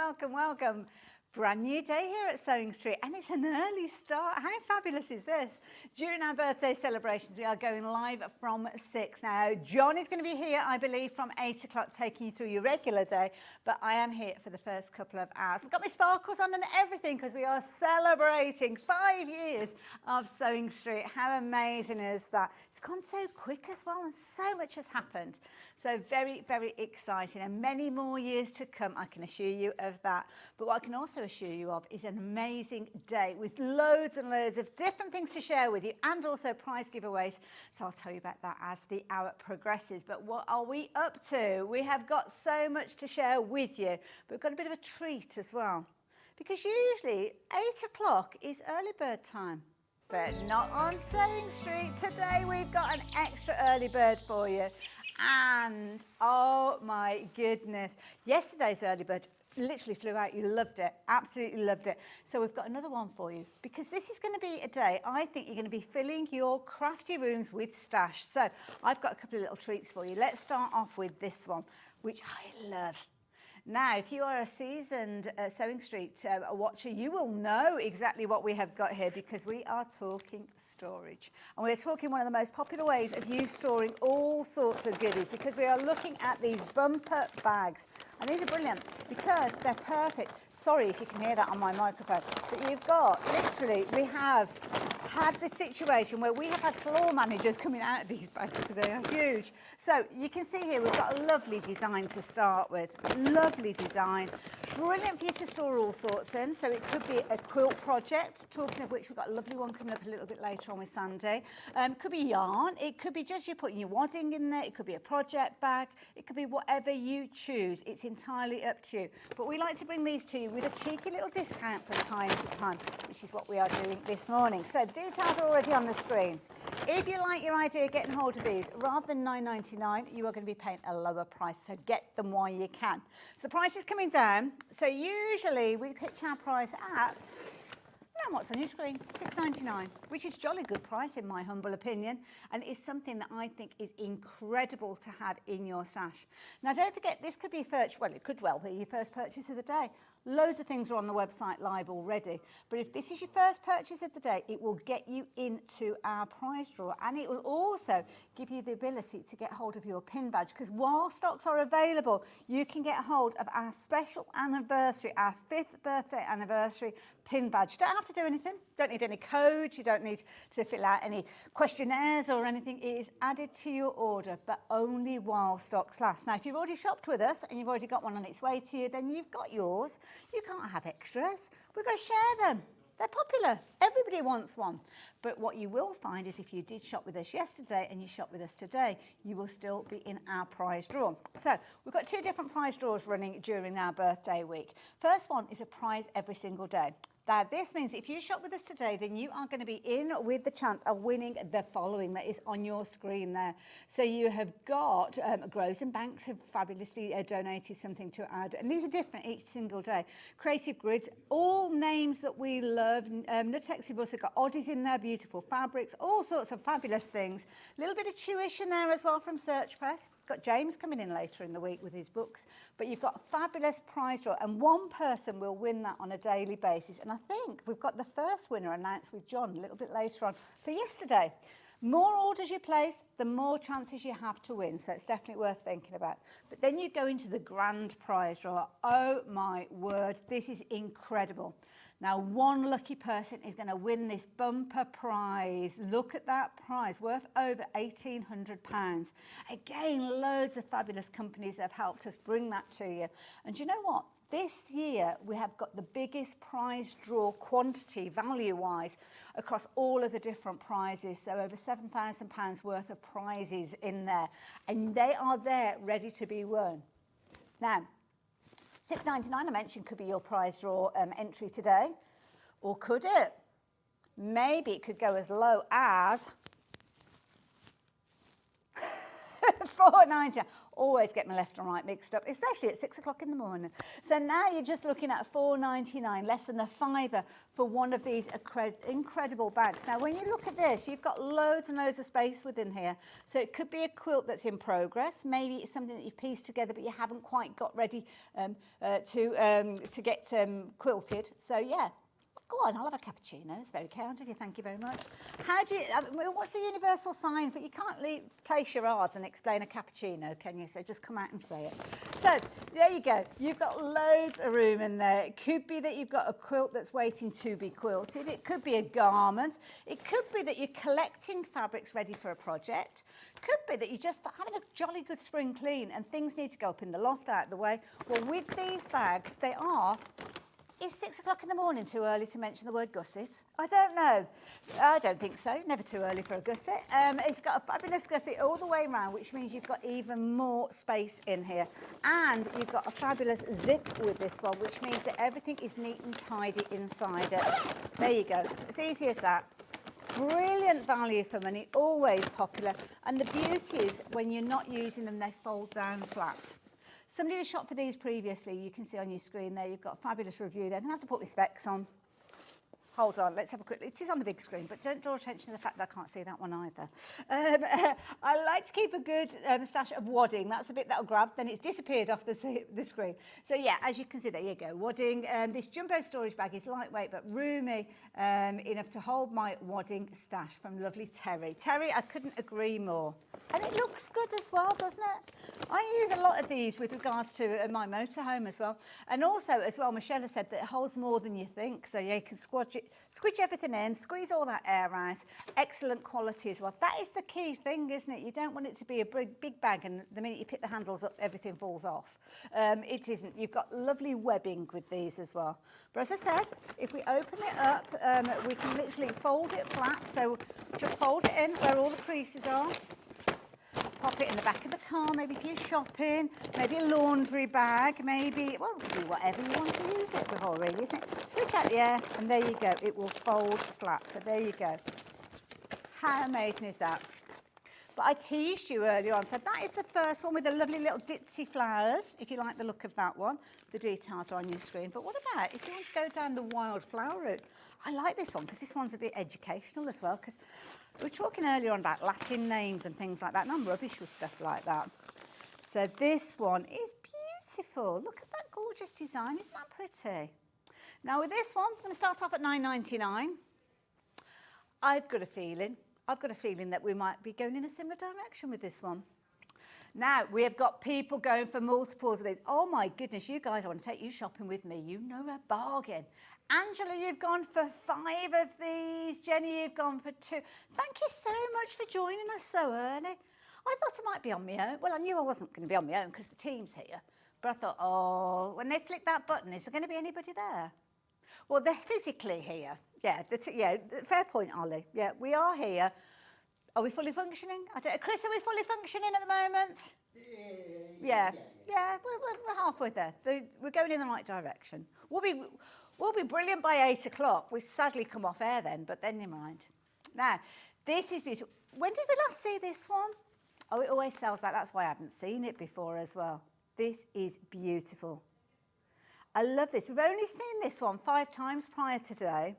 welcome, welcome. Brand new day here at Sewing Street, and it's an early start. How fabulous is this? During our birthday celebrations, we are going live from 6. Now, John is going to be here, I believe, from 8 o'clock, taking you through your regular day, but I am here for the first couple of hours. I've got my sparkles on and everything because we are celebrating 5 years of Sewing Street. How amazing is that? It's gone so quick as well, and so much has happened. So very, very exciting, and many more years to come, I can assure you of that. But what I can also assure you of is an amazing day with loads and loads of different things to share with you, and also prize giveaways. So I'll tell you about that as the hour progresses. But what are we up to? We have got so much to share with you, but we've got a bit of a treat as well. Because usually 8 o'clock is early bird time, but not on Sewing Street. Today we've got an extra early bird for you. And oh my goodness, yesterday's early bird literally flew out. You loved it, absolutely loved it. So we've got another one for you, because this is going to be a day I think you're going to be filling your crafty rooms with stash. So I've got a couple of little treats for you. Let's start off with this one, which I love. Now, if you are a seasoned Sewing Street watcher, you will know exactly what we have got here, because we are talking storage. And we're talking one of the most popular ways of you storing all sorts of goodies, because we are looking at these bumper bags. And these are brilliant because they're perfect. Sorry if you can hear that on my microphone, but you've got, literally, we have had this situation where we have had floor managers coming out of these bags because they are huge. So you can see here we've got a lovely design to start with. Lovely design. Brilliant for you to store all sorts in. So it could be a quilt project, talking of which we've got a lovely one coming up a little bit later on with Sandi. Could be yarn. It could be just you putting your wadding in there. It could be a project bag. It could be whatever you choose. It's entirely up to you. But we like to bring these to you with a cheeky little discount from time to time, which is what we are doing this morning. So details are already on the screen. If you like your idea of getting hold of these, rather than $9.99, you are going to be paying a lower price, so get them while you can. So the price is coming down. So usually we pitch our price at, what's on your screen, $6.99, which is a jolly good price in my humble opinion, and is something that I think is incredible to have in your stash. Now don't forget, this could be it could well be your first purchase of the day. Loads of things are on the website live already, but if this is your first purchase of the day, it will get you into our prize draw, and it will also give you the ability to get hold of your pin badge, because while stocks are available, you can get hold of our special anniversary, our 5th birthday anniversary pin badge. You don't have to do anything, don't need any codes, you don't need to fill out any questionnaires or anything. It is added to your order, but only while stocks last. Now, if you've already shopped with us and you've already got one on its way to you, then you've got yours. You can't have extras. We've got to share them. They're popular. Everybody wants one. But what you will find is if you did shop with us yesterday and you shop with us today, you will still be in our prize draw. So we've got 2 different prize draws running during our birthday week. First one is a prize every single day. Now, this means if you shop with us today, then you are going to be in with the chance of winning the following that is on your screen there. So you have got Groves and Banks have fabulously donated something to add, and these are different each single day. Creative Grids, all names that we love. Nutex, you've also got Oddies in there, beautiful fabrics, all sorts of fabulous things. A little bit of tuition there as well from Search Press. Got James coming in later in the week with his books, but you've got a fabulous prize draw, and one person will win that on a daily basis. And I think we've got the first winner announced with John a little bit later on for yesterday. More orders you place, the more chances you have to win, so it's definitely worth thinking about. But then you go into the grand prize draw. Oh my word, this is incredible. Now, one lucky person is going to win this bumper prize. Look at that prize, worth over £1,800. Again, loads of fabulous companies have helped us bring that to you. And you know what? This year, we have got the biggest prize draw quantity, value-wise, across all of the different prizes. So over £7,000 worth of prizes in there. And they are there, ready to be won. Now, $6.99 I mentioned could be your prize draw entry today. Or could it? Maybe it could go as low as $4.99. Always get my left and right mixed up, especially at 6 o'clock in the morning. So now you're just looking at $4.99, less than a fiver for one of these incredible bags. Now, when you look at this, you've got loads and loads of space within here. So it could be a quilt that's in progress. Maybe it's something that you've pieced together, but you haven't quite got ready to get quilted. So yeah. Go on, I'll have a cappuccino. It's very kind of you. Thank you very much. How do you? What's the universal sign for? You can't play charades and explain a cappuccino, can you? So just come out and say it. So there you go. You've got loads of room in there. It could be that you've got a quilt that's waiting to be quilted. It could be a garment. It could be that you're collecting fabrics ready for a project. Could be that you're just having a jolly good spring clean and things need to go up in the loft out of the way. Well, with these bags, they are. Is 6 o'clock in the morning too early to mention the word gusset? I don't know. I don't think so. Never too early for a gusset. It's got a fabulous gusset all the way around, which means you've got even more space in here. And you've got a fabulous zip with this one, which means that everything is neat and tidy inside it. There you go. It's easy as that. Brilliant value for money, always popular. And the beauty is when you're not using them, they fold down flat. Somebody who shopped for these previously, you can see on your screen there, you've got a fabulous review there. I'm going to have to put my specs on. Hold on, let's have a quick look. It is on the big screen, but don't draw attention to the fact that I can't see that one either. I like to keep a good stash of wadding. That's the bit that'll grab, then it's disappeared off the screen. So yeah, as you can see, there you go, wadding. This jumbo storage bag is lightweight but roomy enough to hold my wadding stash from lovely Terry. Terry, I couldn't agree more. And it looks good as well, doesn't it? I use a lot of these with regards to my motorhome as well. And also, as well, Michelle has said that it holds more than you think. So yeah, you can squidge everything in, squeeze all that air out. Excellent quality as well. That is the key thing, isn't it? You don't want it to be a big bag and the minute you pick the handles up, everything falls off. It isn't. You've got lovely webbing with these as well. But as I said, if we open it up, we can literally fold it flat. So just fold it in where all the creases are. Pop it in the back of the car, maybe if you're shopping, maybe a laundry bag, maybe, well, do whatever you want to use it before, really, isn't it? Switch out the air, and there you go. It will fold flat, so there you go. How amazing is that? But I teased you earlier on, so that is the first one with the lovely little ditzy flowers, if you like the look of that one. The details are on your screen. But what about if you want to go down the wildflower route? I like this one, because this one's a bit educational as well, because we were talking earlier on about Latin names and things like that, and I'm rubbish with stuff like that. So this one is beautiful. Look at that gorgeous design. Isn't that pretty? Now with this one, I'm going to start off at $9.99. I've got a feeling that we might be going in a similar direction with this one. Now, we have got people going for multiples of these. Oh my goodness, you guys, I want to take you shopping with me. You know a bargain. Angela, you've gone for 5 of these. Jenny, you've gone for 2. Thank you so much for joining us so early. I thought I might be on my own. Well, I knew I wasn't going to be on my own because the team's here. But I thought, oh, when they flick that button, is there going to be anybody there? Well, they're physically here. Yeah, fair point, Ollie. Yeah, we are here. Are we fully functioning? Chris, are we fully functioning at the moment? Yeah, we're halfway there. We're going in the right direction. We'll be brilliant by 8 o'clock. We've sadly come off air then, but then never mind. Now, this is beautiful. When did we last see this one? Oh, it always sells that. That's why I haven't seen it before as well. This is beautiful. I love this. We've only seen this one 5 times prior to today.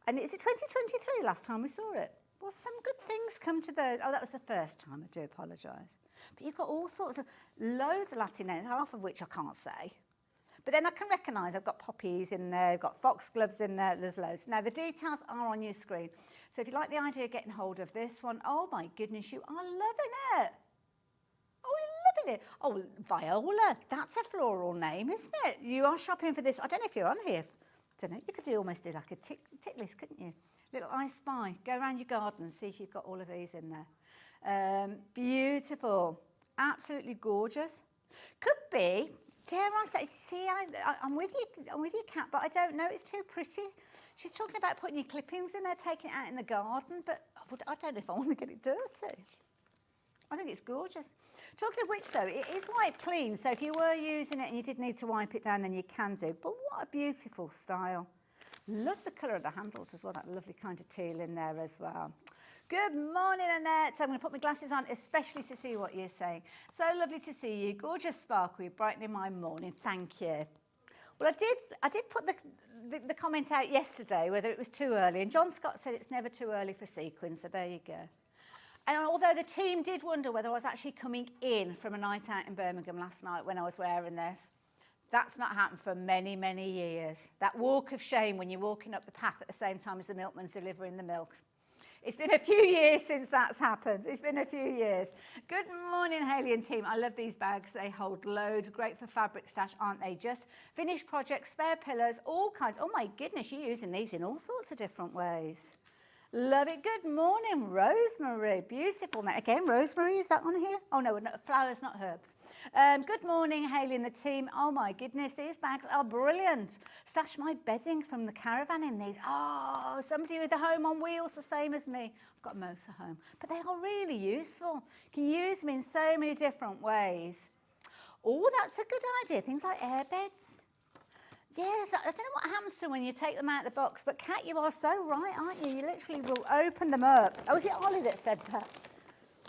And it's 2023 last time we saw it. Well, some good things come to those. Oh, that was the first time. I do apologise. But you've got all sorts of loads of Latin names, half of which I can't say. But then I can recognise I've got poppies in there, I've got foxgloves in there, there's loads. Now, the details are on your screen. So if you like the idea of getting hold of this one, oh my goodness, you are loving it. Oh, you're loving it. Oh, Viola, that's a floral name, isn't it? You are shopping for this. I don't know if you're on here. I don't know, you could almost do like a tick list, couldn't you? Little I Spy. Go around your garden and see if you've got all of these in there. Beautiful. Absolutely gorgeous. Could be, dare I say, see, I'm with you, Kat, but I don't know. It's too pretty. She's talking about putting your clippings in there, taking it out in the garden, but I don't know if I want to get it dirty. I think it's gorgeous. Talking of which, though, it is wiped clean, so if you were using it and you did need to wipe it down, then you can do. But what a beautiful style. Love the colour of the handles as well, that lovely kind of teal in there as well. Good morning, Annette. I'm going to put my glasses on, especially to see what you're saying. So lovely to see you. Gorgeous sparkle. You're brightening my morning. Thank you. Well, I did put the comment out yesterday whether it was too early, and John Scott said it's never too early for sequins, so there you go. And although the team did wonder whether I was actually coming in from a night out in Birmingham last night when I was wearing this, that's not happened for many, many years. That walk of shame when you're walking up the path at the same time as the milkman's delivering the milk. It's been a few years since that's happened. It's been a few years. Good morning, Hayley and team. I love these bags. They hold loads. Great for fabric stash, aren't they? Just finished projects, spare pillows, all kinds. Oh my goodness, you're using these in all sorts of different ways. Love it. Good morning, Rosemary. Beautiful. Now, again, Rosemary, is that on here? Oh, no, flowers, not herbs. Good morning, Hayley and the team. Oh, my goodness, these bags are brilliant. Stash my bedding from the caravan in these. Oh, somebody with a home on wheels, the same as me. I've got a motorhome. But they are really useful. You can use them in so many different ways. Oh, that's a good idea. Things like air beds. Yes, I don't know what happens to when you take them out of the box, but Kat, you are so right, aren't you? You literally will open them up. Oh, was it Ollie that said that?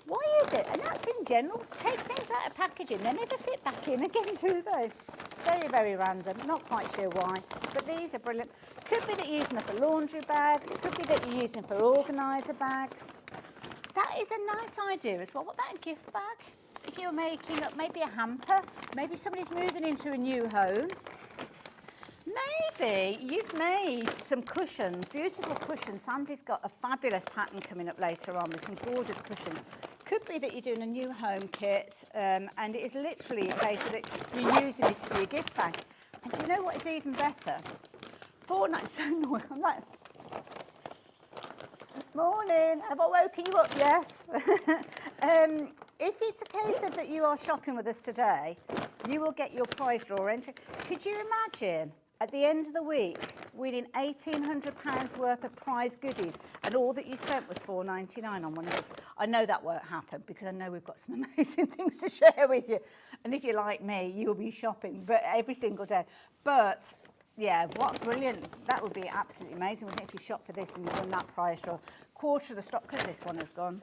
Why is it? And that's in general. Take things out of packaging, they never fit back in again, do they? Very, very random. Not quite sure why, but these are brilliant. Could be that you're using them for laundry bags. Could be that you're using them for organiser bags. That is a nice idea as well. What about a gift bag? If you're making up maybe a hamper, maybe somebody's moving into a new home. Maybe you've made some cushions, beautiful cushions. Sandy's got a fabulous pattern coming up later on with some gorgeous cushions. Could be that you're doing a new home kit and it is literally a case that you're using this for your gift bag. And do you know what is even better? Fortnight's so annoying. I'm like, morning, have I woken you up? Yes. If it's a case of that you are shopping with us today, you will get your prize draw entry. Could you imagine at the end of the week winning £1,800 worth of prize goodies and all that you spent was £4.99 on one of them? I know that won't happen because I know we've got some amazing things to share with you. And if you're like me, you'll be shopping but every single day. But yeah, what brilliant. That would be absolutely amazing, wouldn't it, if you shop for this and you won that prize draw. Quarter of the stock because this one has gone.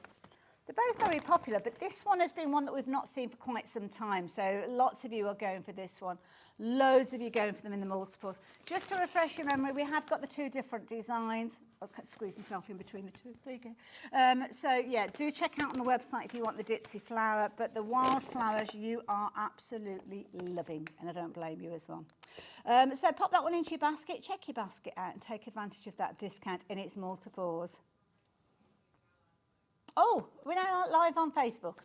They're both very popular, but this one has been one that we've not seen for quite some time. So lots of you are going for this one. Loads of you going for them in the multiple. Just to refresh your memory, we have got the two different designs. I'll squeeze myself in between the two. There you go. So yeah, do check out on the website if you want the ditzy flower. But the wildflowers you are absolutely loving, and I don't blame you as well. So pop that one into your basket. Check your basket out and take advantage of that discount in its multiples. Oh, we're now live on Facebook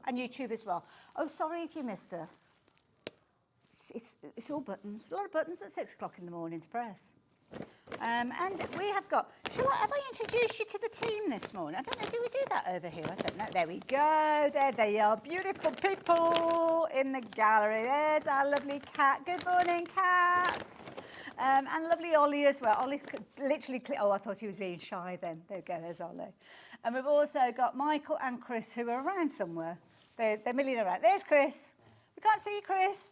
and YouTube as well. Oh, sorry if you missed us. It's all buttons. A lot of buttons at 6 o'clock in the morning to press. And we have got, have I introduced you to the team this morning? I don't know, do we do that over here? I don't know. There we go. There they are. Beautiful people in the gallery. There's our lovely Kat. Good morning, Cats. And lovely Ollie as well. Ollie literally, oh, I thought he was being shy then. There we go, there's Ollie. And we've also got Michael and Chris who are around somewhere. They're milling around. There's Chris. We can't see you, Chris.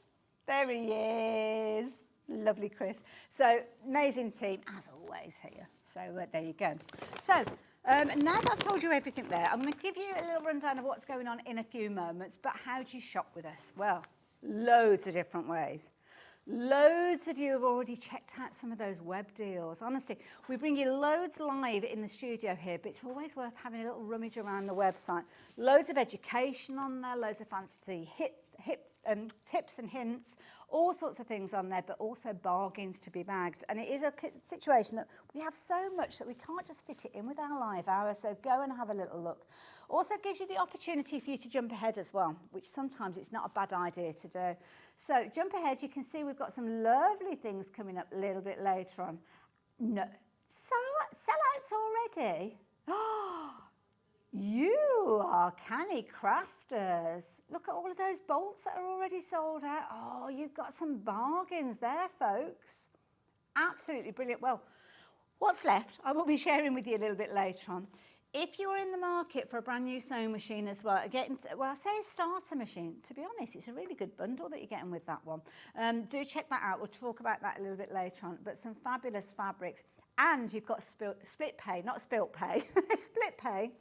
There he is. Lovely Chris. So, amazing team, as always, here. So, there you go. So, now that I've told you everything there, I'm going to give you a little rundown of what's going on in a few moments. But how do you shop with us? Well, loads of different ways. Loads of you have already checked out some of those web deals. Honestly, we bring you loads live in the studio here, but it's always worth having a little rummage around the website. Loads of education on there, loads of fancy tips and hints, all sorts of things on there, but also bargains to be bagged. And it is a situation that we have so much that we can't just fit it in with our live hour, so go and have a little look. Also gives you the opportunity for you to jump ahead as well, which sometimes it's not a bad idea to do. So jump ahead, you can see we've got some lovely things coming up a little bit later on. No, sellouts already? Oh, you are canny crafters. Look at all of those bolts that are already sold out. Oh, you've got some bargains there, folks. Absolutely brilliant. Well, what's left, I will be sharing with you a little bit later on. if you're in the market for a brand new sewing machine as well, well, I say a starter machine. To be honest, it's a really good bundle that you're getting with that one. Do check that out. We'll talk about that a little bit later on. But some fabulous fabrics. And you've got split pay, not spilt pay, split pay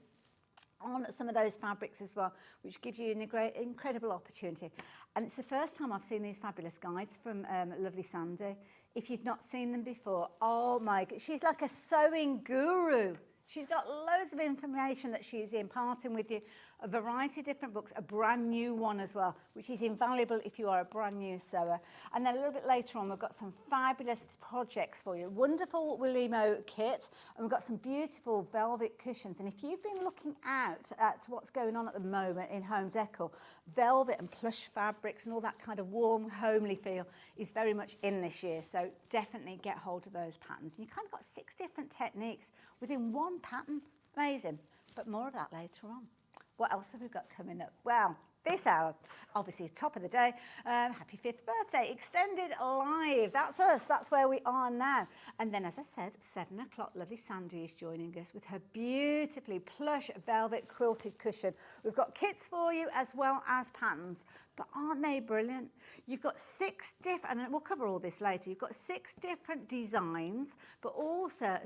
on some of those fabrics as well, which gives you an incredible opportunity. And it's the first time I've seen these fabulous guides from lovely Sandi. If you've not seen them before, oh my God, she's like a sewing guru. She's got loads of information that she's imparting with you, a variety of different books, a brand new one as well, which is invaluable if you are a brand new sewer. And then a little bit later on, we've got some fabulous projects for you. Wonderful Willimo kit, and we've got some beautiful velvet cushions. And if you've been looking out at what's going on at the moment in home decor, velvet and plush fabrics and all that kind of warm, homely feel is very much in this year. So definitely get hold of those patterns. And you kind of got 6 different techniques within one pattern. Amazing. But more of that later on. What else have we got coming up? Well, this hour, obviously top of the day, happy 5th birthday, extended live. That's us, that's where we are now. And then, as I said, 7 o'clock, lovely Sandi is joining us with her beautifully plush velvet quilted cushion. We've got kits for you as well as patterns, but aren't they brilliant? You've got 6 different, and we'll cover all this later, you've got 6 different designs, but also,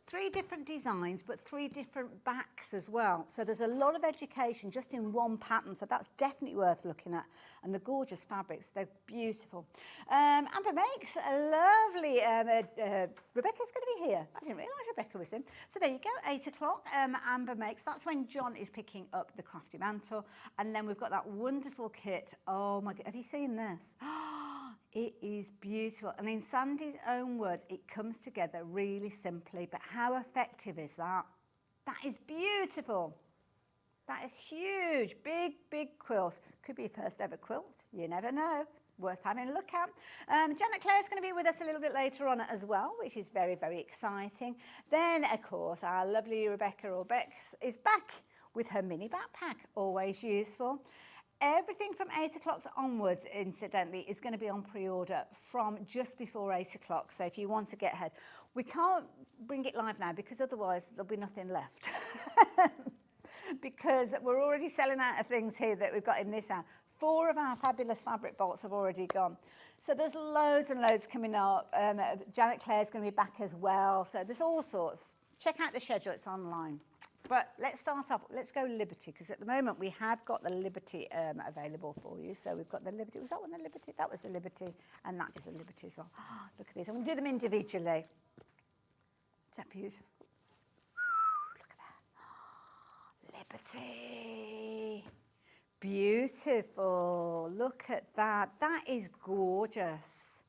3 different designs, but 3 different backs as well. So there's a lot of education just in one pattern, so that's definitely worth looking at. And the gorgeous fabrics, they're beautiful. Amber makes a lovely, Rebecca's going to be here. I didn't realise Rebecca was in. So there you go, 8 o'clock, Amber makes. That's when John is picking up the crafty mantle. And then we've got that wonderful kit. Oh my God, have you seen this? It is beautiful. And in Sandi's own words, it comes together really simply, but how effective is that? That is beautiful. That is huge, big, big quilt. Could be your first ever quilt. You never know. Worth having a look at. Janet Clare is going to be with us a little bit later on as well, which is very, very exciting. Then, of course, our lovely Rebecca or Bex is back with her mini backpack, always useful. Everything from 8 o'clock onwards, incidentally, is going to be on pre-order from just before 8 o'clock. So if you want to get ahead, we can't bring it live now because otherwise there'll be nothing left. Because we're already selling out of things here that we've got in this hour. 4 of our fabulous fabric bolts have already gone. So there's loads and loads coming up. Janet Clare's going to be back as well. So there's all sorts. Check out the schedule, it's online. But let's start off, let's go Liberty, because at the moment we have got the Liberty available for you. So we've got the Liberty, was that one the Liberty? That was the Liberty, and that is the Liberty as well. Oh, look at these, I'm going to do them individually. Is that beautiful? Liberty. Beautiful. Look at that. That is gorgeous.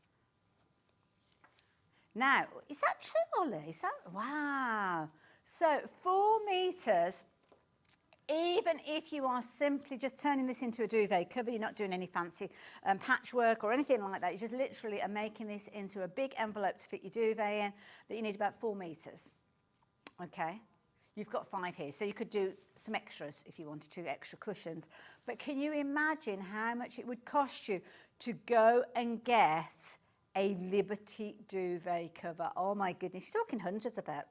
Now, is that true, Ollie? Is that, wow. So 4 meters, even if you are simply just turning this into a duvet cover, you're not doing any fancy patchwork or anything like that. You just literally are making this into a big envelope to fit your duvet in, that you need about 4 meters. Okay. You've got 5 here, so you could do some extras if you wanted to, extra cushions. But can you imagine how much it would cost you to go and get a Liberty duvet cover? Oh my goodness, you're talking hundreds about.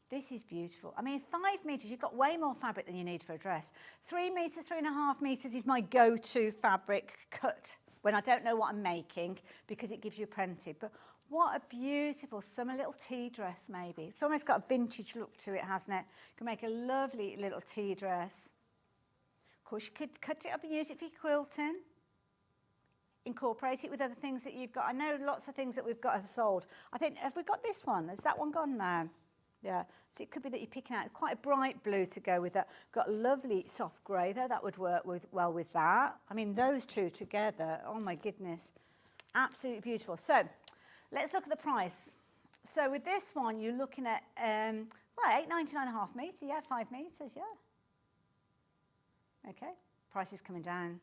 This is beautiful. I mean, 5 meters, you've got way more fabric than you need for a dress. 3 meters, 3.5 meters is my go-to fabric cut when I don't know what I'm making, because it gives you plenty. But what a beautiful summer little tea dress, maybe. It's almost got a vintage look to it, hasn't it? You can make a lovely little tea dress. Of course, you could cut it up and use it for your quilting. Incorporate it with other things that you've got. I know lots of things that we've got have sold. I think, have we got this one? Has that one gone now? Yeah, so it could be that you're picking out quite a bright blue to go with that. Got a lovely soft grey there, that would work well with that. I mean, those two together, oh my goodness, absolutely beautiful. So let's look at the price. So with this one, you're looking at, well, £8.99.5 metre, yeah, 5 metres, yeah. Okay, price is coming down.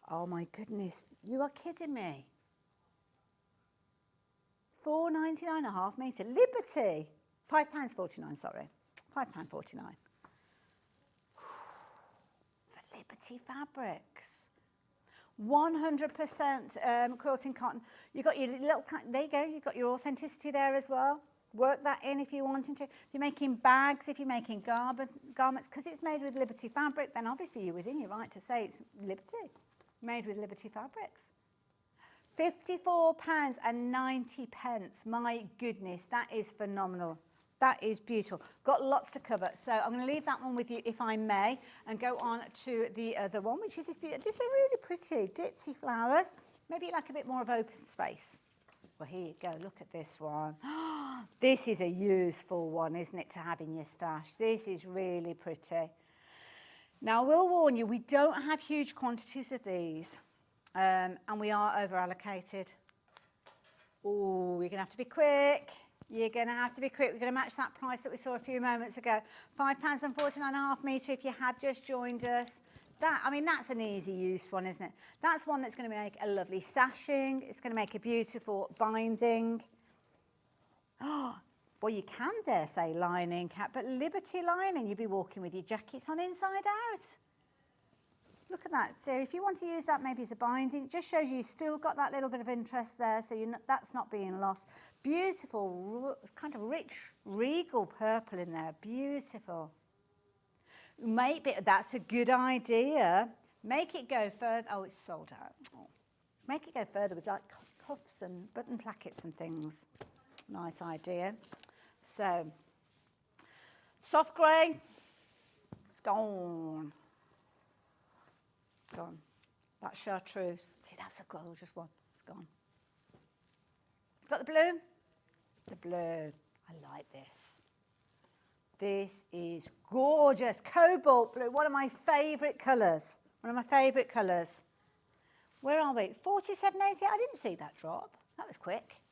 Oh my goodness, you are kidding me. £4.99.5 metre, Liberty. £5.49, sorry, £5.49. For Liberty fabrics. 100% quilting cotton. You've got your little, there you go, you've got your authenticity there as well. work that in if you're wanting to. If you're making bags, if you're making garments, because it's made with Liberty fabric, then obviously you're within your right to say it's Liberty, made with Liberty fabrics. £54.90. My goodness, that is phenomenal. That is beautiful. Got lots to cover. So I'm going to leave that one with you, if I may, and go on to the other one, which is this beautiful. These are really pretty ditzy flowers. Maybe you like a bit more of open space. Well, here you go. Look at this one. This is a useful one, isn't it, to have in your stash? This is really pretty. Now, I will warn you, we don't have huge quantities of these, and we are over-allocated. Oh, you're going to have to be quick. You're going to have to be quick. We're going to match that price that we saw a few moments ago. £5.49.5 metre if you have just joined us. That, I mean, that's an easy use one, isn't it? That's one that's going to make a lovely sashing. It's going to make a beautiful binding. Oh, well, you can dare say lining, Kat, but Liberty lining, you'd be walking with your jackets on inside out. Look at that. So if you want to use that maybe as a binding, it just shows you still got that little bit of interest there, so that's not being lost. Beautiful, kind of rich, regal purple in there. Beautiful. Maybe that's a good idea. Make it go further. Oh, it's sold out. Oh. Make it go further with like cuffs and button plackets and things. Nice idea. So, soft grey, it's gone. Gone. That's chartreuse. See, that's a gorgeous one. It's gone. Got the blue? The blue. I like this. This is gorgeous. Cobalt blue, one of my favourite colours. One of my favourite colours. Where are we? 47.80. I didn't see that drop. That was quick.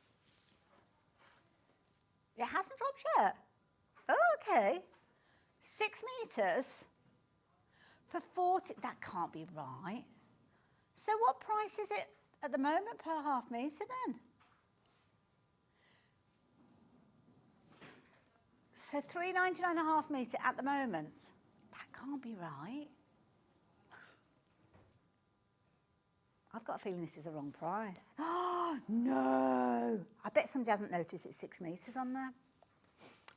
It hasn't dropped yet. Oh, okay. 6 metres for 40. That can't be right. So what price is it at the moment per half metre then? So £3.99.5 metre at the moment. That can't be right. I've got a feeling this is the wrong price. Oh, no. I bet somebody hasn't noticed it's 6 metres on there.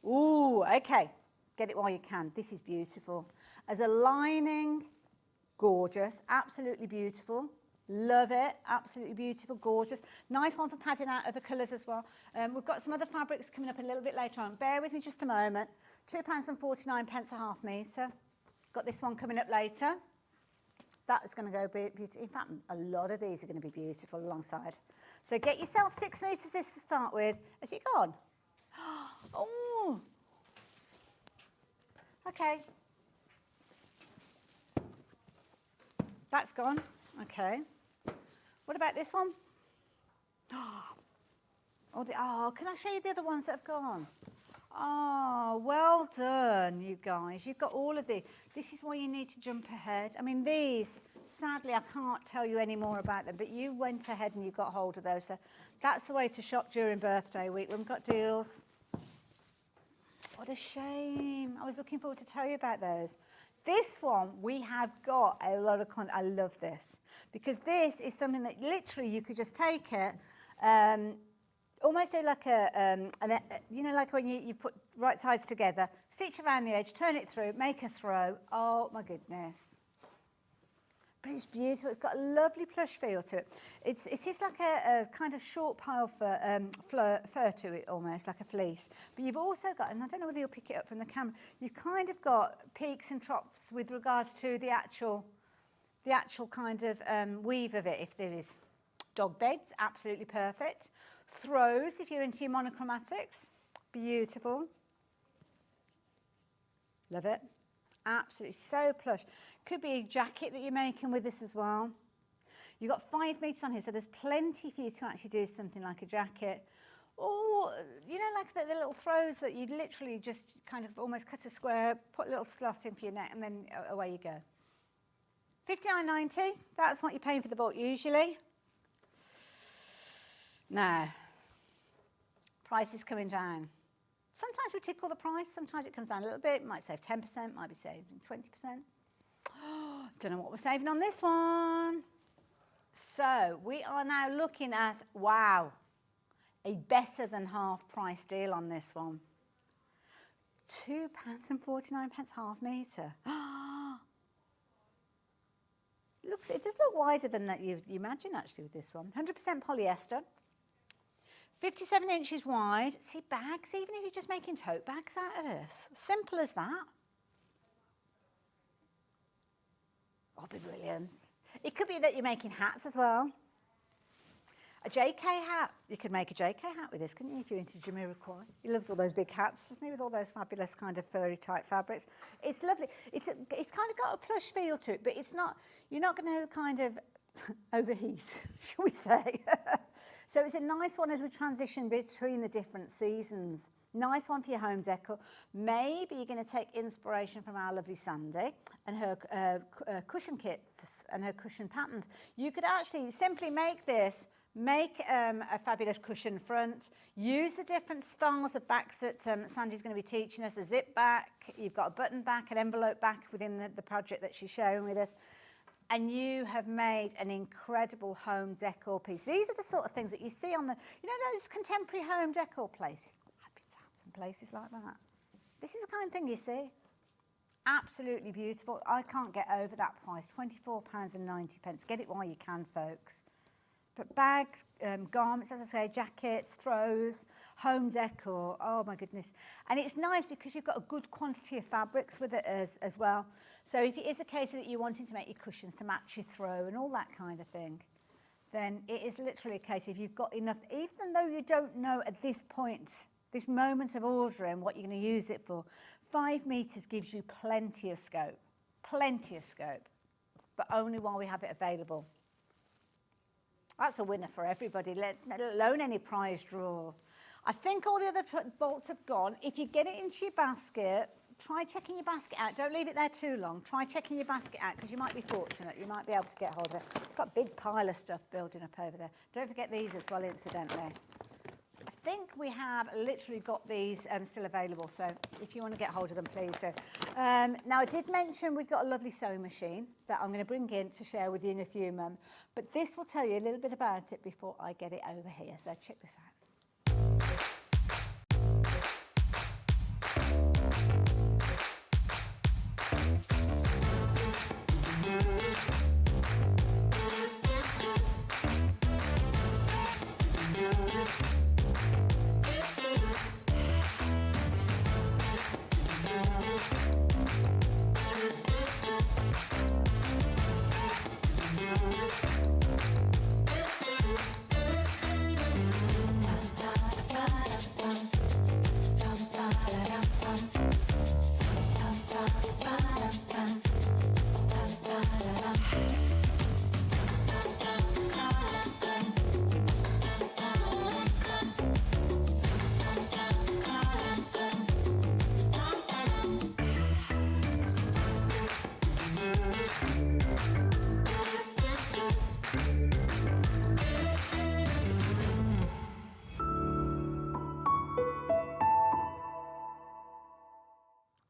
Ooh, okay. Get it while you can. This is beautiful. As a lining, gorgeous. Absolutely beautiful. Love it. Absolutely beautiful. Gorgeous. Nice one for padding out other colours as well. We've got some other fabrics coming up a little bit later on. Bear with me just a moment. £2.49 a half metre. Got this one coming up later. That is going to go beautiful. In fact, a lot of these are going to be beautiful alongside. So get yourself 6 metres this to start with. Has it gone? Oh. Okay. That's gone. Okay. What about this one? Oh, can I show you the other ones that have gone? Oh, well done, you guys. You've got all of these. This is why you need to jump ahead. I mean, these, sadly, I can't tell you any more about them, but you went ahead and you got hold of those. So that's the way to shop during birthday week. We've got deals. What a shame. I was looking forward to tell you about those. This one, we have got a lot of I love this because this is something that literally you could just take it, almost do like you know, like when you put right sides together, stitch around the edge, turn it through, make a throw. Oh my goodness. But it's beautiful. It's got a lovely plush feel to it. It is like a kind of short pile fur to it, almost like a fleece. But you've also got, and I don't know whether you'll pick it up from the camera, you've kind of got peaks and troughs with regards to the actual kind of weave of it. If there is dog beds, absolutely perfect. Throws, if you're into your monochromatics, beautiful. Love it. Absolutely, so plush. Could be a jacket that you're making with this as well. You've got 5 metres on here, so there's plenty for you to actually do something like a jacket. Or, you know, like the little throws that you literally just kind of almost cut a square, put a little slot in for your neck, and then away you go. $59.90, that's what you're paying for the bulk usually. Now, price is coming down. Sometimes we tickle the price, sometimes it comes down a little bit. Might save 10%, might be saving 20%. Don't know what we're saving on this one. So we are now looking at, wow, a better than half price deal on this one. £2.49 half metre. It does look wider than that you imagine actually with this one. 100% polyester. 57 inches wide. See, bags, even if you're just making tote bags out of this. Simple as that. Oh, be brilliant. It could be that you're making hats as well. A JK hat. You could make a JK hat with this, couldn't you, if you're into Jamiroquai? He loves all those big hats, doesn't he, with all those fabulous kind of furry type fabrics. It's lovely. It's kind of got a plush feel to it, but it's not, you're not going to kind of overheat, shall we say. So it's a nice one as we transition between the different seasons. Nice one for your home decor. Maybe you're going to take inspiration from our lovely Sandi and her cushion kits and her cushion patterns. You could actually simply make this, make a fabulous cushion front, use the different styles of backs that Sandi's going to be teaching us, a zip back, you've got a button back, an envelope back within the project that she's sharing with us. And you have made an incredible home decor piece. These are the sort of things that you see on those contemporary home decor places. Habitats and places like that. This is the kind of thing you see. Absolutely beautiful. I can't get over that price, £24.90. Get it while you can, folks. But bags, garments, as I say, jackets, throws, home decor, oh my goodness. And it's nice because you've got a good quantity of fabrics with it as well. So if it is a case that you're wanting to make your cushions to match your throw and all that kind of thing, then it is literally a case if you've got enough, even though you don't know at this point, this moment of ordering what you're going to use it for, 5 metres gives you plenty of scope, but only while we have it available. That's a winner for everybody, let alone any prize draw. I think all the other bolts have gone. If you get it into your basket, try checking your basket out. Don't leave it there too long. Try checking your basket out because you might be fortunate. You might be able to get hold of it. Got a big pile of stuff building up over there. Don't forget these as well, incidentally. I think we have literally got these still available, so if you want to get hold of them, please do. Now, I did mention we've got a lovely sewing machine that I'm going to bring in to share with you in a few, Mum, but this will tell you a little bit about it before I get it over here, so check this out.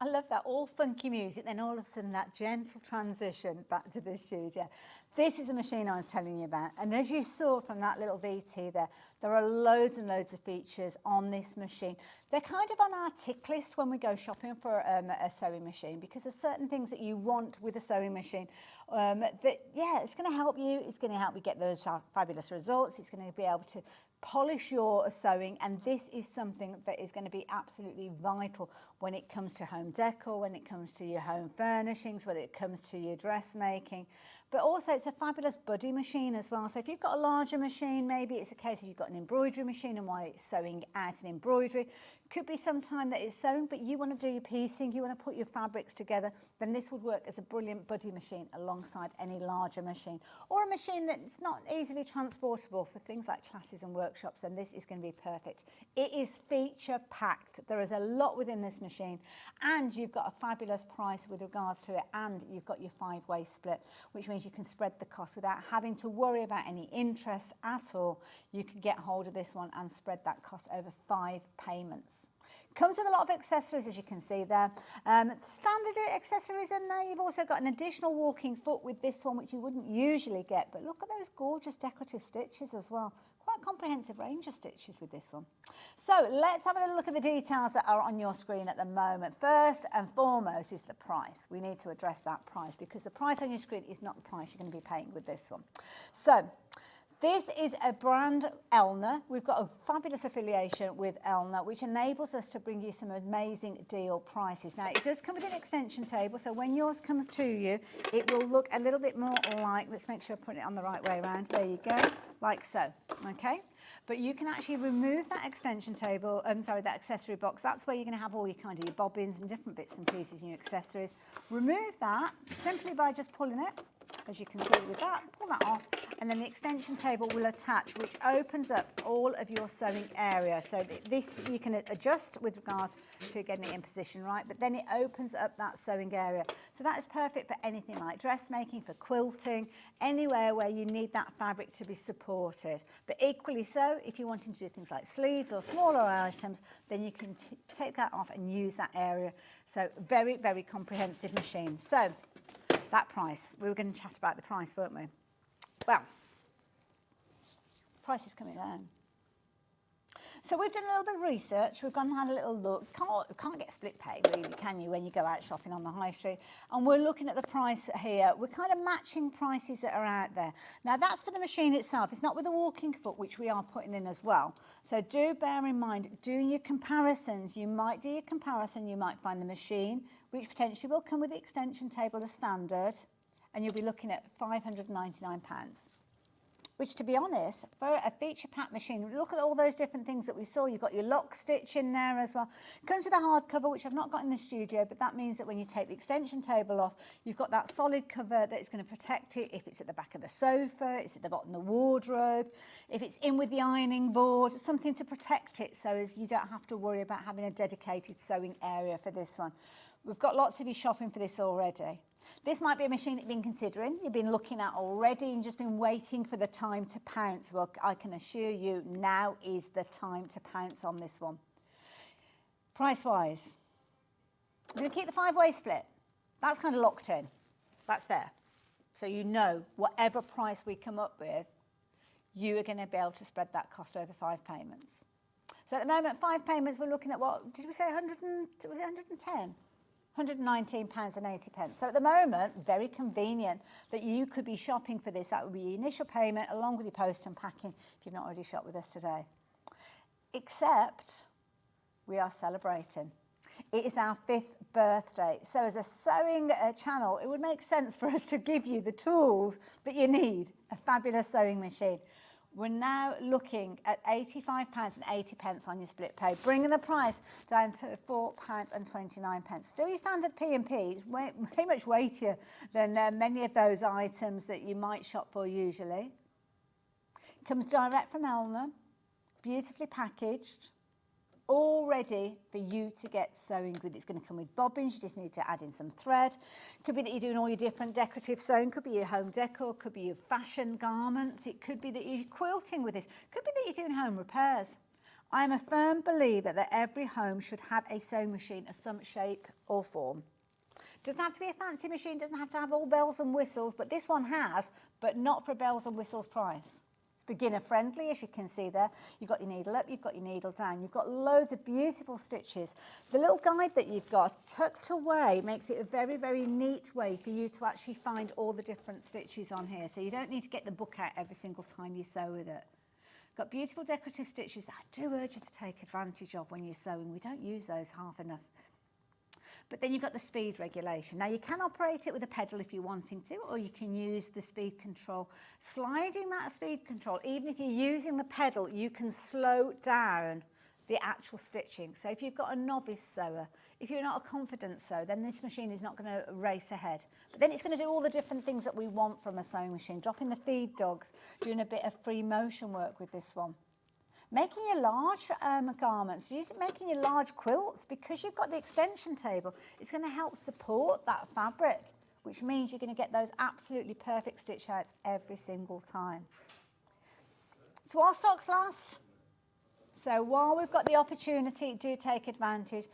I love that, all funky music, then all of a sudden that gentle transition back to the studio. This is the machine I was telling you about, and as you saw from that little VT there are loads and loads of features on this machine. They're kind of on our tick list when we go shopping for a sewing machine, because there's certain things that you want with a sewing machine it's going to help you. It's going to help you get those fabulous results. It's going to be able to polish your sewing, and this is something that is going to be absolutely vital when it comes to home decor, when it comes to your home furnishings, when it comes to your dressmaking. But also it's a fabulous buddy machine as well. So if you've got a larger machine, maybe it's a case of you've got an embroidery machine and while it's sewing out an embroidery, could be some time that it's sewing, but you want to do your piecing, you want to put your fabrics together, then this would work as a brilliant buddy machine alongside any larger machine. Or a machine that's not easily transportable for things like classes and workshops, then this is going to be perfect. It is feature packed. There is a lot within this machine, and you've got a fabulous price with regards to it, and you've got your 5-way split, which means you can spread the cost without having to worry about any interest at all. You can get hold of this one and spread that cost over 5 payments. Comes with a lot of accessories, as you can see there. Standard accessories in there. You've also got an additional walking foot with this one, which you wouldn't usually get. But look at those gorgeous decorative stitches as well. Quite a comprehensive range of stitches with this one. So let's have a little look at the details that are on your screen at the moment. First and foremost is the price. We need to address that price because the price on your screen is not the price you're going to be paying with this one. So this is a brand, Elna. We've got a fabulous affiliation with Elna, which enables us to bring you some amazing deal prices. Now, it does come with an extension table, so when yours comes to you, it will look a little bit more like, let's make sure I put it on the right way around. There you go, like so, okay? But you can actually remove that extension table, that accessory box. That's where you're going to have all your kind of your bobbins and different bits and pieces and your accessories. Remove that simply by just pulling it. As you can see with that, pull that off, and then the extension table will attach, which opens up all of your sewing area. So this you can adjust with regards to getting it in position right, but then it opens up that sewing area. So that is perfect for anything like dressmaking, for quilting, anywhere where you need that fabric to be supported. But equally so, if you're wanting to do things like sleeves or smaller items, then you can take that off and use that area. So very, very comprehensive machine. So that price, we were going to chat about the price, weren't we? Well, price is coming down. So we've done a little bit of research, we've gone and had a little look. Can't get split pay really, can you, when you go out shopping on the high street? And we're looking at the price here. We're kind of matching prices that are out there. Now that's for the machine itself. It's not with the walking foot, which we are putting in as well. So do bear in mind, doing your comparisons, you might do your comparison, you might find the machine, which potentially will come with the extension table as standard, and you'll be looking at £599. Which, to be honest, for a feature pack machine, look at all those different things that we saw. You've got your lock stitch in there as well. It comes with a hard cover, which I've not got in the studio, but that means that when you take the extension table off, you've got that solid cover that is going to protect it if it's at the back of the sofa, it's at the bottom of the wardrobe, if it's in with the ironing board, something to protect it so as you don't have to worry about having a dedicated sewing area for this one. We've got lots of you shopping for this already. This might be a machine that you've been considering, you've been looking at already and just been waiting for the time to pounce. Well, I can assure you now is the time to pounce on this one. Price-wise, we're going to keep the 5-way split. That's kind of locked in. That's there. So you know whatever price we come up with, you are going to be able to spread that cost over 5 payments. So at the moment, 5 payments, we're looking at what, did we say 110? £119.80. So at the moment, very convenient that you could be shopping for this. That would be your initial payment along with your post and packing if you've not already shopped with us today. Except we are celebrating. It is our 5th birthday. So as a sewing channel, it would make sense for us to give you the tools that you need, a fabulous sewing machine. We're now looking at £85.80 on your split pay, bringing the price down to £4.29. Still your standard P&P. It's way much weightier than many of those items that you might shop for usually. Comes direct from Elna, beautifully packaged, all ready for you to get sewing with. It's going to come with bobbins, you just need to add in some thread. Could be that you're doing all your different decorative sewing, could be your home decor, could be your fashion garments, it could be that you're quilting with this, could be that you're doing home repairs. I am a firm believer that every home should have a sewing machine of some shape or form. Doesn't have to be a fancy machine, doesn't have to have all bells and whistles, but this one has, but not for bells and whistles price. Beginner friendly, as you can see there. You've got your needle up, you've got your needle down, you've got loads of beautiful stitches. The little guide that you've got tucked away makes it a very, very neat way for you to actually find all the different stitches on here. So you don't need to get the book out every single time you sew with it. Got beautiful decorative stitches that I do urge you to take advantage of when you're sewing. We don't use those half enough. But then you've got the speed regulation. Now you can operate it with a pedal if you're wanting to, or you can use the speed control. Sliding that speed control, even if you're using the pedal, you can slow down the actual stitching. So if you've got a novice sewer, if you're not a confident sewer, then this machine is not going to race ahead. But then it's going to do all the different things that we want from a sewing machine. Dropping the feed dogs, doing a bit of free motion work with this one. Making your large garments, making your large quilts, because you've got the extension table, it's going to help support that fabric, which means you're going to get those absolutely perfect stitch outs every single time. So our stocks last. So while we've got the opportunity, do take advantage.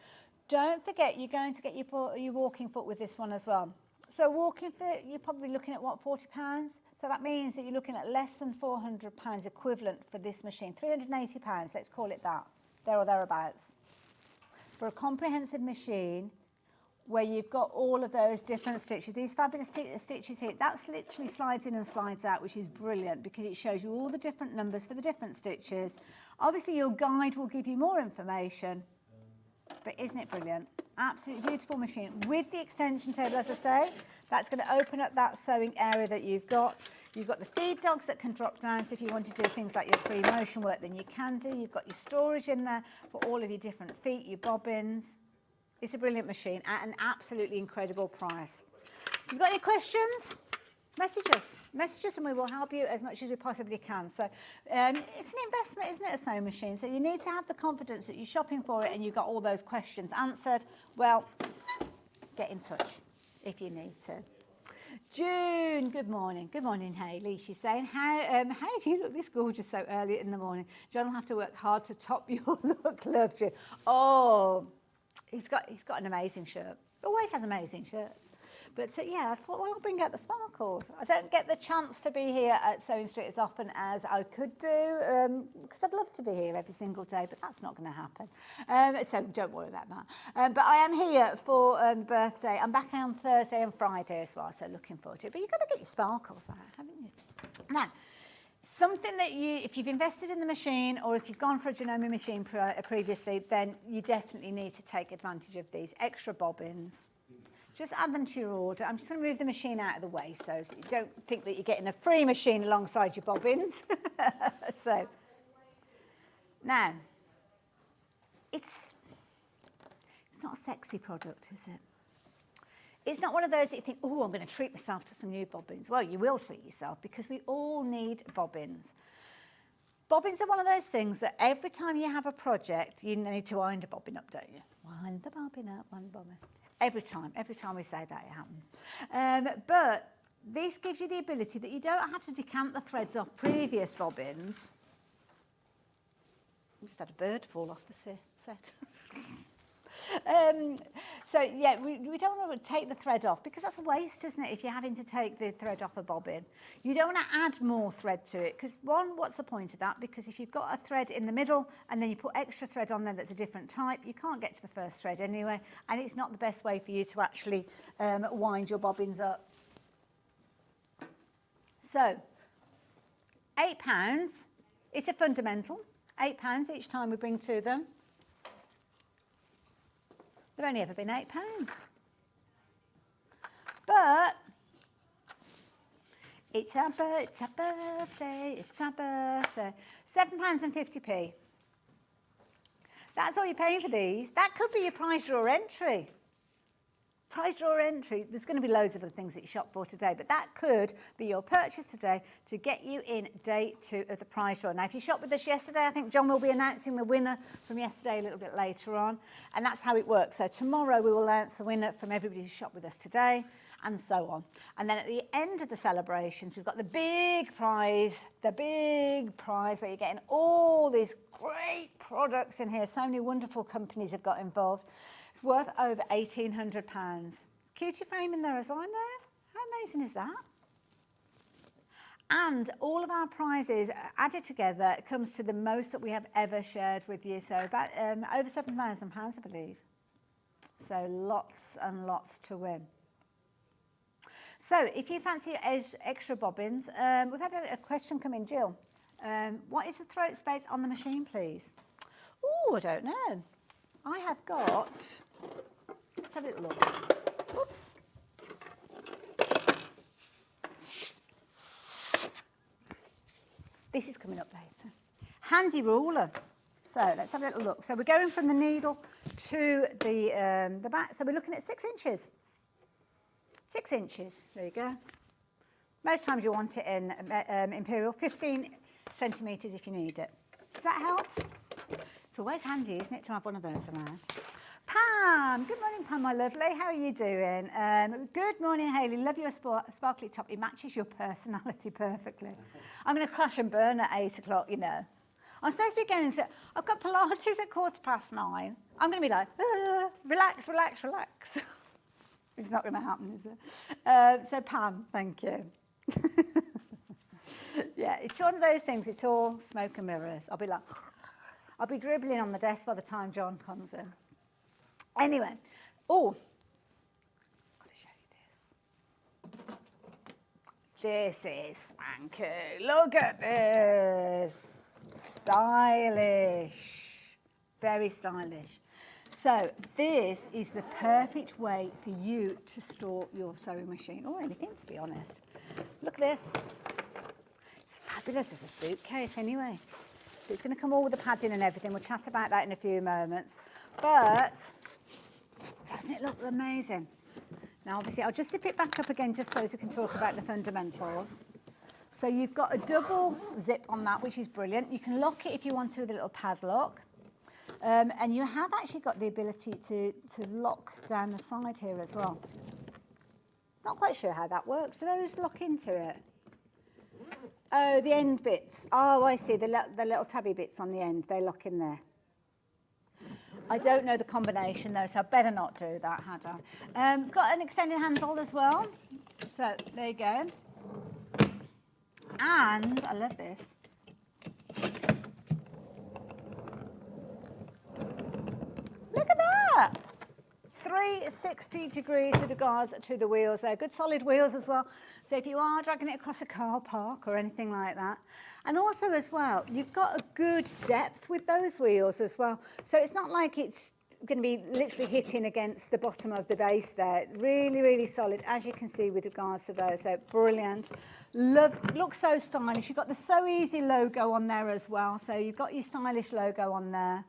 Don't forget you're going to get your walking foot with this one as well. So walking foot, you're probably looking at what, £40? So that means that you're looking at less than £400 equivalent for this machine. £380, let's call it that, there or thereabouts. For a comprehensive machine where you've got all of those different stitches, these fabulous stitches here, that's literally slides in and slides out, which is brilliant because it shows you all the different numbers for the different stitches. Obviously your guide will give you more information, but isn't it brilliant? Absolutely beautiful machine. With the extension table, as I say, that's going to open up that sewing area that you've got. You've got the feed dogs that can drop down, so if you want to do things like your free motion work, then you can do. You've got your storage in there for all of your different feet, your bobbins. It's a brilliant machine at an absolutely incredible price. If you've got any questions, message us and we will help you as much as we possibly can. So it's an investment, isn't it, a sewing machine? So you need to have the confidence that you're shopping for it and you've got all those questions answered. Well, get in touch if you need to. June, good morning. Good morning, Hayley. She's saying, how do you look this gorgeous so early in the morning? John will have to work hard to top your look, love, June. Oh, he's got an amazing shirt. Always has amazing shirts. But yeah, I thought, well, I'll bring out the sparkles. I don't get the chance to be here at Sewing Street as often as I could do, because I'd love to be here every single day, but that's not going to happen. So don't worry about that. But I am here for the birthday. I'm back on Thursday and Friday as well, so looking forward to it. But you've got to get your sparkles out, haven't you? Now, something that if you've invested in the machine or if you've gone for a Janome machine previously, then you definitely need to take advantage of these extra bobbins. Just add them to your order. I'm just going to move the machine out of the way so you don't think that you're getting a free machine alongside your bobbins. So, now, it's not a sexy product, is it? It's not one of those that you think, oh, I'm going to treat myself to some new bobbins. Well, you will treat yourself because we all need bobbins. Bobbins are one of those things that every time you have a project, you need to wind a bobbin up, don't you? Wind the bobbin up, wind the bobbin. Every time we say that, it happens. But this gives you the ability that you don't have to decant the threads off previous bobbins. I just had a bird fall off the set. So yeah, we don't want to take the thread off because that's a waste, isn't it, if you're having to take the thread off a bobbin. You don't want to add more thread to it because, one, what's the point of that? Because if you've got a thread in the middle and then you put extra thread on there that's a different type, you can't get to the first thread anyway, and it's not the best way for you to actually wind your bobbins up. So £8, it's a fundamental, £8 each time we bring to them. They've only ever been £8. But it's our birthday, £7.50. That's all you're paying for these. That could be your prize draw entry. Prize draw entry, there's going to be loads of other things that you shop for today, but that could be your purchase today to get you in day 2 of the prize draw. Now, if you shopped with us yesterday, I think John will be announcing the winner from yesterday a little bit later on, and that's how it works. So tomorrow we will announce the winner from everybody who shopped with us today, and so on. And then at the end of the celebrations, we've got the big prize where you're getting all these great products in here. So many wonderful companies have got involved. It's worth over £1,800. Cutie frame in there as well, no? How amazing is that? And all of our prizes added together comes to the most that we have ever shared with you. So about over £7,000, I believe. So lots and lots to win. So if you fancy extra bobbins, we've had a question come in, Jill. What is the throat space on the machine, please? Oh, I don't know. I have got, let's have a little look. Oops. This is coming up later. Handy ruler. So let's have a little look. So we're going from the needle to the back. So we're looking at 6 inches. 6 inches, there you go. Most times you want it in imperial, 15 centimetres if you need it. Does that help? It's always handy, isn't it, to have one of those around. Pam, good morning, Pam, my lovely. How are you doing? Good morning, Hayley. Love your sparkly top. It matches your personality perfectly. I'm going to crash and burn at 8 o'clock, you know. I'm supposed to be going, so I've got Pilates at 9:15. I'm going to be like, relax, relax, relax. It's not going to happen, is it? So Pam, thank you. Yeah, it's one of those things, it's all smoke and mirrors. I'll be like, I'll be dribbling on the desk by the time John comes in. Anyway, oh, got to show you this. This is swanky. Look at this. Stylish. Very stylish. So this is the perfect way for you to store your sewing machine, or anything, to be honest. Look at this. It's fabulous as a suitcase anyway. It's going to come all with the padding and everything. We'll chat about that in a few moments. But doesn't it look amazing? Now, obviously, I'll just zip it back up again just so we can talk about the fundamentals. So you've got a double zip on that, which is brilliant. You can lock it if you want to with a little padlock. And you have actually got the ability to lock down the side here as well. Not quite sure how that works. Do those lock into it? Oh, the end bits. Oh, I see. The little tabby bits on the end, they lock in there. I don't know the combination though, so I better not do that, had I? Got an extended handle as well. So there you go. And I love this. Look at that. 360 degrees with regards to the wheels there. Good solid wheels as well. So if you are dragging it across a car park or anything like that. And also as well, you've got a good depth with those wheels as well. So it's not like it's going to be literally hitting against the bottom of the base there. Really, really solid, as you can see with regards to those. So brilliant. Looks so stylish. You've got the So Easy logo on there as well. So you've got your stylish logo on there.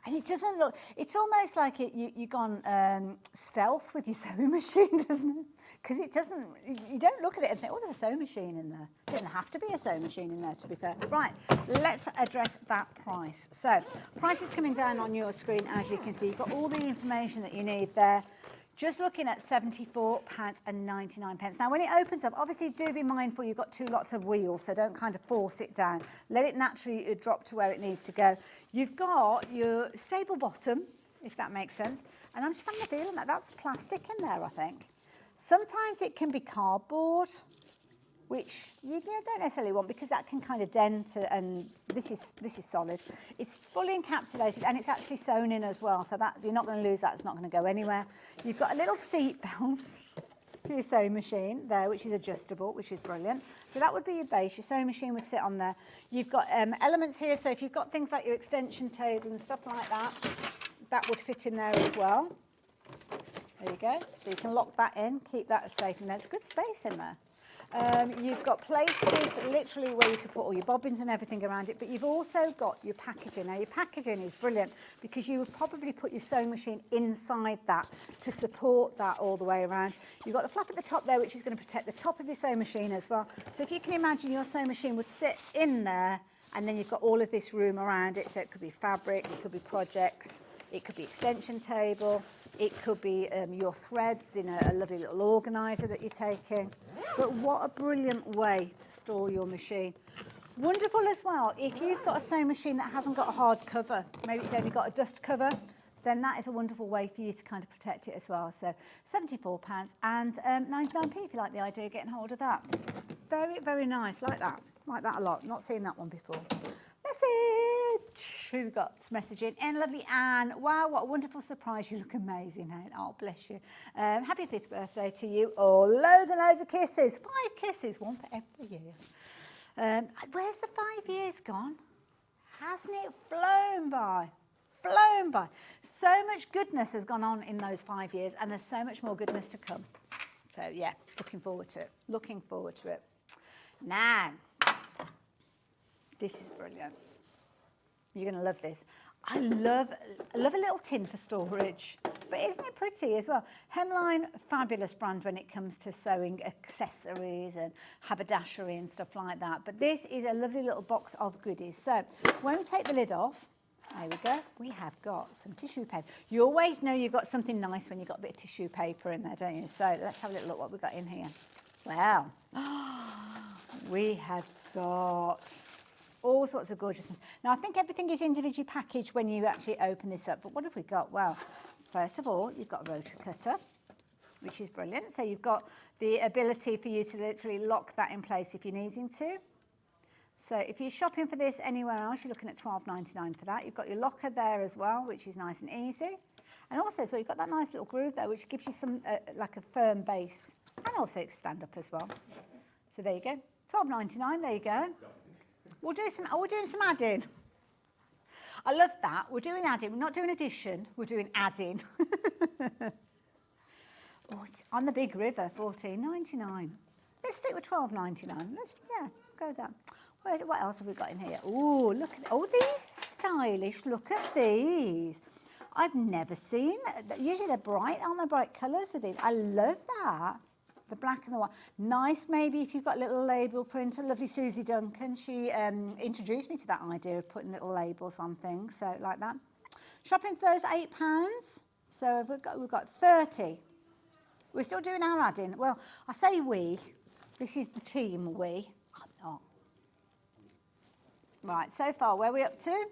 And it doesn't look, it's almost like you've gone stealth with your sewing machine, doesn't it? Because it doesn't, you don't look at it and think, oh, there's a sewing machine in there. It doesn't have to be a sewing machine in there, to be fair. Right, let's address that price. So, price is coming down on your screen, as you can see. You've got all the information that you need there. Just looking at £74.99. Now, when it opens up, obviously do be mindful you've got two lots of wheels, so don't kind of force it down. Let it naturally drop to where it needs to go. You've got your stable bottom, if that makes sense. And I'm just having a feeling that that's plastic in there, I think. Sometimes it can be cardboard, which you don't necessarily want because that can kind of dent, and this is solid. It's fully encapsulated and it's actually sewn in as well, so that you're not going to lose that. It's not going to go anywhere. You've got a little seat belt for your sewing machine there, which is adjustable, which is brilliant. So that would be your base. Your sewing machine would sit on there. You've got elements here, so if you've got things like your extension table and stuff like that, that would fit in there as well. There you go. So you can lock that in, keep that safe in there. It's good space in there. You've got places literally where you could put all your bobbins and everything around it, but you've also got your packaging. Now your packaging is brilliant because you would probably put your sewing machine inside that to support that all the way around. You've got the flap at the top there, which is going to protect the top of your sewing machine as well. So if you can imagine, your sewing machine would sit in there, and then you've got all of this room around it. So it could be fabric, it could be projects, it could be extension table, it could be your threads in a lovely little organiser that you're taking. But what a brilliant way to store your machine. Wonderful as well, if you've got a sewing machine that hasn't got a hard cover, maybe it's only got a dust cover, then that is a wonderful way for you to kind of protect it as well. So £74 and 99p if you like the idea of getting hold of that. Very, very nice, like that a lot. Not seen that one before. Message. Who got messaging? And lovely Anne. Wow, what a wonderful surprise. You look amazing, Anne. Oh, bless you. Happy 5th birthday to you. Oh, loads and loads of kisses. 5 kisses, one for every year. Where's the 5 years gone? Hasn't it flown by? Flown by. So much goodness has gone on in those 5 years, and there's so much more goodness to come. So, yeah, looking forward to it. Looking forward to it. Now, this is brilliant. You're going to love this. I love a little tin for storage, but isn't it pretty as well? Hemline, fabulous brand when it comes to sewing accessories and haberdashery and stuff like that. But this is a lovely little box of goodies. So when we take the lid off, there we go, we have got some tissue paper. You always know you've got something nice when you've got a bit of tissue paper in there, don't you? So let's have a little look what we've got in here. Wow. We have got All sorts of gorgeousness. Now, I think everything is individually packaged when you actually open this up. But what have we got? Well, first of all, you've got a rotary cutter, which is brilliant. So you've got the ability for you to literally lock that in place if you're needing to. So if you're shopping for this anywhere else, you're looking at $12.99 for that. You've got your locker there as well, which is nice and easy. And also, so you've got that nice little groove there, which gives you some, like a firm base. And also it can stand up as well. So there you go. $12.99, there you go. We're doing some adding. I love that. We're doing adding. We're not doing addition. We're doing adding. Oh, on the big river, $14.99. Let's stick with $12.99. Yeah, go with that. What else have we got in here? Oh, look at these are stylish. Look at these. I've never seen. Usually they're bright, aren't they? Bright colours with these. I love that. The black and the white. Nice, maybe if you've got a little label printer. Lovely Susie Duncan. She introduced me to that idea of putting little labels on things, so like that. Shopping for those £8. So we've got 30. We're still doing our add-in. Well, I say we. This is the team we. I'm not. Right, so far, where are we up to?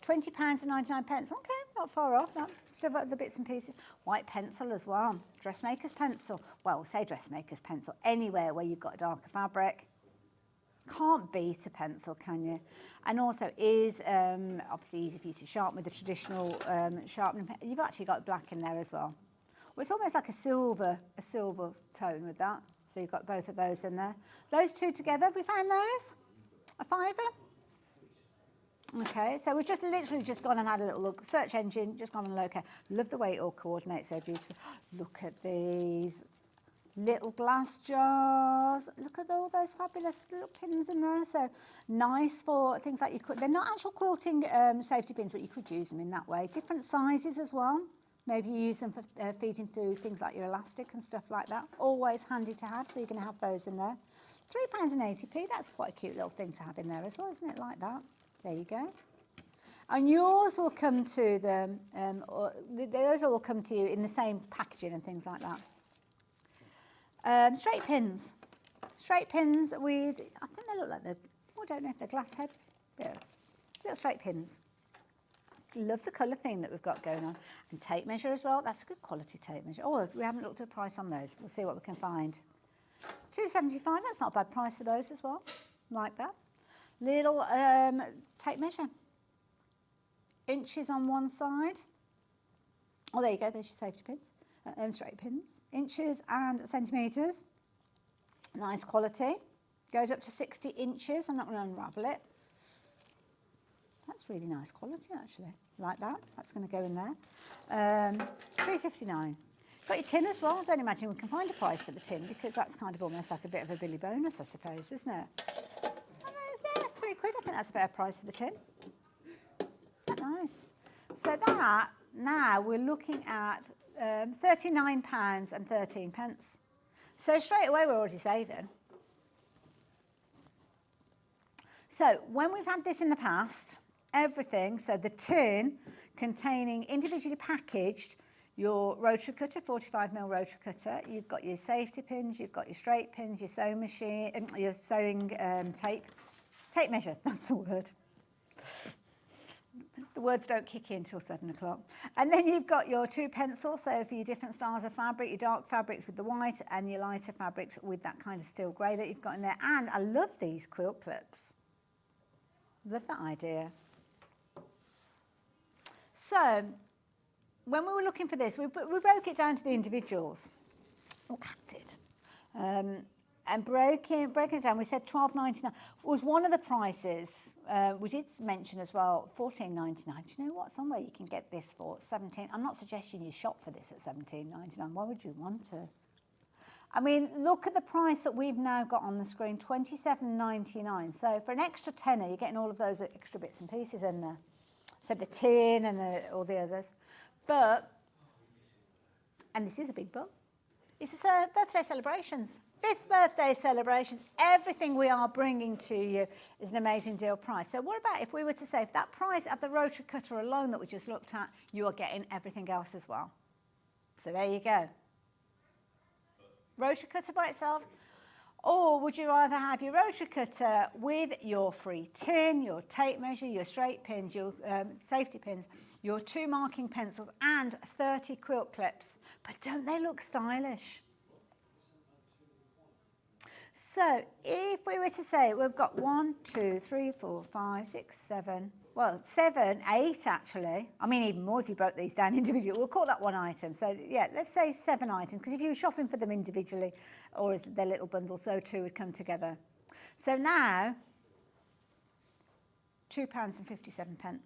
£20.99. Okay, not far off. That. Still got the bits and pieces. White pencil as well. Dressmaker's pencil. Well, say dressmaker's pencil. Anywhere where you've got a darker fabric. Can't beat a pencil, can you? And also is obviously easy for you to sharpen with the traditional sharpening pen. You've actually got black in there as well. Well, it's almost like a silver tone with that. So you've got both of those in there. Those two together, have we found those? A £5. Okay, so we've just literally just gone and had a little look. Search engine, just gone and locate. Love the way it all coordinates so beautifully. Look at these little glass jars. Look at all those fabulous little pins in there. So nice for things like you could. They're not actual quilting safety pins, but you could use them in that way. Different sizes as well. Maybe you use them for feeding through things like your elastic and stuff like that. Always handy to have, so you're going to have those in there. £3.80. That's quite a cute little thing to have in there as well, isn't it? Like that. There you go. And yours will come to them, those will come to you in the same packaging and things like that. Straight pins. Straight pins with, I think they look like I don't know if they're glass head. Yeah. Little straight pins. Love the colour theme that we've got going on. And tape measure as well. That's a good quality tape measure. Oh, we haven't looked at the price on those. We'll see what we can find. £2.75, that's not a bad price for those as well. Like that. Little tape measure. Inches on one side. Oh, there you go. There's your safety pins. Straight pins. Inches and centimetres. Nice quality. Goes up to 60 inches. I'm not going to unravel it. That's really nice quality, actually. Like that. That's going to go in there. £3.59. Got your tin as well. I don't imagine we can find a price for the tin because that's kind of almost like a bit of a Billy bonus, I suppose, isn't it? Yeah, £3. I think that's a fair price for the tin. Nice. So that, now we're looking at £39.13. So straight away we're already saving. So when we've had this in the past, everything, so the tin containing individually packaged your rotary cutter, 45mm rotary cutter, you've got your safety pins, you've got your straight pins, your sewing machine, your sewing tape measure, that's the word. The words don't kick in till 7 o'clock. And then you've got your two pencils, so for your different styles of fabric, your dark fabrics with the white and your lighter fabrics with that kind of steel grey that you've got in there. And I love these quilt clips. Love that idea. So, when we were looking for this, we broke it down to the individuals. Oh, Cat did. And breaking it down, we said $12.99 was one of the prices. We did mention as well $14.99. Do you know what? Somewhere you can get this for $17. I'm not suggesting you shop for this at $17.99. Why would you want to? I mean, look at the price that we've now got on the screen, $27.99. So for an extra tenner, you're getting all of those extra bits and pieces in there. So the tin and all the others. But, and this is a big but, it's birthday celebrations. 5th birthday celebrations. Everything we are bringing to you is an amazing deal price. So what about if we were to say, for that price of the rotary cutter alone that we just looked at, you are getting everything else as well. So there you go. Rotary cutter by itself. Or would you rather have your rotary cutter with your free tin, your tape measure, your straight pins, your safety pins, your 2 marking pencils and 30 quilt clips? But don't they look stylish? So if we were to say we've got 1, 2, 3, 4, 5, 6, 7, well, 7, 8 actually. I mean, even more if you broke these down individually. We'll call that one item. So yeah, let's say 7 items, because if you were shopping for them individually or as their little bundle, so 2 would come together. So now, £2.57.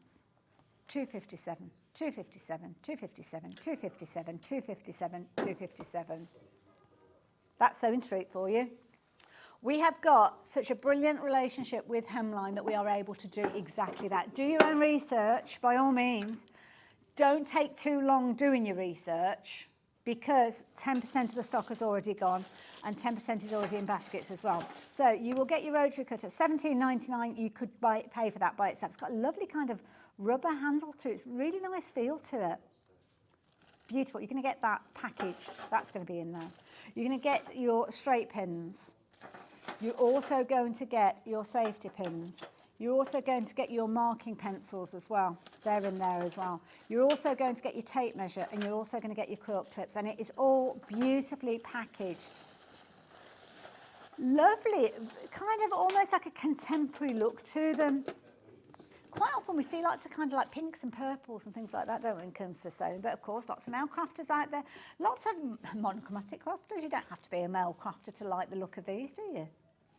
2.57, 2.57, 2.57, 2.57, 2.57, 2.57. That's Sewing Street for you. We have got such a brilliant relationship with Hemline that we are able to do exactly that. Do your own research, by all means. Don't take too long doing your research, because 10% of the stock has already gone and 10% is already in baskets as well. So you will get your rotary cutter, $17.99. You could pay for that by itself. It's got a lovely kind of rubber handle to it. It's a really nice feel to it. Beautiful. You're going to get that packaged. That's going to be in there. You're going to get your straight pins. You're also going to get your safety pins. You're also going to get your marking pencils as well. They're in there as well. You're also going to get your tape measure, and you're also going to get your quilt clips, and it is all beautifully packaged. Lovely, kind of almost like a contemporary look to them. Quite often we see lots of kind of like pinks and purples and things like that, don't we, when it comes to sewing. But of course, lots of male crafters out there. Lots of monochromatic crafters. You don't have to be a male crafter to like the look of these, do you?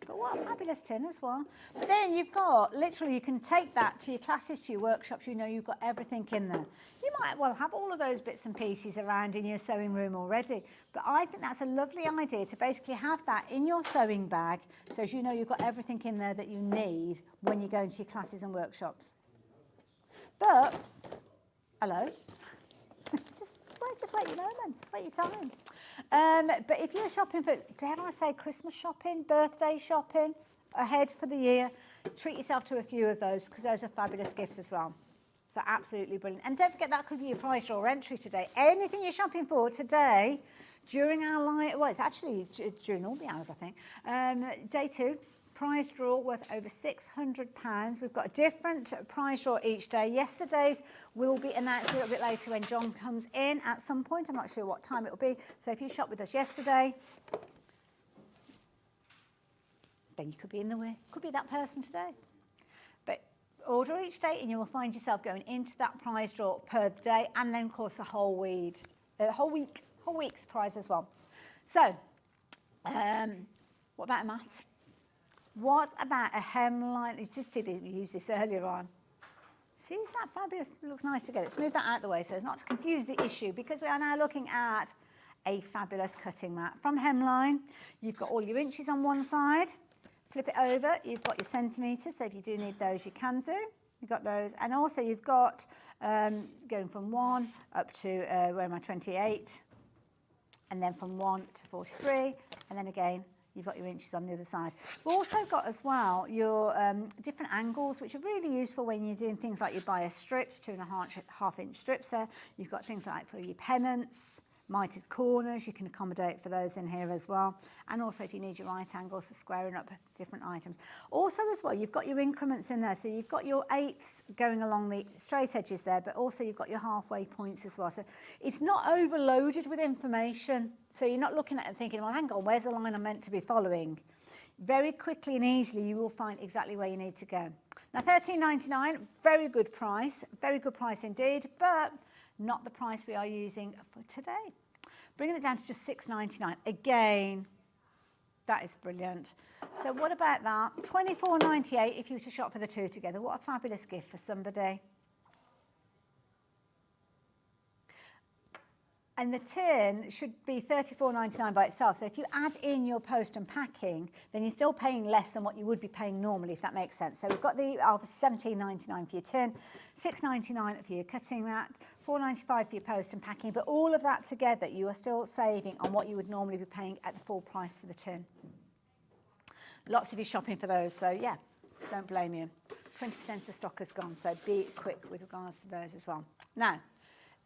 But what a fabulous tin as well. But then you've got, literally, you can take that to your classes, to your workshops. You know you've got everything in there. You might well have all of those bits and pieces around in your sewing room already. But I think that's a lovely idea to basically have that in your sewing bag, so as you know you've got everything in there that you need when you go into your classes and workshops. But, hello, just wait your moment, wait your time. But if you're shopping for, dare I say, Christmas shopping, birthday shopping, ahead for the year, treat yourself to a few of those, because those are fabulous gifts as well. So absolutely brilliant. And don't forget, that could be your prize draw entry today. Anything you're shopping for today, during our live, well, it's actually during all the hours, I think, day 2. Prize draw worth over £600. We've got a different prize draw each day. Yesterday's will be announced a little bit later when John comes in at some point. I'm not sure what time it will be. So if you shopped with us yesterday, then you could be in the way. Could be that person today. But order each day and you will find yourself going into that prize draw per day, and then of course the whole week's prize as well. So, what about a mat? What about a hemline? You just see we used this earlier on. See, isn't that fabulous? It looks nice together. Let's move that out of the way so as not to confuse the issue, because we are now looking at a fabulous cutting mat from Hemline. You've got all your inches on one side. Flip it over. You've got your centimetres, so if you do need those, you can do. You've got those. And also you've got going from 1 up to, where am I, 28. And then from 1 to 43. And then again, you've got your inches on the other side. We've also got as well your different angles, which are really useful when you're doing things like your bias strips, 2.5 inch strips there. You've got things like for your pennants, mitered corners, you can accommodate for those in here as well. And also if you need your right angles for squaring up different items. Also as well, you've got your increments in there. So you've got your 8ths going along the straight edges there, but also you've got your halfway points as well. So it's not overloaded with information. So you're not looking at it and thinking, well, hang on, where's the line I'm meant to be following? Very quickly and easily, you will find exactly where you need to go. Now, £13.99, very good price indeed, but not the price we are using for today. Bringing it down to just £6.99. Again, that is brilliant. So what about that? £24.98 if you were to shop for the two together. What a fabulous gift for somebody. And the tin should be £34.99 by itself. So if you add in your post and packing, then you're still paying less than what you would be paying normally, if that makes sense. So we've got the £17.99 for your tin, £6.99 for your cutting mat, £4.95 for your post and packing. But all of that together, you are still saving on what you would normally be paying at the full price for the tin. Lots of you shopping for those, so yeah, don't blame you. 20% of the stock has gone, so be quick with regards to those as well. Now,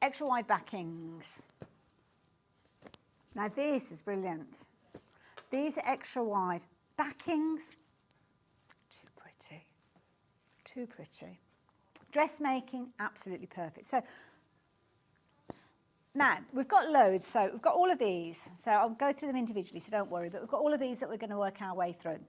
extra wide backings. Now this is brilliant. These are extra wide. Backings, too pretty. Too pretty. Dressmaking, absolutely perfect. So now we've got loads. So we've got all of these. So I'll go through them individually, so don't worry. But we've got all of these that we're going to work our way through.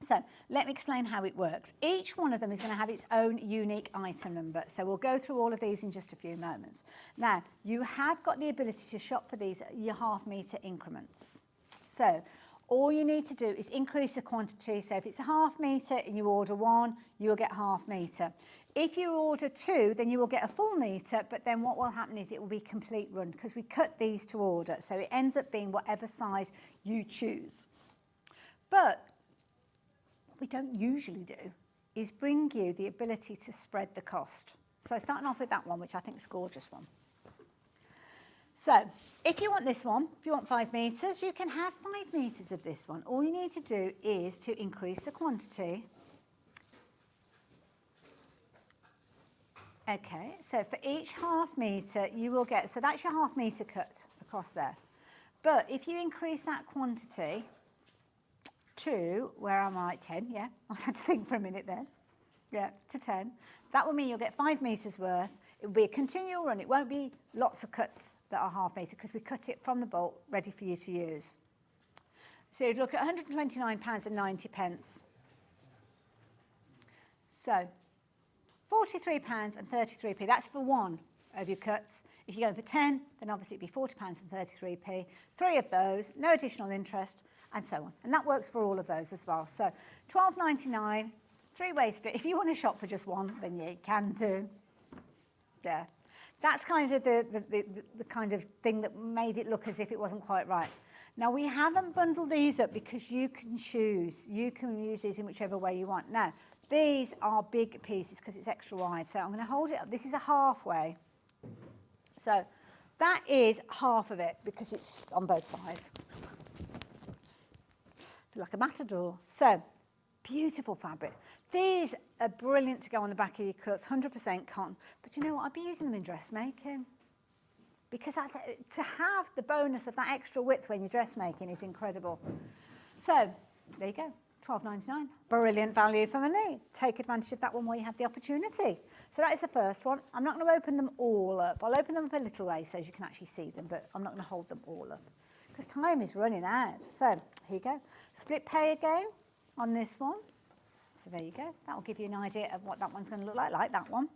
So let me explain how it works. Each one of them is going to have its own unique item number. So we'll go through all of these in just a few moments. Now, you have got the ability to shop for these at your half-metre increments. So all you need to do is increase the quantity. So if it's a half-metre and you order one, you'll get half-metre. If you order two, then you will get a full metre, but then what will happen is it will be complete run because we cut these to order. So it ends up being whatever size you choose. But we don't usually do is bring you the ability to spread the cost. So starting off with that one, which I think is a gorgeous one. So if you want this one, if you want 5 metres, you can have 5 metres of this one. All you need to do is to increase the quantity. Okay, so for each half metre you will get, so that's your half metre cut across there. But if you increase that quantity to, where am I, 10, yeah, I had to think for a minute then, yeah, to 10. That will mean you'll get 5 metres worth. It will be a continual run. It won't be lots of cuts that are half metre because we cut it from the bolt ready for you to use. So you'd look at £129.90. So £43.33, that's for one of your cuts. If you go for 10, then obviously it'd be £40.33. 3 of those, no additional interest, and so on. And that works for all of those as well. So £12.99, 3-way split. If you want to shop for just one, then yeah, you can too. Yeah. That's kind of the kind of thing that made it look as if it wasn't quite right. Now, we haven't bundled these up because you can choose. You can use these in whichever way you want. Now, these are big pieces because it's extra wide. So I'm going to hold it up. This is a halfway. So that is half of it because it's on both sides. Like a matador. So, beautiful fabric. These are brilliant to go on the back of your cuts, 100% cotton. But you know what? I'd be using them in dressmaking because that's, to have the bonus of that extra width when you're dressmaking is incredible. So, there you go, £12.99. Brilliant value for money. Take advantage of that one while you have the opportunity. So that is the first one. I'm not going to open them all up. I'll open them up a little way so you can actually see them, but I'm not going to hold them all up because time is running out. So here you go. Split pay again on this one. So there you go. That will give you an idea of what that one's going to look like that one.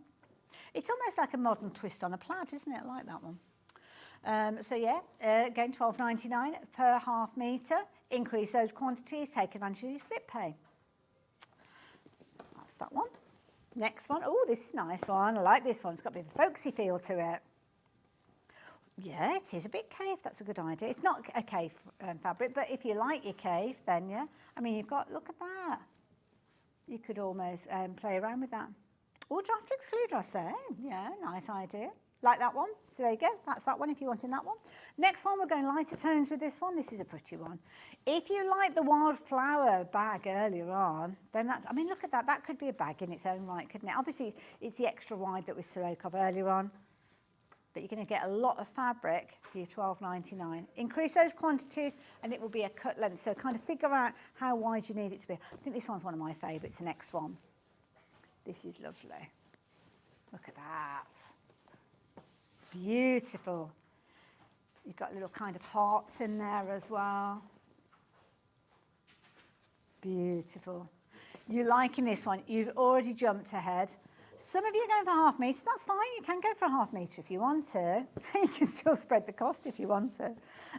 It's almost like a modern twist on a plaid, isn't it? I like that one. So yeah, again, £12.99 per half metre. Increase those quantities, take advantage of your split pay. That's that one. Next one. Oh, this is a nice one. I like this one. It's got a bit of a folksy feel to it. Yeah, it is a bit cave. That's a good idea. It's not a cave fabric, but if you like your cave, then yeah. I mean, you've got, look at that. You could almost play around with that. Or draft excluder, I say. Yeah, nice idea. Like that one. So there you go. That's that one if you're wanting that one. Next one, we're going lighter tones with this one. This is a pretty one. If you like the wildflower bag earlier on, then that's, I mean, look at that. That could be a bag in its own right, couldn't it? Obviously, it's the extra wide that we spoke of earlier on. But you're going to get a lot of fabric for your £12.99. Increase those quantities and it will be a cut length. So kind of figure out how wide you need it to be. I think this one's one of my favourites, the next one. This is lovely. Look at that. Beautiful. You've got little kind of hearts in there as well. Beautiful. You're liking this one. You've already jumped ahead. Some of you are going for half metres. That's fine. You can go for a half metre if you want to. You can still spread the cost if you want to.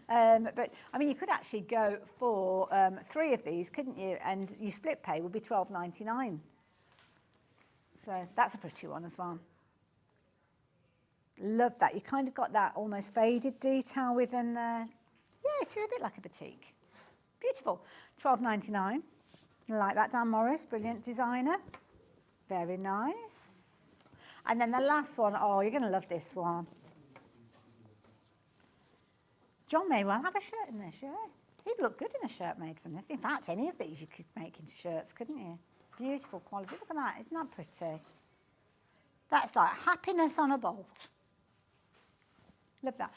But, I mean, you could actually go for 3 of these, couldn't you? And your split pay would be £12.99. So that's a pretty one as well. Love that. You kind of got that almost faded detail within there. Yeah, it's a bit like a batik. Beautiful. £12.99. Like that, Dan Morris. Brilliant designer. Very nice. And then the last one, oh, you're going to love this one. John may well have a shirt in this, yeah. He'd look good in a shirt made from this. In fact, any of these you could make into shirts, couldn't you? Beautiful quality. Look at that. Isn't that pretty? That's like happiness on a bolt. Love that.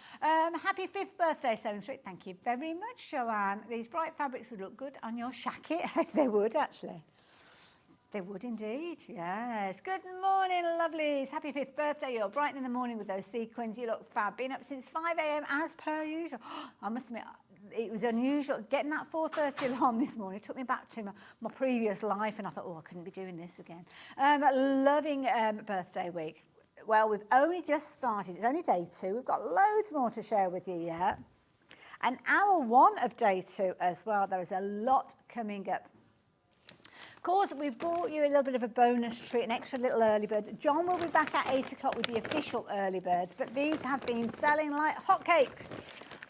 Happy 5th birthday, Sewing Street. Thank you very much, Joanne. These bright fabrics would look good on your jacket. They would, actually. They would indeed, yes. Good morning, lovelies. Happy 5th birthday. You're bright in the morning with those sequins. You look fab. Been up since 5 a.m. as per usual. I must admit, it was unusual. Getting that 4:30 alarm this morning took me back to my previous life, and I thought, oh, I couldn't be doing this again. Loving birthday week. Well, we've only just started. It's only day 2. We've got loads more to share with you yet. And hour 1 of day 2 as well. There is a lot coming up. Of course, we've brought you a little bit of a bonus treat, an extra little early bird. John will be back at 8 o'clock with the official early birds, but these have been selling like hotcakes.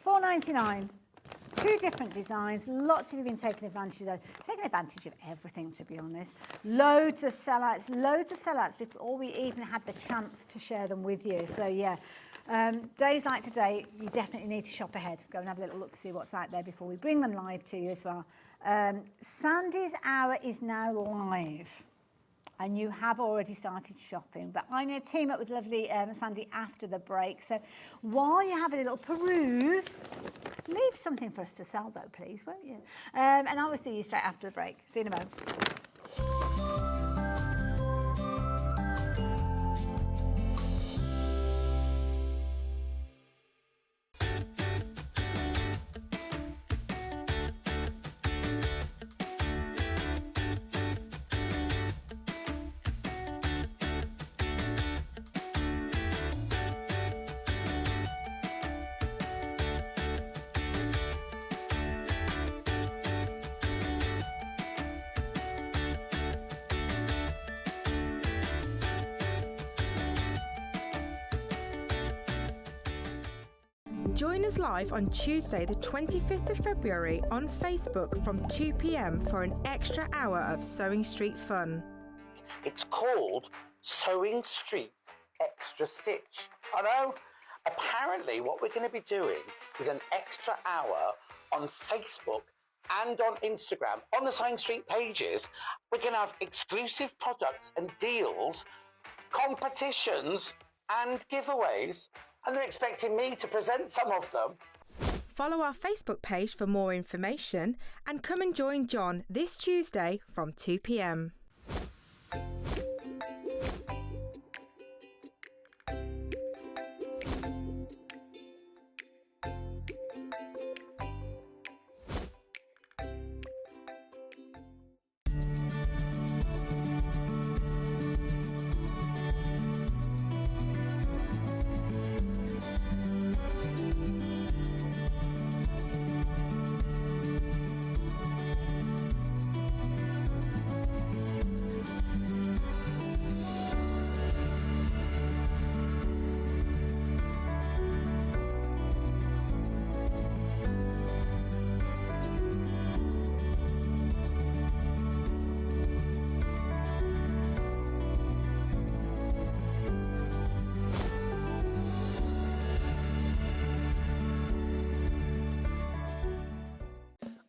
£4.99. 2 different designs. Lots of you have been taking advantage of those. Taking advantage of everything, to be honest. Loads of sellouts before we even had the chance to share them with you. So yeah, days like today, you definitely need to shop ahead. Go and have a little look to see what's out there before we bring them live to you as well. Sandy's hour is now live. And you have already started shopping, but I'm going to team up with lovely Sandi after the break. So while you have a little peruse, leave something for us to sell though, please, won't you? And I will see you straight after the break. See you in a moment. Join us live on Tuesday the 25th of February on Facebook from 2 p.m. for an extra hour of Sewing Street fun. It's called Sewing Street Extra Stitch. I know. Apparently what we're going to be doing is an extra hour on Facebook and on Instagram, on the Sewing Street pages. We're going to have exclusive products and deals, competitions and giveaways. And they're expecting me to present some of them. Follow our Facebook page for more information and come and join John this Tuesday from 2 p.m.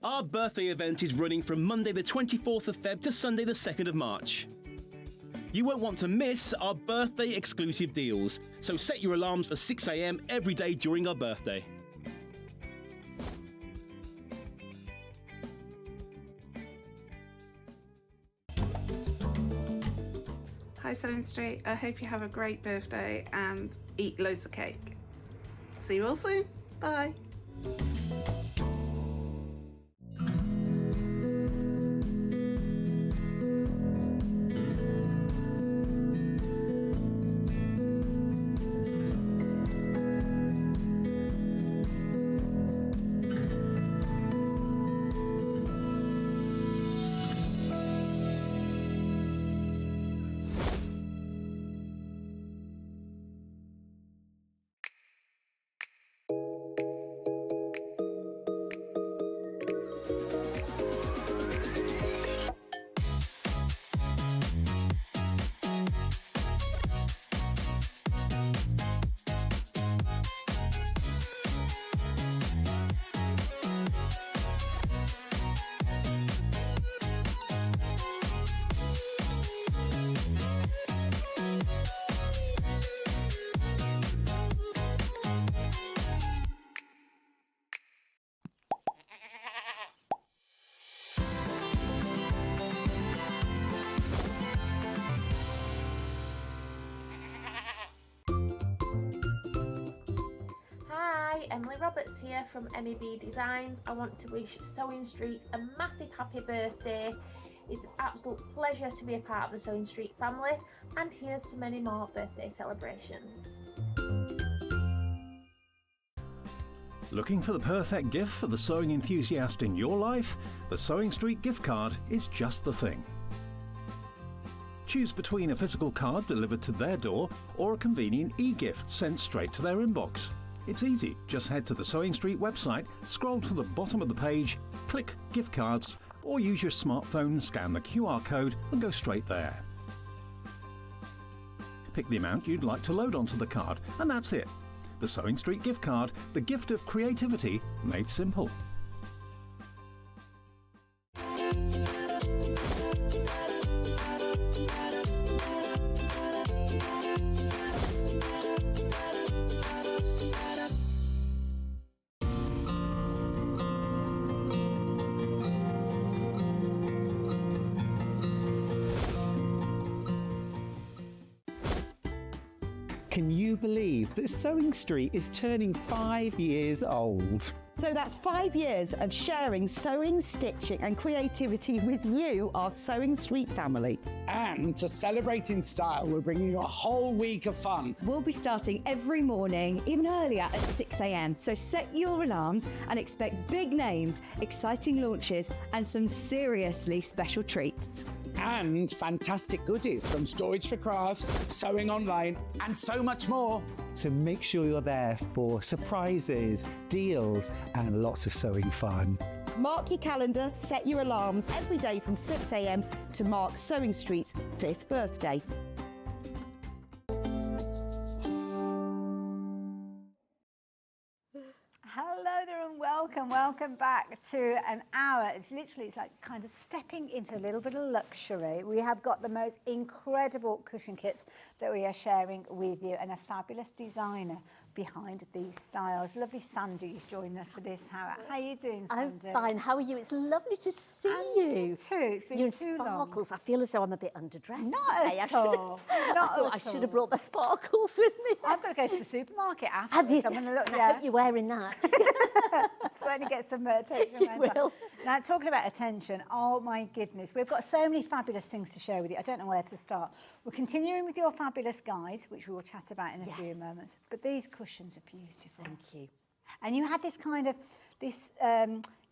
Our birthday event is running from Monday the 24th of Feb to Sunday the 2nd of March. You won't want to miss our birthday exclusive deals, so set your alarms for 6 a.m. every day during our birthday. Hi Sewing Street, I hope you have a great birthday and eat loads of cake. See you all soon, bye. Roberts here from MEB Designs. I want to wish Sewing Street a massive happy birthday. It's an absolute pleasure to be a part of the Sewing Street family, and here's to many more birthday celebrations. Looking for the perfect gift for the sewing enthusiast in your life? The Sewing Street gift card is just the thing. Choose between a physical card delivered to their door or a convenient e-gift sent straight to their inbox. It's easy. Just head to the Sewing Street website, scroll to the bottom of the page, click Gift Cards, or use your smartphone, scan the QR code and go straight there. Pick the amount you'd like to load onto the card, and that's it. The Sewing Street gift card, the gift of creativity made simple. Can you believe that Sewing Street is turning 5 years old? So that's 5 years of sharing sewing, stitching and creativity with you, our Sewing Street family. And to celebrate in style, we're bringing you a whole week of fun. We'll be starting every morning, even earlier at 6 a.m. So set your alarms and expect big names, exciting launches and some seriously special treats. And fantastic goodies from Storage for Crafts, Sewing Online, and so much more. So make sure you're there for surprises, deals, and lots of sewing fun. Mark your calendar, set your alarms every day from 6 a.m. to mark Sewing Street's 5th birthday. Hello there and welcome back to an hour. It's like kind of stepping into a little bit of luxury. We have got the most incredible cushion kits that we are sharing with you, and a fabulous designer behind these styles. Lovely Sandi is joining us for this hour. How are you doing, Sandi? I'm fine. How are you? It's lovely to see you. Too. It's been You're in too sparkles. I feel as though I'm a bit underdressed Not today. at all. Not I thought I should have brought my sparkles with me. I've got to go to the supermarket after. Have you? I'm going to look. I hope you're wearing that. Certainly get some attention. You will. Now, talking about attention, oh my goodness, we've got so many fabulous things to share with you. I don't know where to start. We're continuing with your fabulous guide, which we will chat about in a few moments. But these cushions are beautiful. Thank you. And you had this kind of, this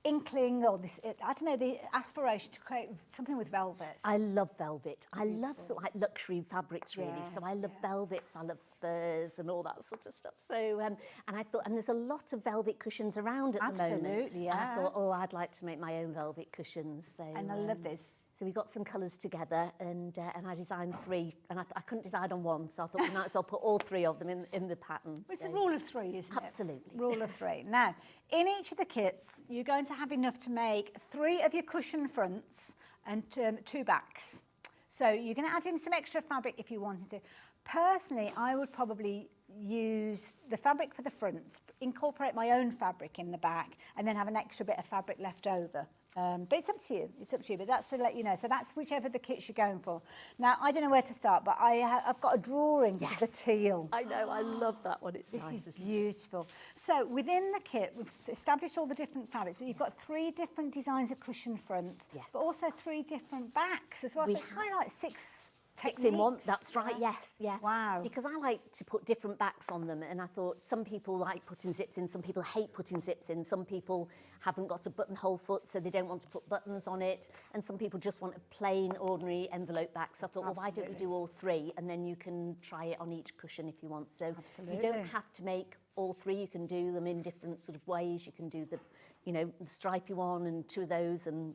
inkling or this, I don't know, the aspiration to create something with velvet. I love velvet. I love sort of like luxury fabrics, really. Yes, so I love velvets, I love furs and all that sort of stuff. So, and I thought, and there's a lot of velvet cushions around at the moment. Absolutely, yeah. And I thought, oh, I'd like to make my own velvet cushions. So, and I love this. So we got some colours together, and I designed 3, and I couldn't decide on one, so I thought we might as well put all 3 of them in the patterns. It's a rule of 3, isn't it? Absolutely. Rule of 3. Now, in each of the kits, you're going to have enough to make 3 of your cushion fronts and 2 backs. So you're going to add in some extra fabric if you wanted to. Personally, I would probably use the fabric for the fronts, incorporate my own fabric in the back, and then have an extra bit of fabric left over. But it's up to you. It's up to you. But that's to let you know. So that's whichever the kits you're going for. Now, I don't know where to start, but I've got a drawing for the teal. I know. I love that one. It's nice. This is beautiful. So within the kit, we've established all the different fabrics. But you've got 3 different designs of cushion fronts, but also 3 different backs as well. So it's kind of like 6 in one, that's right, yes, yeah. Wow. Because I like to put different backs on them, and I thought some people like putting zips in, some people hate putting zips in, some people haven't got a buttonhole foot, so they don't want to put buttons on it, and some people just want a plain, ordinary envelope back. So I thought, well, why don't we do all 3, and then you can try it on each cushion if you want. So you don't have to make all 3, you can do them in different sort of ways. You can do the, the stripy one and 2 of those, and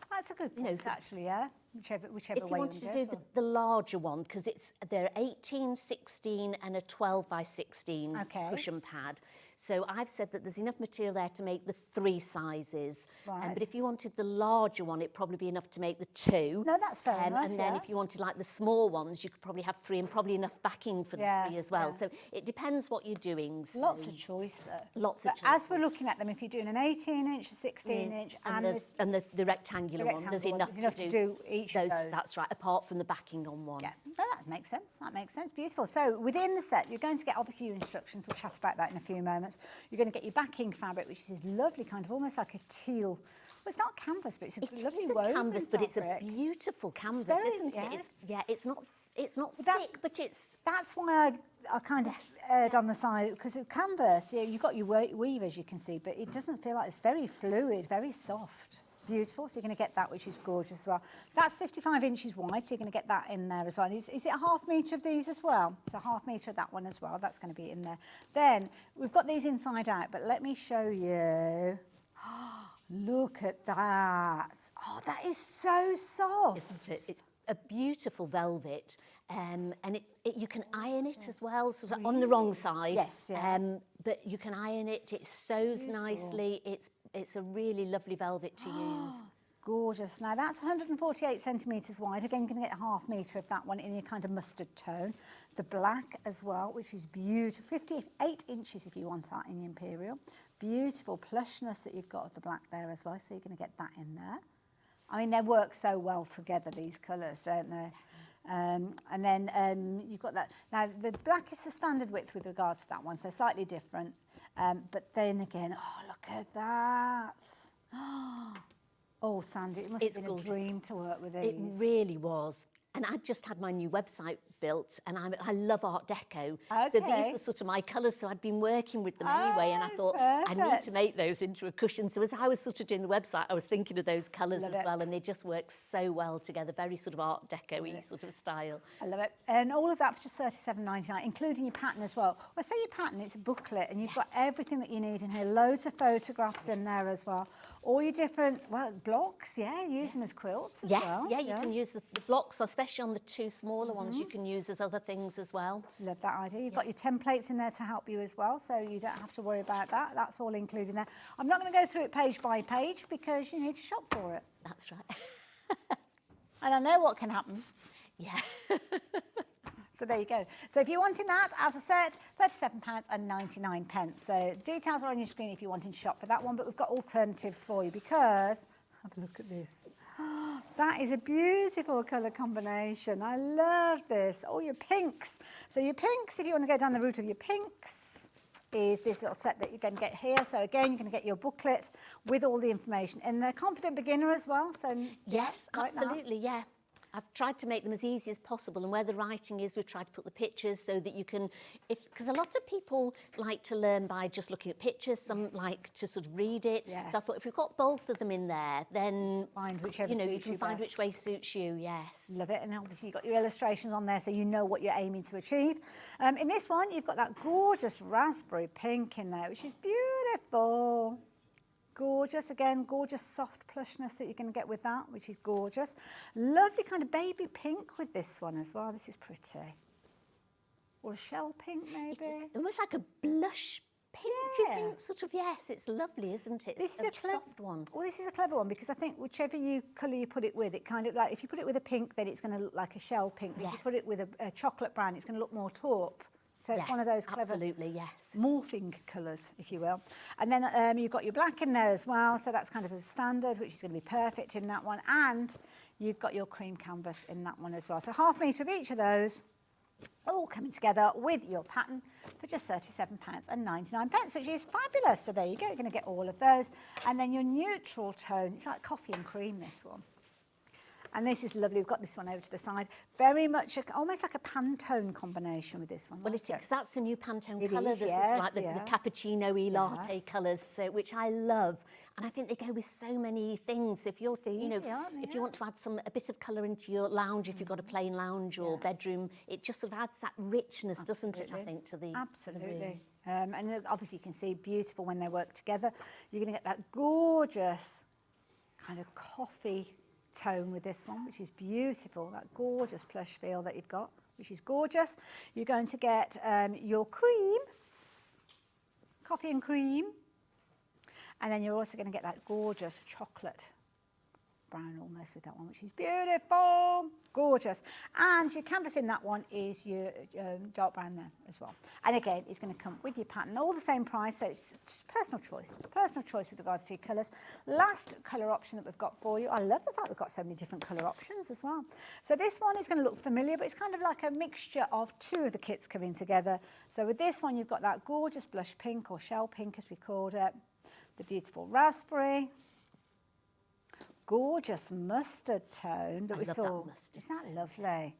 that's a good point, actually, yeah. Whichever way if you wanted to do the larger one, because they're 18, 16 and a 12 by 16 cushion pad. So I've said that there's enough material there to make the 3 sizes. Right. But if you wanted the larger one, it'd probably be enough to make the 2. No, that's fair enough, and then if you wanted like the small ones, you could probably have 3 and probably enough backing for the 3 as well. So it depends what you're doing. So lots of choice there. Lots of choice. As we're looking at them, if you're doing an 18-inch, a 16-inch, and the rectangular one, there's enough to do each those. of those. That's right, apart from the backing on one. Yeah, well, makes sense. That makes sense. Beautiful. So within the set, you're going to get obviously your instructions. We'll chat about that in a few moments. You're going to get your backing fabric, which is lovely, kind of almost like a teal. Well, it's not canvas, but it's a lovely It is woven a canvas, but it's a fabric. beautiful canvas, very- isn't yeah. it? It's not thick, but it's... That's why I kind of erred on the side, because the canvas, you've got your weave, as you can see, but it doesn't feel like it's very fluid, very soft. Beautiful. So you're going to get that, which is gorgeous as well. That's 55 inches wide, so you're going to get that in there as well. Is it a half metre of these as well? So half metre of that one as well. That's going to be in there. Then we've got these inside out, but let me show you. Look at that. Oh, that is so soft. Isn't it? It's a beautiful velvet, and you can iron it as well, sort of on the wrong side. Yes, yeah. But you can iron it. It sews nicely. It's a really lovely velvet to use. Gorgeous. Now that's 148 centimetres wide. Again, you're going to get a half metre of that one in your kind of mustard tone. The black as well, which is beautiful. 58 inches if you want that in the imperial. Beautiful plushness that you've got of the black there as well. So you're going to get that in there. I mean, they work so well together, these colours, don't they? And then you've got that. Now, the black is the standard width with regards to that one, so slightly different. But then again, oh, look at that. Oh, Sandy, it must have been gorgeous. a dream to work with these. It really was. And I just had my new website built, and I love Art Deco. So these were sort of my colours, so I'd been working with them anyway, and I thought, I need to make those into a cushion. So as I was sort of doing the website, I was thinking of those colours as well, and they just work so well together, very sort of Art Deco-y sort of style. I love it. And all of that for just $37.99, including your pattern as well. Well, say your pattern, it's a booklet, and you've got everything that you need in here. Loads of photographs in there as well. All your different, blocks, use them as quilts as well. Yes, you can use the blocks, especially on the two smaller ones, you can use as other things as well. Love that idea. You've got your templates in there to help you as well, so you don't have to worry about that. That's all included in there. I'm not going to go through it page by page because you need to shop for it. That's right. And I know what can happen. Yeah. So there you go. So if you're wanting that, as I said, £37.99. So details are on your screen if you're wanting to shop for that one, but we've got alternatives for you because, have a look at this. That is a beautiful colour combination. I love this. Oh, your pinks. So your pinks, if you want to go down the route of your pinks, is this little set that you're going to get here. So again, you're going to get your booklet with all the information. And they're confident beginner as well. So yes, absolutely, yeah. I've tried to make them as easy as possible, and where the writing is, we've tried to put the pictures so that you can, because a lot of people like to learn by just looking at pictures, some like to sort of read it. Yes. So I thought if we've got both of them in there, then find whichever you can find best. which way suits you, yes. Love it, and obviously you've got your illustrations on there so you know what you're aiming to achieve. In this one, you've got that gorgeous raspberry pink in there, which is beautiful. Gorgeous, again, gorgeous soft plushness that you're going to get with that, which is gorgeous. Lovely kind of baby pink with this one as well. This is pretty. Or a shell pink, maybe. It's almost like a blush pink, do you think? Sort of, yes, it's lovely, isn't it? This is a soft one. Well, this is a clever one because I think whichever colour you put it with, it kind of like, if you put it with a pink, then it's going to look like a shell pink. If you put it with a chocolate brown, it's going to look more taupe. So it's one of those clever morphing colours, if you will. And then you've got your black in there as well. So that's kind of a standard, which is going to be perfect in that one. And you've got your cream canvas in that one as well. So half metre of each of those, all coming together with your pattern for just £37.99, which is fabulous. So there you go. You're going to get all of those. And then your neutral tone. It's like coffee and cream, this one. And this is lovely. We've got this one over to the side. Very much almost like a Pantone combination with this one. Well, it is, because that's the new Pantone It colour. is, This yes, is like the cappuccino-y latte colours, which I love. And I think they go with so many things. If you're, if you want to add a bit of colour into your lounge, if you've got a plain lounge or bedroom, it just sort of adds that richness, doesn't it, I think, to the Absolutely. And obviously you can see beautiful when they work together. You're going to get that gorgeous kind of coffee tone with this one, which is beautiful. That gorgeous plush feel that you've got, which is gorgeous. You're going to get your cream, coffee and cream, and then you're also going to get that gorgeous chocolate brown almost with that one, which is beautiful, gorgeous. And your canvas in that one is your dark brown there as well. And again, it's going to come with your pattern, all the same price, so it's just personal choice with regards to your colours. Last colour option that we've got for you, I love the fact we've got so many different colour options as well. So this one is going to look familiar, but it's kind of like a mixture of two of the kits coming together. So with this one, you've got that gorgeous blush pink, or shell pink as we called it, the beautiful raspberry, gorgeous mustard tone that we saw. Isn't that lovely?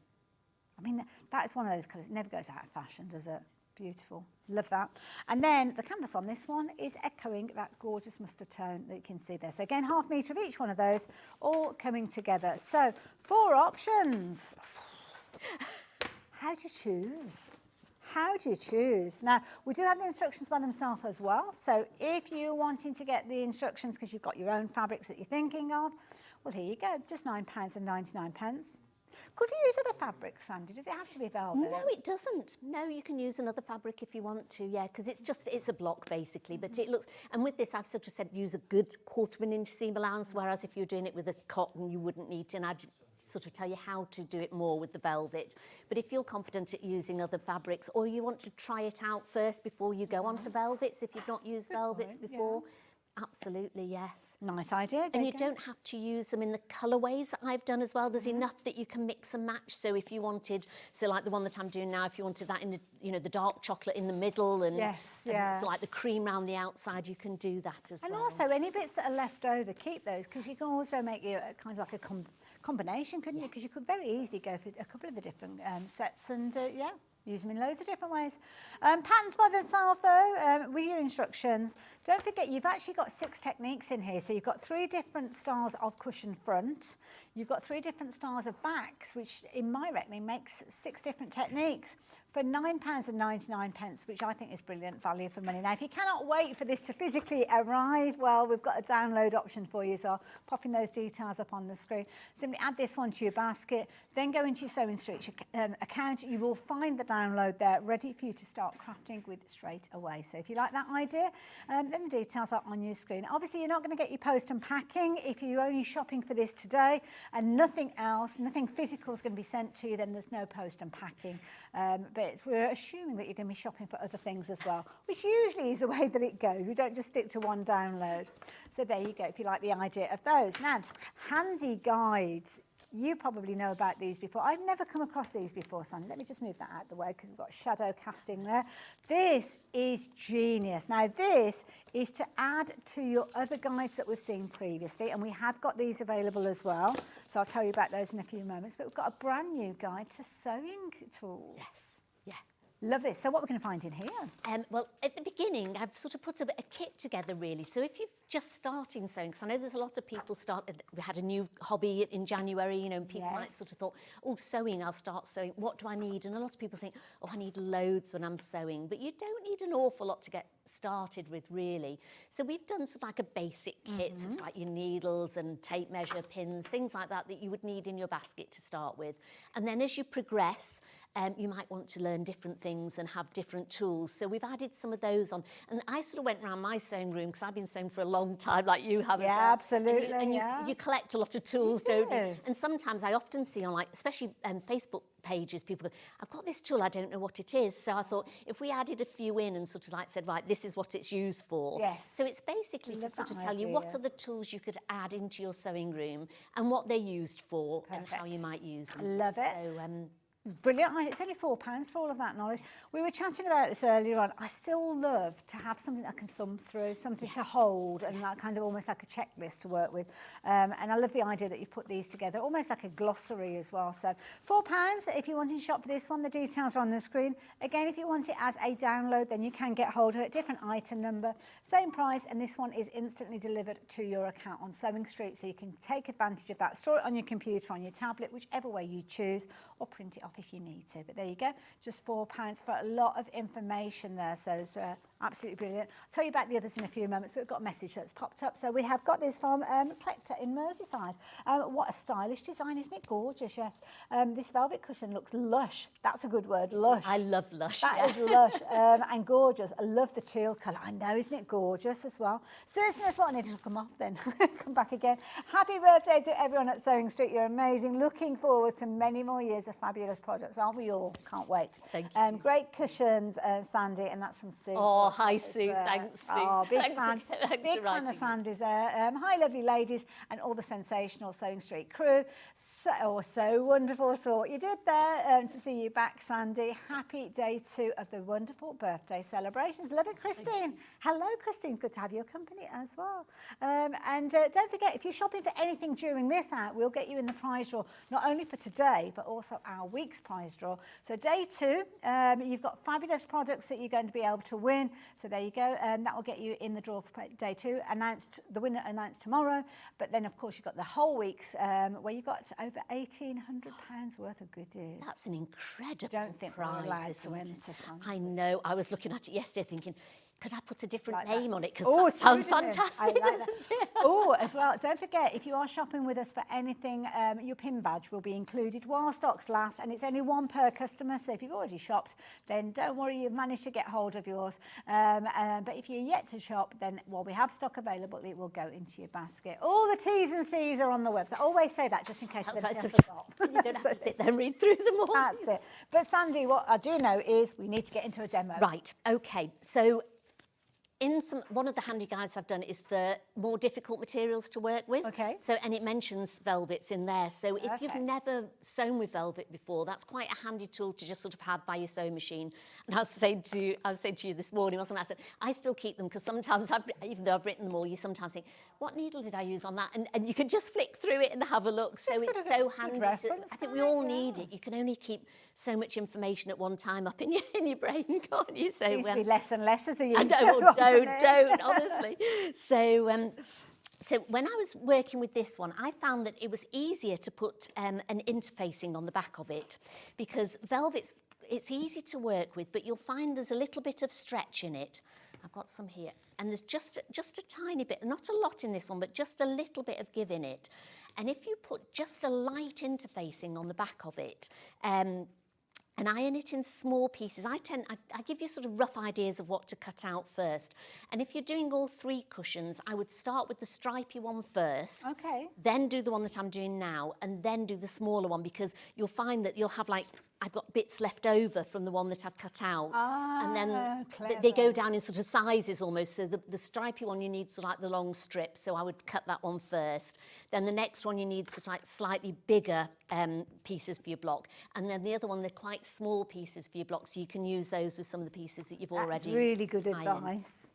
I mean, that is one of those colours. It never goes out of fashion, does it? Beautiful. Love that. And then the canvas on this one is echoing that gorgeous mustard tone that you can see there. So again, ½ metre of each one of those, all coming together. So 4 options. How do you choose? How do you choose? Now, we do have the instructions by themselves as well. So if you're wanting to get the instructions because you've got your own fabrics that you're thinking of, well, here you go, just £9.99. Could you use other fabrics, Sandy? Does it have to be velvet? No, it doesn't. No, you can use another fabric if you want to, yeah, because it's a block basically, but it looks, and with this I've sort of said use a good 1/4 inch seam allowance, whereas if you're doing it with a cotton you wouldn't need to, and I'd sort of tell you how to do it more with the velvet. But if you're confident at using other fabrics, or you want to try it out first before you go on to velvets, if you've not used velvets before, absolutely, yes. Nice idea. And you don't have to use them in the colourways that I've done as well. There's enough that you can mix and match. So if you wanted, so like the one that I'm doing now, if you wanted that in the, you know, the dark chocolate in the middle and, so like the cream around the outside, you can do that as well. And also any bits that are left over, keep those, because you can also make you kind of like a combination, couldn't you? Because you could very easily go for a couple of the different sets and use them in loads of different ways. Patterns by themselves though, with your instructions. Don't forget you've actually got 6 techniques in here. So you've got 3 different styles of cushion front. You've got 3 different styles of backs, which in my reckoning makes 6 different techniques for £9.99, which I think is brilliant value for money. Now, if you cannot wait for this to physically arrive, well, we've got a download option for you, so I'll pop in those details up on the screen. Simply add this one to your basket, then go into your Sewing Street account. You will find the download there ready for you to start crafting with straight away. So if you like that idea, then the details are on your screen. Obviously, you're not going to get your post and packing if you're only shopping for this today, and nothing else, nothing physical is going to be sent to you, then there's no post and packing. But we're assuming that you're going to be shopping for other things as well, which usually is the way that it goes. We don't just stick to one download. So there you go, if you like the idea of those. Now, handy guides. You probably know about these before. I've never come across these before, Sandy. Let me just move that out of the way because we've got shadow casting there. This is genius. Now, this is to add to your other guides that we've seen previously, and we have got these available as well. So I'll tell you about those in a few moments. But we've got a brand new guide to sewing tools. Yes, yeah. Love this. So what we're going to find in here? Well, at the beginning, I've sort of put a kit together, really. So if you're just starting sewing, because I know there's a lot of people we had a new hobby in January, you know, and people might sort of thought, oh, sewing, I'll start sewing. What do I need? And a lot of people think, oh, I need loads when I'm sewing. But you don't need an awful lot to get started with, really. So we've done sort of like a basic kit, so it's like your needles and tape measure, pins, things like that you would need in your basket to start with. And then as you progress, you might want to learn different things and have different tools. So we've added some of those on. And I sort of went around my sewing room, because I've been sewing for a long time, like you have as well. Yeah, absolutely. And you collect a lot of tools, don't you? And sometimes I often see on, like, especially Facebook pages, people go, I've got this tool, I don't know what it is. So I thought if we added a few in and sort of like said, right, this is what it's used for. Yes. So it's basically to sort of tell you what are the tools you could add into your sewing room and what they're used for and how you might use them. Love it. So, brilliant. It's only £4 for all of that knowledge. We were chatting about this earlier on. I still love to have something I can thumb through, something to hold, and that kind of almost like a checklist to work with. And I love the idea that you've put these together, almost like a glossary as well. So £4 if you want to shop for this one. The details are on the screen. Again, if you want it as a download, then you can get hold of it. Different item number, same price, and this one is instantly delivered to your account on Sewing Street, so you can take advantage of that. Store it on your computer, on your tablet, whichever way you choose, or print it off if you need to. But there you go, just £4 for a lot of information there. So there's Absolutely brilliant. I'll tell you about the others in a few moments. We've got a message that's popped up. So we have got this from Collector in Merseyside. What a stylish design, isn't it gorgeous? Yes. This velvet cushion looks lush. That's a good word, lush. I love lush. That is lush and gorgeous. I love the teal colour. I know, isn't it gorgeous as well? Seriously, that's what I needed to come off then. Come back again. Happy birthday to everyone at Sewing Street. You're amazing. Looking forward to many more years of fabulous products. Aren't we all? Can't wait. Thank you. Great cushions, Sandy, and that's from Sue. Oh, hi, Sue. Thanks, Sue. Oh, big Thanks fan. for Big fan writing of it. Sandy's there. Hi, lovely ladies, and all the sensational Sewing Street crew. So wonderful. So what you did there to see you back, Sandy. Happy day 2 of the wonderful birthday celebrations. Love it, Christine. Hello, Christine. Good to have your company as well. And don't forget, if you're shopping for anything during this hour, we'll get you in the prize draw, not only for today, but also our week's prize draw. So day 2, you've got fabulous products that you're going to be able to win. So there you go. That will get you in the draw for day 2. The winner announced tomorrow. But then, of course, you've got the whole week's where you've got over £1,800 worth of goodies. That's an incredible Don't think we're prize, allowed isn't to win it? to Sandy. I know. I was looking at it yesterday thinking, could I put a different Like name that. on it? Because Oh, that sounds pseudonym. fantastic, I like that. doesn't it? Oh, as well, don't forget, if you are shopping with us for anything, your PIN badge will be included while stocks last, and it's only 1 per customer. So if you've already shopped, then don't worry, you've managed to get hold of yours. But if you're yet to shop, then while we have stock available, it will go into your basket. All the T's and C's are on the website. Always say that, just in case That's I right, so forgot. you don't have to sit there and read through them all. That's it. But Sandy, what I do know is we need to get into a demo. Right, okay. So one of the handy guides I've done is for more difficult materials to work with. Okay. So, and it mentions velvets in there. So if you've Perfect. never sewn with velvet before, that's quite a handy tool to just sort of have by your sewing machine. And I was saying to you this morning, wasn't I? I said, I still keep them because sometimes, even though I've written them all, you sometimes think, what needle did I use on that? And you can just flick through it and have a look. So it's so handy. I think we all need it. You can only keep so much information at one time up in your brain, can't you? So Seems to be less and less as the years I know, go on, don't, honestly. So when I was working with this one, I found that it was easier to put an interfacing on the back of it because velvet's, it's easy to work with, but you'll find there's a little bit of stretch in it. I've got some here. And there's just a tiny bit, not a lot in this one, but just a little bit of give in it. And if you put just a light interfacing on the back of it, and iron it in small pieces. I give you sort of rough ideas of what to cut out first. And if you're doing all 3 cushions, I would start with the stripy one first. Okay. Then do the one that I'm doing now, and then do the smaller one because you'll find that you'll have I've got bits left over from the one that I've cut out. And then they go down in sort of sizes almost. So the stripy one you need sort of like the long strip. So I would cut that one first. Then the next one you need sort of like slightly bigger pieces for your block. And then the other one, they're quite small pieces for your block. So you can use those with some of the pieces that you've already That's really good ironed. advice.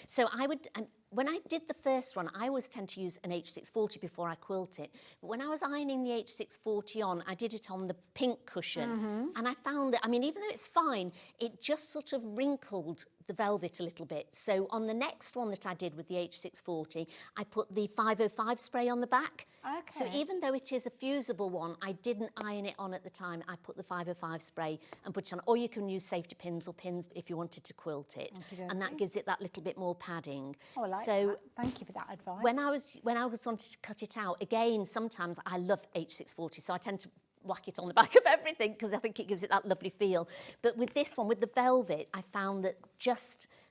So I would, and when I did the first one, I always tend to use an H640 before I quilt it. But when I was ironing the H640 on, I did it on the pink cushion. And I found that, I mean, even though it's fine, it just sort of wrinkled the velvet a little bit. So on the next one that I did with the H640, I put the 505 spray on the back. Okay. So even though it is a fusible one, I didn't iron it on at the time. I put the 505 spray and put it on. Or you can use safety pins or pins if you wanted to quilt it. And that gives it that little bit more padding. Oh, I like so that. Thank you for that advice. when I was wanting to cut it out, again, sometimes I love H640, so I tend to whack it on the back of everything because I think it gives it that lovely feel. But with this one, with the velvet, I found that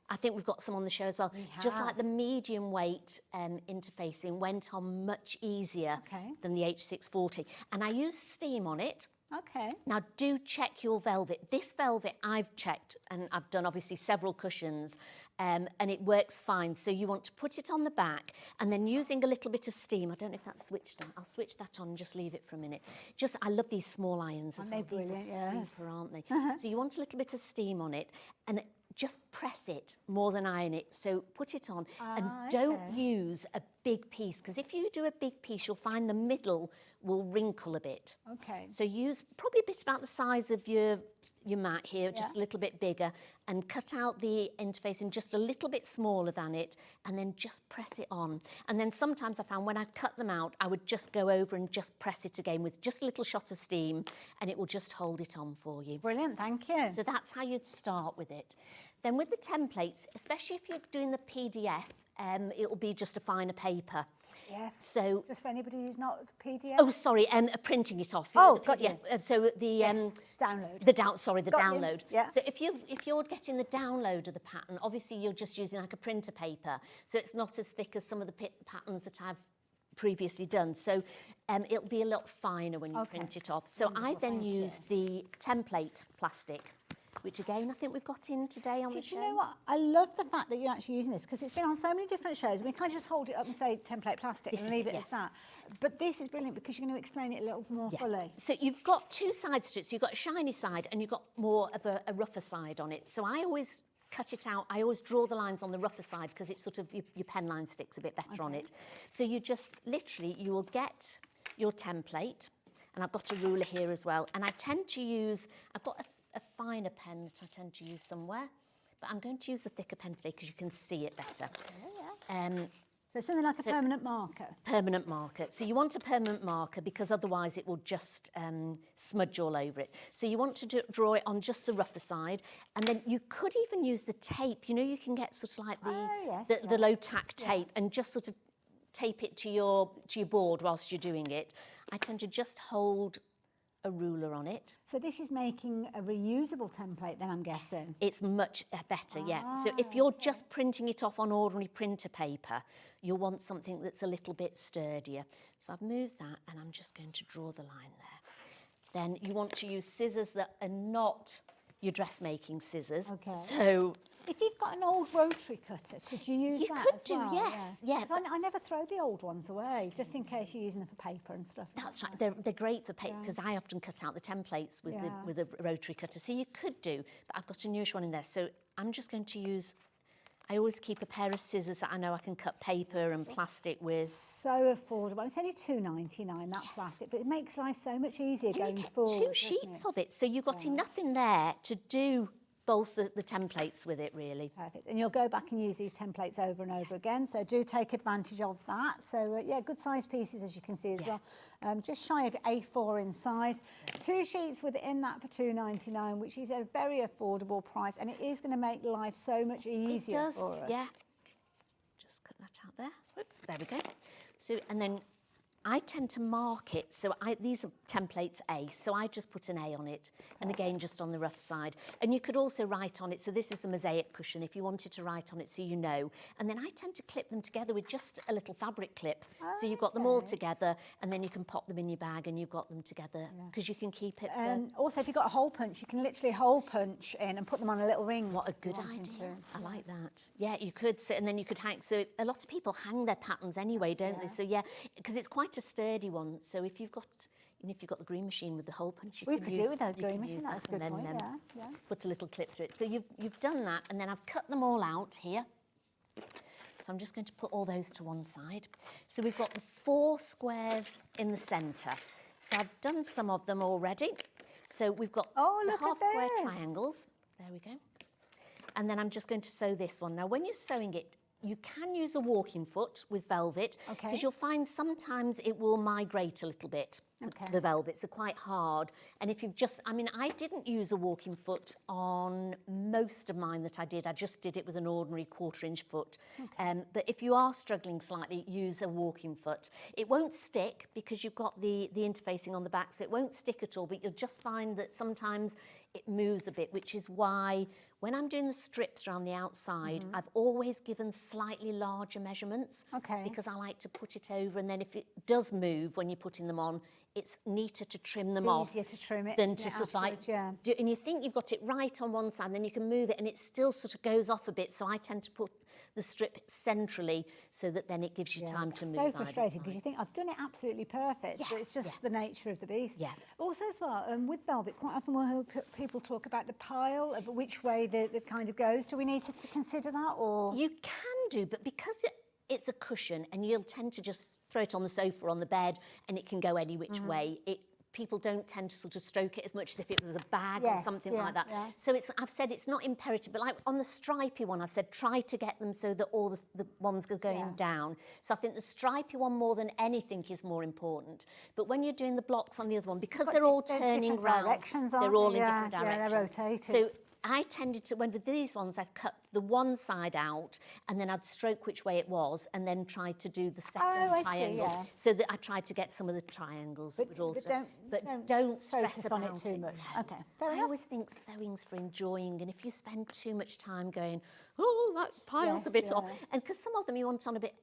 I think we've got some on the show as well, just like the medium weight interfacing went on much easier than the H640. And I used steam on it. Okay. Now, do check your velvet. This velvet I've checked, and I've done obviously several cushions, and it works fine. So you want to put it on the back, and then using a little bit of steam. I don't know if that's switched on. I'll switch that on and just leave it for a minute. I love these small irons as well. These are super, aren't they? So you want a little bit of steam on it, and just press it more than iron it. So put it on, and don't use a big piece, because if you do a big piece, you'll find the middle will wrinkle a bit. Okay. So use probably a bit about the size of your mat here, just a little bit bigger, and cut out the interfacing just a little bit smaller than it, and then just press it on. And then sometimes I found when I cut them out, I would just go over and just press it again with just a little shot of steam, and it will just hold it on for you. Brilliant, thank you. So that's how you'd start with it. Then with the templates, especially if you're doing the PDF, it will be just a finer paper. Yeah. So just for anybody who's not PDF. Oh, sorry, printing it off. Oh, got you. So the download. The download. Yeah. So if you're getting the download of the pattern, obviously you're just using like a printer paper, so it's not as thick as some of the patterns that I've previously done. So it'll be a lot finer when you print it off. So I then use the template plastic, which again I think we've got in today on the show. Do you know what? I love the fact that you're actually using this because it's been on so many different shows. We can't just hold it up and say template plastic and leave it as that. But this is brilliant because you're going to explain it a little more fully. So you've got two sides to it. So you've got a shiny side and you've got more of a rougher side on it. So I always cut it out. I always draw the lines on the rougher side because it's sort of, your pen line sticks a bit better on it. So you just literally, you will get your template, and I've got a ruler here as well. And I tend to use, I've got a finer pen that I tend to use somewhere, but I'm going to use the thicker pen today because you can see it better. So something like a permanent marker. Permanent marker. So you want a permanent marker because otherwise it will just smudge all over it. So you want to draw it on just the rougher side, and then you could even use the tape. You know, you can get sort of like the low tack tape and just sort of tape it to your board whilst you're doing it. I tend to just hold a ruler on it. So this is making a reusable template then, I'm guessing? It's much better, yeah. So if you're just printing it off on ordinary printer paper, you'll want something that's a little bit sturdier. So I've moved that and I'm just going to draw the line there. Then you want to use scissors that are not your dressmaking scissors. Okay. So if you've got an old rotary cutter, could you use that could as do, well? yes. Yeah. I never throw the old ones away, just in case you're using them for paper and stuff. That's right. They're great for paper because I often cut out the templates with a rotary cutter. So you could do, but I've got a newish one in there. So I'm just going to use, I always keep a pair of scissors that I know I can cut paper and plastic with. So affordable. It's only $2.99, that plastic, but it makes life so much easier And going you get forward. two sheets of it, so you've got enough in there to do both the templates with it, really. Perfect. And you'll go back and use these templates over and over again, so do take advantage of that. So yeah, good size pieces, as you can see as well. Just shy of A4 in size. Two sheets within that for $2.99, which is a very affordable price, and it is going to make life so much easier for us. Yeah. Just cut that out there. Whoops, there we go. So, and then I tend to mark it, so these are templates A, so I just put an A on it, and again just on the rough side. And you could also write on it, so this is the mosaic cushion, if you wanted to write on it so you know. And then I tend to clip them together with just a little fabric clip. So you've got them all together, and then you can pop them in your bag and you've got them together, because you can keep it And also, if you've got a hole punch, you can literally hole punch in and put them on a little ring. What a good idea. I like that. Yeah, you could sit and then you could hang. So a lot of people hang their patterns anyway, don't they? So yeah, because it's quite a sturdy one. So if you've got, the green machine with the hole punch, We could do it with a green machine. That's a good and point. then Yeah. put a little clip through it. So you've done that, and then I've cut them all out here. So I'm just going to put all those to one side. So we've got the 4 squares in the centre. So I've done some of them already. So we've got the half square triangles. There we go. And then I'm just going to sew this one. Now, when you're sewing it, you can use a walking foot with velvet, because you'll find sometimes it will migrate a little bit. The velvets are quite hard. And if you've just, I didn't use a walking foot on most of mine that I did. I just did it with an ordinary 1/4-inch foot. But if you are struggling slightly, use a walking foot. It won't stick because you've got the interfacing on the back, so it won't stick at all, but you'll just find that sometimes it moves a bit, which is why when I'm doing the strips around the outside, I've always given slightly larger measurements, because I like to put it over, and then if it does move when you're putting them on, it's neater to trim them off. Easier to trim it than to sort of like do, and you think you've got it right on one side, and then you can move it and it still sort of goes off a bit. So I tend to put the strip centrally so that then it gives you time to move. So frustrating because you think I've done it absolutely perfect, but it's just the nature of the beast. Also as well, with velvet, quite often we'll hear people talk about the pile of which way the kind of goes. Do we need to consider that, or you can do, but because it's a cushion and you'll tend to just throw it on the sofa or on the bed and it can go any which way. People don't tend to sort of stroke it as much as if it was a bag or something like that. So I've said it's not imperative, but like on the stripy one, I've said try to get them so that all the ones are going down. So I think the stripy one more than anything is more important. But when you're doing the blocks on the other one, because they're all turning round, directions, they're all in different directions. Yeah, they're rotated. So I tended to, when with these ones, I'd cut the one side out and then I'd stroke which way it was and then try to do the second triangle. So that I tried to get some of the triangles. But don't stress focus about on it too much. Okay. I always think sewing's for enjoying, and if you spend too much time going, oh, that pile's a bit off, and because some of them you want on a bit,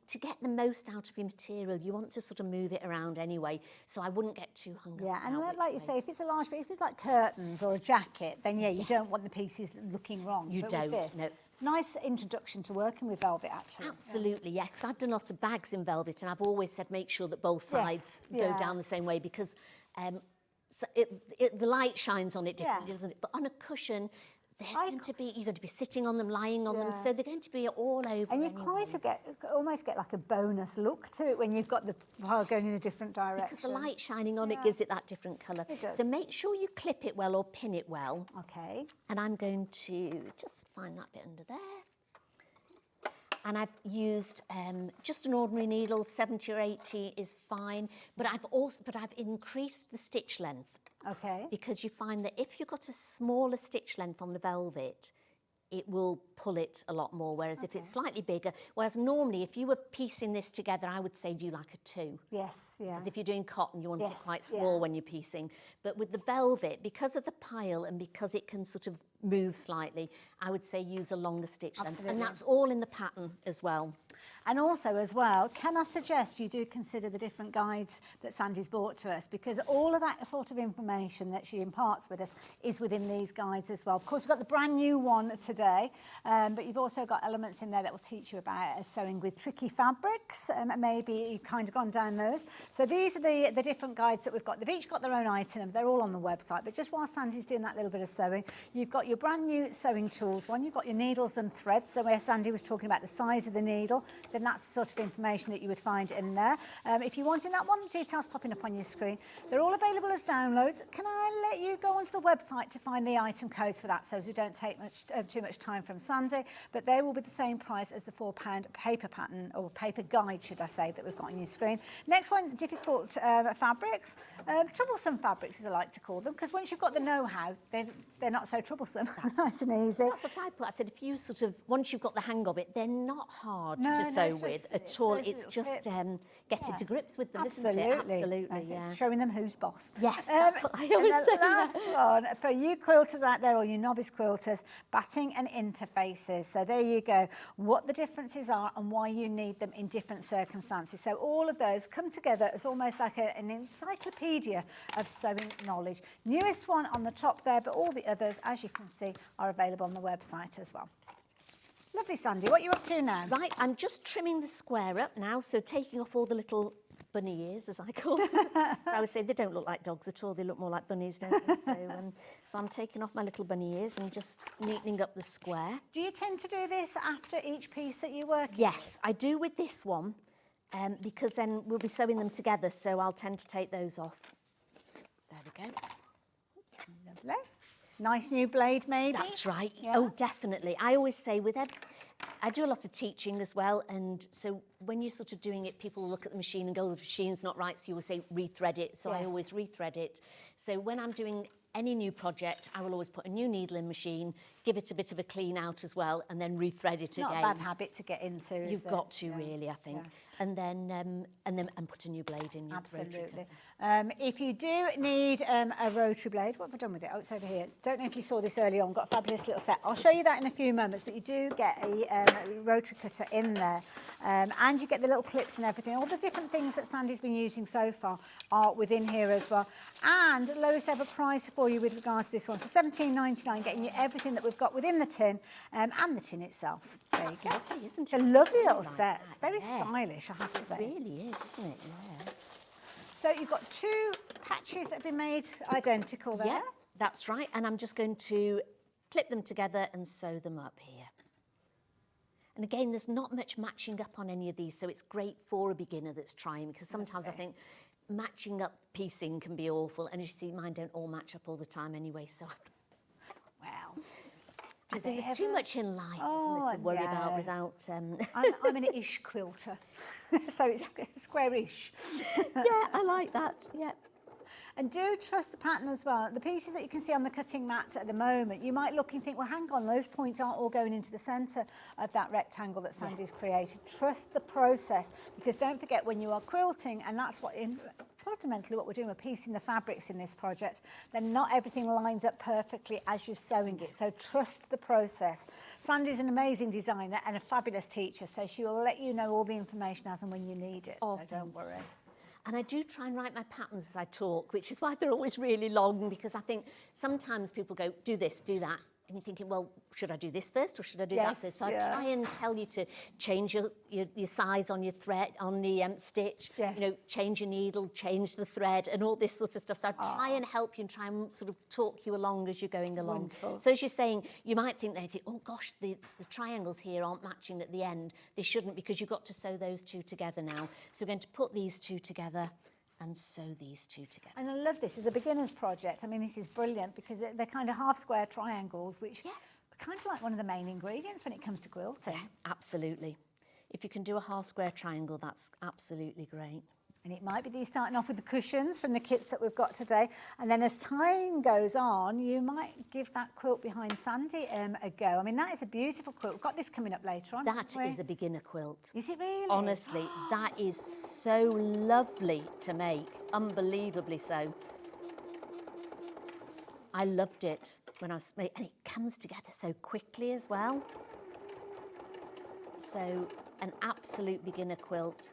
to get the most out of your material, you want to sort of move it around anyway, so I wouldn't get too hung up. Yeah, and like you say, if it's a large bit, if it's like curtains or a jacket, then you don't want the pieces looking wrong. You don't, no. It's a nice introduction to working with velvet, actually. Absolutely, yeah, because I've done a lot of bags in velvet, and I've always said make sure that both sides go down the same way, because so the light shines on it differently, doesn't it? But on a cushion, you're going to be sitting on them, lying on them, so they're going to be all over. And you almost get like a bonus look to it when you've got the pile going in a different direction. Because the light shining on it gives it that different colour. So make sure you clip it well or pin it well. Okay. And I'm going to just find that bit under there. And I've used just an ordinary needle, 70 or 80 is fine, but I've increased the stitch length. Okay. Because you find that if you've got a smaller stitch length on the velvet, it will pull it a lot more, whereas if it's slightly bigger, whereas normally if you were piecing this together, I would say do like a 2. Yes, yeah. Because if you're doing cotton, you want it quite small when you're piecing. But with the velvet, because of the pile and because it can sort of move slightly, I would say use a longer stitch length. And that's all in the pattern as well. And also as well, can I suggest you do consider the different guides that Sandi's brought to us, because all of that sort of information that she imparts with us is within these guides as well. Of course, we've got the brand new one today, but you've also got elements in there that will teach you about sewing with tricky fabrics, and maybe you've kind of gone down those. So these are the different guides that we've got. They've each got their own item, they're all on the website, but just while Sandi's doing that little bit of sewing, you've got your brand new sewing tools one, you've got your needles and threads, so where Sandi was talking about the size of the needle, then that's the sort of information that you would find in there. If you're wanting that one, the details popping up on your screen. They're all available as downloads. Can I let you go onto the website to find the item codes for that, so as we don't take too much time from Sandi, but they will be the same price as the £4 paper pattern, or paper guide, should I say, that we've got on your screen. Next one, difficult fabrics. Troublesome fabrics, as I like to call them, because once you've got the know-how, they're not so troublesome. Nice and easy. That's what I put. I said, if you sort of, once you've got the hang of it, they're not hard to sew with at all. It's just getting to grips with them, isn't it? Absolutely, yeah. Showing them who's boss. Yes, that's what I always say. Last one, for you quilters out there, or you novice quilters, batting and interfaces. So there you go, what the differences are and why you need them in different circumstances. So all of those come together as almost like an encyclopedia of sewing knowledge. Newest one on the top there, but all the others, as you can see, are available on the website as well. Lovely, Sandi. What are you up to now? Right, I'm just trimming the square up now, so taking off all the little bunny ears, as I call them. I would say they don't look like dogs at all, they look more like bunnies, don't they? So I'm taking off my little bunny ears and just neatening up the square. Do you tend to do this after each piece that you work? Yes, I do with this one, because then we'll be sewing them together, so I'll tend to take those off. There we go. Oops. Lovely. Nice new blade, maybe? That's right. Yeah. Oh, definitely. I always say I do a lot of teaching as well, and so when you're sort of doing it, people look at the machine and go, the machine's not right, so you will say rethread it. So I always rethread it. So when I'm doing any new project, I will always put a new needle in machine, give it a bit of a clean out as well, and then rethread it again. It's not a bad habit to get into, is You've got to, really, I think. And then put a new blade in. Absolutely. If you do need a rotary blade, what have I done with it? Oh, it's over here. Don't know if you saw this early on. Got a fabulous little set. I'll show you that in a few moments, but you do get a rotary cutter in there. And you get the little clips and everything. All the different things that Sandi's been using so far are within here as well. And lowest ever price for you with regards to this one. So £17.99, getting you everything that we've got within the tin and the tin itself. There you go. Lovely, isn't it? It's a lovely little set. It's very stylish, I have to say. It really is, isn't it? Yeah. So you've got 2 patches that have been made identical there. Yeah, that's right. And I'm just going to clip them together and sew them up here. And again, there's not much matching up on any of these, so it's great for a beginner that's trying, because sometimes I think matching up piecing can be awful. And as you see, mine don't all match up all the time anyway, so... Well... I think there's too much in life, isn't there, to worry about without... I'm an ish quilter, so it's square-ish. Yeah, I like that, yeah. And do trust the pattern as well. The pieces that you can see on the cutting mat at the moment, you might look and think, well, hang on, those points aren't all going into the centre of that rectangle that Sandy's created. Trust the process, because don't forget when you are quilting, and that's what fundamentally what we're doing, we're piecing the fabrics in this project, then not everything lines up perfectly as you're sewing it. So trust the process. Sandy's an amazing designer and a fabulous teacher, so she will let you know all the information as and when you need it. So don't worry. And I do try and write my patterns as I talk, which is why they're always really long, because I think sometimes people go, do this, do that. And you're thinking, well, should I do this first or should I do that first? So I try and tell you to change your size on your thread, on the stitch, you know, change your needle, change the thread and all this sort of stuff. So I try and help you and try and sort of talk you along as you're going along. Wonderful. So as you're saying, you might think, oh gosh, the triangles here aren't matching at the end. They shouldn't, because you've got to sew those two together now. So we're going to put these two together and sew these two together. And I love this as a beginner's project. I mean, this is brilliant because they're kind of half square triangles, which are kind of like one of the main ingredients when it comes to quilting. Yeah, absolutely. If you can do a half square triangle, that's absolutely great. And it might be that you're starting off with the cushions from the kits that we've got today. And then as time goes on, you might give that quilt behind Sandy a go. I mean, that is a beautiful quilt. We've got this coming up later on. That is a beginner quilt. Is it really? Honestly, that is so lovely to make. Unbelievably so. I loved it when I was making, and it comes together so quickly as well. So, an absolute beginner quilt.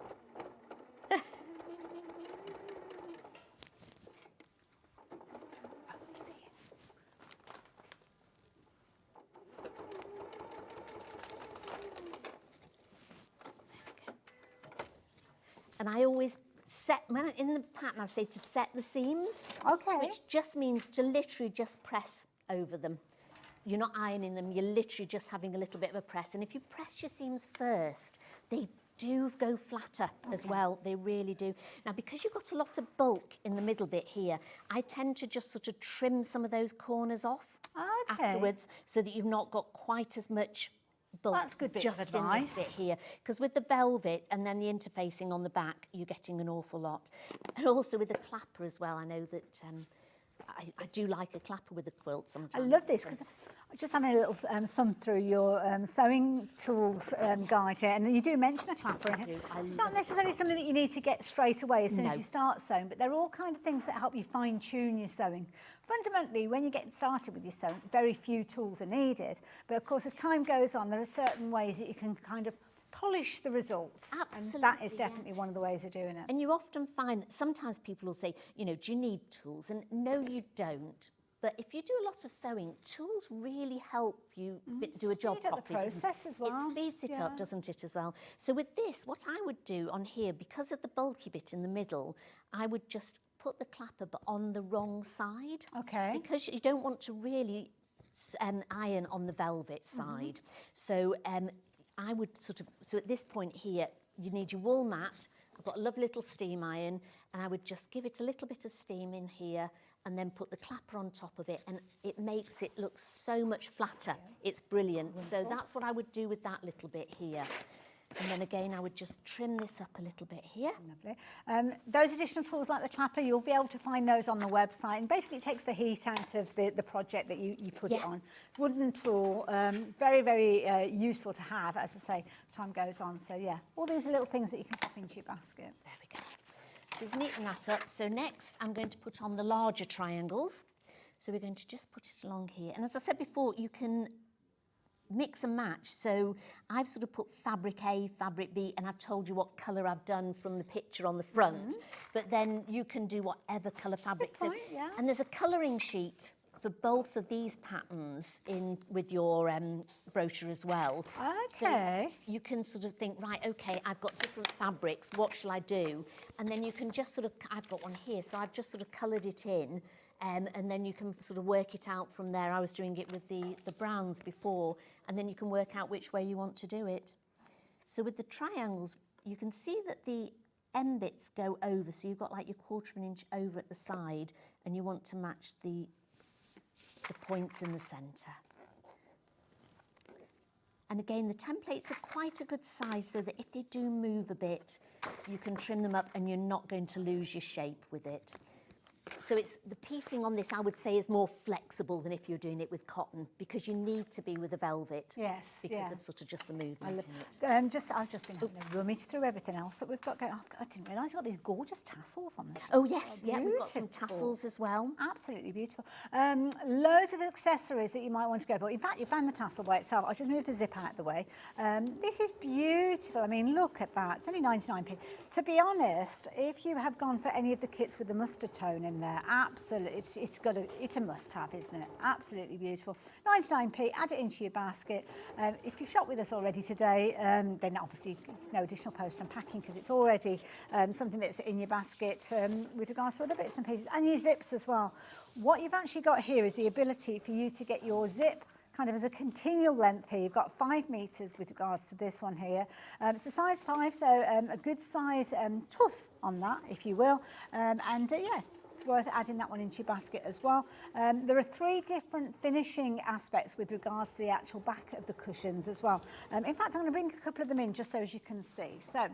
And I always set, in the pattern I say to set the seams. Okay. Which just means to literally just press over them. You're not ironing them, you're literally just having a little bit of a press. And if you press your seams first, they do go flatter as well, they really do. Now, because you've got a lot of bulk in the middle bit here, I tend to just sort of trim some of those corners off afterwards, so that you've not got quite as much bulk. That's a good bit just of advice. in this bit here, because with the velvet and then the interfacing on the back, you're getting an awful lot. And also with the clapper as well, I know that I do like a clapper with a quilt sometimes. I love this because I'm just having a little thumb through your sewing tools guide here, and you do mention a clapper in here. It's not necessarily something that you need to get straight away as soon as you start sewing, but they're all kind of things that help you fine-tune your sewing. Fundamentally, when you get started with your sewing, very few tools are needed, but of course as time goes on, there are certain ways that you can kind of polish the results. Absolutely, and that is definitely one of the ways of doing it. And you often find that sometimes people will say, you know, do you need tools? And no, you don't. But if you do a lot of sewing, tools really help you do a job properly. The process as well. It speeds it up, doesn't it, as well? So with this, what I would do on here, because of the bulky bit in the middle, I would just put the clapper but on the wrong side. Okay. Because you don't want to really iron on the velvet side. So I would sort of, so at this point here, you need your wool mat. I've got a lovely little steam iron, and I would just give it a little bit of steam in here and then put the clapper on top of it, and it makes it look so much flatter. It's brilliant. So that's what I would do with that little bit here. And then again, I would just trim this up a little bit here. Lovely. Those additional tools like the clapper, you'll be able to find those on the website. And basically it takes the heat out of the project that you put it on. Wooden tool, very, very useful to have, as I say, as time goes on. So yeah, all these little things that you can pop into your basket. There we go. So we've neatened that up. So next, I'm going to put on the larger triangles. So we're going to just put it along here. And as I said before, you can mix and match. So I've sort of put fabric A, fabric B, and I've told you what colour I've done from the picture on the front. But then you can do whatever colour fabric. Good point, yeah. And there's a colouring sheet for both of these patterns in with your brochure as well. Okay. So you can sort of think, right, okay, I've got different fabrics, what shall I do? And then you can just sort of, I've got one here, so I've just sort of coloured it in. And then you can sort of work it out from there. I was doing it with the browns before, and then you can work out which way you want to do it. So with the triangles, you can see that the end bits go over, so you've got like your 1/4 inch over at the side, and you want to match the points in the centre. And again, the templates are quite a good size, so that if they do move a bit, you can trim them up and you're not going to lose your shape with it. So it's the piecing on this, I would say, is more flexible than if you're doing it with cotton, because you need to be with the velvet. Yes, because of sort of just the movement in it. I've just been having a rummage through everything else that we've got going. I didn't realise we've got these gorgeous tassels on this. Oh yes, yeah, we've got some tassels as well. Absolutely beautiful. Loads of accessories that you might want to go for. In fact, you found the tassel by itself. I'll just move the zip out of the way. This is beautiful. I mean, look at that. It's only 99p. To be honest, if you have gone for any of the kits with the mustard tone in there, absolutely, it's a must-have, isn't it? Absolutely beautiful. 99p. Add it into your basket. If you've shopped with us already today, then obviously no additional post and packing, because it's already something that's in your basket with regards to other bits and pieces, and your zips as well. What you've actually got here is the ability for you to get your zip kind of as a continual length here. You've got 5 metres with regards to this one here. It's a size 5, so a good size tooth on that, if you will. Yeah, it's worth adding that one into your basket as well. There are 3 different finishing aspects with regards to the actual back of the cushions as well. In fact, I'm going to bring a couple of them in just so as you can see. So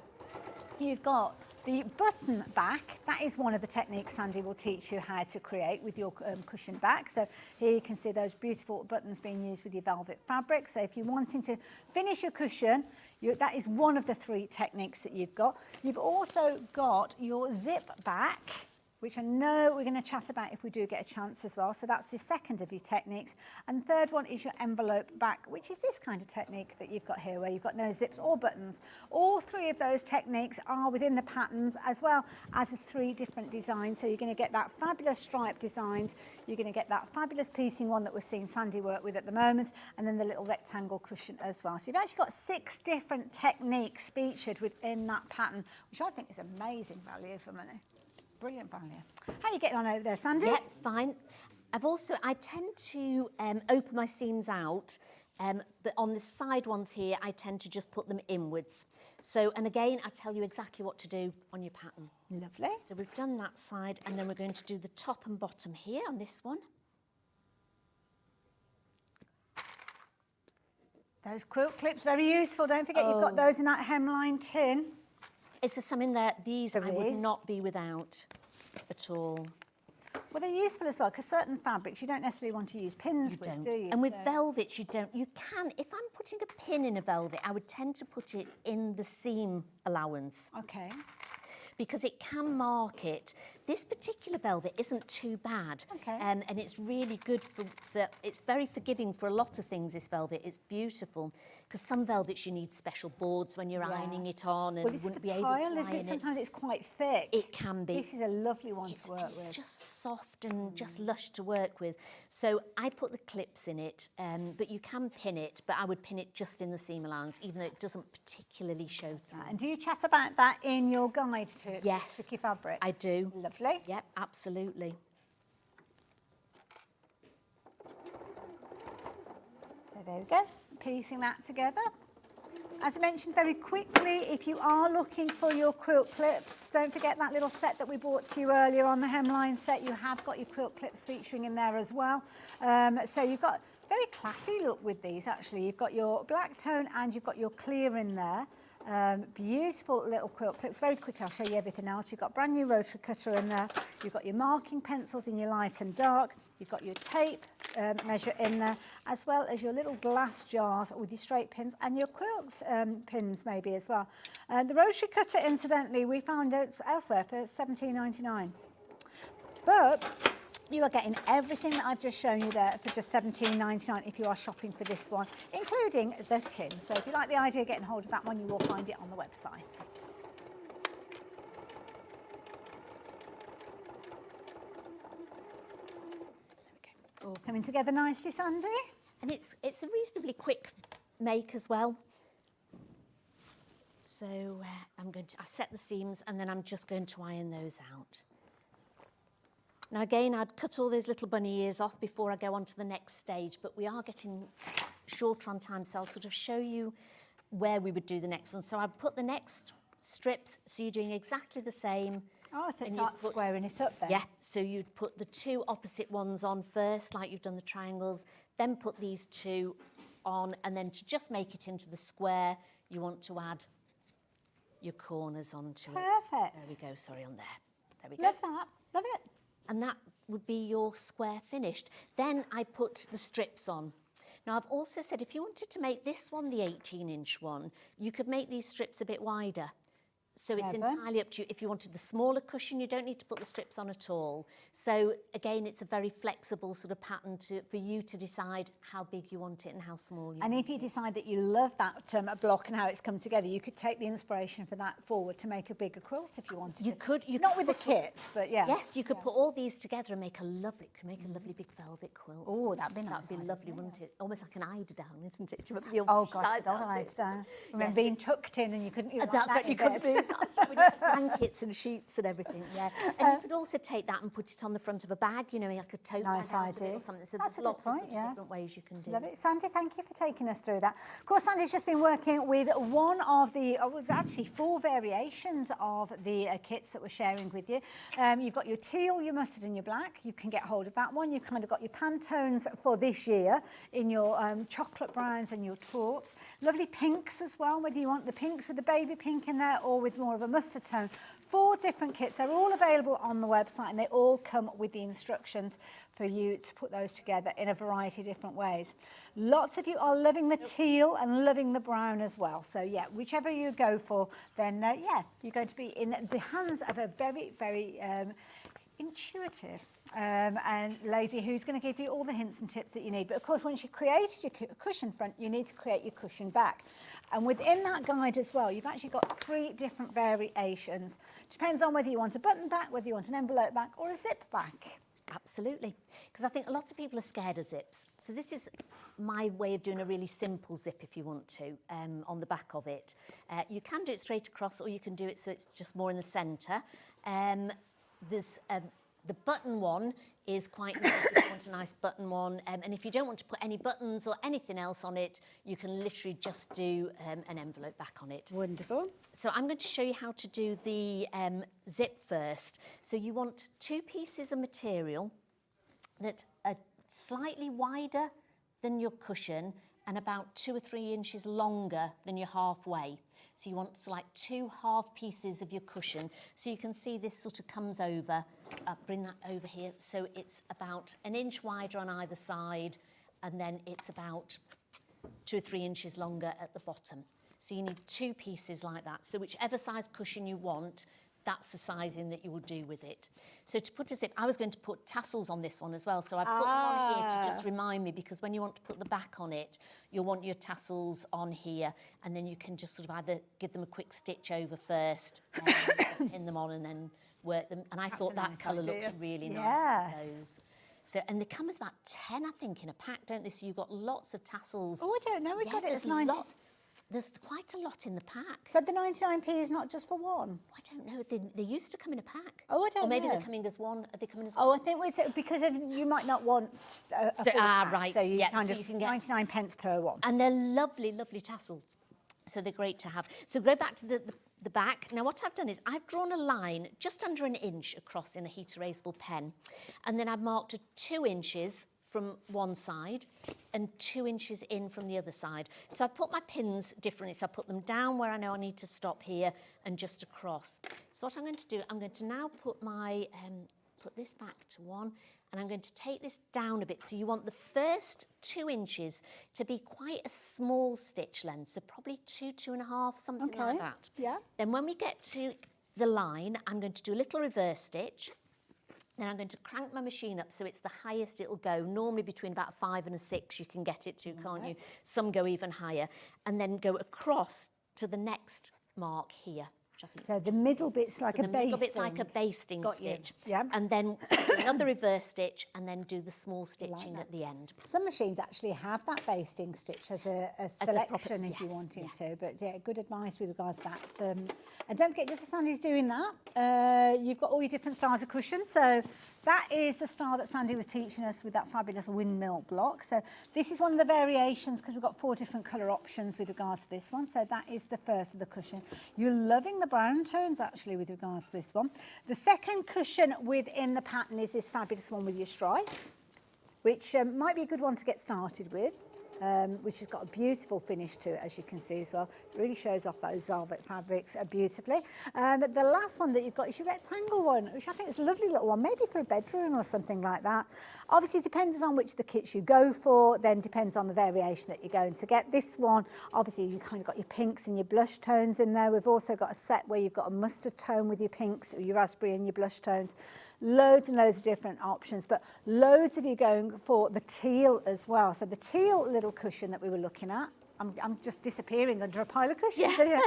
you've got the button back. That is one of the techniques Sandi will teach you how to create with your cushion back. So here you can see those beautiful buttons being used with your velvet fabric. So if you're wanting to finish your cushion, that is one of the 3 techniques that you've got. You've also got your zip back, which I know we're going to chat about if we do get a chance as well. So that's the second of your techniques. And third one is your envelope back, which is this kind of technique that you've got here, where you've got no zips or buttons. All 3 of those techniques are within the patterns, as well as the 3 different designs. So you're going to get that fabulous stripe designs, you're going to get that fabulous piecing one that we're seeing Sandi work with at the moment, and then the little rectangle cushion as well. So you've actually got 6 different techniques featured within that pattern, which I think is amazing value for money. Brilliant value. How are you getting on over there, Sandi? Yeah, fine. I tend to open my seams out, but on the side ones here, I tend to just put them inwards. So, and again, I tell you exactly what to do on your pattern. Lovely. So we've done that side, and then we're going to do the top and bottom here on this one. Those quilt clips, very useful. Don't forget you've got those in that hemline tin. Is there some in there? These I would not be without at all. Well, they're useful as well, because certain fabrics you don't necessarily want to use pins with, do you? And with velvet, you don't. You can, if I'm putting a pin in a velvet, I would tend to put it in the seam allowance. Okay. Because it can mark it. This particular velvet isn't too bad. Okay. And it's really good for it's very forgiving for a lot of things, this velvet. It's beautiful. Because some velvets you need special boards when you're ironing it on, and you wouldn't be able to iron it. Sometimes it's quite thick. It can be. This is a lovely one to work with. It's just soft and just lush to work with. So I put the clips in it, but you can pin it, but I would pin it just in the seam allowance, even though it doesn't particularly show through. And do you chat about that in your guide to tricky fabrics? I do. Lovely. Yep, absolutely. So there we go, piecing that together. As I mentioned very quickly, if you are looking for your quilt clips, don't forget that little set that we brought to you earlier on the hemline set. You have got your quilt clips featuring in there as well. So you've got a very classy look with these, actually. You've got your black tone and you've got your clear in there. Beautiful little quilt clips. Very quickly, I'll show you everything else. You've got brand new rotary cutter in there. You've got your marking pencils in your light and dark. You've got your tape measure in there, as well as your little glass jars with your straight pins and your quilt pins maybe as well. The rotary cutter, incidentally, we found it elsewhere for $17.99. But you are getting everything that I've just shown you there for just $17.99 if you are shopping for this one, including the tin. So if you like the idea of getting hold of that one, you will find it on the website. All coming together nicely, Sandi. And it's a reasonably quick make as well. So I've set the seams, and then I'm just going to iron those out. Now again, I'd cut all those little bunny ears off before I go on to the next stage, but we are getting shorter on time, so I'll sort of show you where we would do the next one. So I'd put the next strips, so you're doing exactly the same. Oh, so it's not squaring it up then? Yeah, so you'd put the 2 opposite ones on first, like you've done the triangles, then put these 2 on, and then to just make it into the square, you want to add your corners onto it. Perfect. There we go, sorry, on there. There we go. Love that, love it. and that would be your square finished. Then I put the strips on. Now I've also said if you wanted to make this one the 18-inch one, you could make these strips a bit wider. So it's entirely up to you. If you wanted the smaller cushion, you don't need to put the strips on at all. So again, it's a very flexible sort of pattern for you to decide how big you want it and how small you want it. And if you decide that you love that block and how it's come together, you could take the inspiration for that forward to make a bigger quilt if you wanted. You could. Not with the kit, but yeah. Yes, you could put all these together and make a lovely big velvet quilt. Oh, that'd be nice. That'd be lovely, wouldn't it? Almost like an eider-down, isn't it? Do you remember the Oh old gosh, I remember being tucked in and you couldn't. That's what you couldn't do. That's what we did. Blankets and sheets and everything, yeah. And you could also take that and put it on the front of a bag, you know, like a tote bag out of it or something. So there's lots of different ways you can do it. Love it. Sandi, thank you for taking us through that. Of course, Sandi's just been working with one of the, it was actually 4 variations of the kits that we're sharing with you. You've got your teal, your mustard and your black. You can get hold of that one. You've kind of got your Pantones for this year in your chocolate browns and your taupes. Lovely pinks as well, whether you want the pinks with the baby pink in there or with more of a mustard tone. 4 different kits. They're all available on the website and they all come with the instructions for you to put those together in a variety of different ways. Lots of you are loving the teal and loving the brown as well. So yeah, whichever you go for, then yeah, you're going to be in the hands of a very, very intuitive and lady who's going to give you all the hints and tips that you need. But of course, once you've created your cushion front, you need to create your cushion back. And within that guide as well, you've actually got 3 different variations. Depends on whether you want a button back, whether you want an envelope back or a zip back. Absolutely, because I think a lot of people are scared of zips. So this is my way of doing a really simple zip if you want to, on the back of it. You can do it straight across or you can do it so it's just more in the centre. There's the button one is quite nice if you want a nice button one. And if you don't want to put any buttons or anything else on it, you can literally just do an envelope back on it. Wonderful. So I'm going to show you how to do the zip first. So you want 2 pieces of material that are slightly wider than your cushion and about 2 or 3 inches longer than your halfway. So you want like 2 half pieces of your cushion. So you can see this sort of comes over, bring that over here. So it's about 1 inch wider on either side, and then it's about 2 or 3 inches longer at the bottom. So you need 2 pieces like that. So whichever size cushion you want, that's the sizing that you will do with it. So to put a zip, I was going to put tassels on this one as well. So I put them on here to just remind me, because when you want to put the back on it, you'll want your tassels on here, and then you can just sort of either give them a quick stitch over first, pin them on and then work them. And I thought that colour looks really nice with those. So, and they come with about 10, I think, in a pack, don't they? So you've got lots of tassels. Oh, I don't know. We've got it as 90. There's quite a lot in the pack. So the 99p is not just for one? I don't know. They used to come in a pack. Oh, I don't know. Or maybe they're coming as one. Are they coming as one? Oh, I think it's because you might not want a full pack. Right. So you so you can get 99 pence per one. And they're lovely, lovely tassels. So they're great to have. So go back to the back. Now what I've done is I've drawn a line just under 1 inch across in a heat erasable pen. And then I've marked 2 inches from one side and 2 inches in from the other side. So I put my pins differently. So I put them down where I know I need to stop here and just across. So what I'm going to do, I'm going to now put my, put this back to 1, and I'm going to take this down a bit. So you want the first 2 inches to be quite a small stitch length. So probably 2.5, something like that. Yeah. Then when we get to the line, I'm going to do a little reverse stitch. Then I'm going to crank my machine up so it's the highest it'll go. Normally between about 5 and a 6 you can get it to, can't you? Some go even higher. And then go across to the next mark here. So the middle bit's like a basting. The middle bit's like a basting stitch. Yeah. And then another reverse stitch and then do the small stitching at the end. Some machines actually have that basting stitch as a selection if you wanted to. But yeah, good advice with regards to that. And don't forget, just as Sandi's doing that, you've got all your different styles of cushions. So that is the style that Sandi was teaching us with that fabulous windmill block. So this is one of the variations because we've got 4 different colour options with regards to this one. So that is the first of the cushion. You're loving the brown tones actually with regards to this one. The second cushion within the pattern is this fabulous one with your stripes, which might be a good one to get started with. which has got a beautiful finish to it, as you can see as well. It really shows off those velvet fabrics beautifully. The last one that you've got is your rectangle one, which I think is a lovely little one, maybe for a bedroom or something like that. Obviously, depending on which the kits you go for, then depends on the variation that you're going to get. This one, obviously, you've kind of got your pinks and your blush tones in there. We've also got a set where you've got a mustard tone with your pinks, or your raspberry and your blush tones. Loads and loads of different options, but loads of you going for the teal as well. So the teal little cushion that we were looking at, I'm just disappearing under a pile of cushions here.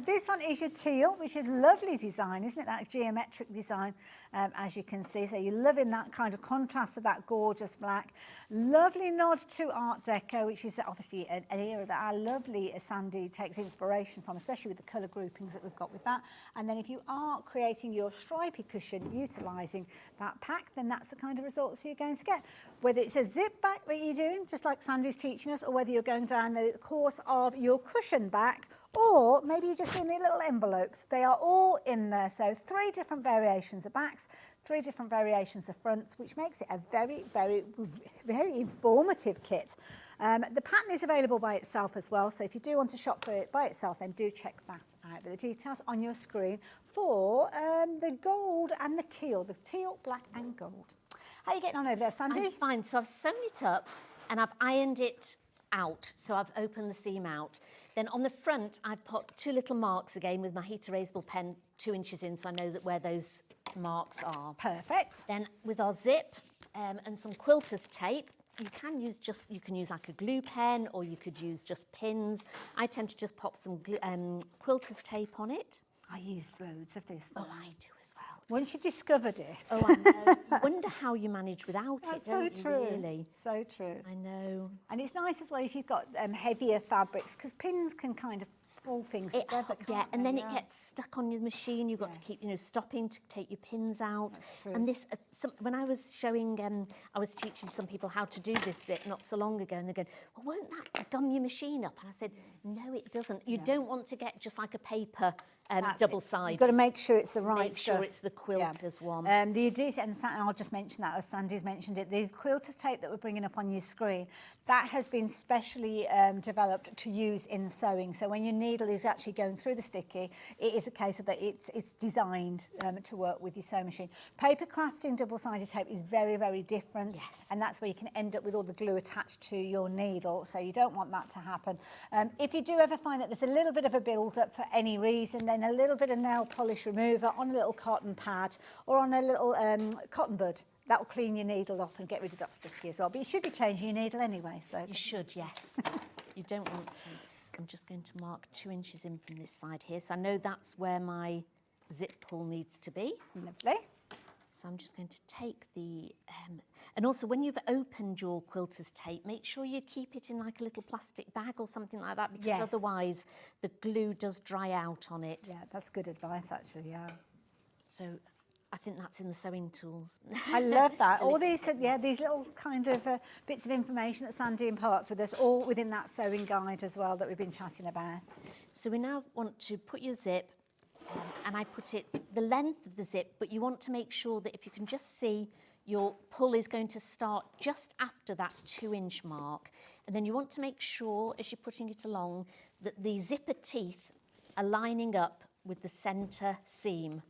This one is your teal, which is lovely design, isn't it? That geometric design, as you can see. So you're loving that kind of contrast to that gorgeous black. Lovely nod to Art Deco, which is obviously an era that our lovely Sandi takes inspiration from, especially with the colour groupings that we've got with that. And then if you are creating your stripy cushion utilising that pack, then that's the kind of results you're going to get. Whether it's a zip back that you're doing, just like Sandi's teaching us, or whether you're going down the course of your cushion back, or maybe you're just doing the little envelopes. They are all in there. So 3 different variations of backs, 3 different variations of fronts, which makes it a very, very, very informative kit. The pattern is available by itself as well. So if you do want to shop for it by itself, then do check that out. The details on your screen for the gold and the teal, black and gold. How are you getting on over there, Sandi? I'm fine. So I've sewn it up and I've ironed it out. So I've opened the seam out. Then on the front, I've put 2 little marks again with my heat erasable pen 2 inches in, so I know that where those marks are. Perfect. Then with our zip and some quilter's tape, you can use like a glue pen, or you could use just pins. I tend to just pop some quilter's tape on it. I used loads of this. Oh, I do as well. Once you discovered it. Oh, I know. You wonder how you manage without That's it, don't so true. you, really? So true. I know. And it's nice as well if you've got heavier fabrics, because pins can kind of pull things together. Yeah, and then it gets stuck on your machine. You've got to keep, stopping to take your pins out. And this, when I was showing, I was teaching some people how to do this zip not so long ago, and they're going, well, won't that gum your machine up? And I said, no, it doesn't. You don't want to get just like a paper double side. You've got to make sure it's the right Make sure it's the quilter's one. The adhesive, and I'll just mention that as Sandi's mentioned it, the quilter's tape that we're bringing up on your screen, that has been specially developed to use in sewing. So when your needle is actually going through the sticky, it is a case of that it's designed to work with your sewing machine. Paper crafting double-sided tape is very, very different. Yes. And that's where you can end up with all the glue attached to your needle. So you don't want that to happen. If you do ever find that there's a little bit of a build-up for any reason, then a little bit of nail polish remover on a little cotton pad or on a little cotton bud. That will clean your needle off and get rid of that sticky as well. But you should be changing your needle anyway. So you should, yes. You don't want to. I'm just going to mark 2 inches in from this side here. So I know that's where my zip pull needs to be. Lovely. So I'm just going to take the... and also, when you've opened your quilter's tape, make sure you keep it in like a little plastic bag or something like that, because otherwise the glue does dry out on it. Yeah, that's good advice, actually, yeah. So I think that's in the sewing tools. I love that. All these, these little kind of bits of information that Sandi imparts with us, all within that sewing guide as well that we've been chatting about. So we now want to put your zip, and I put it the length of the zip, but you want to make sure that if you can just see, your pull is going to start just after that 2-inch mark. And then you want to make sure, as you're putting it along, that the zipper teeth are lining up with the centre seam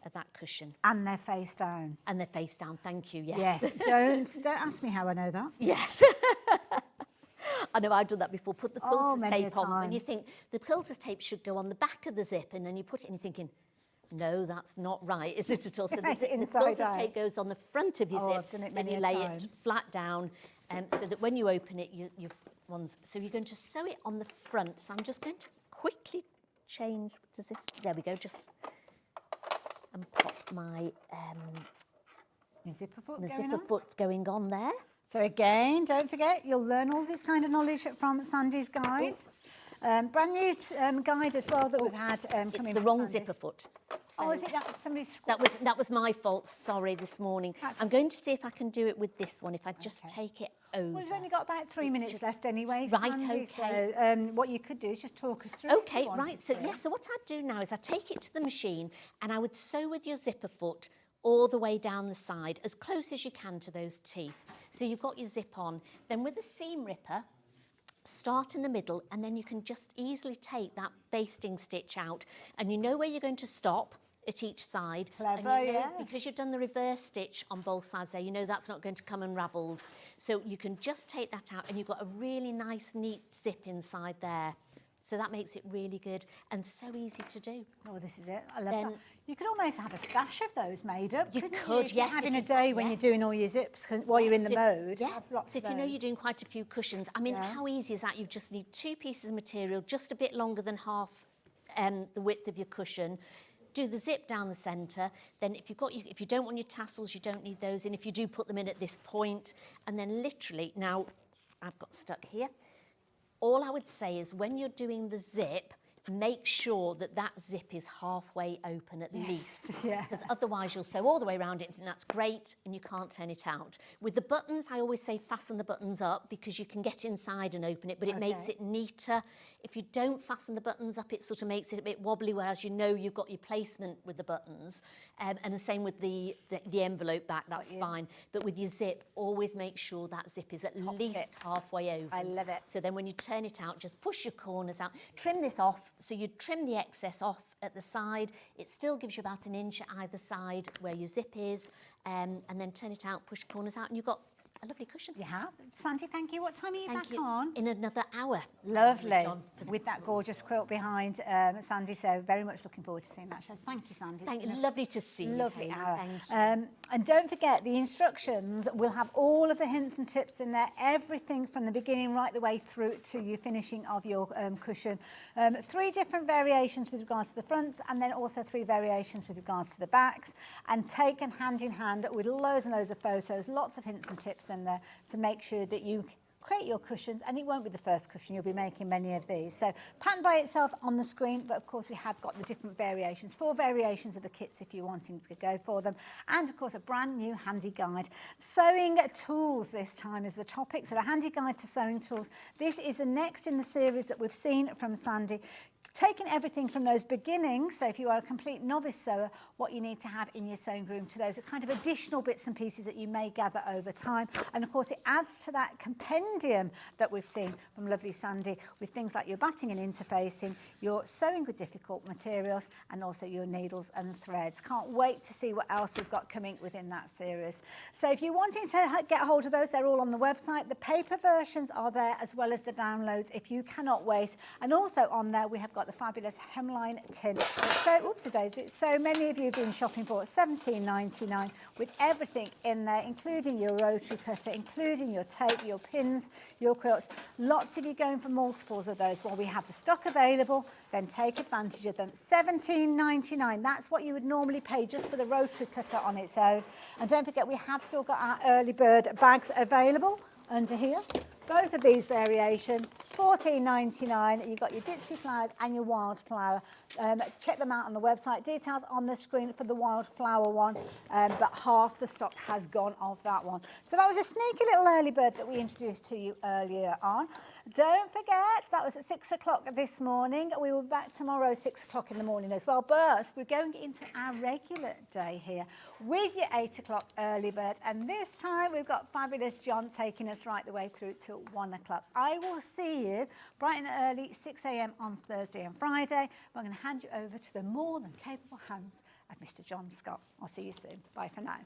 of that cushion. And they're face down. And they're face down, thank you, yes. Yes, don't ask me how I know that. Yes. I know, I've done that before. Put the quilter's tape on, and you think the quilter's tape should go on the back of the zip, and then you put it and you're thinking, no, that's not right, is it at all? So the quilter's tape goes on the front of your zip, then you lay it flat down, so that when you open it, so you're going to sew it on the front. So I'm just going to quickly change, there we go, and pop my zipper foot going on there. So again, don't forget, you'll learn all this kind of knowledge from Sandi's guide. Brand new guide as well that we've had coming. It's the wrong zipper foot. So is it that somebody's... That was my fault, sorry, this morning. I'm going to see if I can do it with this one, if I just take it over. Well, we've only got about 3 minutes left anyway. Right, Sandy, okay. So, what you could do is just talk us through Okay, right, so what I'd do now is I'd take it to the machine and I would sew with your zipper foot all the way down the side, as close as you can to those teeth. So you've got your zip on. Then with a seam ripper, start in the middle, and then you can just easily take that basting stitch out, and you know where you're going to stop at each side. Clever, and you know, yes. because you've done the reverse stitch on both sides there, you know that's not going to come unravelled. So you can just take that out, and you've got a really nice, neat zip inside there. So that makes it really good and so easy to do. Oh, this is it. I love that. You could almost have a stash of those made up. You couldn't could, you? yes. Having a day when you're doing all your zips while you're in the mode. Yeah. Have lots So of if you know those. you're doing quite a few cushions, I mean, how easy is that? You just need 2 pieces of material, just a bit longer than half the width of your cushion. Do the zip down the centre. Then if you don't want your tassels, you don't need those in. If you do, put them in at this point. And then literally, now I've got stuck here. All I would say is when you're doing the zip, make sure that that zip is halfway open at least. Because otherwise you'll sew all the way around it and think that's great and you can't turn it out. With the buttons, I always say fasten the buttons up because you can get inside and open it, but it makes it neater. If you don't fasten the buttons up, it sort of makes it a bit wobbly, whereas you know you've got your placement with the buttons. And the same with the envelope back, that's fine. But with your zip, always make sure that zip is at least halfway over. I love it. So then when you turn it out, just push your corners out. Trim this off. So you trim the excess off at the side. It still gives you about 1 inch at either side where your zip is. And then turn it out, push your corners out, and you've got a lovely cushion. You have. Sandy, thank you. What time are you Thank back you. on? In another hour. Lovely. With that gorgeous quilt behind Sandy. So very much looking forward to seeing that show. Thank you, Sandy. Thank you. Lovely to see you. Lovely Hayley. hour. Thank you. And don't forget, the instructions will have all of the hints and tips in there, everything from the beginning right the way through to you finishing of your cushion. 3 different variations with regards to the fronts, and then also 3 variations with regards to the backs, and taken hand in hand with loads and loads of photos, lots of hints and tips in there to make sure that you create your cushions, and it won't be the first cushion, you'll be making many of these. So pattern by itself on the screen, but of course we have got the different variations, 4 variations of the kits if you're wanting to go for them, and of course a brand new handy guide. Sewing tools this time is the topic, so the handy guide to sewing tools. This is the next in the series that we've seen from Sandi. Taking everything from those beginnings, so if you are a complete novice sewer, what you need to have in your sewing room to those are kind of additional bits and pieces that you may gather over time. And of course it adds to that compendium that we've seen from lovely Sandi with things like your batting and interfacing, your sewing with difficult materials, and also your needles and threads. Can't wait to see what else we've got coming within that series. So if you're wanting to get hold of those, they're all on the website. The paper versions are there as well as the downloads if you cannot wait. And also on there we have got the fabulous hemline tin. So many of you have been shopping for $17.99 with everything in there, including your rotary cutter, including your tape, your pins, your quilts. Lots of you going for multiples of those. Well, we have the stock available, then take advantage of them. $17.99, that's what you would normally pay just for the rotary cutter on its own. And don't forget, we have still got our early bird bags available under here. Both of these variations, $14.99. You've got your ditzy flowers and your wildflower. Check them out on the website. Details on the screen for the wildflower one, but half the stock has gone of that one. So that was a sneaky little early bird that we introduced to you earlier on. Don't forget, that was at 6 o'clock this morning. We will be back tomorrow, 6 o'clock in the morning as well. But we're going into our regular day here with your 8 o'clock early bird. And this time we've got fabulous John taking us right the way through till 1 o'clock. I will see you bright and early, 6 a.m. on Thursday and Friday. I'm going to hand you over to the more than capable hands of Mr. John Scott. I'll see you soon. Bye for now.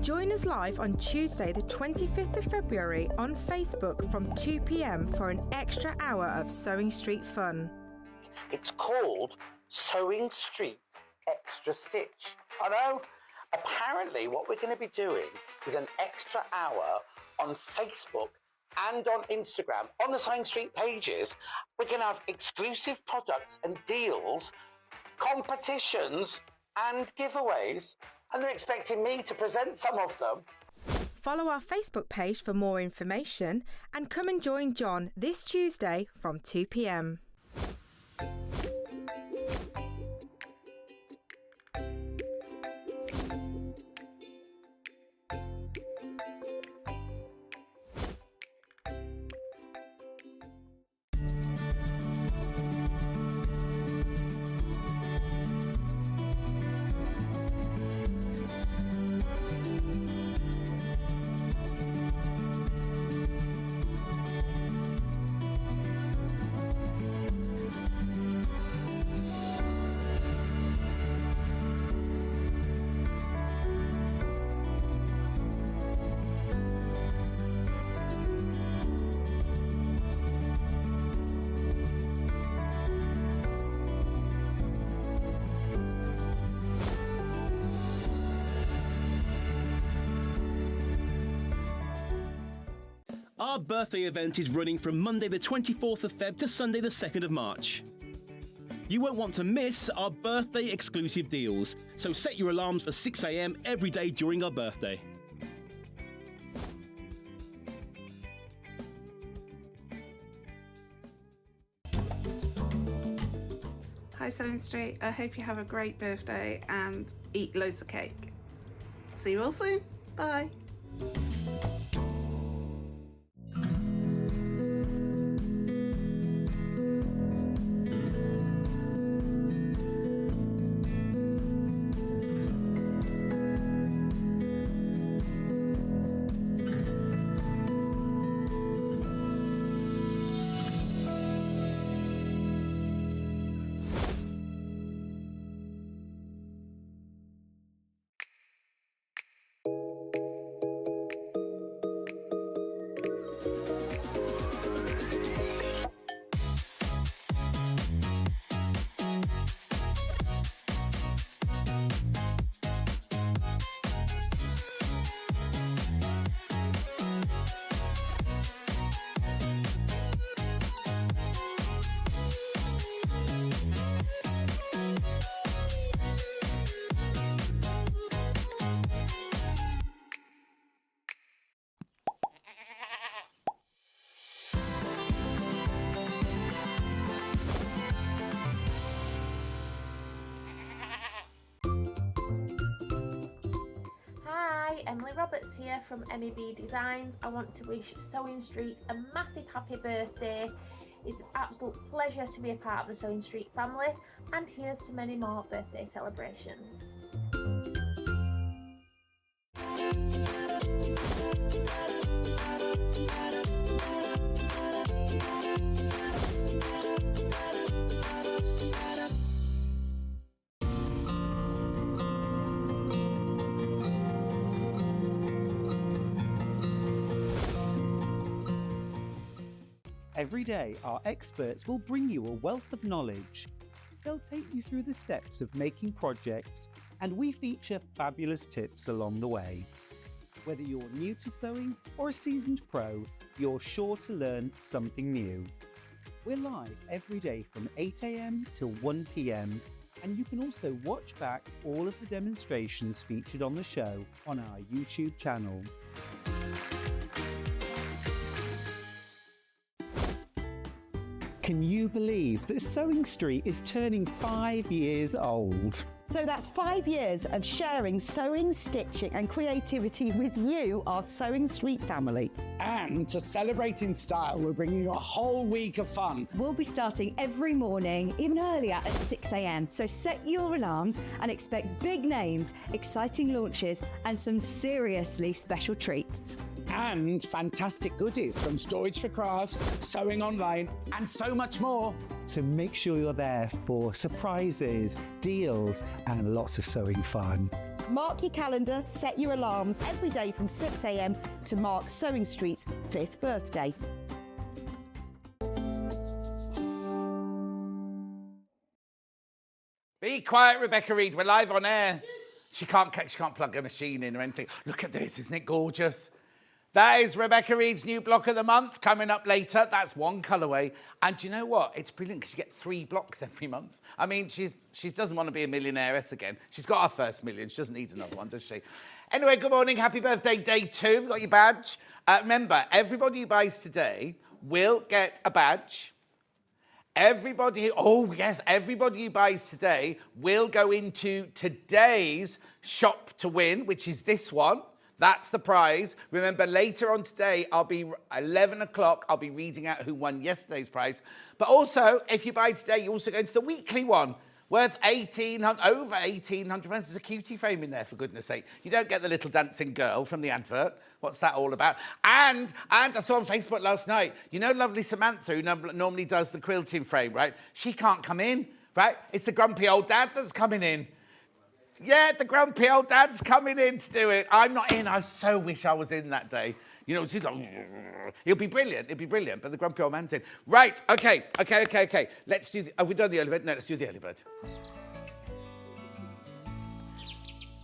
Join us live on Tuesday, the 25th of February on Facebook from 2 p.m. for an extra hour of Sewing Street fun. It's called Sewing Street Extra Stitch. I know. Apparently what we're going to be doing is an extra hour on Facebook and on Instagram, on the Sewing Street pages. We're going to have exclusive products and deals, competitions, and giveaways, and they're expecting me to present some of them. Follow our Facebook page for more information and come and join John this Tuesday from 2 p.m. Our birthday event is running from Monday the 24th of Feb to Sunday the 2nd of March. You won't want to miss our birthday exclusive deals, so set your alarms for 6 a.m. every day during our birthday. Hi Sewing Street, I hope you have a great birthday and eat loads of cake. See you all soon, bye. Emily Roberts here from MEB Designs. I want to wish Sewing Street a massive happy birthday. It's an absolute pleasure to be a part of the Sewing Street family, and here's to many more birthday celebrations. Every day, our experts will bring you a wealth of knowledge. They'll take you through the steps of making projects, and we feature fabulous tips along the way. Whether you're new to sewing or a seasoned pro, you're sure to learn something new. We're live every day from 8 a.m. till 1 p.m, and you can also watch back all of the demonstrations featured on the show on our YouTube channel. Can you believe that Sewing Street is turning 5 years old? So that's 5 years of sharing sewing, stitching and creativity with you, our Sewing Street family. And to celebrate in style, we're bringing you a whole week of fun. We'll be starting every morning, even earlier at 6 a.m. So set your alarms and expect big names, exciting launches and some seriously special treats. And fantastic goodies from Storage for Crafts, Sewing Online, and so much more. So make sure you're there for surprises, deals, and lots of sewing fun. Mark your calendar, set your alarms every day from 6 a.m. to mark Sewing Street's 5th birthday. Be quiet, Rebecca Reid. We're live on air. She can't plug a machine in or anything. Look at this, isn't it gorgeous? That is Rebecca Reid's new block of the month coming up later. That's one colourway. And do you know what? It's brilliant because you get 3 blocks every month. I mean, she doesn't want to be a millionairess again. She's got her first million. She doesn't need another one, does she? Anyway, good morning. Happy birthday, day 2. You've got your badge. Remember, everybody who buys today will get a badge. Everybody who buys today will go into today's shop to win, which is this one. That's the prize. Remember, later on today, 11 o'clock, I'll be reading out who won yesterday's prize. But also, if you buy today, you also go into the weekly one, worth over £1,800. There's a cutie frame in there, for goodness sake. You don't get the little dancing girl from the advert. What's that all about? And I saw on Facebook last night, you know lovely Samantha, who normally does the quilting frame, right? She can't come in, right? It's the grumpy old dad that's coming in. Yeah, the grumpy old dad's coming in to do it. I'm not in. I so wish I was in that day. You know, she's like, it'll be brilliant. It'll be brilliant. But the grumpy old man's in. Right, okay. Let's do have we done the early bird? No, let's do the early bird.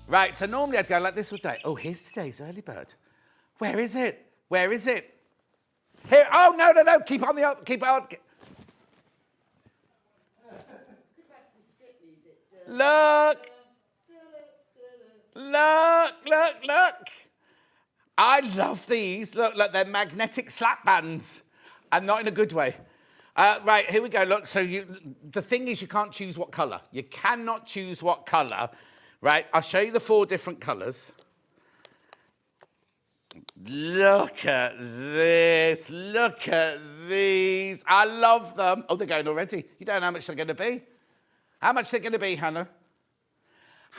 Right, so normally I'd go like this, would I? Oh, here's today's early bird. Where is it? Here. Oh, no. Keep on. Look. I love these. Look, they're magnetic slap bands. And not in a good way. Right, here we go. Look, so the thing is you can't choose what colour. You cannot choose what colour. Right, I'll show you the 4 different colours. Look at this. Look at these. I love them. Oh, they're going already. You don't know how much they're going to be. How much they're going to be, Hannah?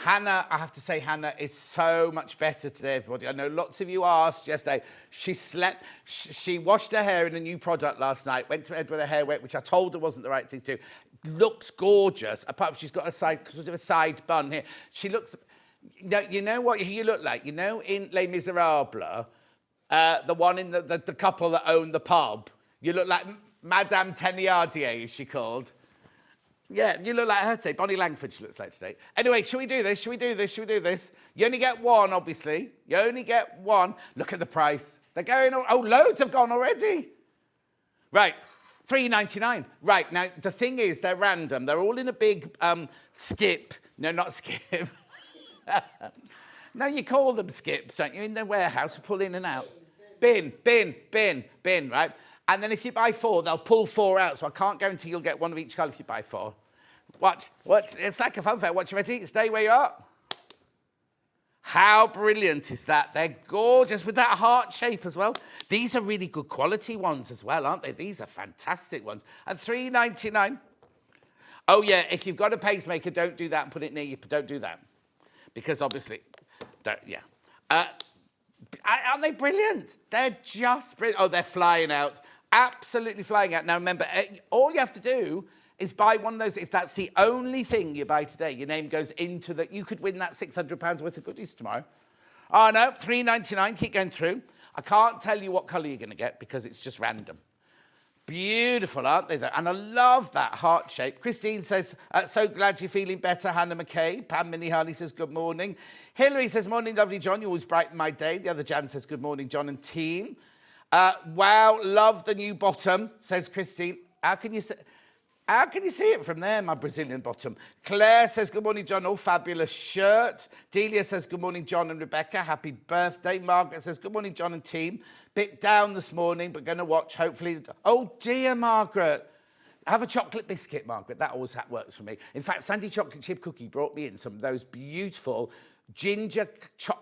Hannah, I have to say, Hannah is so much better today, everybody. I know lots of you asked yesterday. She washed her hair in a new product last night, went to bed with her hair wet, which I told her wasn't the right thing to do. Looks gorgeous, apart from she's got a side bun here. She looks... You know what you look like? You know in Les Miserables, the one in the couple that own the pub? You look like Madame Thénardier, is she called? Yeah, you look like her today. Bonnie Langford she looks like today. Anyway, shall we do this? You only get one, obviously. You only get one. Look at the price. They're going... Oh, loads have gone already. Right, $3.99. Right, now, the thing is, they're random. They're all in a big skip. No, not skip. No, you call them skips, don't you? In the warehouse, pull in and out. Bin, right? And then if you buy 4, they'll pull 4 out, so I can't guarantee you'll get one of each colour if you buy 4. Watch. It's like a fun fair. Watch, you ready? Stay where you are. How brilliant is that? They're gorgeous with that heart shape as well. These are really good quality ones as well, aren't they? These are fantastic ones. And $3.99. Oh, yeah, if you've got a pacemaker, don't do that and put it near you. Don't do that. Because obviously, yeah. Aren't they brilliant? They're just brilliant. Oh, they're flying out. Absolutely flying out. Now, remember, all you have to do is buy one of those. If that's the only thing you buy today, your name goes into that. You could win that £600 worth of goodies tomorrow. Oh, no, $3.99. Keep going through. I can't tell you what colour you're going to get because it's just random. Beautiful, aren't they? And I love that heart shape. Christine says, so glad you're feeling better, Hannah McKay. Pam Minnie Harley says, good morning. Hilary says, morning, lovely John. You always brighten my day. The other Jan says, good morning, John and team. Wow, love the new bottom, says Christine. How can you see it from there, my Brazilian bottom? Claire says, good morning, John. Oh, fabulous shirt. Delia says, good morning, John and Rebecca. Happy birthday. Margaret says, good morning, John and team. Bit down this morning, but going to watch, hopefully. Oh, dear, Margaret. Have a chocolate biscuit, Margaret. That always works for me. In fact, Sandi chocolate chip cookie brought me in some of those beautiful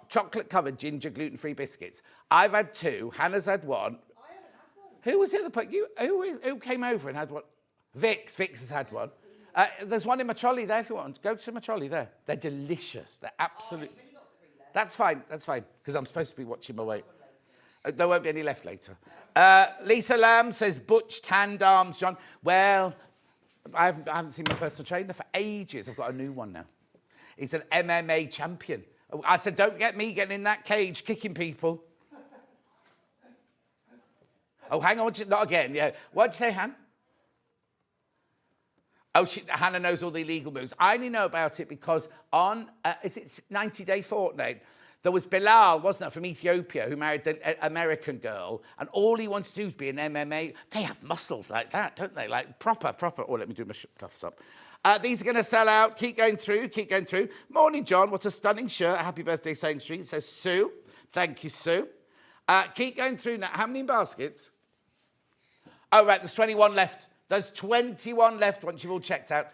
chocolate-covered ginger gluten-free biscuits. I've had 2. Hannah's had 1. I haven't had 1. Who was the other person? Who came over and had 1? Vix has had 1. There's one in my trolley there if you want. Go to my trolley there. They're delicious. They're absolutely... That's fine, because I'm supposed to be watching my weight. There won't be any left later. Lisa Lamb says, butch tanned arms, John. Well, I haven't seen my personal trainer for ages. I've got a new one now. He's an MMA champion. I said, don't get me getting in that cage kicking people. Oh, hang on, not again. Yeah. What'd you say, Han? Oh, Hannah knows all the illegal moves. I only know about it because on, is it 90-day fortnight? There was Bilal, wasn't there, from Ethiopia, who married the American girl, and all he wanted to do was be an MMA. They have muscles like that, don't they? Like proper. Oh, let me do my cuffs up. These are going to sell out. Keep going through. Morning, John. What a stunning shirt. Happy birthday, Sewing Street. Says Sue. Thank you, Sue. Keep going through now. How many baskets? Oh, right, there's 21 left. There's 21 left once you've all checked out.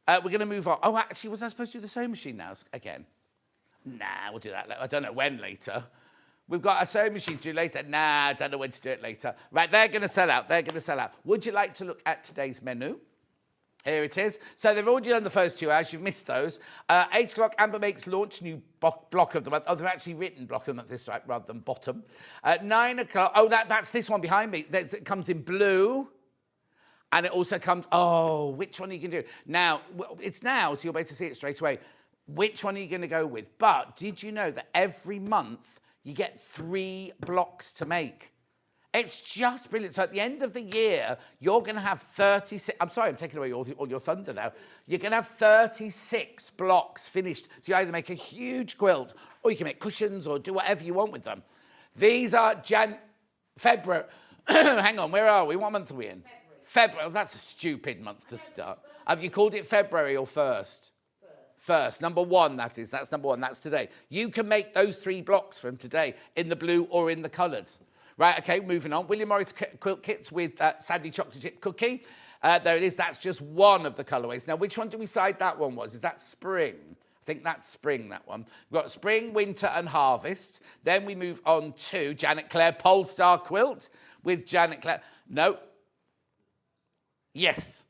We're going to move on. Oh, actually, was I supposed to do the sewing machine now again? Nah, we'll do that later. I don't know when later. We've got a sewing machine to do later. Nah, I don't know when to do it later. Right, they're going to sell out. Would you like to look at today's menu? Here it is. So they've already done the first 2 hours. You've missed those. 8 o'clock, Amber makes launch, new block of the month. Oh, they've actually written block of the month this right rather than bottom. 9 o'clock. Oh, that's this one behind me. It comes in blue. And it also comes, which one are you going to do? Now, it's now, so you'll be able to see it straight away. Which one are you going to go with? But did you know that every month you get 3 blocks to make? It's just brilliant. So at the end of the year, you're going to have 36... I'm sorry, I'm taking away all your thunder now. You're going to have 36 blocks finished. So you either make a huge quilt, or you can make cushions, or do whatever you want with them. These are February. Hang on, where are we? What month are we in? February. Oh, that's a stupid month to start. Have you called it February or first? First. Number 1, that is. That's number 1. That's today. You can make those 3 blocks from today in the blue or in the colours. Right, okay, moving on. William Morris quilt kits with Sandi chocolate chip cookie. There it is. That's just one of the colourways. Now, which one do we decide that one was? Is that spring? I think that's spring, that one. We've got spring, winter and harvest. Then we move on to Janet Clare Polestar Quilt with Janet Clare. No. Yes.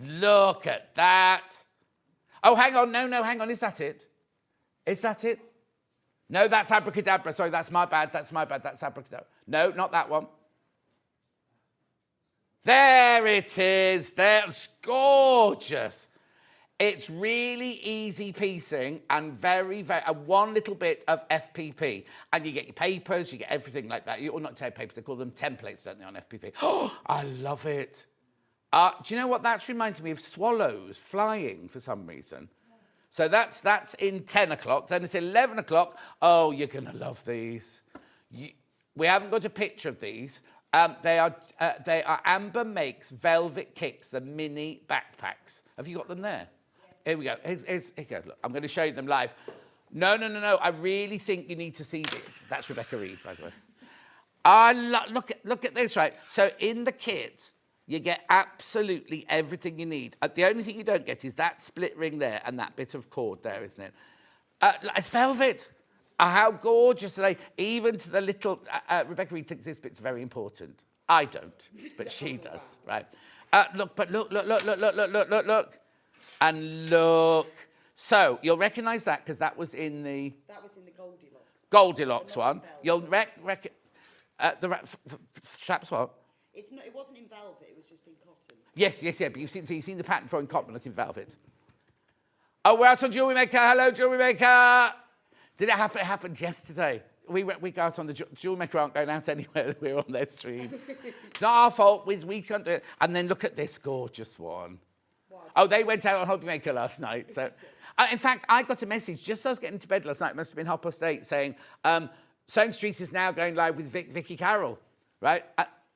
Look at that. Oh, hang on. No, hang on. Is that it? Is that it? No, that's abracadabra. Sorry, that's my bad. That's abracadabra. No, not that one. There it is. There. It's gorgeous. It's really easy piecing and very, one little bit of FPP. And you get your papers, you get everything like that. Or not papers, they call them templates, don't they, on FPP? Oh, I love it. Do you know what? That's reminded me of swallows flying for some reason. So that's in 10 o'clock. Then it's 11 o'clock. Oh, you're going to love these. We haven't got a picture of these. They are Amber Makes Velvet Kicks, the mini backpacks. Have you got them there? Here we go. Here you go. Look, I'm going to show you them live. No. I really think you need to see this. That's Rebecca Reid, by the way. Look at this, right? So in the kit, you get absolutely everything you need. The only thing you don't get is that split ring there and that bit of cord there, isn't it? It's velvet. How gorgeous are they? Even to the little... Rebecca Reid thinks this bit's very important. I don't, but she does, right? Look. And look. So, you'll recognise that because that was in the... That was in the Goldilocks one. You'll the straps what? It wasn't in velvet, it was just in cotton. Yes, but you've seen the pattern for in cotton, not in velvet. Oh, we're out on Jewellery Maker. Hello, Jewellery Maker. Did it happen? It happened yesterday. We go out on the Jewellery Maker aren't going out anywhere. We're on their stream. It's not our fault. We can't do it. And then look at this gorgeous one. Oh, they went out on Hobby Maker last night. So, in fact, I got a message just as I was getting into bed last night. It must have been 8:30, saying Sewing Street is now going live with Vicky Carroll, right?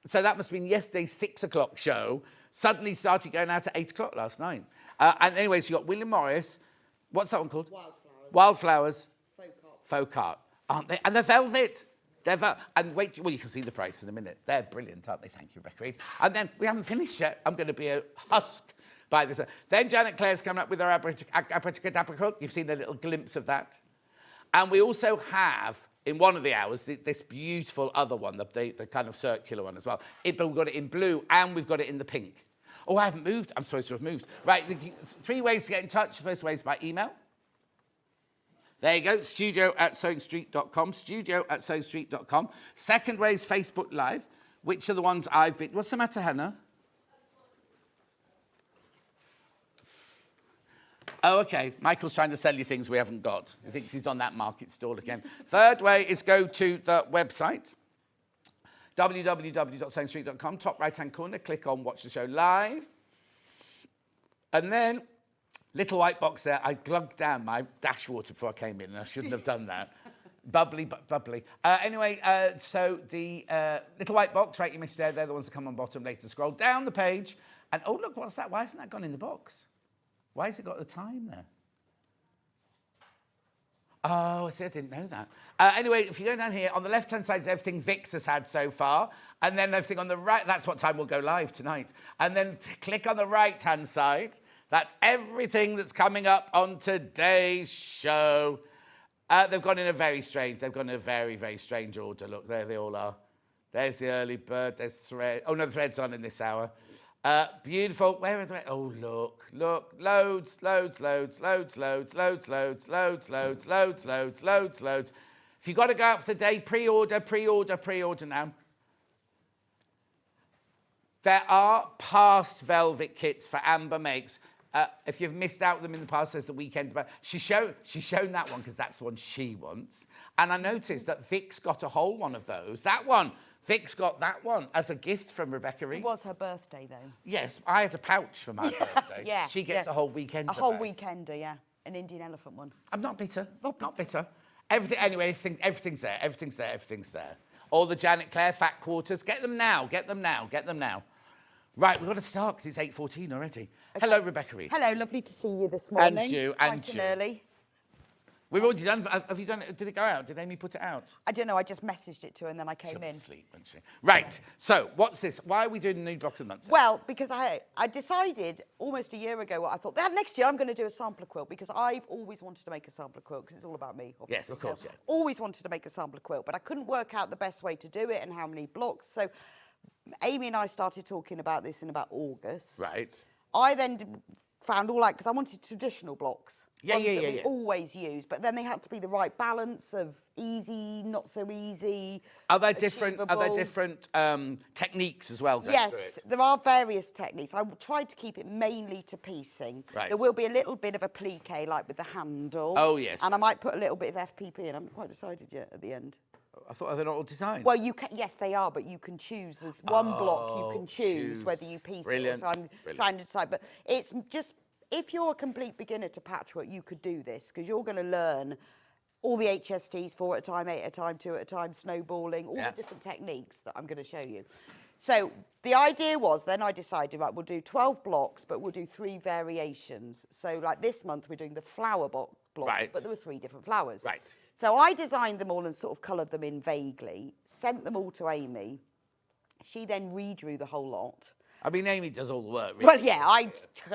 So that must have been yesterday's 6 o'clock show. Suddenly started going out at 8 o'clock last night. And anyways, you got William Morris. What's that one called? Wildflowers. Folk art. Aren't they? And they're velvet. And wait, well, you can see the price in a minute. They're brilliant, aren't they? Thank you, Rebecca Reid. And then we haven't finished yet. I'm going to be a husk by this. Then Janet Clare's coming up with her abracadabra cook. You've seen a little glimpse of that. And we also have, in one of the hours, this beautiful other one, the kind of circular one as well. But we've got it in blue and we've got it in the pink. Oh, I haven't moved. I'm supposed to have moved. Right, 3 ways to get in touch. The first way is by email. There you go, studio@sewingstreet.com, studio@sewingstreet.com. Second way is Facebook Live, which are the ones I've been... What's the matter, Hannah? Oh, OK. Michael's trying to sell you things we haven't got. He thinks he's on that market stall again. Third way is go to the website, www.sewingstreet.com, top right-hand corner, click on Watch the Show Live. And then... little white box there. I glugged down my dash water before I came in, and I shouldn't have done that. Bubbly, bubbly. Anyway, so the little white box, right, you missed there. They're the ones that come on bottom later. Scroll down the page. And, oh, look, what's that? Why hasn't that gone in the box? Why has it got the time there? Oh, I see, I didn't know that. Anyway, if you go down here, on the left-hand side is everything Vix has had so far. And then everything on the right, that's what time we'll go live tonight. And then click on the right-hand side. That's everything that's coming up on today's show. They've gone in a very, very strange order. Look, there they all are. There's the early bird, there's thread. Oh, no, the thread's on in this hour. Beautiful. Where are the... Oh, look. Loads. If you've got to go out for the day, pre-order now. There are past velvet kits for Amber makes. If you've missed out on them in the past, there's the weekend. She's shown that one because that's the one she wants. And I noticed that Vic's got a whole one of those. That one. Vic's got that one as a gift from Rebecca Reid. It was her birthday, though. Yes, I had a pouch for my birthday. Yeah. She gets a whole weekend. A whole weekender, yeah. An Indian elephant one. I'm not bitter. Not bitter. Everything's there. All the Janet Clare fat quarters. Get them now. Right, we've got to start because it's 8:14 already. Okay. Hello, Rebecca Reid. Hello, lovely to see you this morning. And you. Early. We've already done. Have you done it? Did it go out? Did Amy put it out? I don't know. I just messaged it to her and then I came in. Asleep, wasn't she? Right. So, what's this? Why are we doing the new block of the month? Well, because I decided almost a year ago what I thought. That next year I'm going to do a sampler quilt because I've always wanted to make a sampler quilt because it's all about me. Obviously. Yes, of course. Yeah. Always wanted to make a sampler quilt, but I couldn't work out the best way to do it and how many blocks. So, Amy and I started talking about this in about August. Right. I then found because I wanted traditional blocks. Yeah. We always use, but then they had to be the right balance of easy, not so easy. Are there different techniques as well? Yes, there are various techniques. I tried to keep it mainly to piecing. Right. There will be a little bit of a plique, like with the handle. Oh, yes. And I might put a little bit of FPP in. I haven't quite decided yet at the end. I thought they're not all designed. Well, you can. Yes, they are, but you can choose. There's one block you can choose whether you piece it. So I'm trying to decide, but it's just. If you're a complete beginner to patchwork, you could do this because you're going to learn all the HSTs, 4 at a time, 8 at a time, 2 at a time, snowballing, all the different techniques that I'm going to show you. So the idea was then I decided, right, we'll do 12 blocks, but we'll do 3 variations. So like this month, we're doing the flower blocks, but there were 3 different flowers. Right. So I designed them all and sort of coloured them in vaguely, sent them all to Amy. She then redrew the whole lot. I mean, Amy does all the work. Really. Well, yeah, I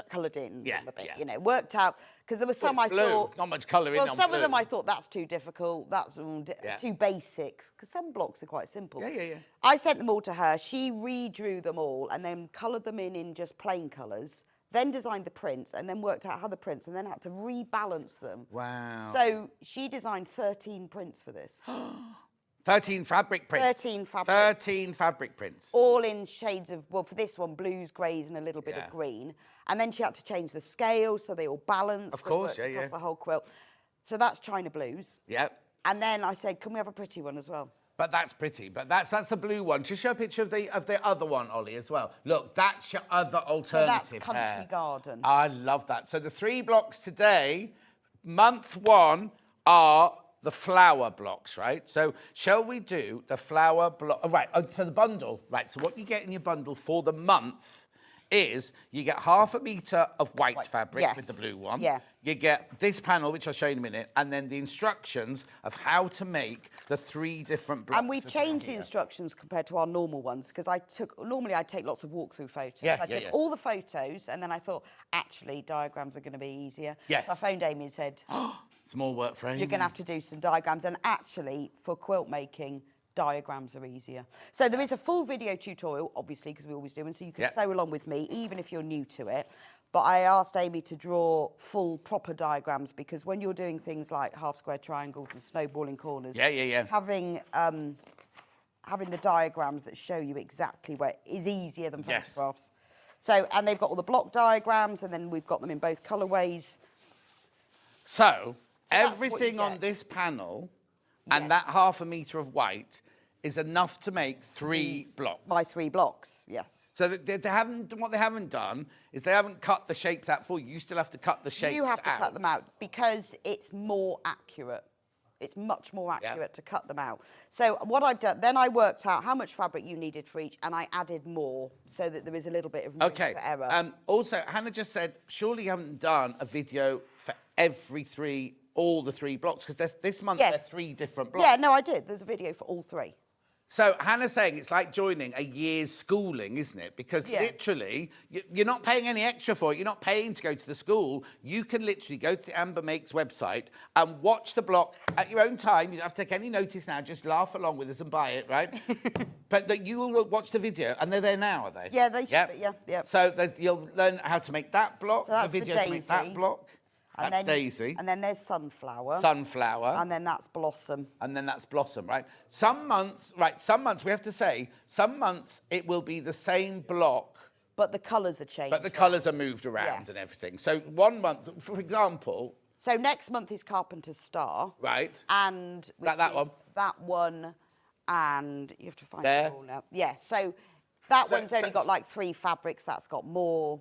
coloured in a bit, worked out, because there were some I thought... Not much colour in on some of them I thought, that's too difficult, that's too basic, because some blocks are quite simple. Yeah. I sent them all to her, she redrew them all, and then coloured them in just plain colours, then designed the prints, and then worked out how the prints, and then had to rebalance them. Wow. So she designed 13 prints for this. 13 fabric prints. 13 fabric prints. All in shades of, well, for this one, blues, greys, and a little bit of green. And then she had to change the scales so they all balanced. Of course, across the whole quilt. So that's China Blues. Yep. And then I said, can we have a pretty one as well? But that's pretty. But that's the blue one. Just show a picture of the other one, Ollie, as well. Look, that's your other alternative. So that's Country Garden. I love that. So the 3 blocks today, month 1, are the flower blocks, right? So shall we do the flower block? Oh, right, for the bundle. Right, so what you get in your bundle for the month is you get half a metre of white fabric with the blue one. Yeah. You get this panel, which I'll show you in a minute, and then the instructions of how to make the 3 different blocks. And we've changed the instructions compared to our normal ones, because normally I take lots of walkthrough photos. I took all the photos, and then I thought, actually, diagrams are going to be easier. Yes. So I phoned Amy and said, it's more work for Amy. You're going to have to do some diagrams. And actually, for quilt making, diagrams are easier. So there is a full video tutorial, obviously, because we always do, and so you can sew along with me, even if you're new to it. But I asked Amy to draw full, proper diagrams, because when you're doing things like half-square triangles and snowballing corners, having the diagrams that show you exactly where is easier than photographs. So, and they've got all the block diagrams, and then we've got them in both colourways. So everything on this panel and that half a metre of white is enough to make 3 blocks. By 3 blocks, yes. So what they haven't done is they haven't cut the shapes out for you. You still have to cut the shapes out. You have to cut them out because it's more accurate. It's much more accurate to cut them out. So what I've done, then I worked out how much fabric you needed for each, and I added more so that there is a little bit of room for error. Also, Hannah just said, surely you haven't done a video for all the 3 blocks, because this month there's 3 different blocks. Yeah, no, I did. There's a video for all 3. So Hannah's saying it's like joining a year's schooling, isn't it? Because literally, you're not paying any extra for it. You're not paying to go to the school. You can literally go to the Amber Makes website and watch the block at your own time. You don't have to take any notice now. Just laugh along with us and buy it, right? But that you will watch the video, and they're there now, are they? Yeah, they should be, yeah. So you'll learn how to make that block, So that's the video the to make that daisy. block. And That's then, Daisy. And then there's Sunflower. Sunflower. And then that's Blossom. And then that's Blossom, right? Some months, we have to say, some months it will be the same block. But the colours are changed. But the colours are moved around and everything. So one month, for example... So next month is Carpenter's Star. Right. And... That one. That one, and you have to find there. it all now. Yeah, so that one's only got like 3 fabrics. That's got more...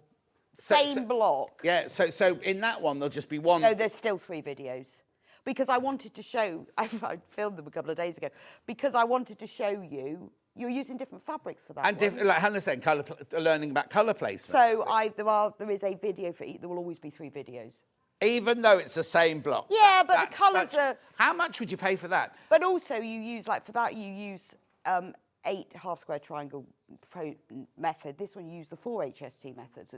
Same block. Yeah, so in that one, there'll just be one... No, there's still 3 videos. Because I wanted to show... I filmed them a couple of days ago. Because I wanted to show you... You're using different fabrics for that And like Hannah's saying, learning about colour placement. So there is a video for each... There will always be 3 videos. Even though it's the same block? Yeah, but the colours are... How much would you pay for that? But also you use, like for that, you use 8 half-square triangle method. This one you use the 4 HST methods.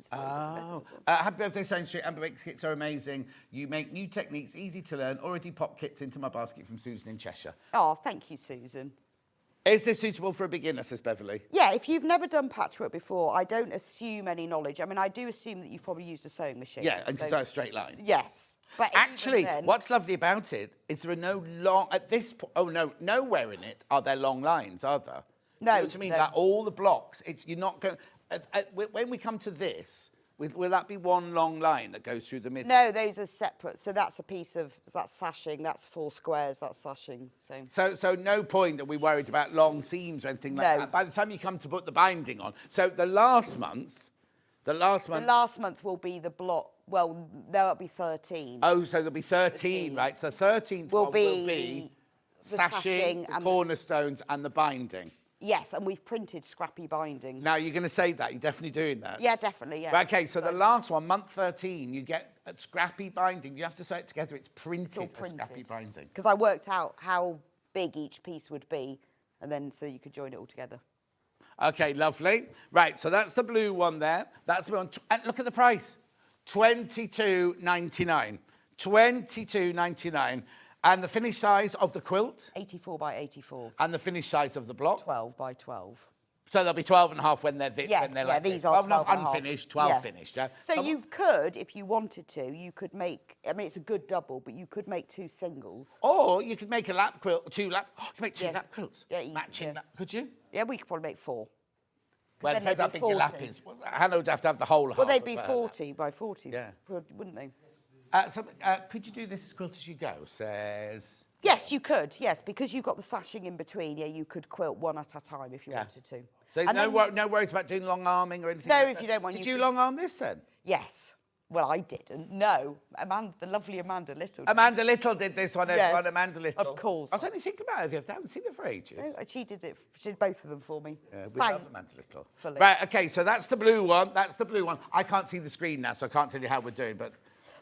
Happy birthday, Sandi Street. Amber Makes kits are amazing. You make new techniques, easy to learn. Already popped kits into my basket from Susan in Cheshire. Oh, thank you, Susan. Is this suitable for a beginner, says Beverly? Yeah, if you've never done patchwork before, I don't assume any knowledge. I mean, I do assume that you've probably used a sewing machine. Yeah, and can sew a straight line. Yes. But actually, what's lovely about it is there are no long... At this point... Oh, no, nowhere in it are there long lines, are there? No. You know what I mean? Like all the blocks, you're not going... When we come to this, will that be one long line that goes through the middle? No, those are separate. So that's a piece of... That's sashing. That's 4 squares. That's sashing. So no point that we worried about long seams or anything like that. By the time you come to put the binding on. So the last month will be the block... Well, there'll be 13. Oh, so there'll be 13, right? The 13th will be sashing, the cornerstones and the binding. Yes, and we've printed scrappy binding. Now, you're going to say that? You're definitely doing that? Yeah, definitely, yeah. Right, okay, so the last one, month 13, you get a scrappy binding. You have to sew it together. It's printed. As scrappy binding. Because I worked out how big each piece would be, and then so you could join it all together. Okay, lovely. Right, so that's the blue one there. That's the one. And look at the price. $22.99. $22.99. And the finished size of the quilt? 84 by 84. And the finished size of the block? 12 by 12. So they'll be 12.5 when they're like these are 12 unfinished, 12 finished. Yeah. So you could, if you wanted to, you could make, I mean, it's a good double, but you could make 2 singles. Or you could make a lap quilt, 2 lap, you could make 2 lap quilts. Yeah, easy, matching lap, could you? Yeah, we could probably make 4. Well, it depends how big your lap is. Hannah would have to have the whole half. Well, they'd be 40 by 40, wouldn't they? Could you do this as quilt as you go, says... Yes, you could, yes, because you've got the sashing in between, yeah, you could quilt one at a time if you wanted to. So no worries about doing long arming or anything? No, like if that? you don't want... Did you long arm this then? Yes. Well, I didn't. No. The lovely Amanda Little. Amanda Little did this one, everyone. Yes, Amanda Little. of course. I was only thinking about it. I haven't seen her for ages. No, she did it. She did both of them for me. Yeah, we love Amanda Little. Fully. Right, okay, so that's the blue one. That's the blue one. I can't see the screen now, so I can't tell you how we're doing, but...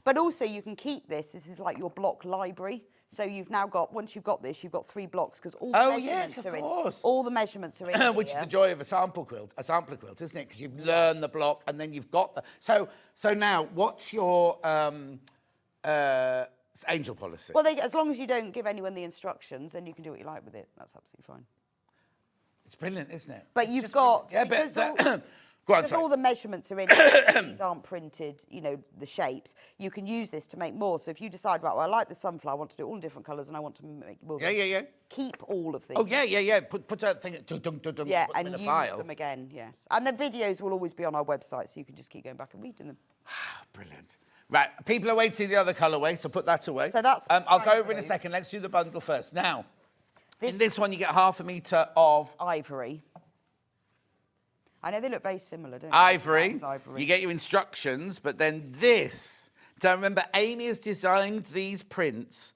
But also, you can keep this. This is like your block library. So you've now got, once you've got this, you've got 3 blocks because all the measurements are in. All the measurements are in. Which is the joy of a sampler quilt, isn't it? Because you learn the block and then you've got the... So now, what's your angel policy? Well, as long as you don't give anyone the instructions, then you can do what you like with it. That's absolutely fine. It's brilliant, isn't it? But you've got... Yeah, because all the measurements are in, these aren't printed, you know, the shapes. You can use this to make more. So if you decide, right, well, I like the sunflower, I want to do it all in different colours, and I want to make more. Keep all of these. Oh, yeah. Put that thing, yeah, put and them in a use file. them again, yes. And the videos will always be on our website, so you can just keep going back and reading them. Brilliant. Right, people are waiting the other colourway, so put that away. So that's... I'll go over in a second. Let's do the bundle first. Now, in this one, you get ½ a metre of... Ivory. I know they look very similar, don't they? Ivory. You get your instructions, but then this. So remember, Amy has designed these prints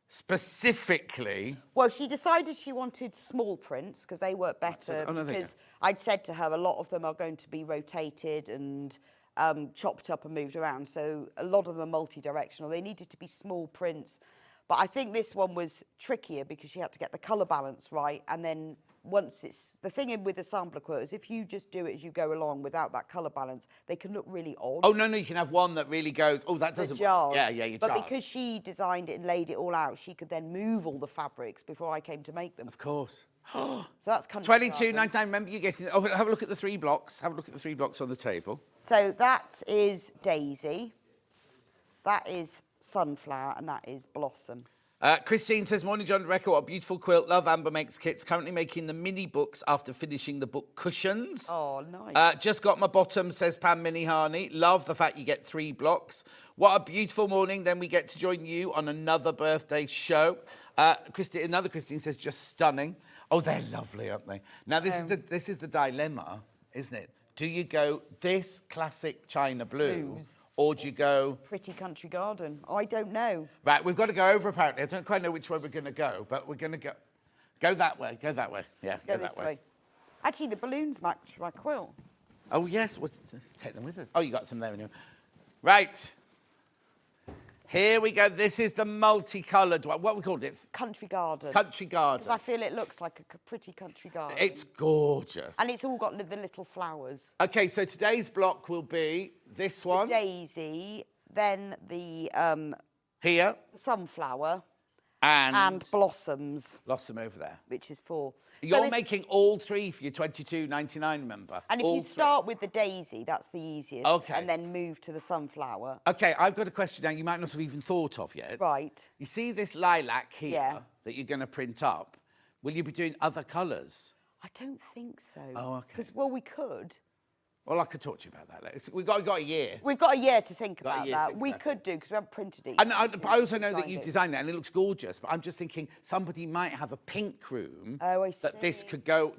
specifically... Well, she decided she wanted small prints because they work better. Oh, no, because I'd said to her a lot of them are going to be rotated and chopped up and moved around. So a lot of them are multi-directional. They needed to be small prints. But I think this one was trickier because she had to get the colour balance right. And then once it's... The thing with the sampler quilt is if you just do it as you go along without that colour balance, they can look really odd. Oh, no, you can have one that really goes... Oh, that doesn't... Jars. Yeah, your But jars. because she designed it and laid it all out, she could then move all the fabrics before I came to make them. Of course. So that's country 22.99. Remember, you getting... Oh, have a look at the 3 blocks. Have a look at the 3 blocks on the table. So that is Daisy, that is Sunflower, and that is Blossom. Christine says, morning, John Rebecca, what a beautiful quilt. Love Amber Makes Kits. Currently making the mini books after finishing the book cushions. Oh, nice. Just got my bottom, says Pam Minihani. Love the fact you get 3 blocks. What a beautiful morning. Then we get to join you on another birthday show. Another Christine says, just stunning. Oh, they're lovely, aren't they? Now, this is the dilemma, isn't it? Do you go this classic China blue? Or do you go... Pretty Country Garden. I don't know. Right, we've got to go over, apparently. I don't quite know which way we're going to go, but we're going to go... Go that way, go that way. Yeah, go that way. Actually, the balloons match my quilt. Oh, yes. Well, take them with us. Oh, you got some there anyway. Right. Here we go. This is the multicoloured one. What we called it? Country Garden. Country Garden. Because I feel it looks like a pretty country garden. It's gorgeous. And it's all got the little flowers. OK, so today's block will be this one. The daisy, then the... Here. The sunflower. And blossoms. Blossom over there. Which is 4. You're making all 3 for your $22.99, remember? And if you start with the daisy, that's the easiest. OK. And then move to the sunflower. OK, I've got a question now you might not have even thought of yet. Right. You see this lilac here that you're going to print up? Will you be doing other colours? I don't think so. Oh, OK. Because, well, we could. Well, I could talk to you about that later. We've got a year. We've got a year to think about that. We could do, because we haven't printed it And yet. I also know that you've designed it, and it looks gorgeous, but I'm just thinking somebody might have a pink room that this could go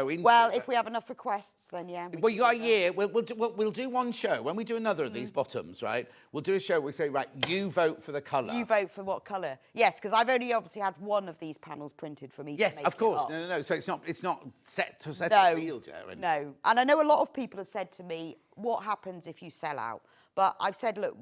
into. Well, if we have enough requests, then yeah. Well, you got a year. We'll do one show. When we do another of these bottoms, right, we'll do a show where we say, right, you vote for the colour. You vote for what colour? Yes, because I've only obviously had one of these panels printed for me to Yes, make of course. it up. No. So it's not set and sealed yet. No. And I know a lot of people have said to me, what happens if you sell out? But I've said, look,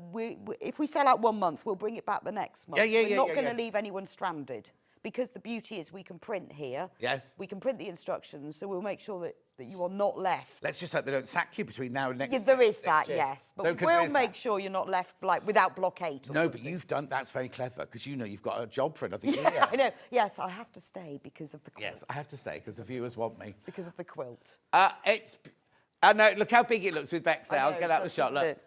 if we sell out 1 month, we'll bring it back the next month. We're not going to leave anyone stranded. Because the beauty is we can print here. Yes. We can print the instructions, so we'll make sure that you are not left. Let's just hope they don't sack you between now and next year. Yeah, there is that, yes. But we'll make sure you're not left without blockade. No, but you've done, that's very clever, because you know you've got a job for another year. Yeah, I know. Yes, I have to stay because of the quilt. Yes, I have to stay, because the viewers want me. Because of the quilt. No, look how big it looks with Bexley. I'll get out the shot, look.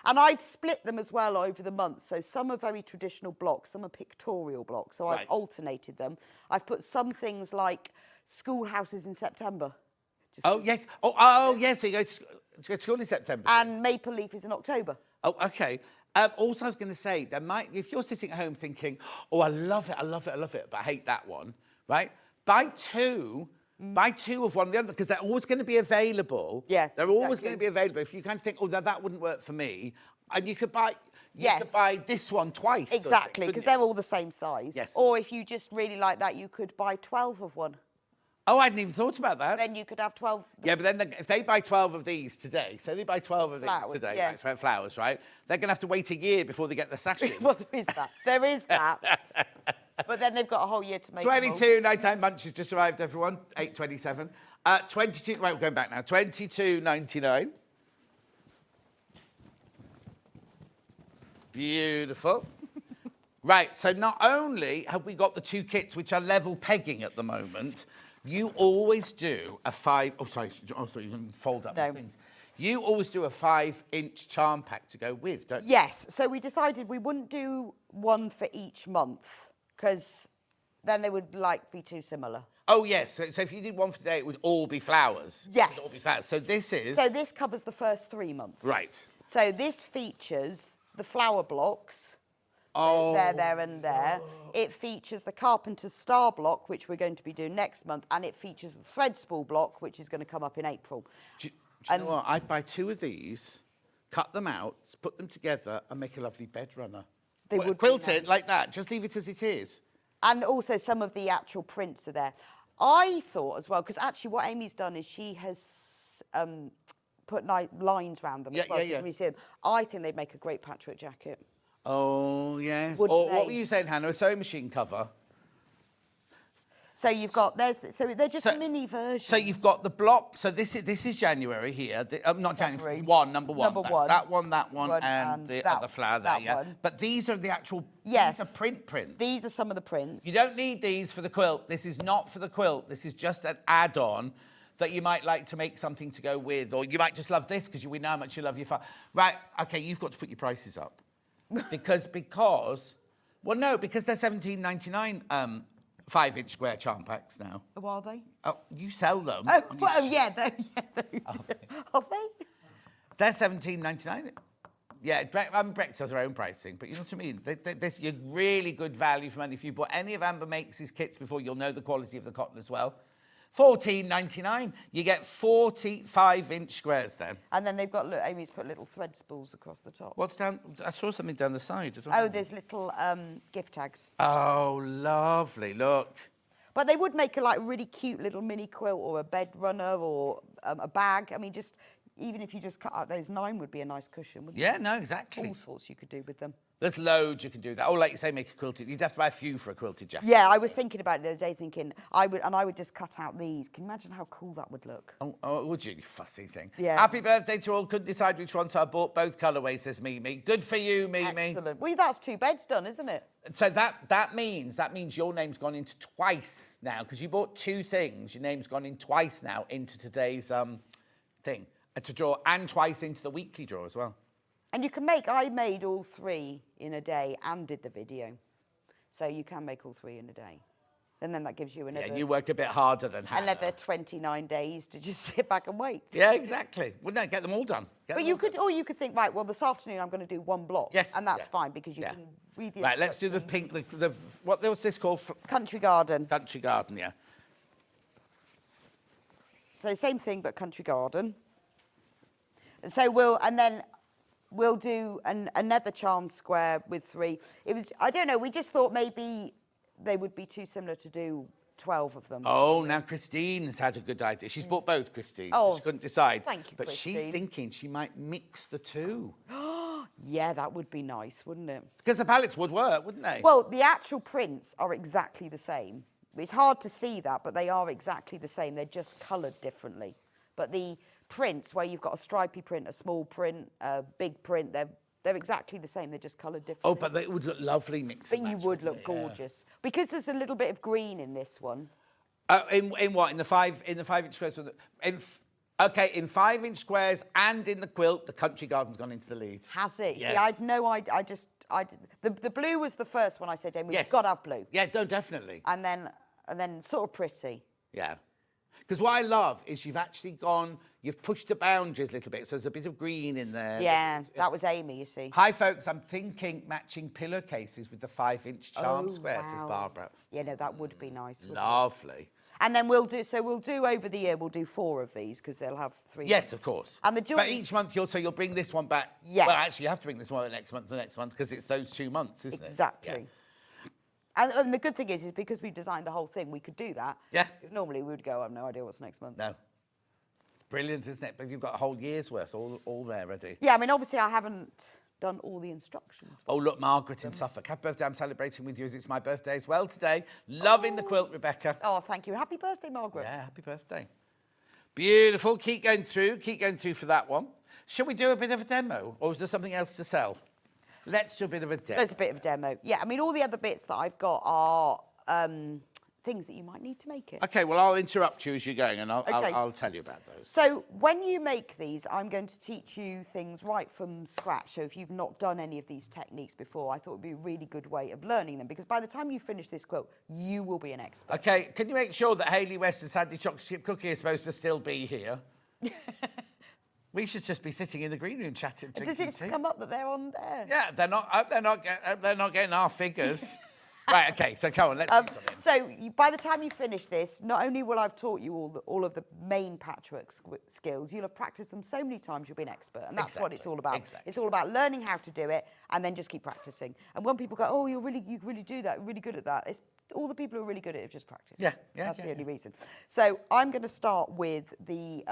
And I've split them as well over the month. So some are very traditional blocks, some are pictorial blocks. So I've alternated them. I've put some things like schoolhouses in September. Oh, yes. Oh, yes. So you go to school in September. And Maple Leaf is in October. Oh, OK. Also, I was going to say, if you're sitting at home thinking, oh, I love it, but I hate that one, right? Buy 2 of one of the other, because they're always going to be available. Yeah, they're always going to be available. If you kind of think, oh, that wouldn't work for me, and you could buy this one twice. Exactly, because they're all the same size. Yes. Or if you just really like that, you could buy 12 of one. Oh, I hadn't even thought about that. Then you could have 12. Yeah, but then if they buy 12 of these today, so they buy 12 of these today, right, flowers, right? They're going to have to wait a year before they get the sachet. Well, there is that. There is that. But then they've got a whole year to make 22.99 Munch has just arrived, everyone. 8.27. 22. Right, we're going back now. 22.99. Beautiful. Right, so not only have we got the 2 kits, which are level pegging at the moment, you always do a 5... Oh, sorry. Oh, sorry, you can fold up the things. You always do a 5-inch charm pack to go with, don't you? Yes. So we decided we wouldn't do one for each month, because then they would, be too similar. Oh, yes. So if you did one for today, it would all be flowers. Yes. It would all be flowers. So this is... So this covers the first 3 months. Right. So this features the flower blocks. Oh. There, and there. It features the Carpenter's Star block, which we're going to be doing next month, and it features the thread spool block, which is going to come up in April. Do you know what? I'd buy 2 of these, cut them out, put them together, and make a lovely bed runner. They would quilt be it nice. like that. Just leave it as it is. And also some of the actual prints are there. I thought as well, because actually what Amy's done is she has put lines around them as well. So you can really see them. I think they'd make a great patchwork jacket. Oh, yes. Wouldn't Or what they? were you saying, Hannah? A sewing machine cover? So you've got, so they're just mini versions. So you've got the block. So this is January here. Not January. Number one. Number That's one. that one, and the other flower there. Yeah. One. But these are the actual. Yes. These are prints. These are some of the prints. You don't need these for the quilt. This is not for the quilt. This is just an add-on that you might like to make something to go with, or you might just love this because we know how much you love your Right. Okay. You've got to put your prices up because well, no, because they're $17.99. 5-inch square charm packs now. Oh, are they? Oh, you sell them. Oh, well, yeah, they are they? They're $17.99. Yeah, Brex has their own pricing, but you know what I mean? You're really good value for money. If you bought any of Amber Makes' kits before, you'll know the quality of the cotton as well. $14.99. You get 45-inch squares then. And then they've got, look, Amy's put little thread spools across the top. What's down? I saw something down the side as well. Oh, there's little gift tags. Oh, lovely. Look. But they would make a really cute little mini quilt or a bed runner or a bag. I mean, even if you just cut out those 9 would be a nice cushion, wouldn't it? Yeah, no, exactly. All sorts you could do with them. There's loads you can do that. Oh, like you say, make a quilted. You'd have to buy a few for a quilted jacket. Yeah, I was thinking about it the other day, thinking I would just cut out these. Can you imagine how cool that would look? Oh, would you fussy thing? Yeah. Happy birthday to all. Couldn't decide which one, so I bought both colourways, says Mimi. Good for you, Mimi. Excellent. Well, that's 2 beds done, isn't it? So that means your name's gone into twice now, because you bought 2 things. Your name's gone in twice now into today's thing to draw, and twice into the weekly draw as well. And you can I made all 3 in a day and did the video. So you can make all 3 in a day. And then that gives you another... Yeah, you work a bit harder than Hannah. Another 29 days to just sit back and wait. Yeah, exactly. Well, no, get them all done. But you could think, right, well, this afternoon I'm going to do 1 block. Yes. And that's fine because you can read the Right, let's do the pink, what's this called? Country garden. Country garden, yeah. So same thing, but country garden. And so we'll do another charm square with 3. It was, I don't know, we just thought maybe they would be too similar to do 12 of them. Oh, now Christine has had a good idea. She's bought both, Christine. Oh, she couldn't decide. thank you, But Christine. she's thinking she might mix the 2. Yeah, that would be nice, wouldn't it? Because the palettes would work, wouldn't they? Well, the actual prints are exactly the same. It's hard to see that, but they are exactly the same. They're just coloured differently. But the prints, where you've got a stripy print, a small print, a big print, they're exactly the same. They're just coloured differently. Oh, but they would look lovely mixed. But you would look gorgeous. Because there's a little bit of green in this one. In what? In the 5-inch squares? Okay, in 5-inch squares and in the quilt, the country garden's gone into the lead. Has it? Yes. See, I'd no idea. The blue was the first one I said, Jamie, we've got to have blue. Yeah, no, definitely. And then sort of pretty. Yeah. Because what I love is you've pushed the boundaries a little bit, so there's a bit of green in there. Yeah, that was Amy, you see. Hi, folks, I'm thinking matching pillowcases with the 5-inch charm squares, says Barbara. Yeah, no, that would be nice. Lovely. And then we'll do over the year, we'll do 4 of these because they'll have 3. Yes, of course. And the joy. But each month you'll bring this one back. Yes. Well, actually, you have to bring this one next month because it's those 2 months, isn't it? Exactly. Yeah. And the good thing is because we've designed the whole thing, we could do that. Yeah. Because normally we would go, I have no idea what's next month. No. It's brilliant, isn't it? But you've got a whole year's worth all there ready. Yeah, I mean, obviously I haven't done all the instructions. Oh, look, Margaret in Suffolk. Happy birthday, I'm celebrating with you as it's my birthday as well today. Loving the quilt, Rebecca. Oh, thank you. Happy birthday, Margaret. Yeah, happy birthday. Beautiful. Keep going through for that one. Shall we do a bit of a demo, or is there something else to sell? Let's do a bit of a demo. There's a bit of a demo. Yeah, I mean, all the other bits that I've got are things that you might need to make it. OK, well, I'll interrupt you as you're going, and I'll tell you about those. So when you make these, I'm going to teach you things right from scratch. So if you've not done any of these techniques before, I thought it would be a really good way of learning them, because by the time you finish this quilt, you will be an expert. OK, can you make sure that Hayley West and Sandi Millichip-Massocchi are supposed to still be here? We should just be sitting in the green room chatting. Does it come up that they're on there? Yeah, they're not getting our figures. Right, okay, so come on, let's do something. So by the time you finish this, not only will I've taught you all of the main patchwork skills, you'll have practiced them so many times you'll be an expert, and that's what it's all about. Exactly. It's all about learning how to do it and then just keep practicing. And when people go, oh, you really do that, you're really good at that, it's all the people who are really good at it have just practiced. That's the only reason. So I'm going to start with the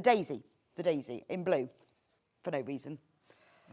daisy in blue for no reason.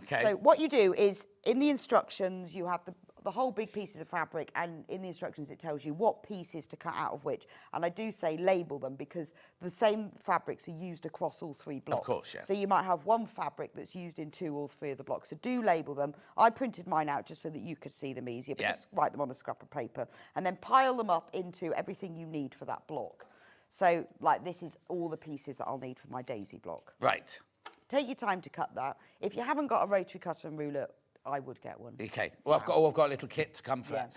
Okay. So what you do is, in the instructions, you have the whole big pieces of fabric, and in the instructions it tells you what pieces to cut out of which. And I do say label them because the same fabrics are used across all 3 blocks. Of course, yeah. So you might have one fabric that's used in 2 or 3 of the blocks. So do label them. I printed mine out just so that you could see them easier, but just write them on a scrap of paper. And then pile them up into everything you need for that block. So, like, this is all the pieces that I'll need for my daisy block. Right. Take your time to cut that. If you haven't got a rotary cutter and ruler, I would get one. Okay. Well, I've got a little kit to come for that.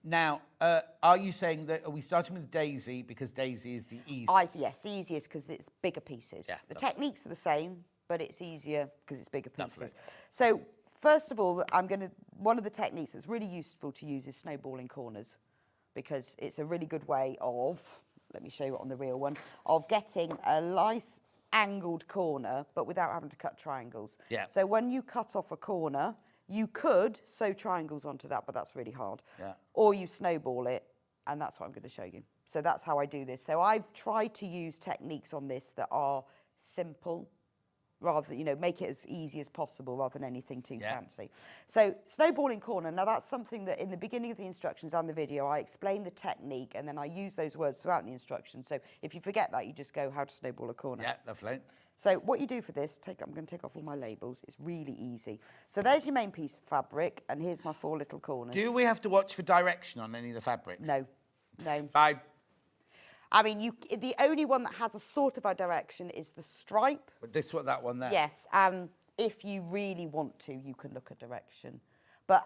Now, are you saying that, are we starting with Daisy because Daisy is the easiest? Yes, the easiest because it's bigger pieces. Yeah, the techniques are the same, but it's easier because it's bigger pieces. Lovely. So, first of all, one of the techniques that's really useful to use is snowballing corners, because it's a really good way of, let me show you on the real one, of getting a nice angled corner, but without having to cut triangles. Yeah. So when you cut off a corner, you could sew triangles onto that, but that's really hard. Yeah. Or you snowball it, and that's what I'm going to show you. So that's how I do this. So I've tried to use techniques on this that are simple, rather than, make it as easy as possible rather than anything too fancy. So snowballing corner, now that's something that in the beginning of the instructions and the video, I explain the technique, and then I use those words throughout the instructions. So if you forget that, you just go how to snowball a corner. Yeah, lovely. So what you do for this, I'm going to take off all my labels. It's really easy. So there's your main piece of fabric, and here's my 4 little corners. Do we have to watch for direction on any of the fabrics? No. Fine. I mean, the only one that has a sort of a direction is the stripe. But that one there. Yes, if you really want to, you can look at direction. But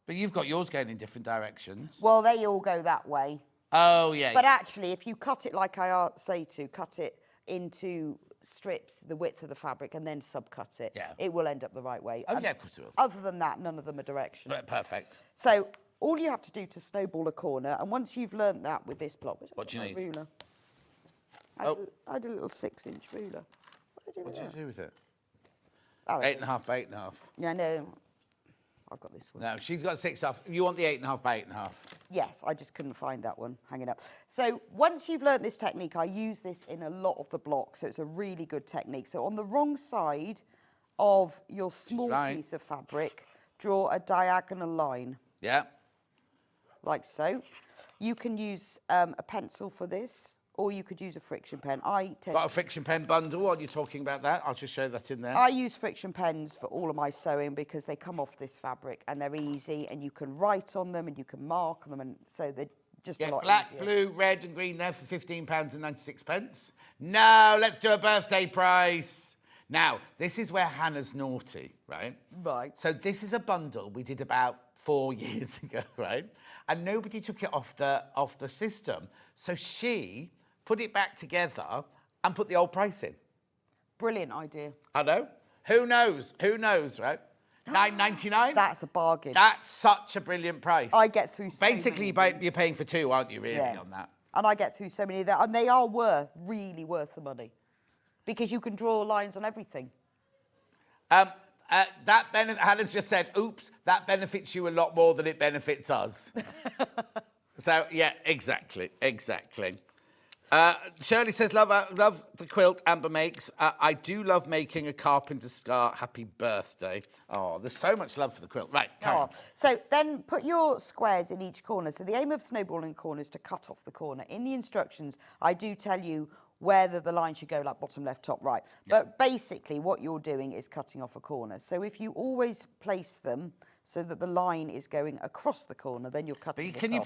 you've got yours going in different directions. Well, they all go that way. Oh, yeah. But actually, if you cut it like I say to, cut it into strips, the width of the fabric, and then subcut it, it will end up the right way. Oh, yeah, of course it will. Other than that, none of them are direction. Perfect. So all you have to do to snowball a corner, and once you've learnt that with this block, what do you need? Ruler. I had a little 6-inch ruler. What did you do with it? 8.5 by 8.5. Yeah, no. I've got this one. No, she's got 6.5. You want the 8.5 by 8.5? Yes, I just couldn't find that one hanging up. So once you've learnt this technique, I use this in a lot of the blocks, so it's a really good technique. So on the wrong side of your small piece of fabric, draw a diagonal line. Yeah. Like so. You can use a pencil for this, or you could use a friction pen. Got a friction pen bundle while you're talking about that. I'll just show that in there. I use friction pens for all of my sewing because they come off this fabric and they're easy, and you can write on them and you can mark on them, and so they're just a lot black, easier. blue, red and green there for £15.96. No, let's do a birthday price. Now, this is where Hannah's naughty, right? Right. So this is a bundle we did about 4 years ago, right? And nobody took it off the system. So she put it back together and put the old price in. Brilliant idea. I know. Who knows? Who knows, right? $9.99? That's a bargain. That's such a brilliant price. I get through so Basically, many you're paying for 2, aren't you, really, on that? And I get through so many of that, and they are really worth the money, because you can draw lines on everything. Hannah's just said, oops, that benefits you a lot more than it benefits us. So, yeah, exactly. Shirley says, love the quilt Amber makes. I do love making a carpenter's scarf. Happy birthday. Oh, there's so much love for the quilt. Right, carry on. So then put your squares in each corner. So the aim of snowballing corner is to cut off the corner. In the instructions, I do tell you whether the line should go like bottom, left, top, right. Yeah. But basically what you're doing is cutting off a corner. So if you always place them so that the line is going across the corner, then you're cutting it off. Can you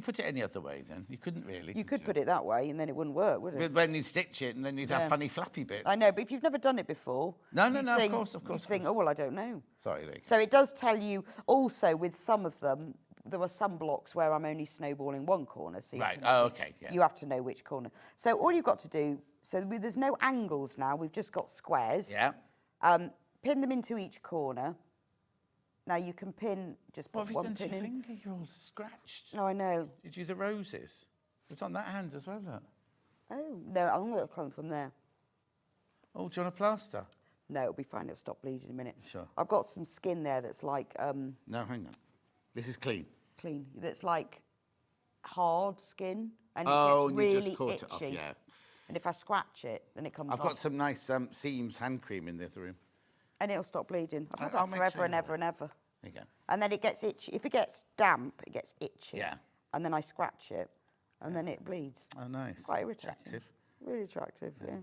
put it any other way then? You couldn't really. You could put it that way and then it wouldn't work, would it? When you stitch it and then you'd have funny flappy bits. I know, but if you've never done it before... No, of course. You think, oh, well, I don't know. Sorry, Lee. So it does tell you also with some of them, there are some blocks where I'm only snowballing one corner. So you have to know which corner. So all you've got to do, so there's no angles now, we've just got squares. Yeah. Pin them into each corner Now you can pin, just What put have you one done to pin your in. finger? You're all scratched. Oh, I know. Did you do the roses? It's on that hand as well, look. Oh, no, I'm going to come from there. Oh, do you want a plaster? No, it'll be fine. It'll stop bleeding in a minute. Sure. I've got some skin there that's like... No, hang on. This is clean. Clean. That's like hard skin. And it Oh, gets you really just caught itchy. it off, yeah. And if I scratch it, then it comes I've off. got some nice Seams hand cream in the other room. And it'll stop bleeding. I've had I'll that make forever sure and you ever and ever. There you go. And then it gets itchy. If it gets damp, it gets itchy. Yeah. And then I scratch it, and then it bleeds. Oh, nice. Quite irritating. Attractive. Really attractive, yeah.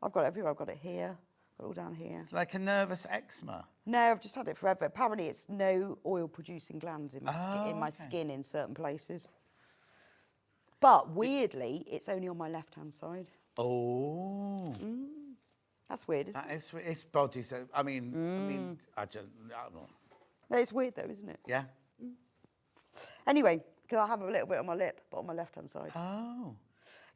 I've got it everywhere. I've got it here, got it all down here. It's like a nervous eczema. No, I've just had it forever. Apparently, it's no oil-producing glands in my skin in certain places. But weirdly, it's only on my left-hand side. Oh. That's weird, isn't That is, it's body, so, I mean, I don't know. it? It's weird, though, isn't it? Yeah? Anyway, because I have a little bit on my lip, but on my left-hand side. Oh.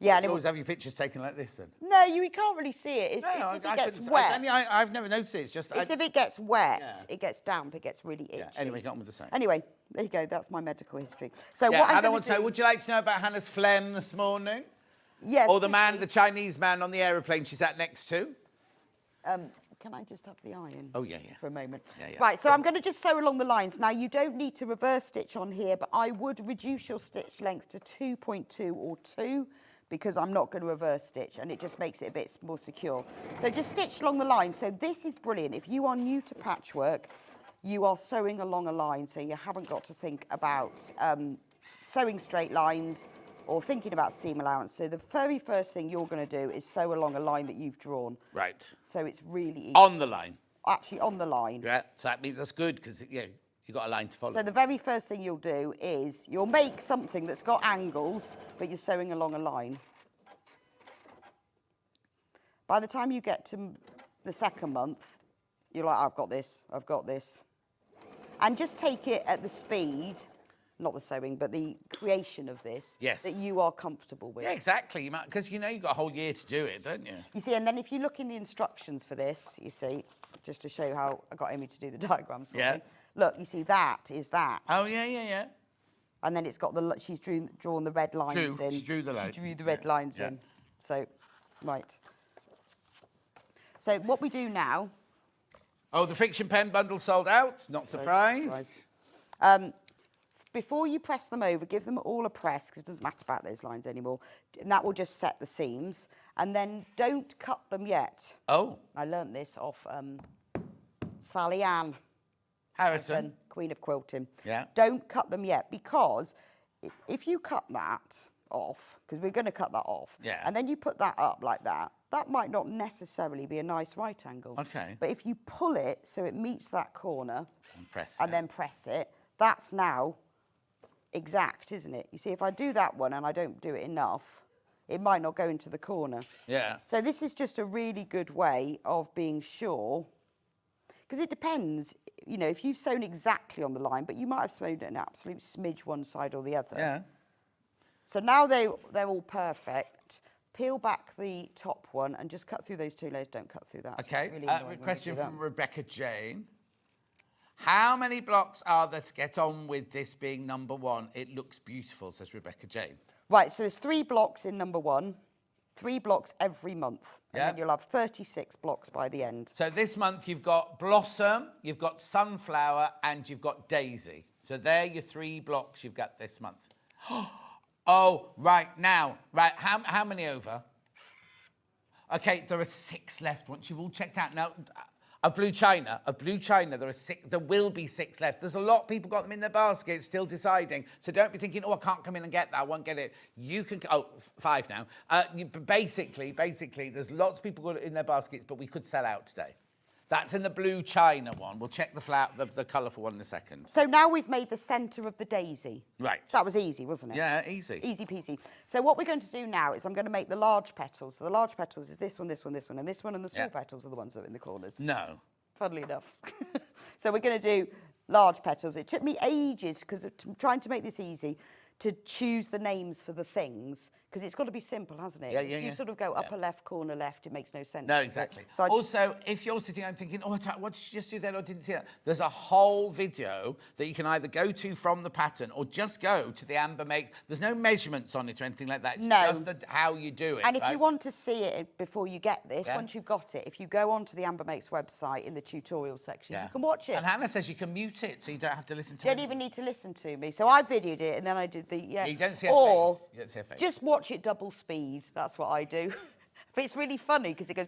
Yeah, You always have your pictures taken like this, then? No, you can't really see it. It's if it gets wet. I've never noticed it. It's just... It's if it gets wet, it gets damp, it gets really itchy. Yeah, anyway, get on with the same. Anyway, there you go. That's my medical history. So Yeah, what I'm I don't going want to to do... know, would you like to know about Hannah's phlegm this morning? Yes. Or the Chinese man on the aeroplane she sat next to? Can I just have the iron? Oh, yeah. For a moment. Yeah. Right, so I'm going to just sew along the lines. Now, you don't need to reverse stitch on here, but I would reduce your stitch length to 2.2 or 2 because I'm not going to reverse stitch and it just makes it a bit more secure. So just stitch along the line. So this is brilliant. If you are new to patchwork, you are sewing along a line, so you haven't got to think about sewing straight lines or thinking about seam allowance. So the very first thing you're going to do is sew along a line that you've drawn. Right. So it's really easy. On the line? Actually, on the line. Yeah, so that means that's good because, yeah, you've got a line to follow. So the very first thing you'll do is you'll make something that's got angles, but you're sewing along a line. By the time you get to the second month, you're like, I've got this. And just take it at the speed, not the sewing, but the creation of this, that you are comfortable with. Yeah, exactly, because you know you've got a whole year to do it, don't you? You see, and then if you look in the instructions for this, you see, just to show you how I got Amy to do the diagrams for me. Look, you see, that is that. Oh, yeah. And then it's got she's drawn the red lines in. She drew the line. She drew the red lines in. So, right. So what we do now... Oh, the friction pen bundle sold out. Not surprised. Before you press them over, give them all a press, because it doesn't matter about those lines anymore. And that will just set the seams. And then don't cut them yet. Oh. I learnt this off Sally Ann Harrison, Queen of Quilting. Yeah. Don't cut them yet, because if you cut that off, because we're going to cut that off, and then you put that up like that, that might not necessarily be a nice right angle. Okay. But if you pull it so it meets that corner and then press it, that's now exact, isn't it? You see, if I do that one and I don't do it enough, it might not go into the corner. Yeah. So this is just a really good way of being sure, because it depends, you know, if you've sewn exactly on the line, but you might have sewn an absolute smidge one side or the other. Yeah. So now they're all perfect. Peel back the top one and just cut through those two layers. Don't cut through that. Okay. Really annoying when you Question do that. from Rebecca Jane. How many blocks are there to get on with this being number one? It looks beautiful, says Rebecca Jane. Right, so there's 3 blocks in number 1, 3 blocks every month. And Yeah. then you'll have 36 blocks by the end. So this month you've got Blossom, you've got Sunflower, and you've got Daisy. So they're your 3 blocks you've got this month. Oh, right, now. Right, how many over? Okay, there are 6 left once you've all checked out. Now, of Blue China, there are 6. There will be 6 left. There's a lot of people got them in their baskets, still deciding. So don't be thinking, oh, I can't come in and get that. I won't get it. You can. Oh, 5 now. Basically, there's lots of people got it in their baskets, but we could sell out today. That's in the Blue China one. We'll check the colourful one in a second. So now we've made the centre of the daisy. Right. So that was easy, wasn't it? Yeah, easy. Easy peasy. So what we're going to do now is I'm going to make the large petals. So the large petals is this one, this one, this one, and this one, and the small petals are the ones that are in the corners. No. Funnily enough. So we're going to do large petals. It took me ages, because trying to make this easy, to choose the names for the things, Because it's got to be simple, hasn't it? Yeah, If you sort of go upper left, corner left, it makes no sense. No, exactly. So Also, if you're sitting home thinking, oh, what did she just do then? I didn't see that. There's a whole video that you can either go to from the pattern or just go to the Amber Make. There's no measurements on it or anything like that. It's just how you do it. And if you want to see it before you get this, Yeah. once you've got it, if you go onto the Amber Makes website in the tutorial section, you can watch it. And Hannah says you can mute it so you don't have to listen to You it. don't even need to listen to me. So I videoed it and then I did the, You don't see her or face. You don't see her face. just watch it double speed. That's what I do. But it's really funny because it goes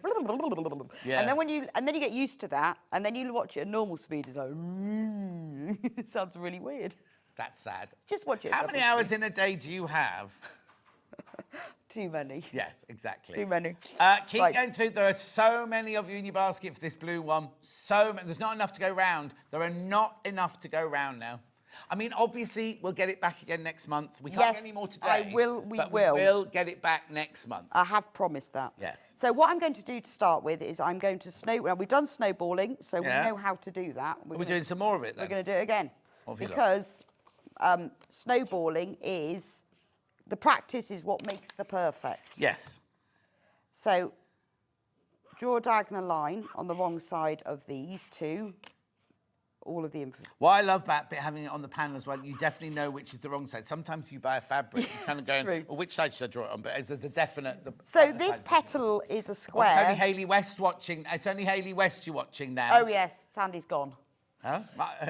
Yeah. and then you get used to that, and then you watch it at normal speed. It's like it sounds really weird. That's sad. Just watch it. How many hours in a day do you have? Too many. Yes, exactly. Too many. Keep going through. There are so many of you in your basket for this blue one. So many. There's not enough to go round. There are not enough to go round now. I mean, obviously, we'll get it back again next month. We can't get any more today. We will get it back next month. I have promised that. Yes. So what I'm going to do to start with is I'm going to well, we've done snowballing, so we know how to do that. We're doing some more of it then. We're going to do it again. What have you Because snowballing is, the practice is what makes the perfect. Yes. So draw a diagonal line on the wrong side of these two. All of the what I love about having it on the panel as well, you definitely know which is the wrong side. Sometimes you buy a fabric, you kind of go, well, which side should I draw it on? But there's a definite... So this petal is a square. It's only Hayley West watching. It's only Hayley West you're watching now. Oh, yes, Sandy's gone. Huh?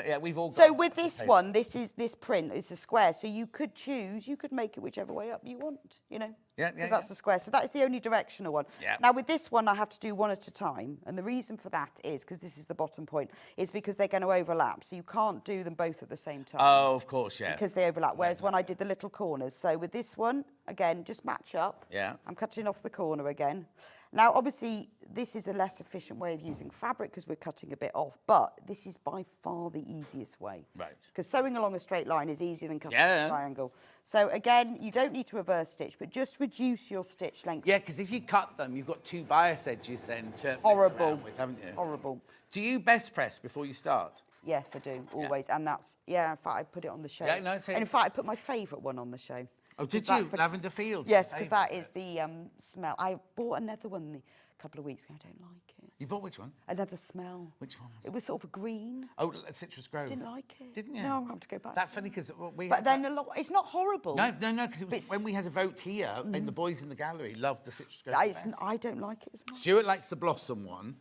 Yeah, we've all got... So with this one, this print is a square. So you could choose, you could make it whichever way up you want, you know? Yeah, because that's the square. So that is the only directional one. Yeah. Now with this one, I have to do one at a time. And the reason for that is, because this is the bottom point, is because they're going to overlap. So you can't do them both at the same time. Oh, of course, yeah. Because they overlap. Whereas when I did the little corners. So with this one, again, just match up. Yeah. I'm cutting off the corner again. Now, obviously, this is a less efficient way of using fabric because we're cutting a bit off, but this is by far the easiest way. Right. Because sewing along a straight line is easier than cutting a triangle. So again, you don't need to reverse stitch, but just reduce your stitch length. Yeah, because if you cut them, you've got two bias edges then to mess Horrible. around with, haven't you? Horrible. Do you best press before you start? Yes, I do, always. And that's, in fact, I put it on the show. Yeah, no, and in fact, I put my favourite one on the show. Oh, did you? Lavender Fields? Yes, because that is the smell. I bought another one a couple of weeks ago. I don't like it. You bought which one? Another smell. Which one? It was sort of a green. Oh, Citrus Grove. Didn't like it. Didn't you? No, I'm going to have to go back. That's funny because we. But then it's not horrible. No, because it was when we had a vote here, and the boys in the gallery loved the Citrus Grove. I don't like it as much. Stuart likes the Blossom one.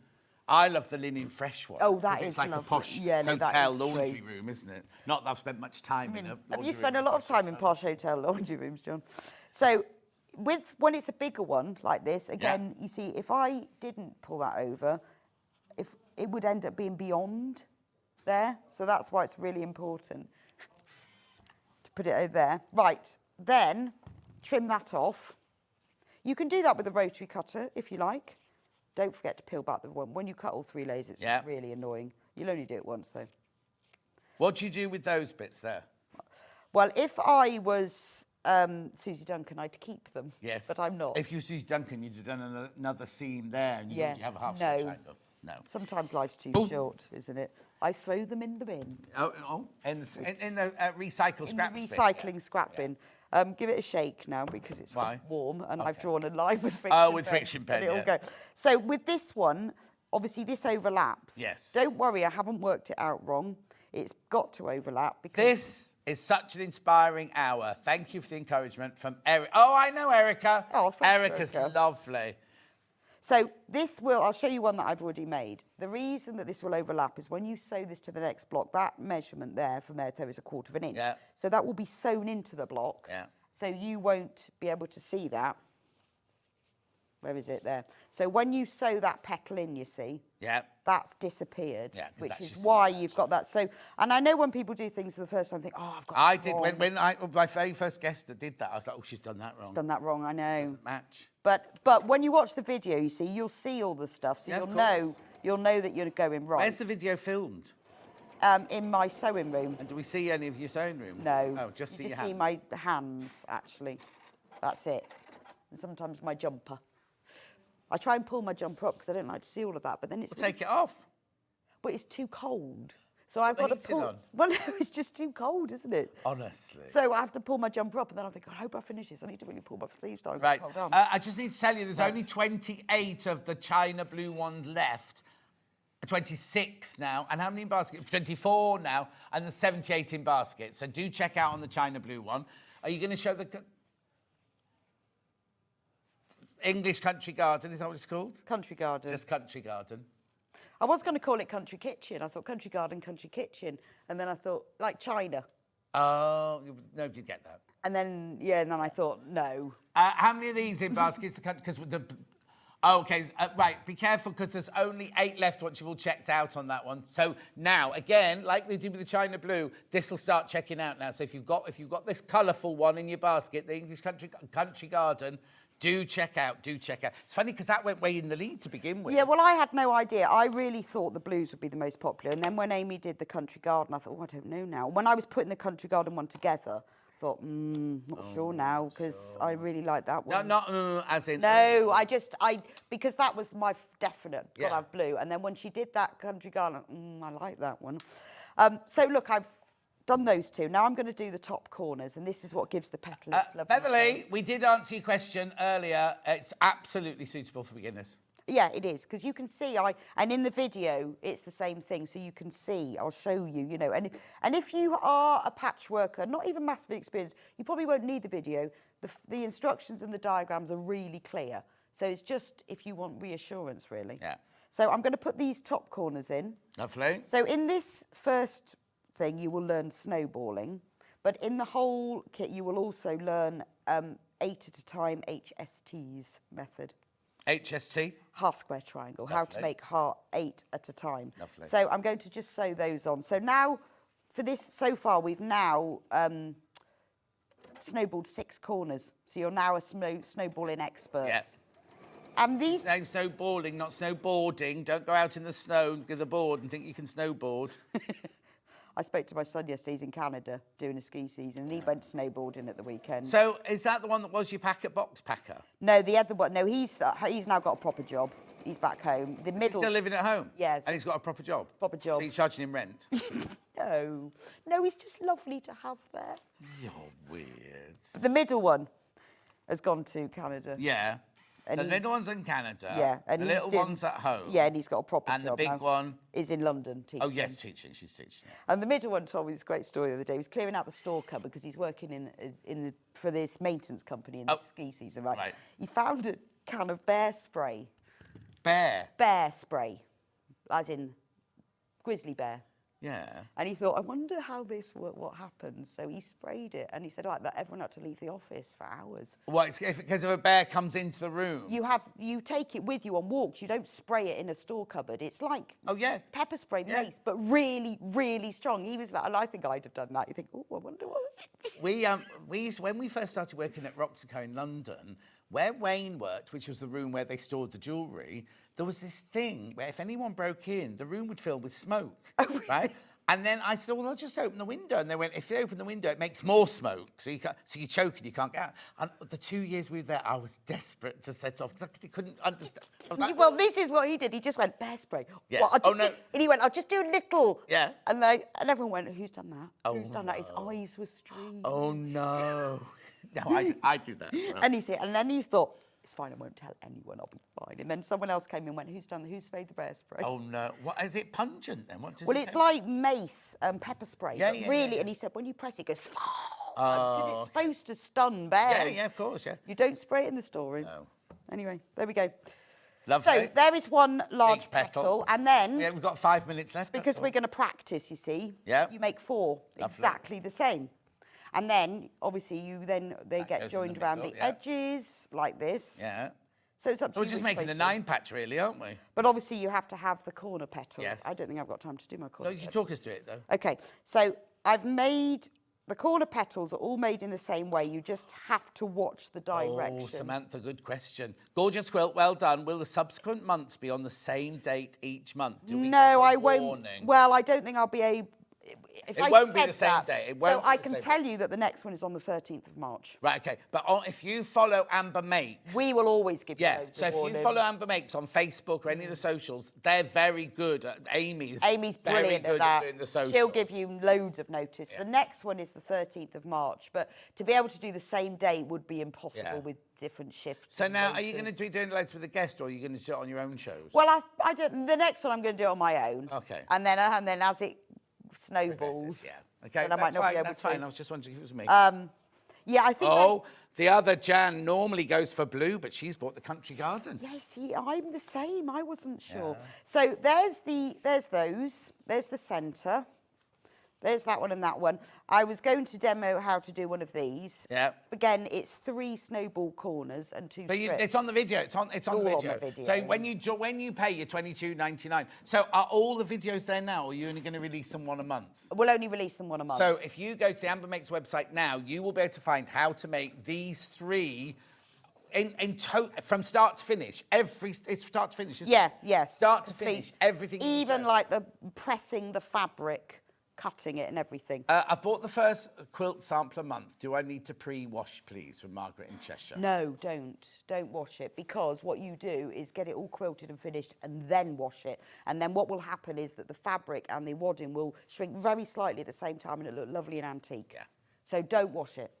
I love the linen fresh one. Oh, that is it's like lovely. a posh hotel laundry room, isn't it? Not that I've spent much time in a Have you spent a lot of time in posh hotel laundry rooms, John? So when it's a bigger one like this, again, you see, if I didn't pull that over, if it would end up being beyond there. So that's why it's really important to put it over there. Right, then trim that off. You can do that with a rotary cutter if you like. Don't forget to peel back the one. When you cut all three layers, it's really annoying. You'll only do it once, though. What do you do with those bits there? Well, if I was Susie Duncan, I'd keep them. Yes. But I'm not. If you were Susie Duncan, you'd have done another seam there and you'd already have a half no. stitch triangle. No. Sometimes life's too short, isn't it? I throw them in the bin. Oh, in the recycle scrap bin. In the recycling scrap bin. Give it a shake now because it's warm and I've drawn a line with friction pen. Oh, with friction pen, It'll go. So with this one, obviously this overlaps. Yes. Don't worry, I haven't worked it out wrong. It's got to overlap because... This is such an inspiring hour. Thank you for the encouragement from Eric. Oh, I know Erica. Oh, thanks, Erica's Erica. lovely. So I'll show you one that I've already made. The reason that this will overlap is when you sew this to the next block, that measurement there from there is 1/4 of an inch. Yeah. So that will be sewn into the block. Yeah. So you won't be able to see that. Where is it there? So when you sew that petal in, you see, that's disappeared, which is why you've got that. So, and I know when people do things for the first time, think, oh, I've got I that did, wrong. when my very first guest that did that, I was like, oh, she's done that wrong. She's done that wrong, I know. Doesn't match. But when you watch the video, you see, you'll see all the stuff, so you'll know that you're going right. Where's the video filmed? In my sewing room. And do we see any of your sewing room? No. Oh, just see you your just see my hands, actually. That's it. And sometimes my jumper. I try and pull my jumper up because I don't like to see all of that, but then it's... Well, take it off. But it's too cold. So I've got to heating pull. on? Well, no, it's just too cold, isn't it? Honestly. So I have to pull my jumper up, and then I think, I hope I finish this. I need to really pull my sleeves down. Right. Hold on. I just need to tell you, there's only 28 of the China blue ones left. 26 now. And how many in basket? 24 now. And there's 78 in basket. So do check out on the China blue one. Are you going to show the English Country Garden? Is that what it's called? Country Garden. Just Country Garden. I was going to call it Country Kitchen. I thought Country Garden, Country Kitchen. And then I thought, like China. Oh, nobody get that. And then, yeah, and then I thought, no. How many of these in baskets? Because the... Oh, okay, right, be careful because there's only 8 left once you've all checked out on that one. So now, again, like they did with the China blue, this will start checking out now. So if you've got this colourful one in your basket, the English Country Garden, do check out. It's funny because that went way in the lead to begin with. Yeah, well, I had no idea. I really thought the blues would be the most popular. And then when Amy did the Country Garden, I thought, oh, I don't know now. When I was putting the Country Garden one together, I thought, not sure now, because I really like that one. No, not as in... No, because that was my definite, got to Yeah. have blue. And then when she did that Country Garden, I like that one. So, look, I've done those two. Now I'm going to do the top corners, and this is what gives the petal its lovely Beverly, shape. we did answer your question earlier. It's absolutely suitable for beginners. Yeah, it is, because you can see, and in the video, it's the same thing, so you can see, I'll show you, you know, and if you are a patchworker, not even massively experienced, you probably won't need the video. The instructions and the diagrams are really clear, so it's just if you want reassurance, really. Yeah. So I'm going to put these top corners in. Lovely. So in this first thing, you will learn snowballing, but in the whole kit, you will also learn 8 at a time HSTs method. HST? Half square triangle, how to Lovely. make 8 at a time. Lovely. So I'm going to just sew those on. So now, for this, so far, we've now snowballed 6 corners. So you're now a snowballing expert. Yes. And these... Saying snowballing, not snowboarding. Don't go out in the snow with a board and think you can snowboard. I spoke to my son yesterday, he's in Canada doing a ski season, and he went snowboarding at the weekend. So is that the one that was your packet box packer? No, the other one, no, he's now got a proper job. He's back home. The middle... He's still living at home? Yes. And he's got a proper job? Proper job. So you're charging him rent? No, he's just lovely to have there. You're weird. The middle one has gone to Canada. Yeah. And So the he's- middle one's in Canada. Yeah, and the he's little doing- one's at home. Yeah, and he's got a proper And job the big now. one? Is in London teaching. Oh, yes, teaching. She's teaching. And the middle one told me this great story the other day. He was clearing out the store cupboard because he's working for this maintenance company in the ski season, right? Right. He found a can of bear spray. Bear? Bear spray, as in grizzly bear. Yeah. And he thought, I wonder how what happens. So he sprayed it, and he said like that everyone had to leave the office for hours. What, because if a bear comes into the room? You take it with you on walks. You don't spray it in a store cupboard. It's like pepper spray mace, but really, really strong. He was like, and I think I'd have done that. You think, oh, I wonder what. When we first started working at Roxico in London, where Wayne worked, which was the room where they stored the jewellery, there was this thing where if anyone broke in, the room would fill with smoke, right? And then I said, well, I'll just open the window. And they went, if you open the window, it makes more smoke. So you choke and you can't get out. And the 2 years we were there, I was desperate to set off because I couldn't understand. I was like, Well, this is what he did. He just went, bear spray. Yeah. Well, Oh, no. And he went, I'll just do a little. Yeah. And everyone went, who's done that? Oh, Who's done that? His eyes were streaming. oh, no. No, I do that. As well. And then he thought, it's fine, I won't tell anyone, I'll be fine. And then someone else came in and went, who's sprayed the bear spray? Oh, no. What, is it pungent then? What does Well, it it's say? like mace, pepper spray. Yeah, but yeah, really, yeah. and he said, when you press it, it goes, Oh, because it's supposed to stun bears. Yeah, of course, yeah. You don't spray it in the storeroom. No. Anyway, there we go. Lovely. So there is one large Big petal. petal, and then... Yeah, we've got 5 minutes left. Because we're going to practice, you see. Yeah. You make 4 exactly the same. And then, obviously, they get goes in joined the around middle, the yeah. edges, like this. Yeah. So it's up to We're you just which making a way to- 9-patch, really, aren't we? But obviously, you have to have the corner petals. Yes. I don't think I've got time to do my No, corner you can petals. talk us through it, though. OK, so I've made... The corner petals are all made in the same way. You just have to watch the direction. Oh, Samantha, good question. Gorgeous quilt, well done. Will the subsequent months be on the same date each month? Do we No, get a I won't. warning? Well, I don't think I'll be able... if It I won't be said the same that, day. It so won't be I the can same tell you that the next one is on the 13th of March. Right, okay. But if you follow Amber Makes... We will always give you Yeah, loads so of if warning. you follow Amber Makes on Facebook or any of the socials, they're very good. Amy's Amy's very brilliant good at that. doing the socials. She'll give you loads of notice. Yeah. The next one is the 13th of March, but to be able to do the same day would be impossible Yeah. with different shifts. So and now, are you going rotors. to be doing loads with a guest, or are you going to do it on your own shows? Well, I don't. The next one I'm going to do on my own. Okay. And then as it snowballs, Yeah. Okay, then I might that's not fine. be able That's to. fine. I was just wondering if it was me. Yeah, I think. The other Jan normally goes for blue, but she's bought the country garden. Yeah, see, I'm the same. I wasn't sure. So there's those. There's the centre. There's that one and that one. I was going to demo how to do one of these. Yeah. Again, it's 3 snowball corners and 2 But strips. it's on the video. It's on the all video. on the video. So when you pay your $22.99, so are all the videos there now, or are you only going to release them one a month? We'll only release them one a month. So if you go to the Amber Makes website now, you will be able to find how to make these 3 from start to finish. It's start to finish, isn't it? Yes. Start to complete. finish, everything. Even like the pressing the fabric, cutting it and everything. I've bought the first quilt sample a month. Do I need to pre-wash, please, from Margaret in Cheshire? No, don't wash it, because what you do is get it all quilted and finished and then wash it. And then what will happen is that the fabric and the wadding will shrink very slightly at the same time and it'll look lovely and antique. Yeah. So don't wash it.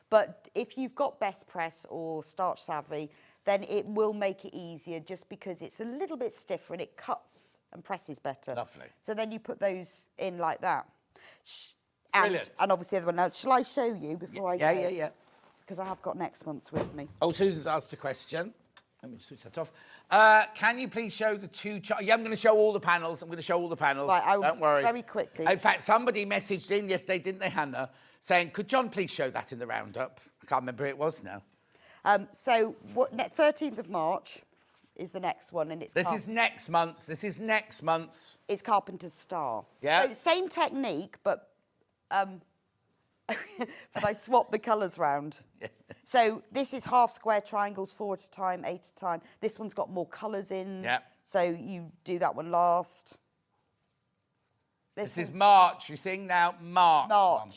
But if you've got Best Press or Starch Savvy, then it will make it easier just because it's a little bit stiffer and it cuts and presses better. Lovely. So then you put those in like that. Brilliant. And obviously the other one. Now, shall I show you before I go? Yeah. Because I have got next month's with me. Oh, Susan's asked a question. Let me switch that off. Can you please show the 2... Yeah, I'm going to show all the panels. Right, Don't worry. Very quickly. In fact, somebody messaged in yesterday, didn't they, Hannah, saying, could John please show that in the roundup? I can't remember who it was now. So 13th of March is the next one, and it's This is next month. It's Carpenter's Star. Yeah. So same technique, but but I swapped the colours round. So this is half square triangles, 4 at a time, 8 at a time. This one's got more colours in. Yeah. So you do that one last. This is March. You're seeing now March. one.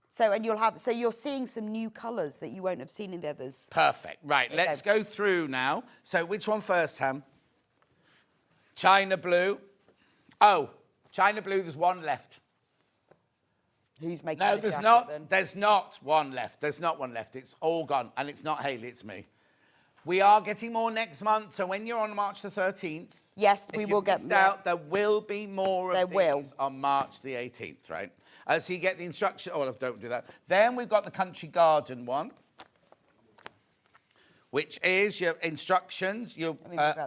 So you're seeing some new colours that you won't have seen in the others. Perfect. Right, let's go through now. So which one first, Ham? China blue. Oh, China blue, there's one left. Who's making No, the there's jacket, not. then? There's not one left. There's not one left. It's all gone. And it's not Hayley, it's me. We are getting more next month. So when you're on March the 13th, yes, we will get more. out, there will be more of There these on March the 18th, right? So you get the instruction. Oh, don't do that. Then we've got the country garden one, which is your instructions, your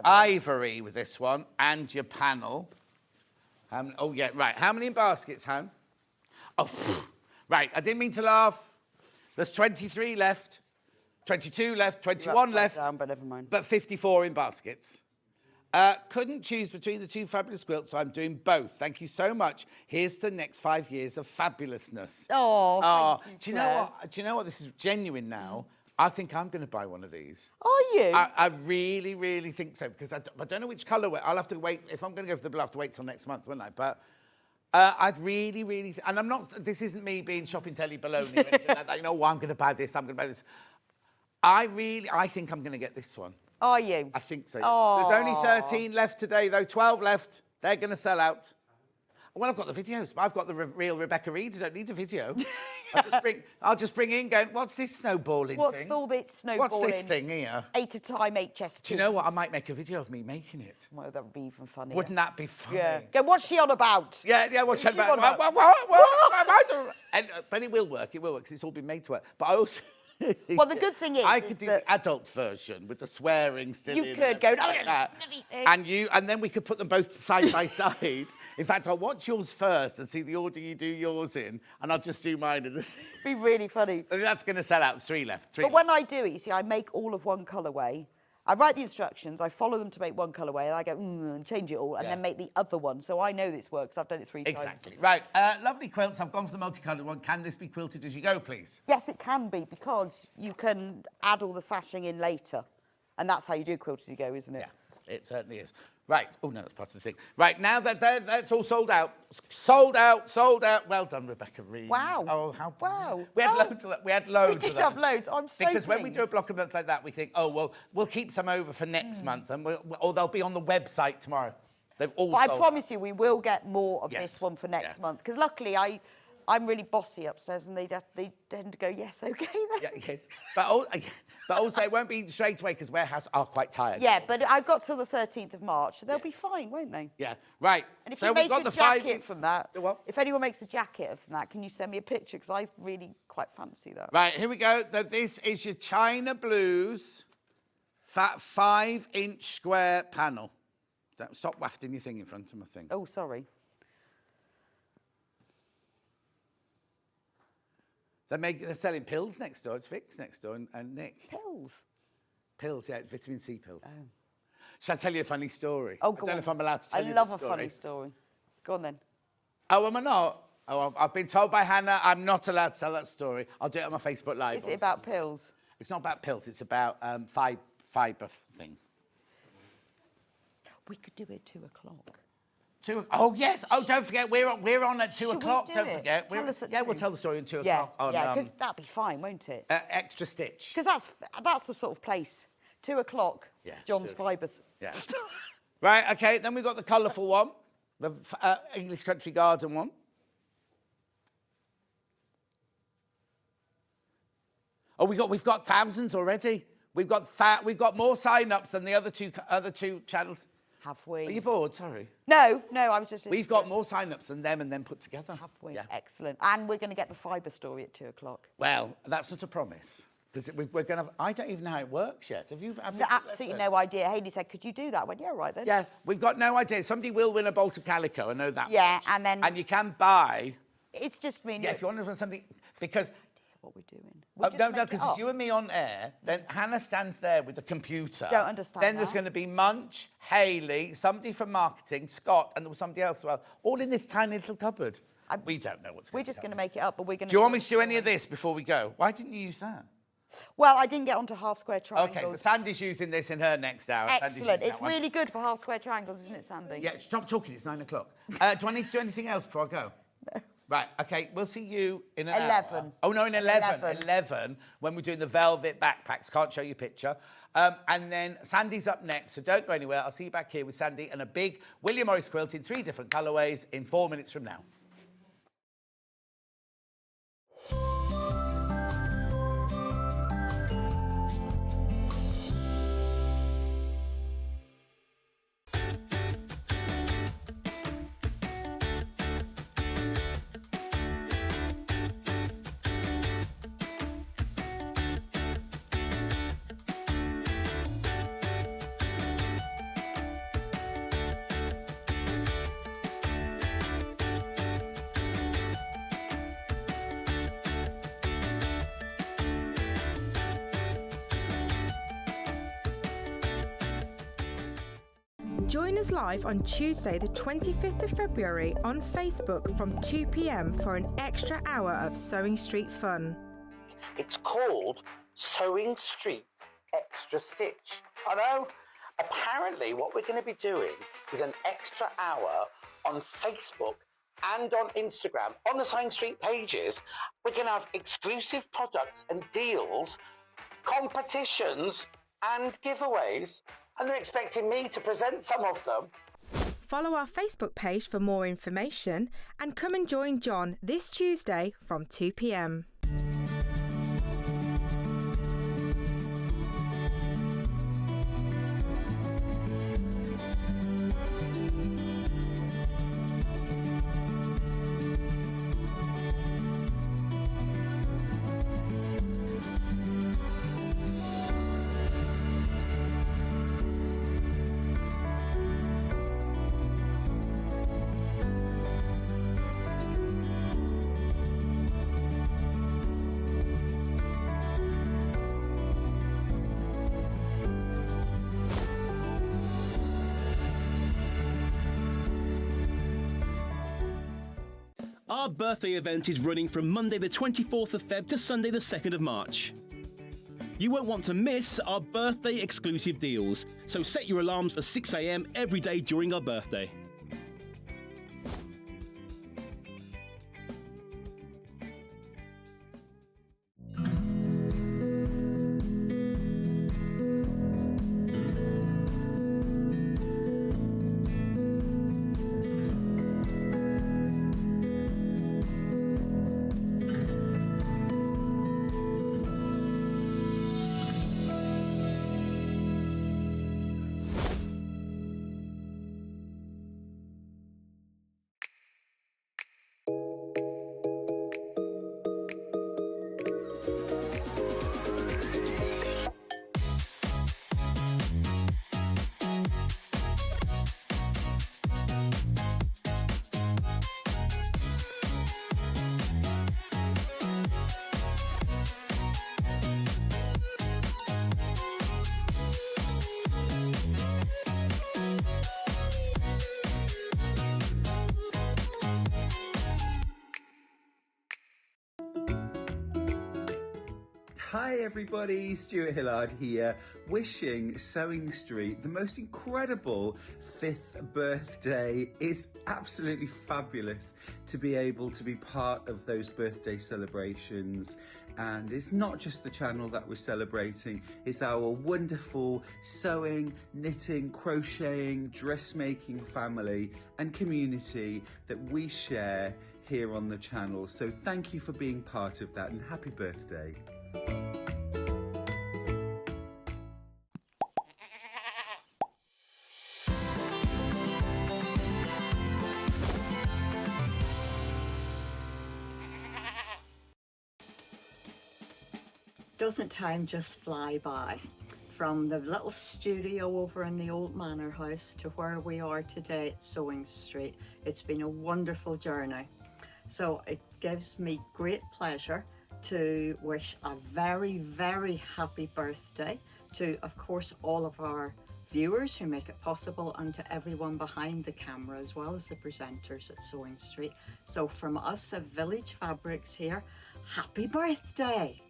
ivory with this one, and your panel. Oh, yeah, right. How many baskets, Han? Oh, right. I didn't mean to laugh. There's 23 left, 22 left, 21 left, down, but never mind. but 54 in baskets. Couldn't choose between the 2 fabulous quilts, so I'm doing both. Thank you so much. Here's the next 5 years of fabulousness. Oh, thank do you, you know Claire. what? Do you know what? This is genuine now. I think I'm going to buy one of these. Are you? I really, really think so, because I don't know which colour. I'll have to wait. If I'm going to go for the blue, I'll have to wait till next month, won't I? But I'd really, really... and I'm not... This isn't me being shopping telly baloney or anything like that. You know, I'm going to buy this, I'm going to buy this. I think I'm going to get this one. Are you? I think so. Oh. There's only 13 left today, though. 12 left. They're going to sell out. Well, I've got the videos. I've got the real Rebecca Reid. I don't need a video. I'll just bring in going, what's this snowballing What's thing? all this snowballing? What's this thing here? 8 at a time, 8 chest. Do you know what? I might make a video of me making it. Well, that would be even funnier. Wouldn't that be funny? Yeah. Go, what's she on about? Yeah, what's she on about? But it will work, because it's all been made to work. But I also... Well, the good thing is... I could do the adult version with the swearing still in. You could go... like that. And then we could put them both side by side. In fact, I'll watch yours first and see the order you do yours in, and I'll just do mine in this. Be really funny. That's going to sell out. 3 left. But when I do it, you see, I make all of one colourway. I write the instructions, I follow them to make one colourway, and I go, and change it all, and then make the other one. So I know this works. I've done it 3 times. Exactly. Right. Lovely quilts. I've gone for the multicoloured one. Can this be quilted as you go, please? Yes, it can be, because you can add all the sashing in later. And that's how you do quilt as you go, isn't it? Yeah. It certainly is. Right. Oh, no, that's part of the thing. Right, now that's all sold out. Sold out. Well done, Rebecca Reid. Wow. Oh, how Wow. We had loads of that. We had loads We of did those. have loads. I'm so Because when we do a pleased. block of month like that, we think, oh, well, we'll keep some over for next month, and or they'll be on the website tomorrow. They've all But I sold promise you, we will get more of Yes. this one for next Yeah. month. Because luckily, I'm really bossy upstairs, and they tend to go, yes, okay then. Yeah, yes. But also, it won't be straight away because warehouse are quite tired. Yeah, but I've got till the 13th of March, so they'll be fine, won't they? Yeah, right. And if so you we've make got a the jacket from that, The what? if anyone makes a jacket from that, can you send me a picture? Because I really quite fancy that. Right, here we go. This is your China Blues 5-inch square panel. Don't stop wafting your thing in front of my thing. Oh, sorry. They're selling pills next door. It's Vic's next door and Nick. Pills? Pills, yeah, it's vitamin C pills. Oh. Shall I tell you a funny story? Oh, I don't know if I'm allowed to tell you I love this a story. funny story. Go on then. Oh, am I not? Oh, I've been told by Hannah I'm not allowed to tell that story. I'll do it on my Facebook Live. Is it about pills? It's not about pills. It's about fibre thing. We could do it at 2 o'clock. Oh, yes. Oh, don't forget, we're on at 2 Should we o'clock. do Don't it? forget. Tell us at we'll 2. tell the story at 2 Yeah, o'clock. On, yeah, because that'd be fine, won't it? Extra Stitch. Because that's the sort of place. 2 o'clock, Yeah, John's 2 Fibres. Yeah. Right, OK, then we've got the colourful one, the English Country Garden one. Oh, we've got thousands already. We've got more sign-ups than the other two channels. Have we? Are you bored? Sorry. No, I was just... We've got more sign-ups than them and then put together. Have we? Yeah. Excellent. And we're going to get the fibre story at 2 o'clock. Well, that's not a promise. Because we're going to... I don't even know how it works yet. Have you... Absolutely no idea. Hayley said, could you do that? I went, yeah, right then. Yeah, we've got no idea. Somebody will win a bolt of calico, I know that Yeah, much. and then... And you can buy... It's just me. Yeah, if you want to do something... Because... What we're doing. No, because it's you and me on air, then Hannah stands there with the computer. Don't understand Then there's that. going to be Munch, Hayley, somebody from marketing, Scott, and there was somebody else as well, all in this tiny little cupboard. We don't know what's going to We're just going to make it up, but we're going to... Do you want me to do any of this before we go? Why didn't you use that? Well, I didn't get onto half square triangles. OK, but Sandy's using this in her next hour. Excellent. It's really good for half square triangles, isn't it, Sandy? Yeah, stop talking. It's 9 o'clock. Do I need to do anything else before I go? No. Right, OK, we'll see you in an 11. hour. Oh, no, in 11. 11, when we're doing the velvet backpacks. Can't show you a picture. And then Sandy's up next, so don't go anywhere. I'll see you back here with Sandy and a big William Morris quilt in 3 different colourways in 4 minutes from now. Join us live on Tuesday, the 25th of February on Facebook from 2 p.m. for an extra hour of Sewing Street fun. It's called Sewing Street Extra Stitch. I know. Apparently, what we're going to be doing is an extra hour on Facebook and on Instagram, on the Sewing Street pages. We're going to have exclusive products and deals, competitions and giveaways. And they're expecting me to present some of them. Follow our Facebook page for more information and come and join John this Tuesday from 2 p.m. Our birthday event is running from Monday the 24th of Feb to Sunday the 2nd of March. You won't want to miss our birthday exclusive deals, so set your alarms for 6 a.m. every day during our birthday. Hi everybody, Stuart Hillard here, wishing Sewing Street the most incredible 5th birthday. It's absolutely fabulous to be able to be part of those birthday celebrations. And it's not just the channel that we're celebrating, it's our wonderful sewing, knitting, crocheting, dressmaking family and community that we share here on the channel. So thank you for being part of that and happy birthday. Doesn't time just fly by? From the little studio over in the old manor house to where we are today at Sewing Street, it's been a wonderful journey. So it gives me great pleasure to wish a very, very happy birthday to, of course, all of our viewers who make it possible, and to everyone behind the camera as well as the presenters at Sewing Street. So from us at Village Fabrics here, happy birthday!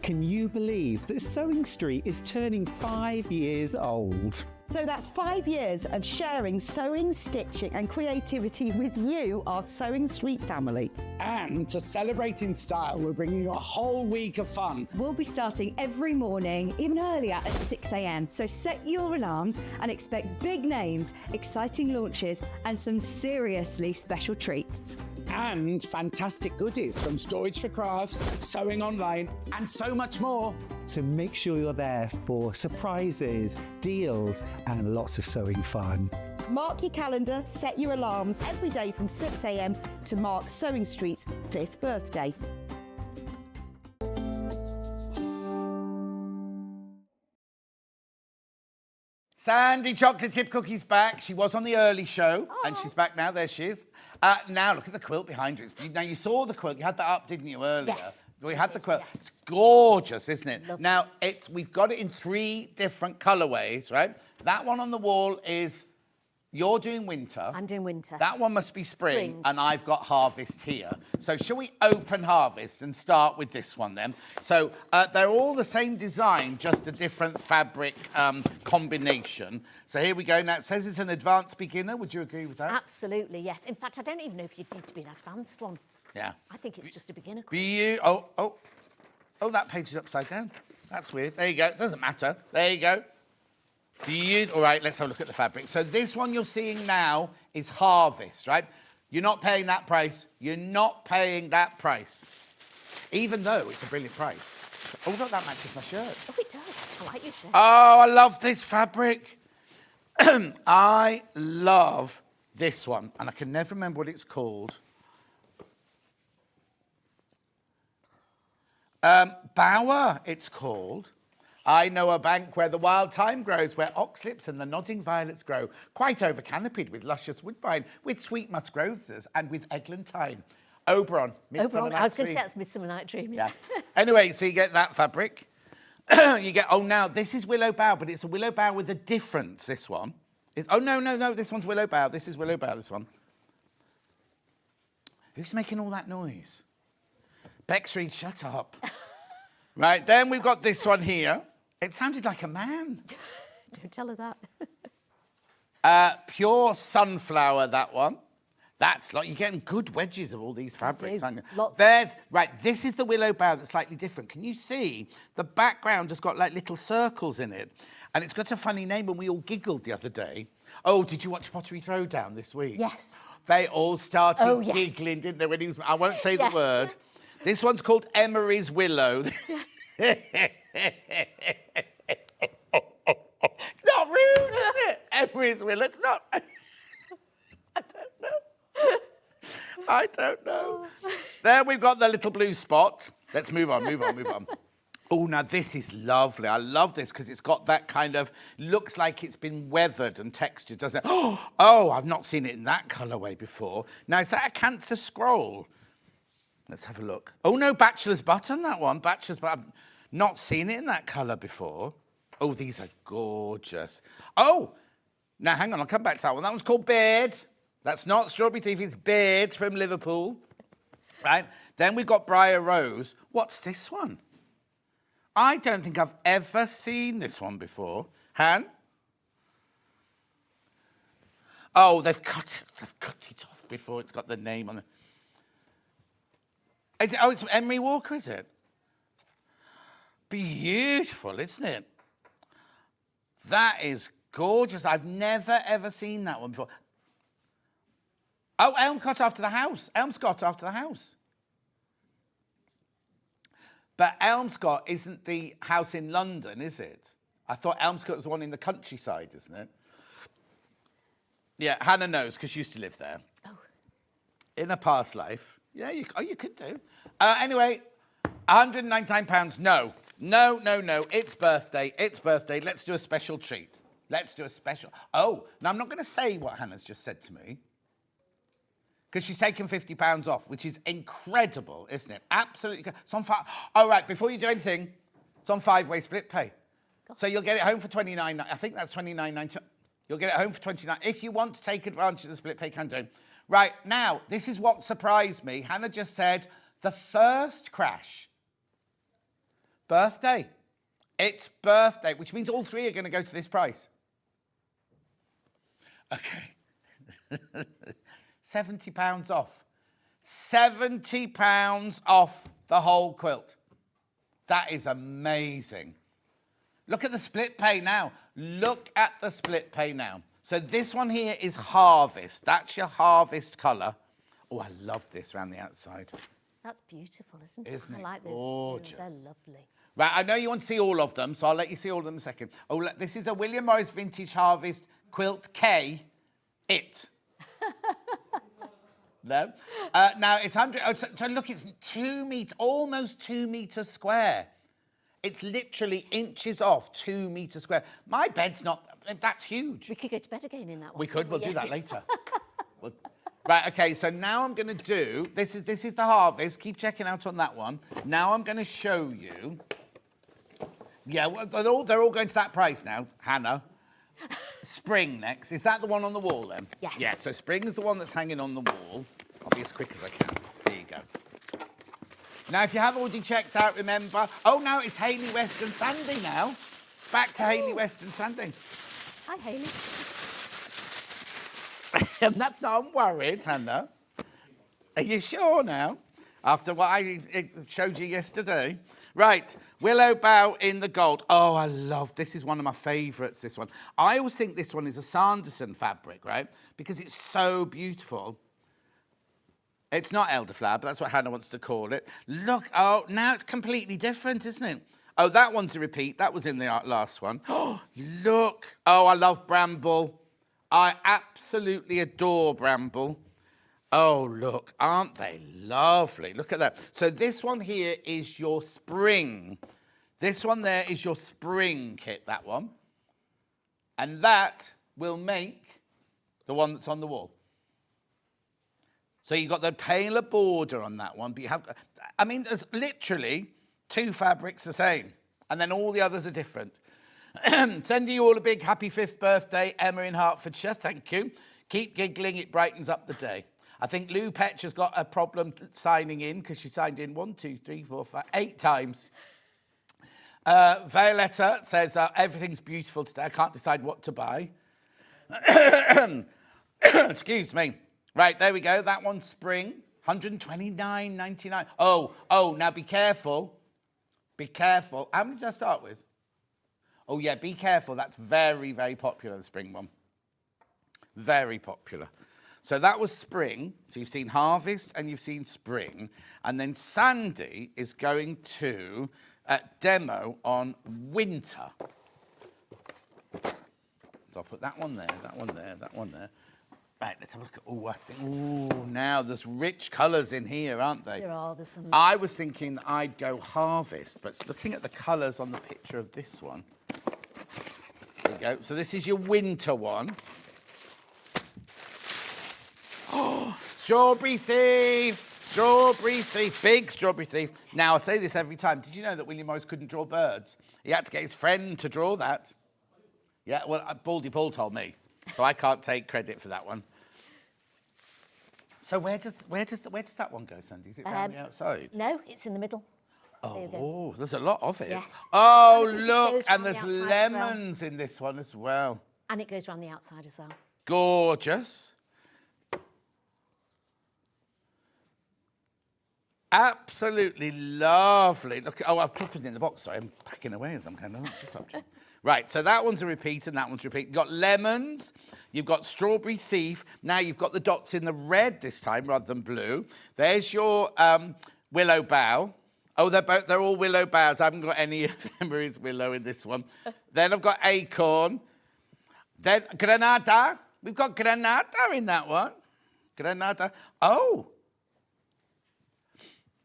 Can you believe that Sewing Street is turning 5 years old? So that's 5 years of sharing sewing, stitching and creativity with you, our Sewing Street family. And to celebrate in style, we're bringing you a whole week of fun. We'll be starting every morning, even earlier at 6 a.m. So set your alarms and expect big names, exciting launches and some seriously special treats. And fantastic goodies from storage for crafts, sewing online, and so much more. So make sure you're there for surprises, deals, and lots of sewing fun. Mark your calendar, set your alarms every day from 6 a.m. to mark Sewing Street's 5th birthday. Sandi Chocolate Chip Cookie's back. She was on the early show, and she's back now. There she is. Now, look at the quilt behind her. Now, you saw the quilt. You had that up, didn't you, earlier? Yes. We had the quilt. Yes. It's gorgeous, isn't it? Lovely. Now, we've got it in 3 different colourways, right? That one on the wall is... You're doing winter. I'm doing winter. That one must be spring, and I've got harvest here. So shall we open harvest and start with this one then? So they're all the same design, just a different fabric combination. So here we go. Now, it says it's an advanced beginner. Would you agree with that? Absolutely, yes. In fact, I don't even know if you'd need to be an advanced one. Yeah. I think it's just a beginner. Oh, that page is upside down. That's weird. There you go. Doesn't matter. There you go. All right, let's have a look at the fabric. So this one you're seeing now is harvest, right? You're not paying that price. You're not paying that price. Even though it's a brilliant price. Oh, look, that matches my shirt. Oh, it does. I like your shirt. Oh, I love this fabric. I love this one, and I can never remember what it's called. Bower, it's called. I know a bank where the wild thyme grows, where oxlips and the nodding violets grow, quite over-canopied with luscious woodbine, with sweet musk roses, and with eglantine. Oberon. Oberon. I was going to say that's Midsummer Night Dream. Yeah. Anyway, so you get that fabric. You get, oh, now, this is willow bough, but it's a willow bough with a difference, this one. Oh, no, this one's willow bough. This is willow bough, this one. Who's making all that noise? Bex Reid, shut up. Right, then we've got this one here. It sounded like a man. Don't tell her that. Pure sunflower, that one. That's like, you're getting good wedges of all these fabrics, aren't you? Lots. Right, this is the willow bough that's slightly different. Can you see the background has got like little circles in it? And it's got a funny name, and we all giggled the other day. Oh, did you watch Pottery Throwdown this week? Yes. They all started Oh, yes. giggling, didn't they? When he was, I won't say the word. This one's called Emery's Willow. It's not rude, is it? Emery's Willow. It's not. I don't know. There we've got the little blue spot. Let's move on. Oh, now this is lovely. I love this because it's got that kind of, looks like it's been weathered and textured, doesn't it? Oh, I've not seen it in that colourway before. Now, is that a Cantha scroll? Let's have a look. Oh, no, Bachelor's Button, that one. Bachelor's Button. I've not seen it in that colour before. Oh, these are gorgeous. Oh, now hang on, I'll come back to that one. That one's called Beard. That's not Strawberry Thief, it's Beard from Liverpool. Right? Then we've got Briar Rose. What's this one? I don't think I've ever seen this one before. Han? Oh, they've cut it off before it's got the name on it. It's Emery Walker, is it? Beautiful, isn't it? That is gorgeous. I've never, ever seen that one before. Oh, Elmcott after the house. Elmscott after the house. But Elmscott isn't the house in London, is it? I thought Elmscott was the one in the countryside, isn't it? Yeah, Hannah knows because she used to live there. Oh. In a past life. Yeah, you could do. Anyway, £199. No. It's birthday. Let's do a special treat. Oh, now I'm not going to say what Hannah's just said to me. Because she's taken £50 off, which is incredible, isn't it? Absolutely. It's on oh, right, before you do anything, it's on 5-way split pay. God. So you'll get it home for $29. I think that's $29.90. You'll get it home for $29. If you want to take advantage of the split pay, can do. Right, now, this is what surprised me. Hannah just said, the first crash. Birthday. It's birthday, which means all three are going to go to this price. Okay. £70 off. £70 off the whole quilt. That is amazing. Look at the split pay now. So this one here is Harvest. That's your Harvest colour. Oh, I love this around the outside. That's beautiful, isn't it? Isn't it? I like those Gorgeous. materials. They're lovely. Right, I know you want to see all of them, so I'll let you see all of them in a second. Oh, look, this is a William Morris Vintage Harvest Quilt K. It. No. Now, it's 100... Oh, so look, it's 2 metre, almost 2 metres square. It's literally inches off 2 metres square. My bed's not... That's huge. We could go to bed again in that one. We could. We'll do that later. Right, OK, so now I'm going to do... This is the Harvest. Keep checking out on that one. Now I'm going to show you... Yeah, they're all going to that price now, Hannah. Spring next. Is that the one on the wall then? Yes. Yeah, so Spring is the one that's hanging on the wall. I'll be as quick as I can. There you go. Now, if you have already checked out, remember... Oh, no, it's Hayley, West and Sandi now. Back to Hayley, West and Sandi. Hi, Hayley. And that's not... I'm worried, Hannah. Are you sure now? After what I showed you yesterday? Right, Willow Bough in the gold. Oh, I love, this is one of my favourites, this one. I always think this one is a Sanderson fabric, right? Because it's so beautiful. It's not elderflower, but that's what Hannah wants to call it. Look, oh, now it's completely different, isn't it? Oh, that one's a repeat. That was in the last one. Oh, look. Oh, I love Bramble. I absolutely adore Bramble. Oh, look, aren't they lovely? Look at that. So this one here is your Spring. This one there is your spring kit, that one. And that will make the one that's on the wall. So you've got the paler border on that one, but you have, I mean, there's literally 2 fabrics the same, and then all the others are different. Sending you all a big happy 5th birthday, Emma in Hertfordshire, thank you. Keep giggling, it brightens up the day. I think Lou Petch has got a problem signing in because she signed in 1, 2, 3, 4, 5, 8 times. Violetta says, everything's beautiful today. I can't decide what to buy. Excuse me. Right, there we go. That one's spring. $129.99. Oh, now be careful. Be careful. How many did I start with? Oh, yeah, be careful. That's very, very popular, the spring one. Very popular. So that was spring. So you've seen harvest and you've seen spring. And then Sandi is going to demo on winter. So I'll put that one there, that one there, that one there. Right, let's have a look at, I think, now there's rich colours in here, aren't they? There are, there's some. I was thinking I'd go harvest, but looking at the colours on the picture of this one. There you go. So this is your winter one. Oh, strawberry thief! Strawberry thief, big strawberry thief. Now, I say this every time. Did you know that William Morris couldn't draw birds? He had to get his friend to draw that. Yeah, well, Baldy Paul told me, so I can't take credit for that one. So where does that one go, Sandi? Is it round the outside? No, it's in the middle. Oh, there's a lot of it. Yes. Oh, And look, and the there's outside as well. lemons in this one as well. And it goes around the outside as well. Gorgeous. Absolutely lovely. Look, I've put it in the box. Sorry, I'm packing away as I'm kind of subject. Right, so that one's a repeat and that one's a repeat. You've got lemons, you've got strawberry thief. Now you've got the dots in the red this time rather than blue. There's your willow bough. Oh, they're all willow boughs. I haven't got any of Emery's willow in this one. Then I've got acorn. Then granada. We've got granada in that one. Granada. Oh.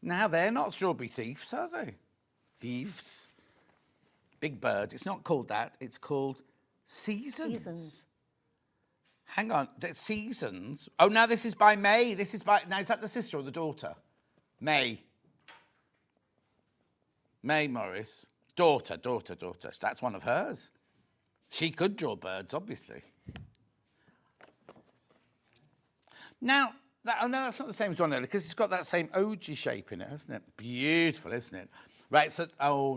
Now, they're not strawberry thieves, are they? Thieves. Big bird. It's not called that. It's called seasons. Hang on. Seasons. Oh, now this is by May. Now, is that the sister or the daughter? May. May Morris. Daughter. That's one of hers. She could draw birds, obviously. Now, no, that's not the same as one earlier, because it's got that same OG shape in it, hasn't it? Beautiful, isn't it? Right, so,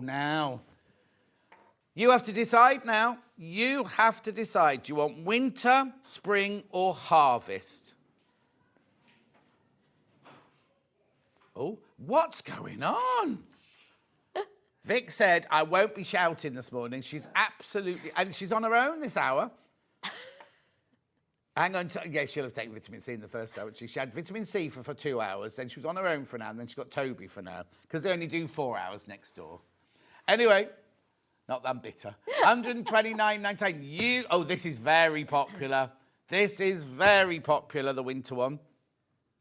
now. You have to decide now. You have to decide. Do you want winter, spring, or harvest? Oh, what's going on? Vic said, I won't be shouting this morning. She's absolutely... And she's on her own this hour. Hang on. Yeah, she'll have taken vitamin C in the first hour. She had vitamin C for 2 hours. Then she was on her own for an hour. And then she got Toby for now. Because they only do 4 hours next door. Anyway, not that bitter. $129.99. Oh, this is very popular. This is very popular, the winter one.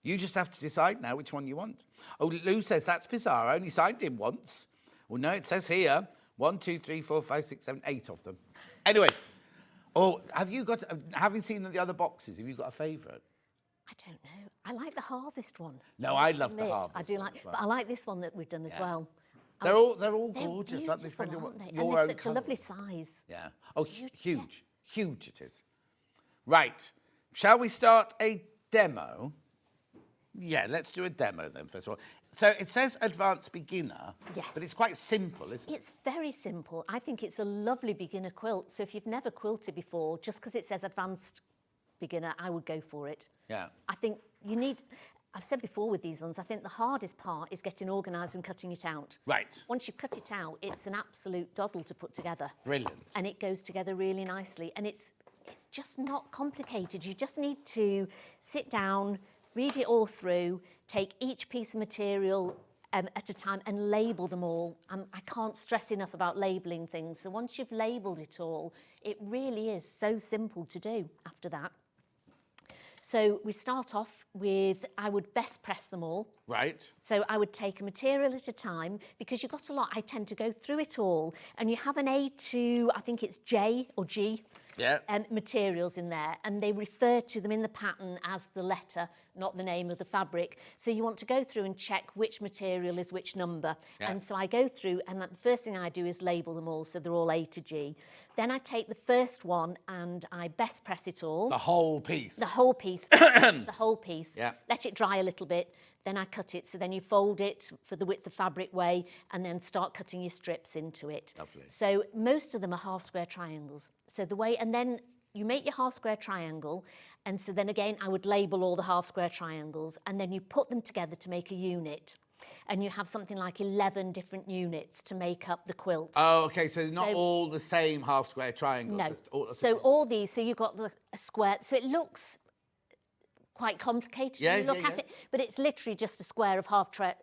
You just have to decide now which one you want. Oh, Lou says, that's bizarre. I only signed in once. Well, no, it says here, 1, 2, 3, 4, 5, 6, 7, 8 of them. Anyway, having seen the other boxes, have you got a favourite? I don't know. I like the harvest one. No, I love the harvest. I do like, well. but I like this one that we've done as well. They're all gorgeous, aren't they? Aren't they? Your and own it's such a lovely size. Yeah. Oh, huge. Huge it is. Right. Shall we start a demo? Yeah, let's do a demo then, first of all. So it says advanced beginner, yes. But it's quite simple, isn't it? It's very simple. I think it's a lovely beginner quilt. So if you've never quilted before, just because it says advanced beginner, I would go for it. Yeah. I think you need... I've said before with these ones, I think the hardest part is getting organised and cutting it out. Right. Once you cut it out, it's an absolute doddle to put together. Brilliant. And it goes together really nicely. And it's just not complicated. You just need to sit down, read it all through, take each piece of material at a time and label them all. I can't stress enough about labelling things. So once you've labelled it all, it really is so simple to do after that. So we start off with, I would best press them all. Right. So I would take a material at a time, because you've got a lot, I tend to go through it all, and you have an A to, I think it's J or G, materials in there, and they refer to them in the pattern as the letter, not the name of the fabric. So you want to go through and check which material is which number. And so I go through, and the first thing I do is label them all, so they're all A to G. Then I take the first one and I best press it all. The whole piece. The whole piece. The whole piece. Yeah. Let it dry a little bit. Then I cut it. So then you fold it for the width of fabric way, and then start cutting your strips into it. Lovely. So most of them are half square triangles. So the way, and then you make your half square triangle. And so then again, I would label all the half square triangles, and then you put them together to make a unit. And you have something like 11 different units to make up the quilt. Oh, okay, so not all the same half square triangles. No. So all these, so you've got a square, so it looks quite complicated when you look at it, but it's literally just a square of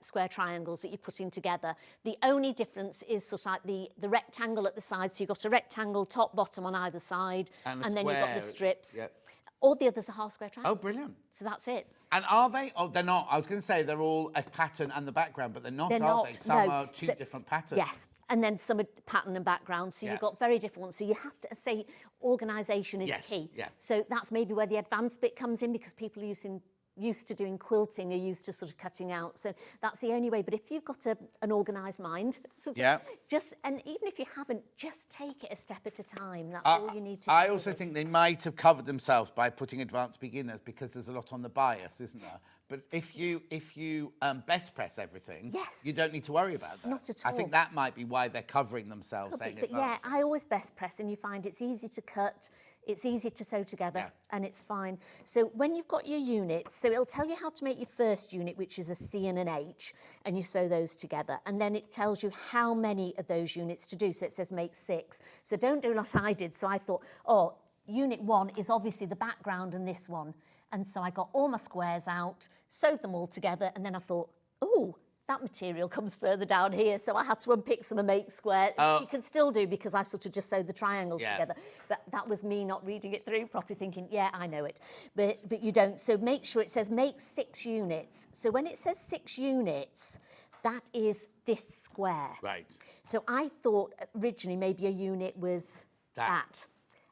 square triangles that you're putting together. The only difference is sort of like the rectangle at the side, so you've got a rectangle top, bottom on either side, and then you've got the strips. Yep. All the others are half square triangles. Oh, brilliant. So that's it. And are they? Oh, they're not. I was going to say they're all a pattern and the background, but they're not, are they? Some are two different patterns. Yes, and then some are pattern and background, so you've got very different ones. So you have to say organisation is key. Yeah. So that's maybe where the advanced bit comes in, because people are used to doing quilting, are used to sort of cutting out. So that's the only way. But if you've got an organised mind, and even if you haven't, just take it a step at a time. That's all you need to do. I also think they might have covered themselves by putting advanced beginners, because there's a lot on the bias, isn't there? But if you best press everything, you don't need to worry about that. Not at all. I think that might be why they're covering themselves. But yeah, I always best press, and you find it's easy to cut, it's easy to sew together, and it's fine. So when you've got your units, so it'll tell you how to make your first unit, which is a C and an H, and you sew those together. And then it tells you how many of those units to do. So it says make 6. So don't do like I did. So I thought, oh, unit 1 is obviously the background and this one. And so I got all my squares out, sewed them all together, and then I thought, oh, that material comes further down here, so I had to unpick some and make squares, which you can still do because I sort of just sewed the triangles together. But that was me not reading it through properly, thinking, yeah, I know it. But you don't. So make sure it says make 6 units. So when it says 6 units, that is this square. Right. So I thought originally maybe a unit was that.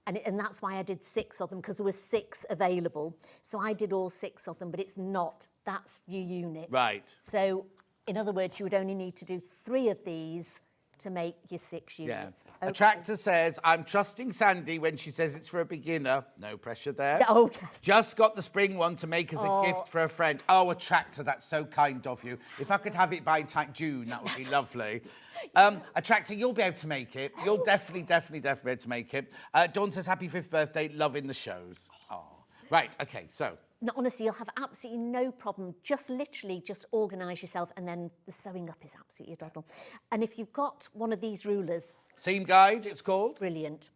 And that's why I did 6 of them, because there was 6 available. So I did all 6 of them, but it's not. That's your unit. Right. So, in other words, you would only need to do 3 of these to make your 6 units. Okay. A tractor says, I'm trusting Sandy when she says it's for a beginner. No pressure there. Oh, yes. Just got the spring one to make as a gift for a friend. Oh, a tractor, that's so kind of you. If I could have it by June, that would be lovely. A tractor, you'll be able to make it. You'll definitely be able to make it. Dawn says, happy 5th birthday, loving the shows. Oh, right, okay, so. No, honestly, you'll have absolutely no problem. Just literally just organise yourself, and then the sewing up is absolutely a doddle. And if you've got one of these rulers... Seam guide, it's called? Brilliant.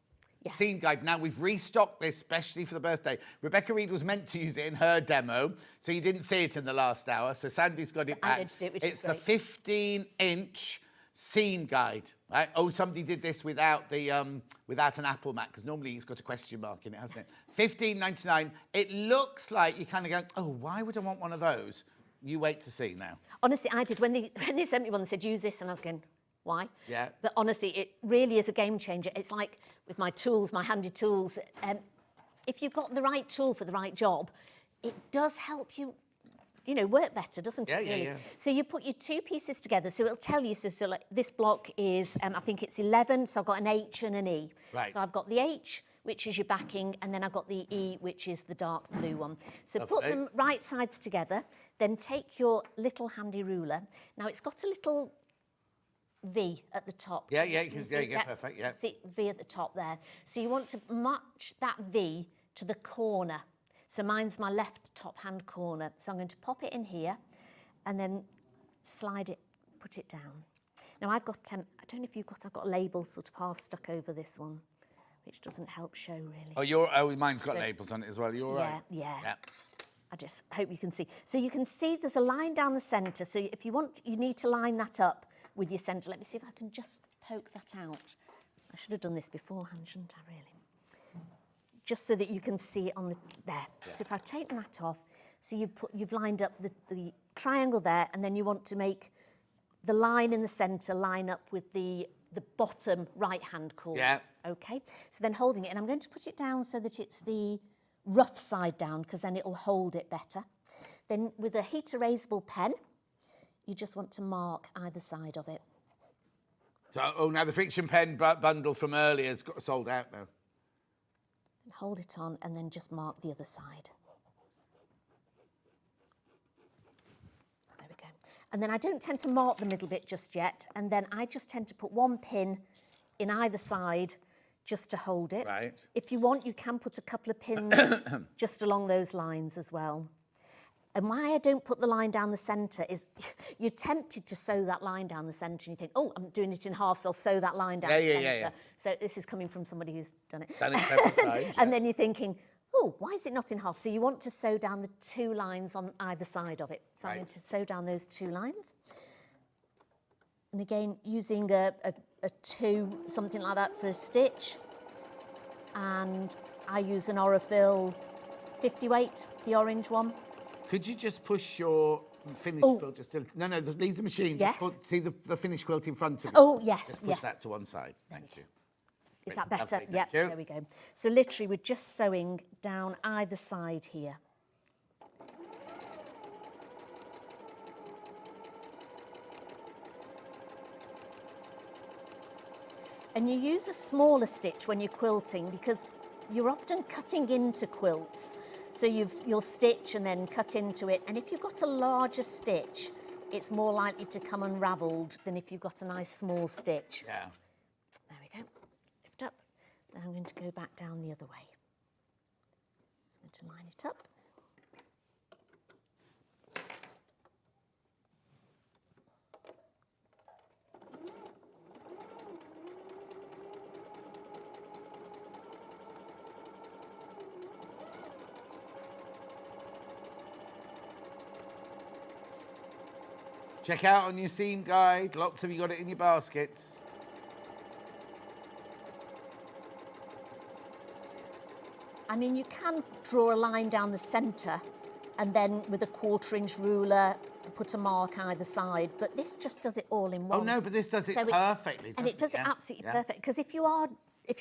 Yeah. Seam guide. Now, we've restocked this especially for the birthday. Rebecca Reid was meant to use it in her demo, so you didn't see it in the last hour. So Sandy's got it back. I did do it, which it's is great. the 15-inch seam guide. Right? Oh, somebody did this without without an apple mat, because normally it's got a question mark in it, hasn't it? $15.99. It looks like you're kind of going, oh, why would I want one of those? You wait to see now. Honestly, I did. When they sent me one, they said, use this, and I was going, why? Yeah. But honestly, it really is a game changer. It's like with my tools, my handy tools. If you've got the right tool for the right job, it does help you, work better, doesn't it? Really? Yeah. So you put your 2 pieces together. So it'll tell you, so like this block is, I think it's 11, so I've got an H and an E. Right. So I've got the H, which is your backing, and then I've got the E, which is the dark blue one. So put them right sides together, then take your little handy ruler. Now it's got a little V at the top. Yeah, perfect, yeah. See, V at the top there. So you want to match that V to the corner. So mine's my left top hand corner. So I'm going to pop it in here and then slide it, put it down. Now I've got, I don't know if you've got, I've got labels sort of half stuck over this one, which doesn't help show really. Oh, mine's got labels on it as well. You're all right? Yeah. I just hope you can see. So you can see there's a line down the centre. So if you want, you need to line that up with your centre. Let me see if I can just poke that out. I should have done this beforehand, shouldn't I, really? just so that you can see it on the there. Yeah. So if I've taken that off, so you've lined up the triangle there, and then you want to make the line in the centre line up with the bottom right-hand corner. Yeah. Okay. So then holding it, and I'm going to put it down so that it's the rough side down, because then it'll hold it better. Then with a heat erasable pen, you just want to mark either side of it. So, now the fiction pen bundle from earlier has got sold out now. And hold it on, and then just mark the other side. There we go. And then I don't tend to mark the middle bit just yet, and then I just tend to put one pin in either side just to hold it. Right. If you want, you can put a couple of pins just along those lines as well. And why I don't put the line down the centre is you're tempted to sew that line down the centre, and you think, oh, I'm doing it in half, so I'll sew that line down the centre. Yeah. So this is coming from somebody who's done it. Done it several times. And then you're thinking, oh, why is it not in half? So you want to sew down the two lines on either side of it. So I'm going to sew down those two lines. And again, using a 2, something like that for a stitch. And I use an Orifil 50 weight, the orange one. Could you just push your finished quilt just a, no, leave the machine. Yes. Just see the finished quilt in front of you. Oh, yes, Just push that to one side. Thank you. Is that better? Lovely, Yeah, thank you. there we go. So literally we're just sewing down either side here. And you use a smaller stitch when you're quilting because you're often cutting into quilts. So you'll stitch and then cut into it. And if you've got a larger stitch, it's more likely to come unravelled than if you've got a nice small stitch. Yeah. There we go. Lift up. Then I'm going to go back down the other way. So I'm going to line it up. Check out on your theme guide. Lots of you got it in your baskets. I mean, you can draw a line down the centre and then with a 1/4-inch ruler put a mark either side, but this just does it all in one. Oh no, but this does it perfectly. And it does it absolutely perfect, because if you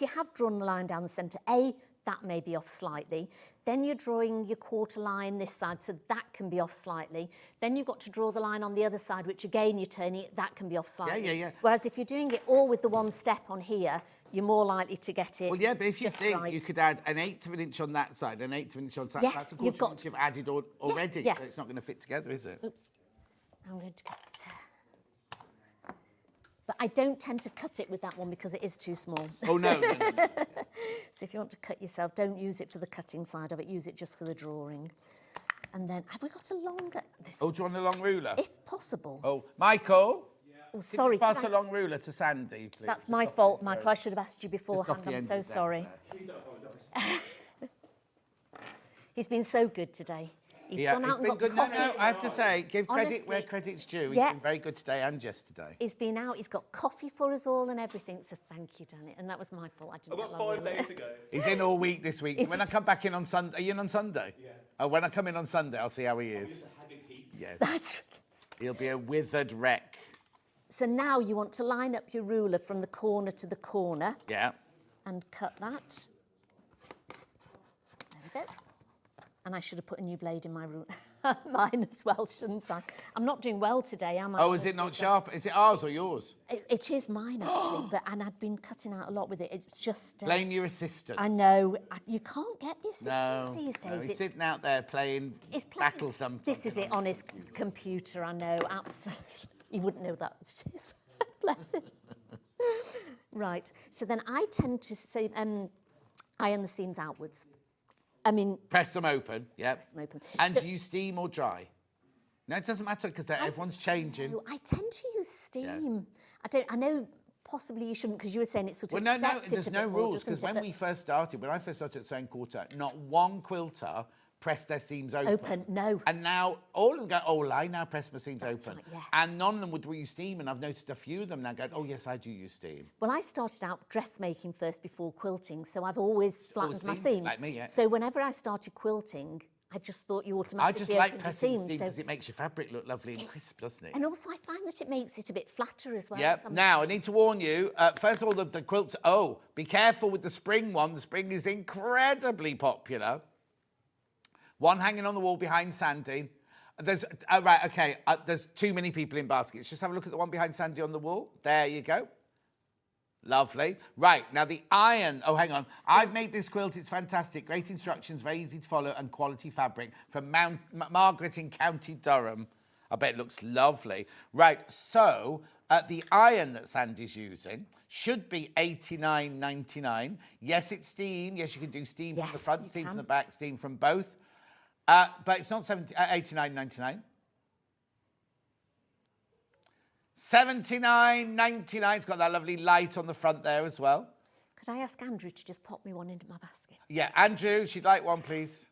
have drawn the line down the centre, that may be off slightly. Then you're drawing your 1/4 line this side, so that can be off slightly. Then you've got to draw the line on the other side, which again you're turning it, that can be off slightly. Yeah. Whereas if you're doing it all with the one step on here, you're more likely to get it. Well, yeah, but if you just think right. you could add an 1/8 of an inch on that side, an 1/8 of an inch on that, Yes, that's a you've 1/4 inch you've added already, yeah. so it's not going to fit together, is it? Oops. I'm going to cut. But I don't tend to cut it with that one because it is too small. Oh, no. So if you want to cut yourself, don't use it for the cutting side of it, use it just for the drawing. And then, have we got a longer... Do you want a long ruler? If possible. Oh, Michael? Oh, sorry. Can you pass a long ruler to Sandy, please? That's my fault, Michael. I should have asked you beforehand. Just off the I'm end so of the sorry. He's been so good today. He's gone out and got good. coffee. No, I have to say, give credit Honestly, where credit's due. He's yeah. been very good today and yesterday. He's been out, he's got coffee for us all and everything, so thank you, Danny. And that was my fault. I didn't About 5 days ago. He's in all week this week. When I come back in on Sunday, are you in on Sunday? Yeah. Oh, when I come in on Sunday, I'll see how he is. Yes. That's He'll be a withered wreck. So now you want to line up your ruler from the corner to the corner. Yeah. And cut that. There we go. And I should have put a new blade in my ruler. Mine as well, shouldn't I? I'm not doing well today, am I? Oh, is it not sharp? Is it ours or yours? It is mine, actually, and I'd been cutting out a lot with it. It's just... Blame your assistant. I know. You can't get the assistants these days. No, he's sitting out there playing battle something. This is it on his computer, I know, absolutely. He wouldn't know that. Bless him. Right, so then I tend to say, iron the seams outwards. I mean... Press them open, yeah. Press them open. And So- do you steam or dry? No, it doesn't matter because everyone's changing. I tend to use steam. I know possibly you shouldn't because you were saying it sort of Well, no, sets it there's a no bit more, rules doesn't because it? when I first started at sewing quarter, not one quilter press their seams open. Open, no. And now all of them go, oh, I now press my seams open. Right, yes. And none of them would use steam, and I've noticed a few of them now going, oh, yes, I do use steam. Well, I started out dressmaking first before quilting, so I've always flattened my seams. Like me, yeah. So whenever I started quilting, I just thought you automatically I just like opened your pressing seams. steam because it makes your fabric look lovely and crisp, doesn't it? And also I find that it makes it a bit flatter as well. Yeah. sometimes. Now, I need to warn you, first of all, the quilts, oh, be careful with the spring one. The spring is incredibly popular. One hanging on the wall behind Sandi. There's, right, okay, there's too many people in baskets. Just have a look at the one behind Sandi on the wall. There you go. Lovely. Right, now the iron. Oh, hang on. I've made this quilt. It's fantastic. Great instructions, very easy to follow, and quality fabric from Margaret in County Durham. I bet it looks lovely. Right, so the iron that Sandi's using should be $89.99. Yes, it's steam. Yes, you can do steam from the front, steam from the back, steam from both. But it's not $89.99. $79.99. It's got that lovely light on the front there as well. Could I ask Andrew to just pop me one into my basket? Yeah, Andrew, she'd like one, please.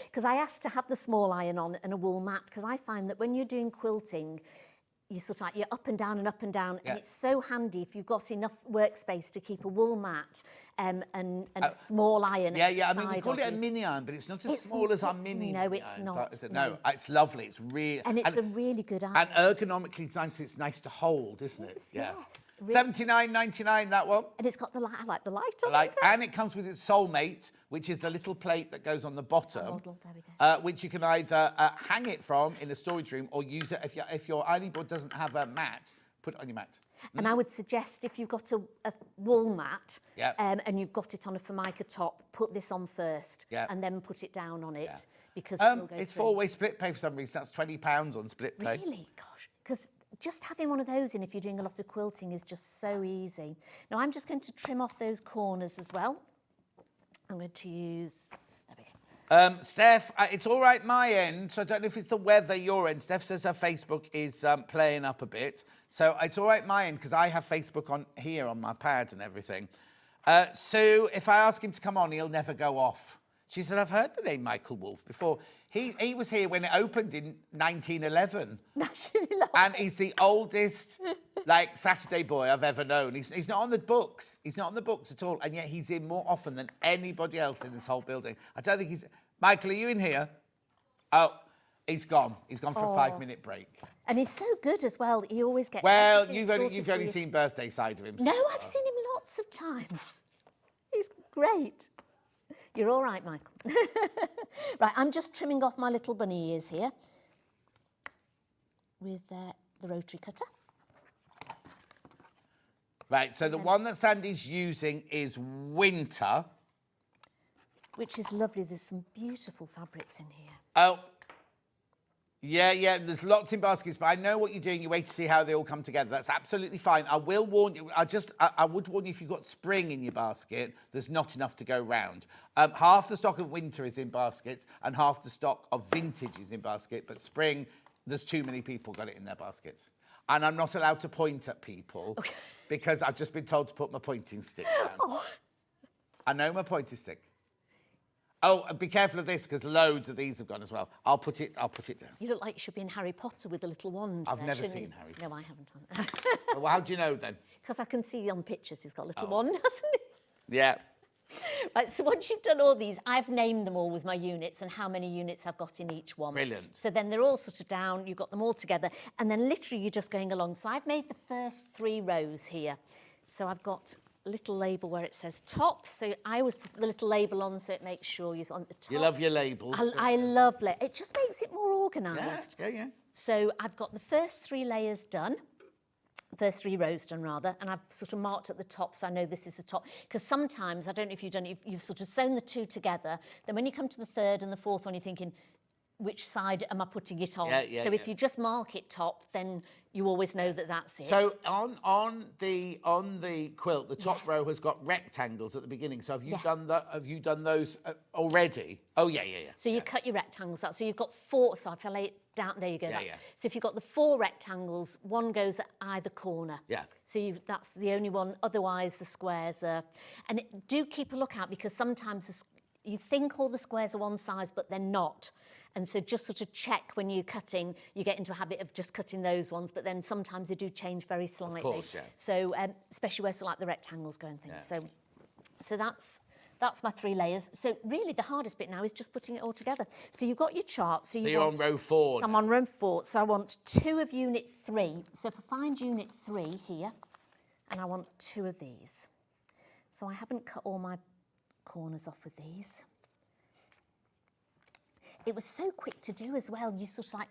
Because I asked to have the small iron on and a wool mat, because I find that when you're doing quilting, you sort of like, you're up and down, and it's so handy if you've got enough workspace to keep a wool mat and a small iron. Yeah, I mean, we call it a mini iron, but it's not as small as our mini. No, it's not. No, it's lovely. It's really... And it's a really good iron. And ergonomically designed, it's nice to hold, isn't it? Yes. Really. $79.99, that one. And it's got the light, I like the light on it. And it comes with its soulmate, which is the little plate that goes on the bottom, which you can either hang it from in a storage room or use it if your ironing board doesn't have a mat, put it on your mat. And I would suggest if you've got a wool mat and you've got it on a Formica top, put this on first and then put it down on it because it will go it's through. four-way split pay for some reason. That's £20 on split pay. Really? Gosh. Because just having one of those in if you're doing a lot of quilting is just so easy. Now I'm just going to trim off those corners as well. I'm going to use... There we go. Steph, it's all right my end, so I don't know if it's the weather your end. Steph says her Facebook is playing up a bit. So it's all right my end, because I have Facebook on here on my pad and everything. So if I ask him to come on, he'll never go off. She said, I've heard the name Michael Wolff before. He was here when it opened in 1911. And he's the oldest, Saturday boy I've ever known. He's not on the books. He's not on the books at all. And yet he's in more often than anybody else in this whole building. I don't think he's... Michael, are you in here? Oh, he's gone. He's gone for a 5-minute break. And he's so good as well. He always gets... Well, you've only seen birthday side of him. No, I've seen him lots of times. He's great. You're all right, Michael. Right, I'm just trimming off my little bunny ears here with the rotary cutter. Right, so the one that Sandi's using is Winter. Which is lovely. There's some beautiful fabrics in here. Oh, yeah, there's lots in baskets, but I know what you're doing. You wait to see how they all come together. That's absolutely fine. I will warn you. I would warn you if you've got spring in your basket, there's not enough to go round. Half the stock of winter is in baskets and half the stock of vintage is in basket, but spring, there's too many people got it in their baskets. And I'm not allowed to point at people because I've just been told to put my pointing stick down. Oh. I know my pointing stick. Oh, be careful of this because loads of these have gone as well. I'll put it down. You look like you should be in Harry Potter with a little wand. I've never seen Harry Potter. No, I haven't. Well, how do you know then? Because I can see on pictures he's got a little wand, hasn't he? Yeah. Right, so once you've done all these, I've named them all with my units and how many units I've got in each one. Brilliant. So then they're all sort of down, you've got them all together, and then literally you're just going along. So I've made the first 3 rows here. So I've got a little label where it says top. So I always put the little label on so it makes sure you're on the top. You love your labels. I love it. It just makes it more organised. Yeah. So I've got the first 3 layers done. First 3 rows done rather, and I've sort of marked at the top so I know this is the top, because sometimes, I don't know if you've done it, you've sort of sewn the 2 together, then when you come to the 3rd and the 4th one you're thinking, which side am I putting it on? So if you just mark it top, then you always know that that's it. So on the quilt, the top row has got rectangles at the beginning. So have you done those already? Oh yeah. So you cut your rectangles out. So you've got 4. So if I lay it down, there you go. So if you've got the 4 rectangles, one goes at either corner. Yeah. So that's the only one. Otherwise, the squares are. And do keep a lookout because sometimes you think all the squares are one size, but they're not. And so just sort of check when you're cutting, you get into a habit of just cutting those ones, but then sometimes they do change very slightly. Of course, yeah. So especially where like the rectangles go and things. Yeah. So that's my 3 layers. So really the hardest bit now is just putting it all together. So you've got your chart. So you're on row 4. So I'm on row 4. So I want 2 of unit 3. So if I find unit 3 here, and I want 2 of these. So I haven't cut all my corners off with these. It was so quick to do as well. You sort of like,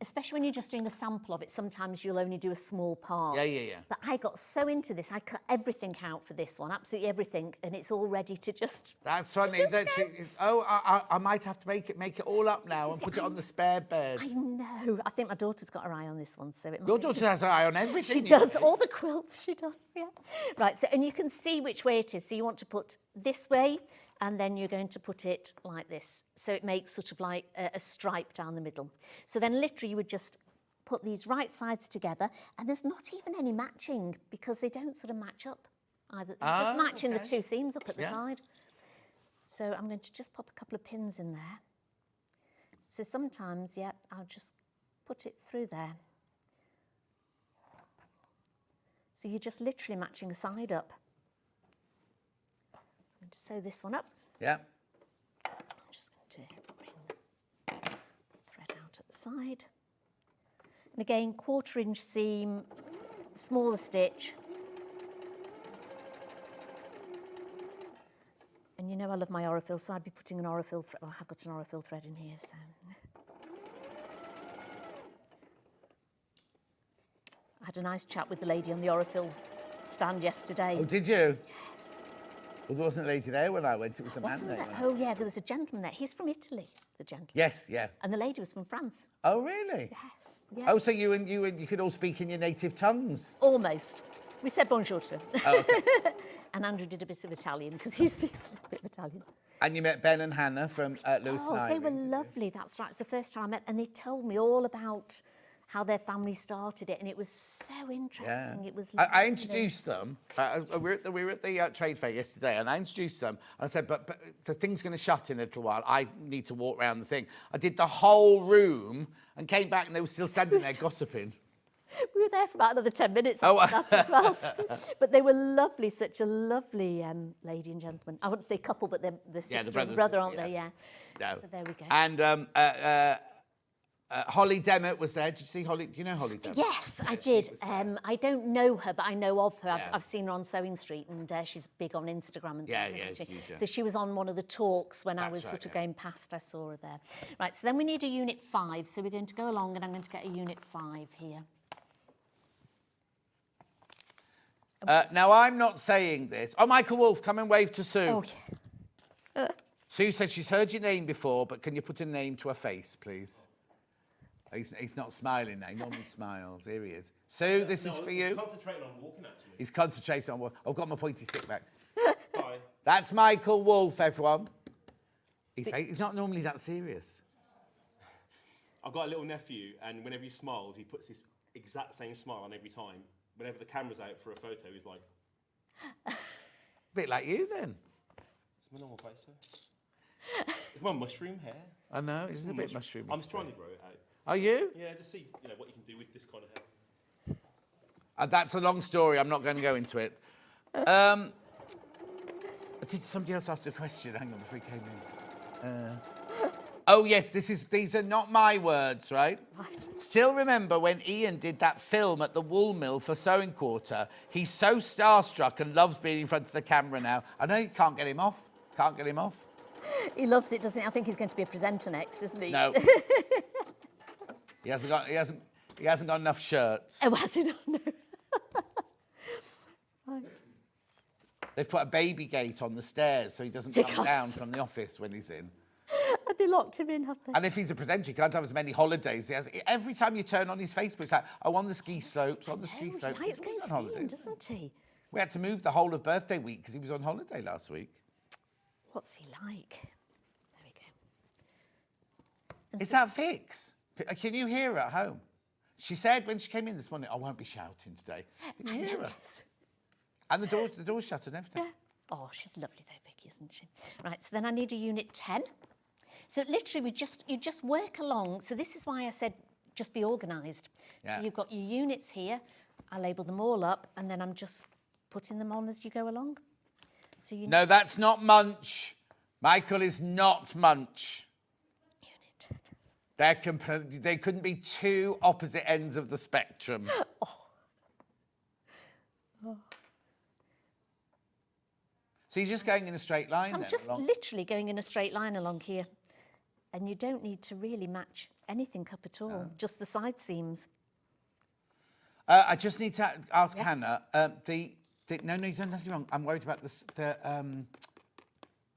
especially when you're just doing a sample of it, sometimes you'll only do a small part. Yeah. But I got so into this, I cut everything out for this one, absolutely everything, and it's all ready to just... That's funny. I might have to make it all up now and put it on the spare bed. I know. I think my daughter's got her eye on this one, so it might... Your daughter has her eye on everything. She does, all the quilts, she does, yeah. Right, so, and you can see which way it is. So you want to put this way, and then you're going to put it like this. So it makes sort of like a stripe down the middle. So then literally you would just put these right sides together, and there's not even any matching because they don't sort of match up either. You're just matching the 2 seams up at the side. So I'm going to just pop a couple of pins in there. So sometimes, I'll just put it through there. So you're just literally matching a side up. I'm going to sew this one up. Yeah. I'm just going to bring the thread out at the side. And again, 1/4 inch seam, smaller stitch. And you know I love my Orifil, so I'd be putting an Orifil thread. Well, I have got an Orifil thread in here, so. I had a nice chat with the lady on the Orifil stand yesterday. Oh, did you? Well, there wasn't a lady there when I went. It was a man there. Oh, yeah, there was a gentleman there. He's from Italy, the gentleman. Yes, yeah. And the lady was from France. Oh, really? Yes. Yeah. Oh, so you could all speak in your native tongues? Almost. We said bonjour to him. Oh, okay. And Andrew did a bit of Italian because he speaks a little bit of Italian. And you met Ben and Hannah from Lewis and they were lovely. That's right. It's the first time I met, and they told me all about how their family started it, and it was so interesting. Yeah. It was. I introduced them. We were at the trade fair yesterday, and I introduced them. And I said, but the thing's going to shut in a little while. I need to walk around the thing. I did the whole room and came back, and they were still standing there gossiping. We were there for about another 10 minutes after that as well. But they were lovely, such a lovely lady and gentleman. I wouldn't say couple, but they're sister and brother, aren't they? Yeah. No. So there we go. And Holly Demmett was there. Did you see Holly? Do you know Holly Demmett? Yes, I did. I don't know her, but I know of her. I've seen her on Sewing Street, and she's big on Instagram and things, isn't she? Huge, yeah. So she was on one of the talks when I was sort of going past. I saw her there. Right, so then we need a unit 5. So we're going to go along, and I'm going to get a unit 5 here. Now, I'm not saying this. Oh, Michael Wolfe, come and wave to Sue. Oh, yeah. Sue said she's heard your name before, but can you put a name to a face, please? He's not smiling now. He normally smiles. Here he is. Sue, this is for you. He's concentrating on walking, actually. He's concentrating on walking. I've got my pointy stick back. Bye. That's Michael Wolfe, everyone. He's not normally that serious. I've got a little nephew, and whenever he smiles, he puts this exact same smile on every time. Whenever the camera's out for a photo, he's like... A bit like you, then. It's my normal face, sir. It's my mushroom hair. I know, it's a bit mushroom. I'm trying to grow it out. Are you? Yeah, just see what you can do with this kind of hair. That's a long story. I'm not going to go into it. Did somebody else ask a question? Hang on, before we came in. Oh, yes, these are not my words, right? Right. Still remember when Ian did that film at the wool mill for Sewing Quarter? He's so starstruck and loves being in front of the camera now. I know you can't get him off. Can't get him off. He loves it, doesn't he? I think he's going to be a presenter next, isn't he? No. He hasn't got enough shirts. Oh, has he not? No. Right. They've put a baby gate on the stairs so he doesn't come down from the office when he's in. Have they locked him in, have they? And if he's a presenter, he can't have as many holidays. He has, every time you turn on his Facebook, it's like, oh, on the ski slopes, on the ski slopes. He likes going skiing, doesn't he? We had to move the whole of birthday week because he was on holiday last week. What's he like? There we go. And Is that Vix? Can you hear her at home? She said when she came in this morning, I won't be shouting today. Can you hear her? And the door's shut and everything. Yeah. Oh, she's lovely though, Vicky. tricky, isn't she? Right, so then I need a unit 10. So literally, you just work along. So this is why I said just be organised. Yeah. So you've got your units here. I label them all up, and then I'm just putting them on as you go along. So you No, that's not Munch. Michael is not Munch. They couldn't be two opposite ends of the spectrum. So you're just going in a straight line So I'm then, just along? literally going in a straight line along here. And you don't need to really match anything up at all, just the side seams. I just need to ask Hannah, no, you've done nothing wrong. I'm worried about this, hang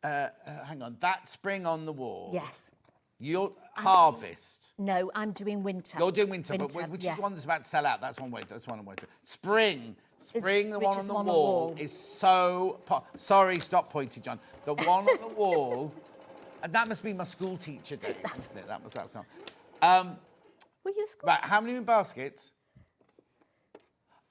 on, that spring on the wall. Yes. You're harvest. No, I'm doing winter. You're doing winter, but which is the one that's about to sell out. That's one way. That's one I'm worried about. Spring, the one on the wall is so... Sorry, stop pointing, John. The one on the wall... And that must be my school teacher days, isn't it? That must have come. Were you a school Right, how many in baskets?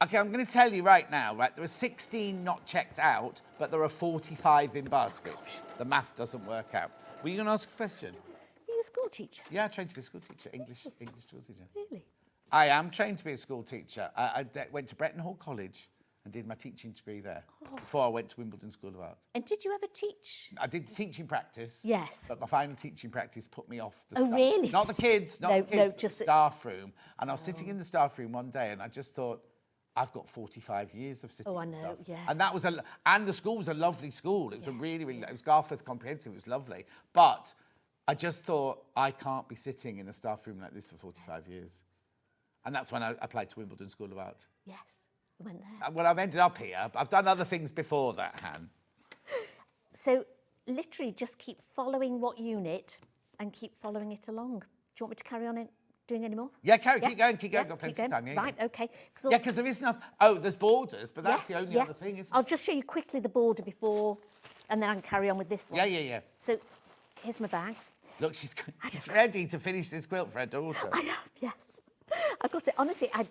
Okay, I'm going to tell you right now, right? There are 16 not checked out, but there are 45 in baskets. The math doesn't work out. Were you going to ask a question? Are you a school teacher? Yeah, I trained to be a school teacher, English school teacher. Really? I am trained to be a school teacher. I went to Bretton Hall College and did my teaching degree there before I went to Wimbledon School of Art. And did you ever teach? I did teaching practice. Yes. But my final teaching practice put me off the Oh, staff. really? Not the kids, not the kids, No, but just the staff room. And I was sitting in the staff room one day and I just thought, I've got 45 years of sitting Oh, I in know, stuff. yeah. And that was and the school was a lovely school. It was a really, it was Garforth Comprehensive, it was lovely. But I just thought, I can't be sitting in a staff room like this for 45 years. And that's when I applied to Wimbledon School of Art. Yes, we went there. Well, I've ended up here. I've done other things before that, Han. So literally just keep following what unit and keep following it along. Do you want me to carry on doing any more? Yeah, keep going. Got plenty of time. Right, okay. Yeah, because there is enough. Oh, there's borders, but that's the only other thing, isn't it? I'll just show you quickly the border before, and then I can carry on with this one. Yeah. So here's my bags. Look, she's ready to finish this quilt for her daughter. I have, yes. I got it, honestly, I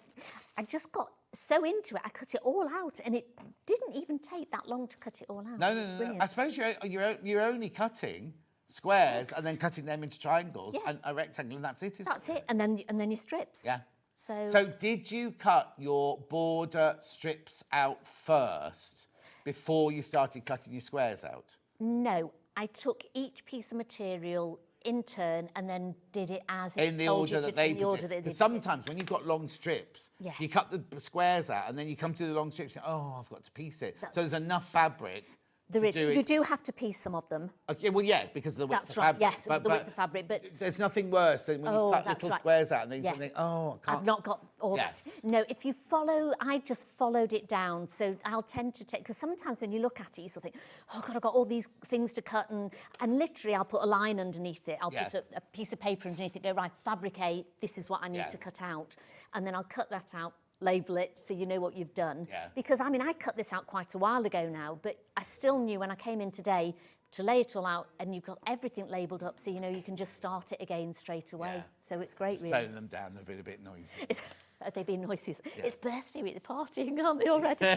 just got so into it, I cut it all out, and it didn't even take that long to cut it all out. No. I suppose you're only cutting squares and then cutting them into triangles and a rectangle, and that's it, isn't it? That's it, and then your strips. Yeah. So did you cut your border strips out first before you started cutting your squares out? No, I took each piece of material in turn and then did it as it In the told order you that to, they in the order put that it. they Because sometimes when you've got long strips, Yes. you cut the squares out and then you come to the long strips and oh, I've got to piece it. So there's enough fabric There to is. do it. You do have to piece some of them. Okay, well, yeah, because of the width That's of right, fabric. yes, the width of fabric, but... There's nothing worse than when you cut that's little right. squares out and then Yes. you think, oh, I can't... I've not got all that. No, if you follow, I just followed it down. So I'll tend to take, because sometimes when you look at it, you sort of think, oh God, I've got all these things to cut. And literally I'll put a line underneath it. I'll put a piece of paper underneath it, go, right, fabricate, this is what I need to cut out. And then I'll cut that out, label it so you know what you've done. Because, I mean, I cut this out quite a while ago now, but I still knew when I came in today to lay it all out and you've got everything labelled up so you know you can just start it again straight away. So it's great, really. Toning them down, they've been a bit noisy. Are they being noises? It's birthday week, they're partying, aren't they already?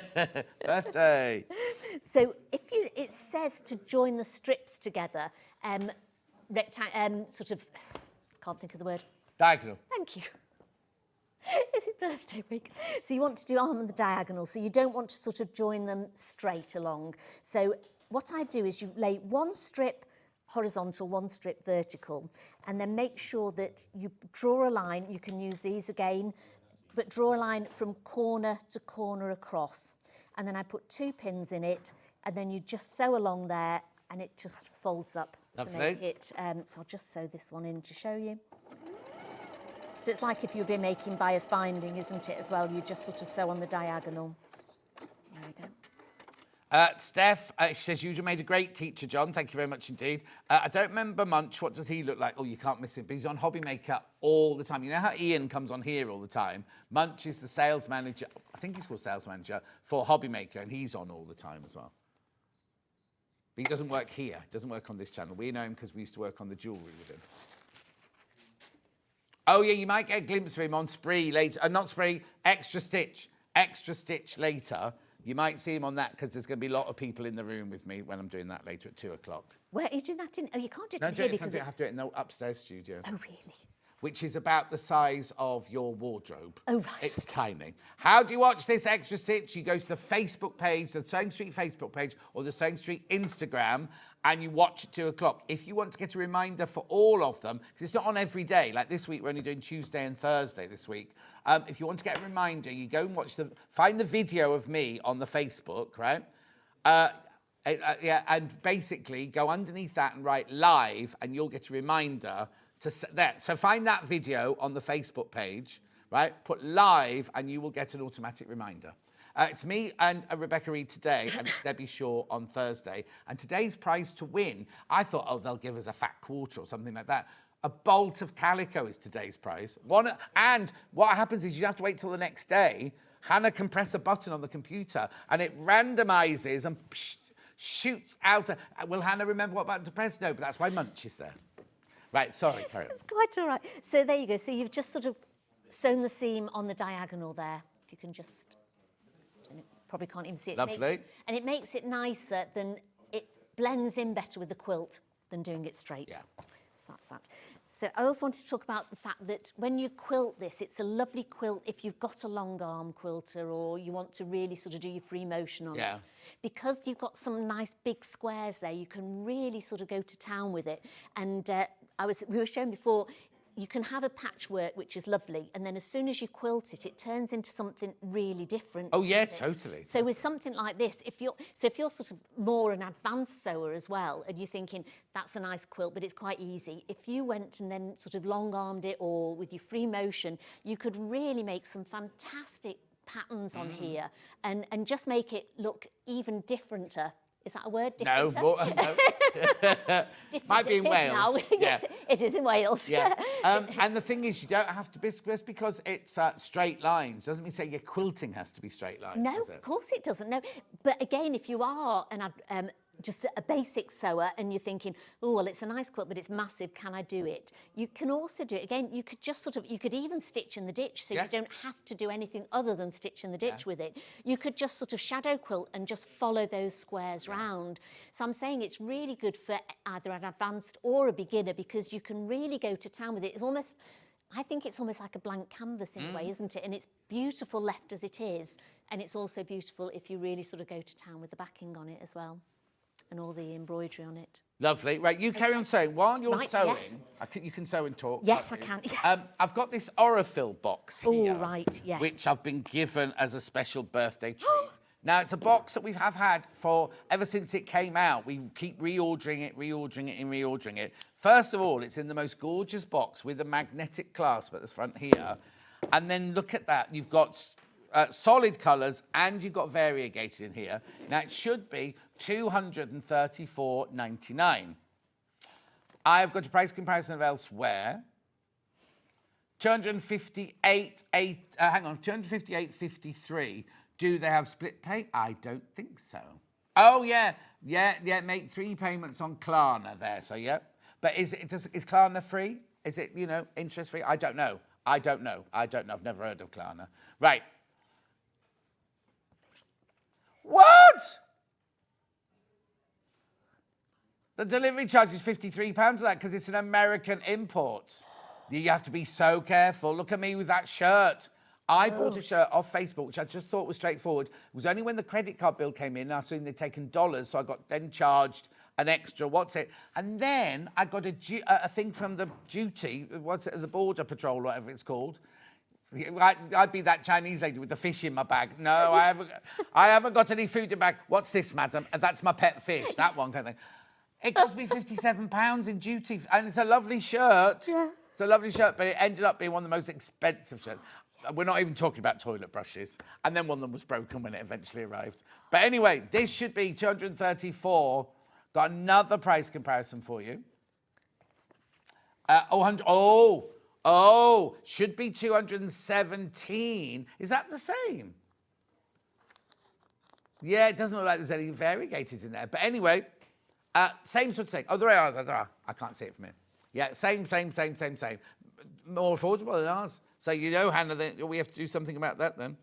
Birthday. So it says to join the strips together, sort of, can't think of the word. Diagonal. Thank you. Is it birthday week? So you want to do on the diagonal, so you don't want to sort of join them straight along. So what I do is you lay one strip horizontal, one strip vertical, and then make sure that you draw a line. You can use these again, but draw a line from corner to corner across. And then I put 2 pins in it, and then you just sew along there, and it just folds up to make it. So I'll just sew this one in to show you. So it's like if you've been making bias binding, isn't it, as well? You just sort of sew on the diagonal. There we go. Steph says, you made a great teacher, John. Thank you very much indeed. I don't remember Munch. What does he look like? Oh, you can't miss him. But he's on Hobby Maker all the time. You know how Ian comes on here all the time? Munch is the sales manager. I think he's called sales manager for Hobby Maker, and he's on all the time as well. But he doesn't work here. He doesn't work on this channel. We know him because we used to work on the jewellery with him. Oh, yeah, you might get a glimpse of him on Spree later. Not Spree, Extra Stitch. Extra Stitch later. You might see him on that because there's going to be a lot of people in the room with me when I'm doing that later at 2 o'clock. Where are you doing that in? Oh, you can't do it No, in do here it, because I have to do it in the upstairs studio. Oh, really? Which is about the size of your wardrobe. Oh, right. It's tiny. How do you watch this extra stitch? You go to the Facebook page, the Sewing Street Facebook page, or the Sewing Street Instagram, and you watch at 2 o'clock. If you want to get a reminder for all of them, because it's not on every day, like this week we're only doing Tuesday and Thursday this week. If you want to get a reminder, you go and find the video of me on the Facebook, right? And basically go underneath that and write live, and you'll get a reminder to that. So find that video on the Facebook page, right? Put live, and you will get an automatic reminder. It's me and Rebecca Reid today, and it's Debbie Shaw on Thursday. And today's prize to win, I thought, oh, they'll give us a fat quarter or something like that. A bolt of calico is today's prize. And what happens is you have to wait till the next day. Hannah can press a button on the computer, and it randomizes and shoots out. Will Hannah remember what button to press? No, but that's why Munch is there. Right, sorry, carry on. That's quite all right. So there you go. So you've just sort of sewn the seam on the diagonal there. If you can just... Probably can't even see it. Lovely. And it makes it nicer than it blends in better with the quilt than doing it straight. Yeah. So that's that. So I also wanted to talk about the fact that when you quilt this, it's a lovely quilt if you've got a long arm quilter or you want to really sort of do your free motion on it. Because you've got some nice big squares there, you can really sort of go to town with it. And we were showing before, you can have a patchwork, which is lovely, and then as soon as you quilt it, it turns into something really different. Oh, yeah, totally. So with something like this, if you're sort of more an advanced sewer as well, and you're thinking, that's a nice quilt, but it's quite easy, if you went and then sort of long-armed it or with your free motion, you could really make some fantastic patterns on here and just make it look even differenter. Is that a word? No, no. Might be in Wales. Yes, it is in Wales. Yeah. And the thing is, you don't have to, just because it's straight lines, doesn't mean say your quilting has to be straight lines. No, of course it doesn't. No, but again, if you are just a basic sewer and you're thinking, oh, well, it's a nice quilt, but it's massive, can I do it? You can also do it. Again, you could just you could even stitch in the ditch, so you don't have to do anything other than stitch in the ditch with it. You could just sort of shadow quilt and just follow those squares round. So I'm saying it's really good for either an advanced or a beginner because you can really go to town with it. It's almost, I think it's almost like a blank canvas in a way, isn't it? And it's beautiful left as it is. And it's also beautiful if you really sort of go to town with the backing on it as well. And all the embroidery on it. Lovely. Right, you carry on sewing. While you're sewing, yes. You can sew and talk. Yes, I can. I've got this Aurifil box here. Oh, right, yes. Which I've been given as a special birthday treat. Now, it's a box that we have had for ever since it came out. We keep reordering it. First of all, it's in the most gorgeous box with a magnetic clasp at the front here. And then look at that. You've got solid colours and you've got variegated in here. Now, it should be $234.99. I've got a price comparison of elsewhere. $258.53. Do they have split pay? I don't think so. Oh, yeah. Make 3 payments on Klarna there. So, yeah. But is Klarna free? Is it, interest free? I don't know. I've never heard of Klarna. Right. What? The delivery charge is £53 for that because it's an American import. You have to be so careful. Look at me with that shirt. I bought a shirt off Facebook, which I just thought was straightforward. It was only when the credit card bill came in, I saw they'd taken dollars, so I got then charged an extra, and then I got a thing from the duty, the border patrol, whatever it's called. I'd be that Chinese lady with the fish in my bag. No, I haven't got any food in bag. What's this, madam? That's my pet fish, that one kind of thing. It cost me £57 in duty, and it's a lovely shirt. Yeah. It's a lovely shirt, but it ended up being one of the most expensive shirts. We're not even talking about toilet brushes. And then one of them was broken when it eventually arrived. But anyway, this should be $234. Got another price comparison for you. Should be $217. Is that the same? Yeah, it doesn't look like there's any variegators in there. But anyway, same sort of thing. Oh, there are. I can't see it from here. Yeah, same. More affordable than ours. So Hannah, that we have to do something about that then.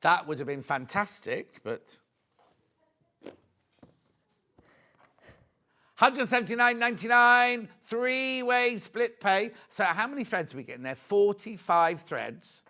That would have been fantastic, but... £179.99, three-way split pay. So how many threads are we getting there? 45 threads.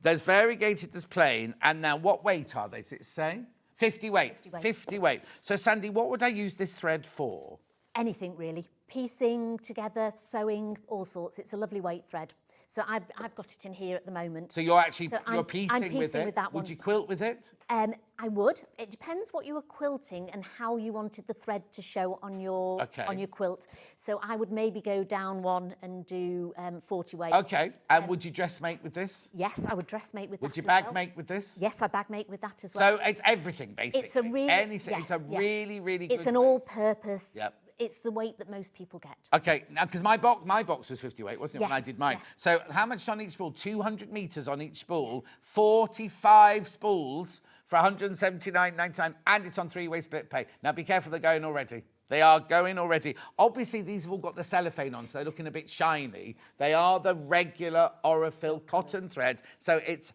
There's variegated, there's plain. And now what weight are they? Does it say? 50 weight. 50 weight. So Sandy, what would I use this thread for? Anything really. Piecing together, sewing, all sorts. It's a lovely weight thread. So I've got it in here at the moment. So you're actually I'm piecing with it. With that one. Would you quilt with it? I would. It depends what you were quilting and how you wanted the thread to show on your quilt. So I would maybe go down one and do 40 weight. Okay. And would you dressmake with this? Yes, I would dressmake with that. Would you bagmake with this? Yes, I bagmake with that as well. So it's everything basically. It's a really anything. It's a really, really good. It's an all-purpose. Yep. It's the weight that most people get. Okay, now because my box was 50 weight, wasn't it, when I Yes, did mine? yeah. So how much on each spool? 200 metres on each spool, 45 spools for £179.99, and it's on three-way split pay. Now be careful, they're going already. They are going already. Obviously, these have all got the cellophane on, so they're looking a bit shiny. They are the regular Orifil cotton thread. So it's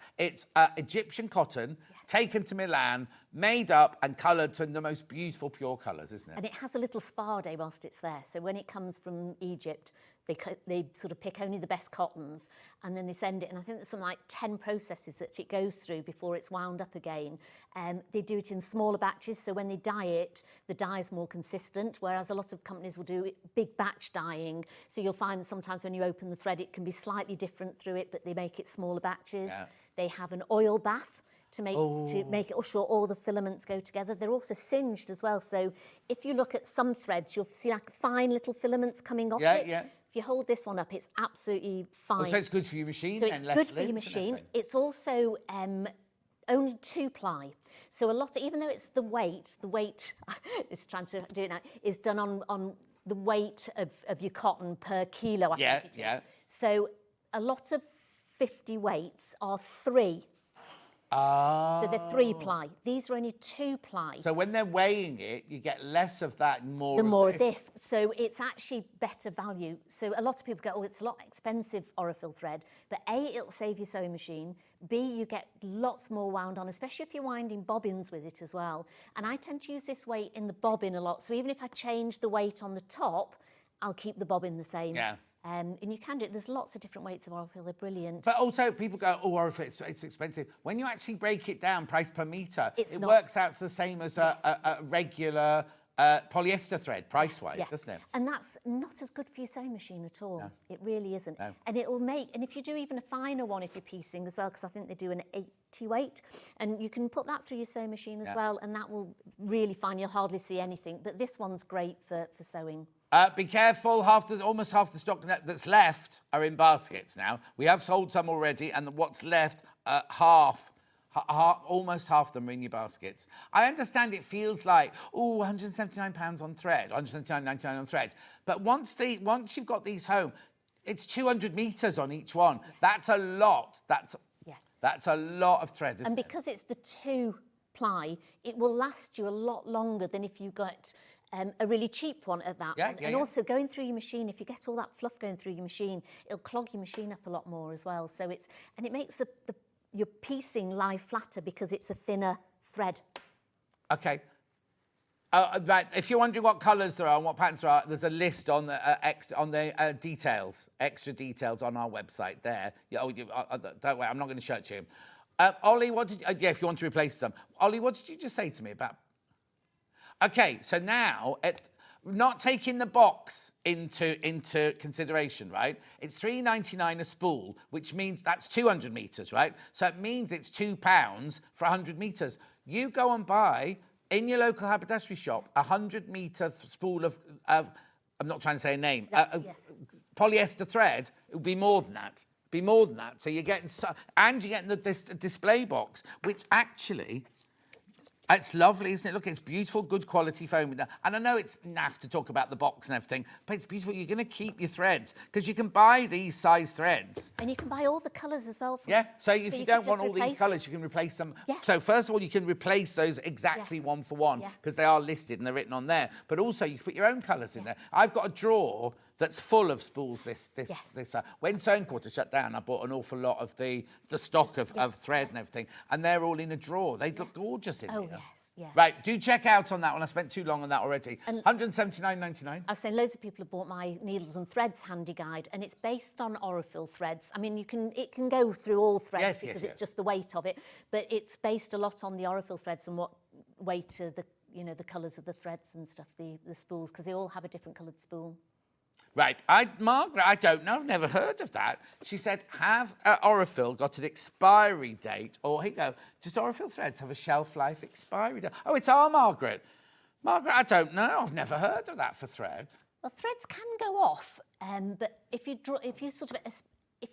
Egyptian cotton, taken to Milan, made up and coloured to the most beautiful pure colours, isn't it? And it has a little spa day whilst it's there. So when it comes from Egypt, they sort of pick only the best cottons and then they send it. And I think there's something like 10 processes that it goes through before it's wound up again. They do it in smaller batches. So when they dye it, the dye is more consistent, whereas a lot of companies will do big batch dyeing. So you'll find that sometimes when you open the thread, it can be slightly different through it, but they make it smaller batches. Yeah. They have an oil bath to make it sure all the filaments go together. They're also singed as well. So if you look at some threads, you'll see like fine little filaments coming off it. Yeah. If you hold this one up, it's absolutely fine. Oh, so it's good for your machine. So it's good for your machine. It's also only 2-ply. So a lot of, even though it's the weight is trying to do it now, is done on the weight of your cotton per kilo, I think it is. Yeah. So a lot of 50 weights are 3. So they're 3-ply. These are only 2-ply. So when they're weighing it, you get less of that, more of this. So it's actually better value. So a lot of people go, oh, it's a lot expensive Orifil thread. But A, it'll save your sewing machine. B, you get lots more wound on, especially if you're winding bobbins with it as well. And I tend to use this weight in the bobbin a lot. So even if I change the weight on the top, I'll keep the bobbin the same. Yeah. And you can do it. There's lots of different weights of Orifil. They're brilliant. But also people go, oh, Orifil, it's expensive. When you actually break it down, price per metre, it not. Works out to the same as a regular polyester thread, price-wise, doesn't it? And that's not as good for your sewing machine at all. No. It really isn't. No. And it'll make, and if you do even a finer one if you're piecing as well, because I think they do an 80 weight, and you can put that through your sewing machine as well, and that will really fine. You'll hardly see anything. But this one's great for sewing. Be careful, almost half the stock that's left are in baskets now. We have sold some already, and what's left, almost half of them are in your baskets. I understand it feels like, oh, £179 on thread, £179.99 on thread. But once you've got these home, it's 200 metres on each one. Yeah. That's a lot. That's a lot of thread, isn't it? And because it's the 2-ply, it will last you a lot longer than if you got a really cheap one at that. And also going through your machine, if you get all that fluff going through your machine, it'll clog your machine up a lot more as well. So it makes your piecing lie flatter because it's a thinner thread. Okay. Right. If you're wondering what colours there are and what patterns there are, there's a list on the details, extra details on our website there. Don't worry, I'm not going to show it to you. Ollie, what did if you want to replace them. Ollie, what did you just say to me about? Okay, so now, not taking the box into consideration, right? It's £3.99 a spool, which means that's 200 metres, right? So it means it's £2 for 100 metres. You go and buy, in your local haberdashery shop, a 100-metre spool of I'm not trying to say a name, polyester thread. It would be more than that. So you're getting, and you're getting the display box, which actually... It's lovely, isn't it? Look, it's beautiful, good quality foam. And I know it's naff to talk about the box and everything, but it's beautiful. You're going to keep your threads because you can buy these size threads. And you can buy all the colours as well. So if you don't want all these colours, you can replace them. Yeah. So first of all, you can replace those exactly one for one because they are listed and they're written on there. But also, you can put your own colours in there. I've got a drawer that's full of spools. When Sewing Quarter shut down, I bought an awful lot of the stock of thread and everything, and they're all in a drawer. They look gorgeous in here. Yes, yeah. Right, do check out on that one. I spent too long on that already. £179.99. I was saying loads of people have bought my needles and threads handy guide, and it's based on Orifil threads. I mean, it can go through all threads because it's just the weight of it, but it's based a lot on the Orifil threads and what weight to the colours of the threads and stuff, the spools, because they all have a different coloured spool. Right, Margaret, I don't know, I've never heard of that. She said, have Orifil got an expiry date? Or, here you go, does Orifil threads have a shelf life expiry date? Oh, it's our Margaret. Margaret, I don't know, I've never heard of that for thread. Well, threads can go off, but if you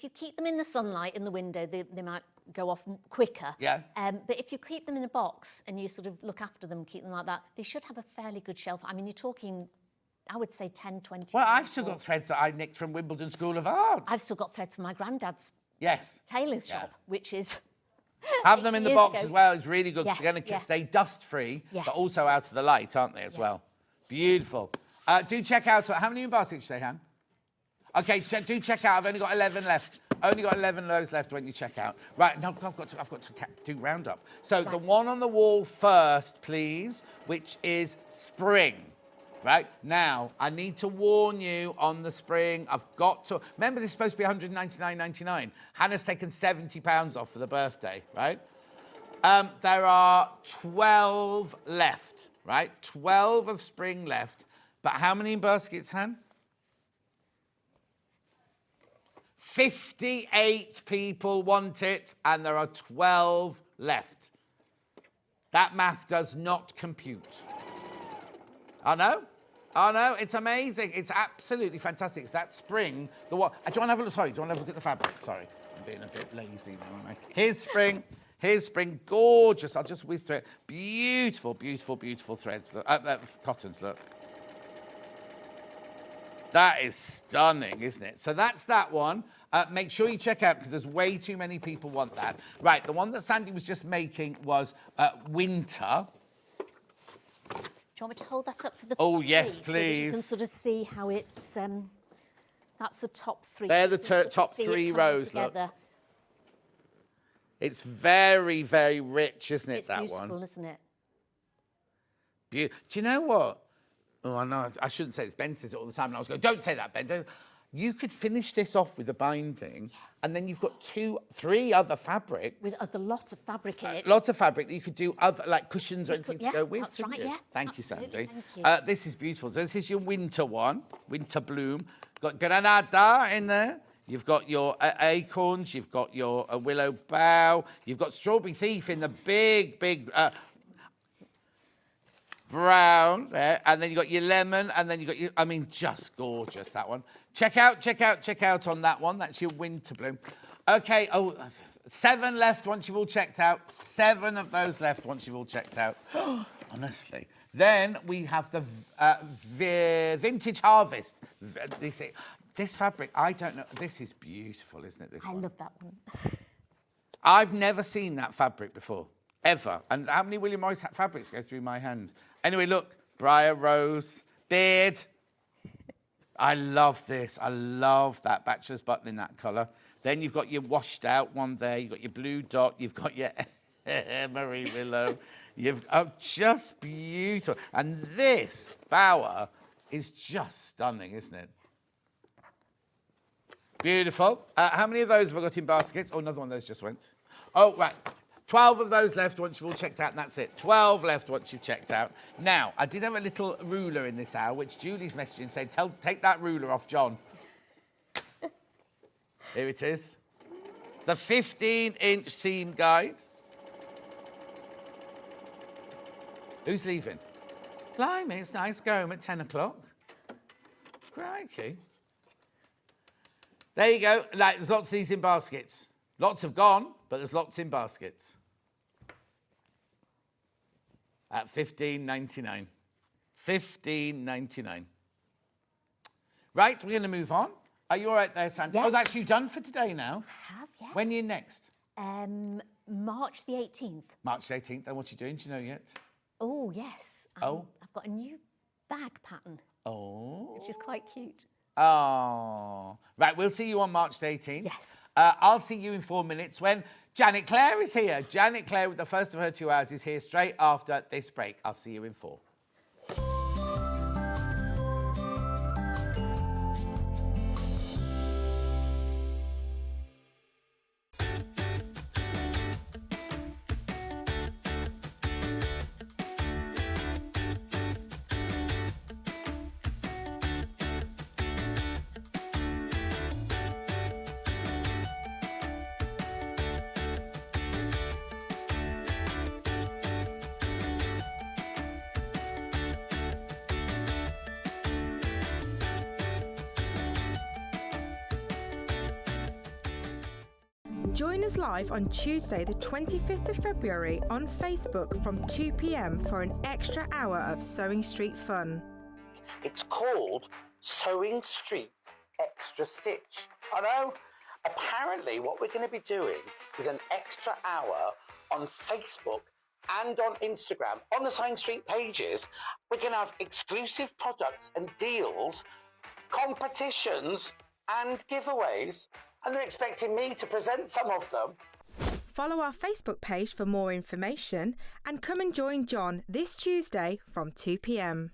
keep them in the sunlight in the window, they might go off quicker. Yeah. But if you keep them in a box and you sort of look after them, keep them like that, they should have a fairly good shelf. I mean, you're talking, I would say 10, 20 Well, I've still got threads that I nicked from Wimbledon School of Art. I've still got threads from my granddad's tailor's shop, which is... Have them in the box as well. It's really good. Yes, They're going to yes. stay dust-free, Yes. but also out of the light, aren't they, as well? Beautiful. Do check out... How many in baskets, Shehan? OK, do check out. I've only got 11 left. Only got 11 of those left when you check out. Right, no, I've got to do roundup. So the one on the wall first, please, which is spring. Right, now, I need to warn you on the spring. I've got to... Remember, this is supposed to be £199.99. Hannah's taken £70 off for the birthday, right? There are 12 left, right? 12 of spring left. But how many in baskets, Han? 58 people want it, and there are 12 left. That math does not compute. I know, it's amazing. It's absolutely fantastic. It's that spring. Do you want to have a look? Sorry, do you want to have a look at the fabric? Sorry, I'm being a bit lazy now, aren't I? Here's spring, gorgeous. I'll just whiz through it. Beautiful, beautiful, beautiful threads. Look, cottons, look. That is stunning, isn't it? So that's that one. Make sure you check out because there's way too many people want that. Right, the one that Sandy was just making was winter. Do you want me to hold that up for the Oh, yes, so that you can please. sort of see how it's... that's the top three. They're You the can sort of top see it three coming rows, look. together. It's very, very rich, isn't it, It's that beautiful, one? isn't it? Do you know what? Oh, I know, I shouldn't say this. Ben says it all the time, and I was going, don't say that, Ben. Don't. You could finish this off with a binding, and then you've got 3 other fabrics. With a lot of fabric in it. Lots of fabric that you could do other, like cushions or anything to yes, go with. that's couldn't right, you? yeah, Thank absolutely, you, Sandy. thank you. This is beautiful. So this is your winter one, winter bloom. Got granada in there. You've got your acorns. You've got your willow bough. You've got strawberry thief in the big brown there, and then you got your lemon, and then you got your... I mean, just gorgeous, that one. Check out on that one. That's your winter bloom. OK, 7 left once you've all checked out. 7 of those left once you've all checked out. Honestly. Then we have the Vintage Harvest. This fabric, I don't know. This is beautiful, isn't it, this one? I love that one. I've never seen that fabric before, ever. And how many William Morris fabrics go through my hand? Anyway, look, briar rose, beard. I love this. I love that bachelor's button in that colour. Then you've got your washed out one there. You've got your blue dot. You've got your Marie Willow. You've just beautiful. And this bower is just stunning, isn't it? Beautiful. How many of those have I got in baskets? Oh, another one of those just went. Oh, right. 12 of those left once you've all checked out, and that's it. 12 left once you've checked out. Now, I did have a little ruler in this hour, which Julie's messaged and said, take that ruler off, John. Here it is. It's the 15-inch seam guide. Who's leaving? Blimey, it's nice going at 10 o'clock. Crikey. There you go. Like, there's lots of these in baskets. Lots have gone, but there's lots in baskets. At $15.99. $15.99. Right, we're going to move on. Are you all right there, Sandy? Yeah. Oh, that's you done for today now? I have, yeah. When are you next? March the 18th. March the 18th. And what are you doing? Do you know yet? Oh, yes. I've got a new bag pattern. Oh. Which is quite cute. Oh. Right, we'll see you on March the 18th. Yes. I'll see you in 4 minutes when Janet Clare is here. Janet Clare, with the first of her 2 hours, is here straight after this break. I'll see you in 4. Join us live on Tuesday, the 25th of February on Facebook from 2 p.m. for an extra hour of Sewing Street fun. It's called Sewing Street Extra Stitch. I know. Apparently, what we're going to be doing is an extra hour on Facebook and on Instagram, on the Sewing Street pages. We're going to have exclusive products and deals, competitions and giveaways. And they're expecting me to present some of them. Follow our Facebook page for more information and come and join John this Tuesday from 2 p.m.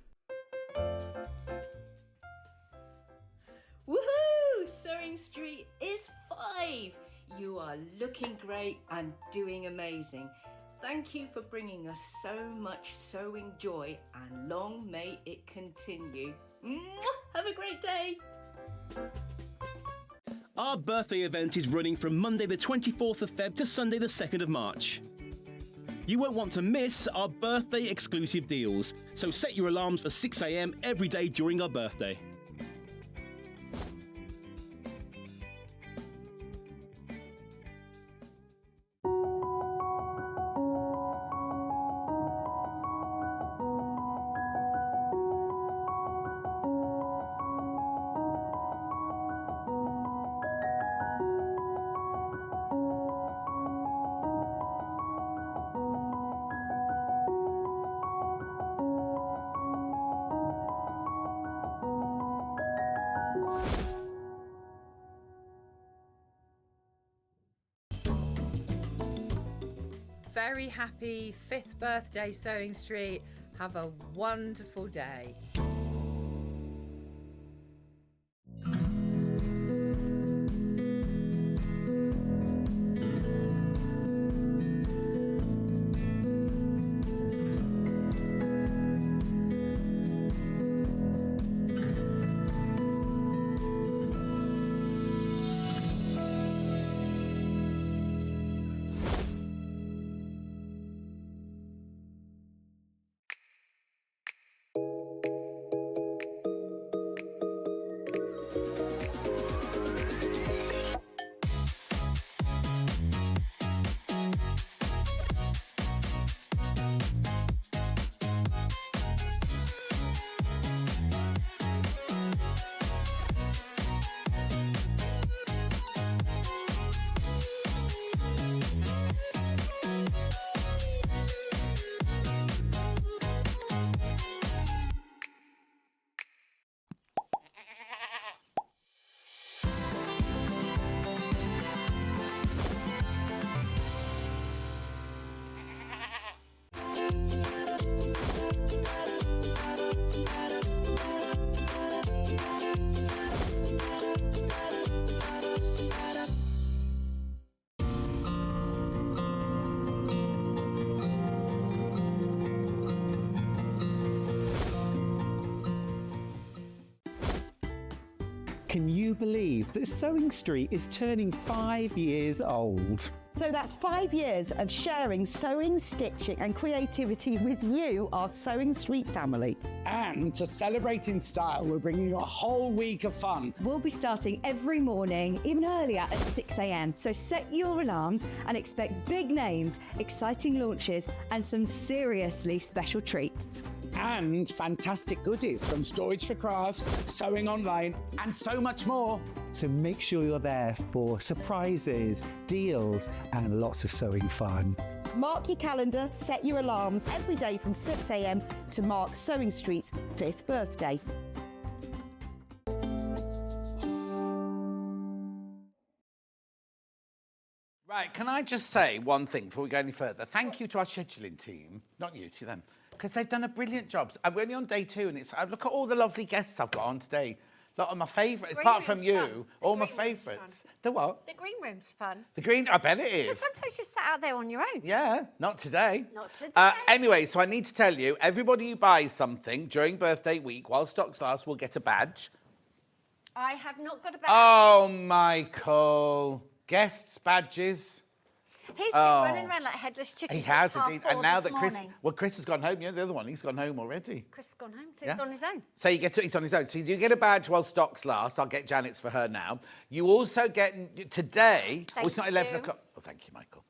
Woohoo! Sewing Street is 5! You are looking great and doing amazing. Thank you for bringing us so much sewing joy, and long may it continue. Mwah! Have a great day! Our birthday event is running from Monday the 24th of Feb to Sunday the 2nd of March. You won't want to miss our birthday exclusive deals, so set your alarms for 6 a.m. every day during our birthday. Very happy 5th birthday, Sewing Street. Have a wonderful day. Can you believe that Sewing Street is turning 5 years old? So that's 5 years of sharing sewing, stitching and creativity with you, our Sewing Street family. And to celebrate in style, we're bringing you a whole week of fun. We'll be starting every morning, even earlier at 6 a.m. So set your alarms and expect big names, exciting launches and some seriously special treats. And fantastic goodies from storage for crafts, sewing online and so much more. So make sure you're there for surprises, deals and lots of sewing fun. Mark your calendar, set your alarms every day from 6 a.m. to mark Sewing Street's 5th birthday. Right, can I just say one thing before we go any further? Thank you to our scheduling team, not you, to them, because they've done a brilliant job. We're only on day 2, and look at all the lovely guests I've got on today. A lot of my favourites, apart from you, all my favourites. The what? The green room's fun. The green, I bet it But is. sometimes you sit out there on your own. Yeah, not today. Not today. Anyway, so I need to tell you, everybody who buys something during birthday week, while stocks last, will get a badge. I have not got a badge. Oh, Michael. Guests, badges. He's been running around like headless chicken. He has, since indeed. 4:30 And now this that Chris... morning. Well, Chris has gone home. You know, the other one, he's gone home already. Chris has gone home, so Yeah. he's on his own. So he's on his own. So you get a badge while stocks last. I'll get Janet's for her now. You also get today. It's not 11 o'clock. Oh, thank you, Michael.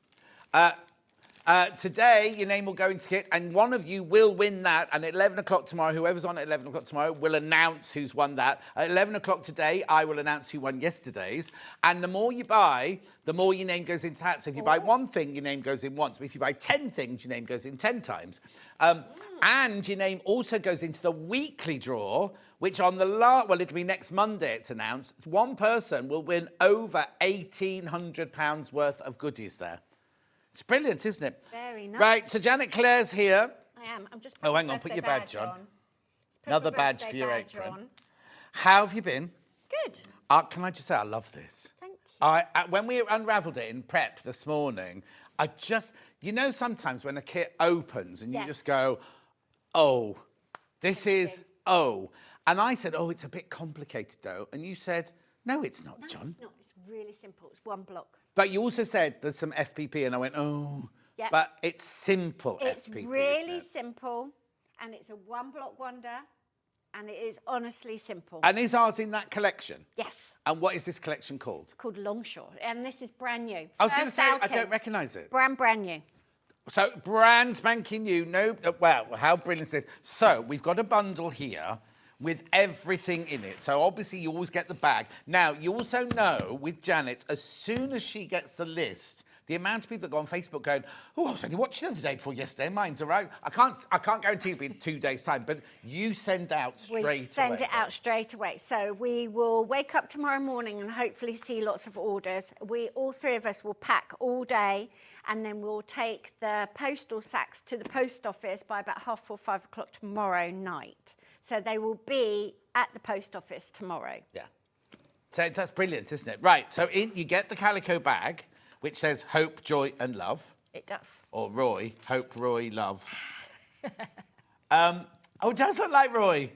Today, your name will go into kit, and one of you will win that. And at 11 o'clock tomorrow, whoever's on at 11 o'clock tomorrow will announce who's won that. At 11 o'clock today, I will announce who won yesterday's. And the more you buy, the more your name goes into that. So if you buy one thing, your name goes in once. But if you buy 10 things, your name goes in 10 times. And your name also goes into the weekly draw, which on the well, it'll be next Monday, it's announced. One person will win over £1,800 worth of goodies there. It's brilliant, isn't it? Very nice. Right, so Clare's here. I am. I'm just. Oh, hang on, put your badge on. Another badge for your apron. How have you been? Good. Can I just say, I love this. Thank you. When we unravelled it in prep this morning, you know, sometimes when a kit opens and you just go, oh, this is, oh. And I said, oh, it's a bit complicated though. And you said, no, it's not, John. It's not. It's really simple. It's one block. But you also said there's some FPP, and I went, oh. Yep. But it's simple It's FPP, really isn't it? simple, and it's a one-block wonder, and it is honestly simple. And is ours in that collection? Yes. And what is this collection called? It's called Longshore, and this is brand new. I was going to First say, I outing. don't recognise it. Brand new. So, brand spanking new. No, well, how brilliant is this? So, we've got a bundle here with everything in it. So, obviously, you always get the bag. Now, you also know with Janet, as soon as she gets the list, the amount of people that go on Facebook going, oh, I was only watching the other day before yesterday, mine's arrived. I can't guarantee it'll be in 2 days' time, but you send out straight away. We send it out straight away. So we will wake up tomorrow morning and hopefully see lots of orders. All 3 of us will pack all day, and then we'll take the postal sacks to the post office by about 4:30, 5 o'clock tomorrow night. So they will be at the post office tomorrow. Yeah. So that's brilliant, isn't it? Right, so you get the calico bag, which says hope, joy and love. It does. Or Roy, hope, Roy, love. It does look like Roy.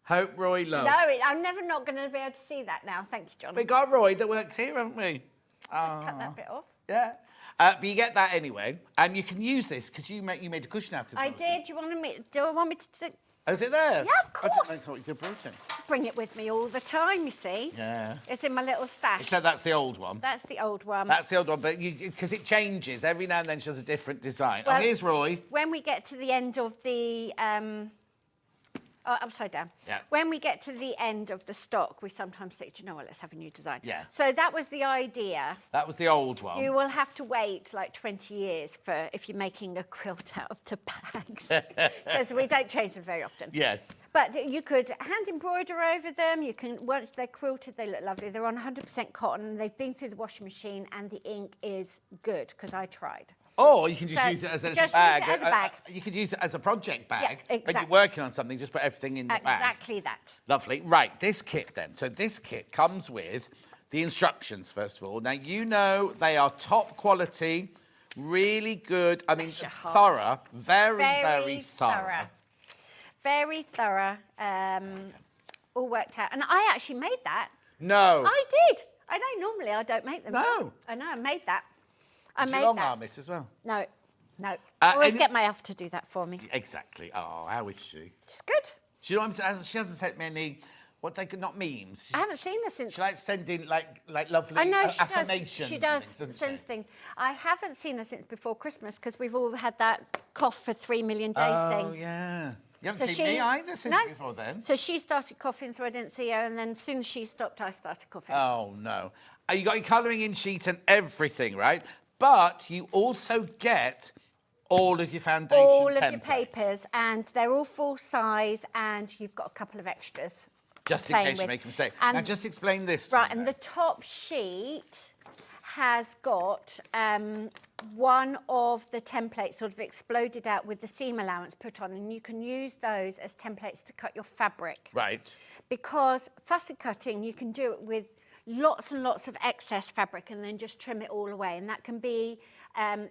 Hope, Roy, love. No, I'm never not going to be able to see that now. Thank you, John. We got Roy that works here, haven't we? Just cut that bit off. Yeah. But you get that anyway. And you can use this because you made a cushion out of it. I did. Do I want me to... Oh, is it there? Yeah, of course. I thought you brought it. Bring it with me all the time, you see. Yeah. It's in my little stash. So that's the old one. That's the old one. That's the old one, but because it changes. Every now and then she has a different design. Well, oh, here's Roy. When we get to the end of the... upside down. Yeah. When we get to the end of the stock, we sometimes think, do you know what, let's have a new design. Yeah. So that was the idea. That was the old one. You will have to wait like 20 years for if you're making a quilt out of the bags. Because we don't change them very often. Yes. But you could hand embroider over them. You can, once they're quilted, they look lovely. They're on 100% cotton. They've been through the washing machine and the ink is good because I tried. Or you can just use it as a bag. Use it as a bag. You could use it as a project bag. Yeah, exactly. When you're working on something, just put everything in the bag. Exactly that. Lovely. Right, this kit then. So this kit comes with the instructions, first of all. Now, you know they are top quality, really good. I mean, thorough. Very thorough. Very thorough. All worked out. And I actually made that. No. I did. I know normally I don't make them. No. I know, I made that. I Did made you long that. arm it as well? No. I always any- get my elf to do that for me. Exactly. Oh, how is she? She's good. She hasn't sent me any, not memes. I haven't seen her since. She likes sending like lovely I know, affirmations. she does. and things, doesn't Sends she? things. I haven't seen her since before Christmas because we've all had that cough for 3 million days thing. Oh, yeah. You haven't So seen me she- either since No. before then. So she started coughing, so I didn't see her, and then as soon as she stopped, I started coughing. Oh, no. You got your colouring in sheet and everything, right? But you also get all of your foundation All of your templates. papers, and they're all full size, and you've got a couple of extras. Just in playing case you with. make a mistake. And- now, just explain this to Right, me and then. the top sheet has got one of the templates sort of exploded out with the seam allowance put on, and you can use those as templates to cut your fabric. Right. Because fussy cutting, you can do it with lots and lots of excess fabric and then just trim it all away, and that can be,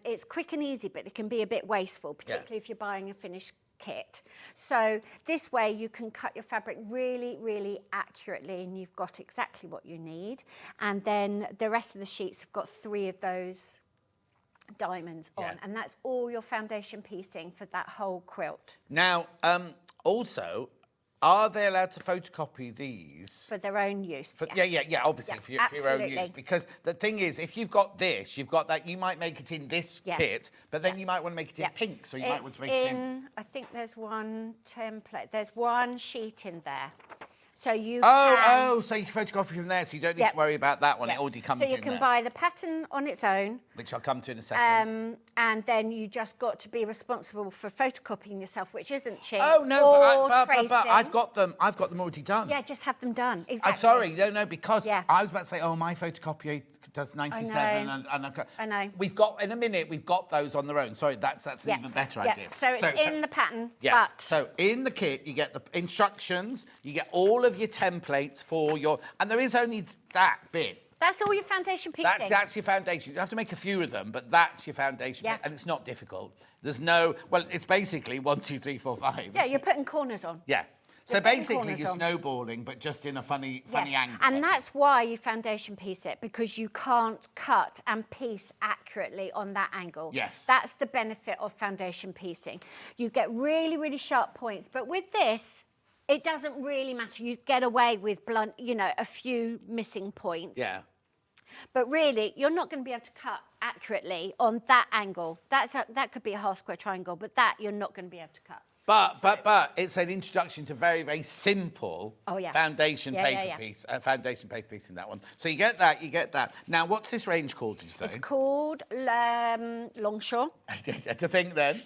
it's quick and easy, but it can be a bit wasteful, particularly if you're buying a finished kit. So this way you can cut your fabric really, really accurately, and you've got exactly what you need. And then the rest of the sheets have got 3 of those diamonds on, and that's all your foundation piecing for that whole quilt. Now, also, are they allowed to photocopy these? For their own use, Yeah, obviously, for your own use. Because the thing is, if you've got this, you've got that, you might make it in this kit, but then you might want to make it in pink, so you might want to make it in... I think there's one template, there's one sheet in there. So you so you can photocopy from there, so you don't need to worry about that one. It already comes in there. So you can buy the pattern on its own. Which I'll come to in a second. And then you just got to be responsible for photocopying yourself, which isn't cheap. Oh, no, but I've got them already done. Yeah, just have them done, exactly. I'm sorry, no, because I was about to say, oh, my photocopier does 97. I know. We've got, in a minute, we've got those on their own. Sorry, that's an even better idea. So it's in the pattern, but... So in the kit, you get the instructions, you get all of your templates for your... And there is only that bit. That's all your foundation piecing. That's your foundation. You have to make a few of them, but that's your foundation. And it's not difficult. There's no... Well, it's basically 1, 2, 3, 4, 5. Yeah, you're putting corners on. Yeah. So basically, you're snowballing, but just in a funny angle. And that's why you foundation piece it, because you can't cut and piece accurately on that angle. Yes. That's the benefit of foundation piecing. You get really, really sharp points. But with this, it doesn't really matter. You get away with blunt, a few missing points. Yeah. But really, you're not going to be able to cut accurately on that angle. That could be a half square triangle, but that you're not going to be able to cut. But it's an introduction to very, very simple foundation paper piece. Foundation paper piece in that one. So you get that. Now, what's this range called, did you say? It's called Longshore. To think then.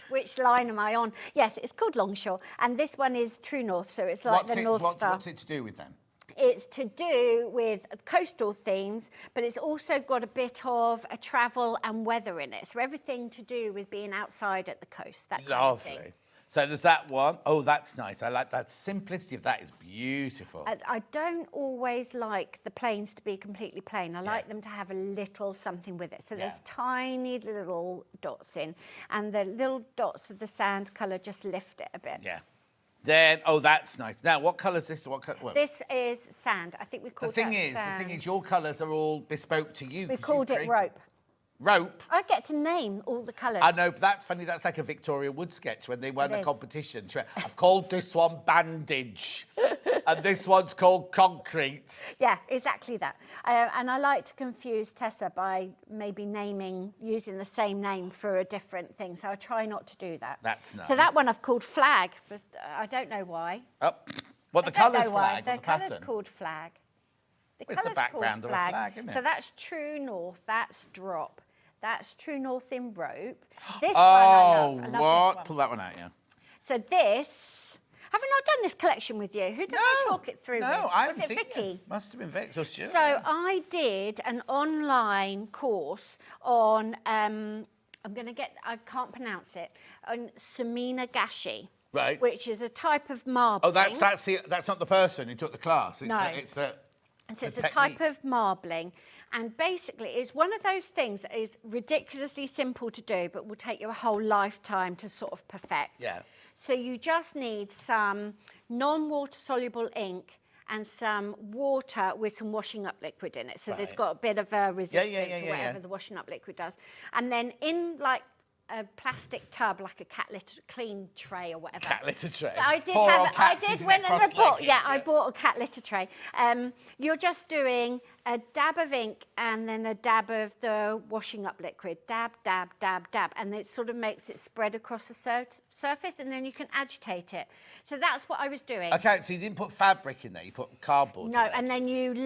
Which line am I on? Yes, it's called Longshore. And this one is True North, so it's like the North Star. What's it to do with then? It's to do with coastal themes, but it's also got a bit of a travel and weather in it. So everything to do with being outside at the coast. That kind of thing. Lovely. So there's that one. Oh, that's nice. I like that. Simplicity of that is beautiful. I don't always like the plains to be completely plain. I like them to have a little something with it. So there's tiny little dots in, and the little dots of the sand colour just lift it a bit. Yeah. Then, oh, that's nice. Now, what colour is this? This is sand. I think we called that sand. The thing is, your colours are all bespoke to you. We called it rope. Rope? I get to name all the colours. I know, but that's funny. That's like a Victoria Wood sketch when they won a competition. She went, I've called this one bandage. And this one's called concrete. Yeah, exactly that. And I like to confuse Tessa by maybe using the same name for a different thing. So I try not to do that. That's nice. So that one I've called flag. I don't know why. Oh, well, the colour's flag. The colour's called flag. It's the background of a flag, isn't it? So that's True North. That's drop. That's True North in rope. This one I love what? This one. Pull that one out, yeah. So this... Have I not done this collection with you? Who did I talk it through with? I haven't Was it seen Vicky? It. Must have been Vicky or Stuart. So I did an online course on, I can't pronounce it, on Samina Gashi. Right. Which is a type of marbling. Oh, that's not the person who took the class. It's it's a type of marbling. And basically, it's one of those things that is ridiculously simple to do, but will take you a whole lifetime to sort of perfect. Yeah. So you just need some non-water soluble ink and some water with some washing up liquid in it. So there's got a bit of a resistance or whatever the washing up liquid does. And then in like a plastic tub, like a cat litter clean tray or whatever. Cat litter tray. I bought a cat litter tray. You're just doing a dab of ink and then a dab of the washing up liquid. Dab, dab, dab, dab. And it sort of makes it spread across the surface, and then you can agitate it. So that's what I was doing. Okay, so you didn't put fabric in there, you put cardboard. No, and then you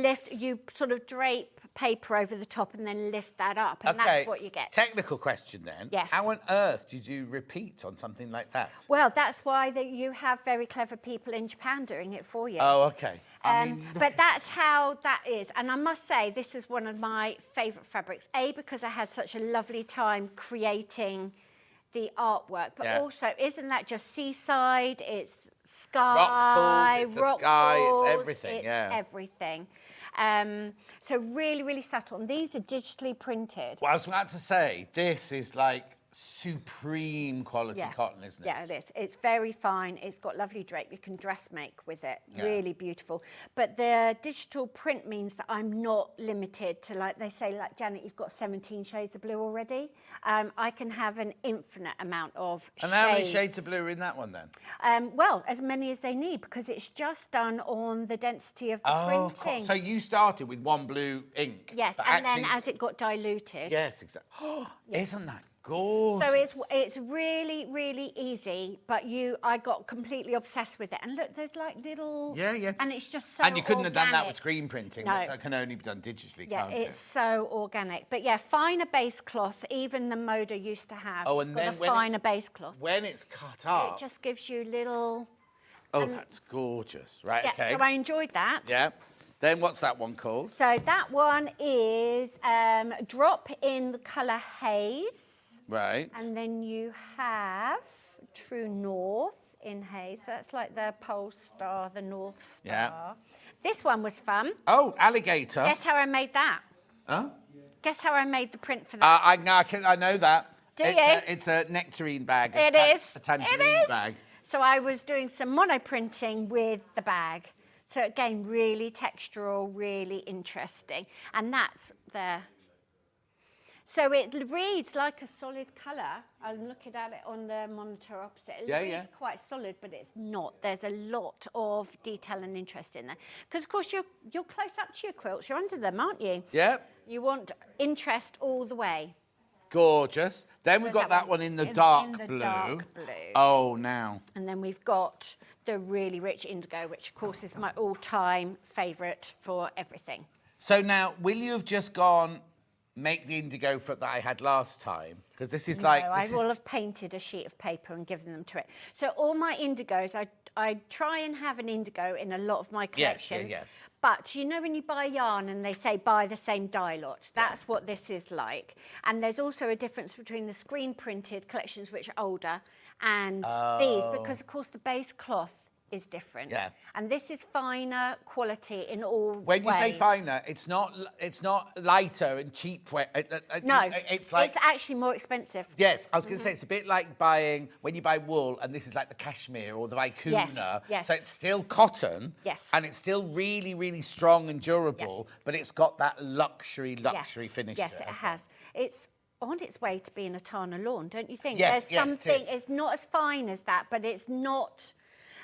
sort of drape paper over the top and then lift that up, and that's what you get. Technical question then. Yes. How on earth did you repeat on something like that? Well, that's why you have very clever people in Japan doing it for you. Oh, okay. But that's how that is. And I must say, this is one of my favourite fabrics. A, because I had such a lovely time creating the artwork, but also, isn't that just seaside? It's sky, rock sky, it's everything, it's everything. So really, really subtle. And these are digitally printed. Well, I was about to say, this is like supreme quality cotton, isn't it? Yeah, it is. It's very fine. It's got lovely drape. You can dress make with it. Really beautiful. But the digital print means that I'm not limited to, like they say, like, Janet, you've got 17 shades of blue already. I can have an infinite amount of shades. And how many shades of blue are in that one then? Well, as many as they need, because it's just done on the density of the printing. Of course. So you started with one blue ink. Yes, and then as it got diluted. Yes, exactly. Isn't that gorgeous? So it's really, really easy, but I got completely obsessed with it. And look, there's like little... Yeah. And it's just so And you couldn't organic. have done that with screen printing. No. That can only be done digitally, can't it's so organic. But yeah, finer base cloth, even the Moda used to have. Oh, and got then a when finer base cloth. When it's cut up... It just gives you little... Oh, that's gorgeous. Right, okay. So I enjoyed that. Yeah. Then what's that one called? So that one is Drop in the colour Haze. Right. And then you have True North in Haze. So that's like the Polestar, the North Star. Yeah. This one was fun. Oh, alligator. Guess how I made that? Huh? Guess how I made the print for that? I know that. Do you? It's a nectarine bag. It is. A tangerine bag. So I was doing some mono printing with the bag. So again, really textural, really interesting. And that's there. So it reads like a solid colour. I'm looking at it on the monitor opposite. It reads quite solid, but it's not. There's a lot of detail and interest in there. Because, of course, you're close up to your quilts. You're under them, aren't you? Yep. You want interest all the way. Gorgeous. Then we've got that one in the dark blue. Dark blue. Oh, now. And then we've got the really rich indigo, which, of course, is my all-time favourite for everything. So now, will you have just gone... make the indigo that I had last time? Because this is like... No, I will have painted a sheet of paper and given them to it. So all my indigos, I try and have an indigo in a lot of my collections. Yeah. But you know when you buy yarn and they say buy the same dye lot? That's what this is like. And there's also a difference between the screen printed collections, which are older, and these, because of course the base cloth is different. Yeah. And this is finer quality in all When you say ways. finer, it's not lighter and cheap. No, it's like... it's actually more expensive. Yes, I was going to say, it's a bit like when you buy wool, and this is like the cashmere or the vicuna. Yes. So it's still cotton. Yes. And it's still really, really strong and durable, but it's got that luxury finish Yes, to it. it has. It's on its way to being a Tana lawn, don't you think? Yes, There's yes, it something, is. it's not as fine as that, but it's not...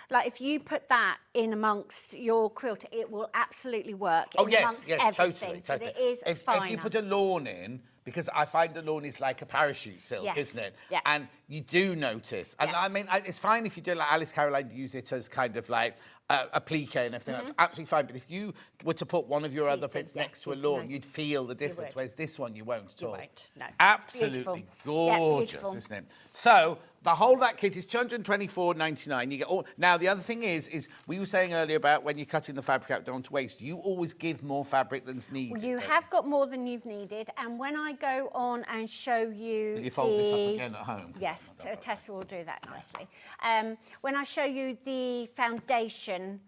Like, if you put that in amongst your quilt, it will absolutely work. Oh, yes, amongst yes, everything. totally. But it is finer. If you put a lawn in, because I find the lawn is like a parachute silk, Yes, isn't it? yeah. And you do notice. And I mean, it's fine if you do like Alice Caroline, use it as kind of like a plique and everything. That's absolutely fine. But if you were to put one of your other prints next to a lawn, you'd feel the difference. Whereas this one, you won't at all. You won't, no. Absolutely gorgeous, isn't it? So the whole of that kit is $224.99. You get all. Now the other thing is we were saying earlier about when you're cutting the fabric out down to waste, you always give more fabric than's needed. Well, you have got more than you've needed, and when I go on and show you, Will you fold this up again at home? Yes, Tessa will do that nicely. When I show you the foundation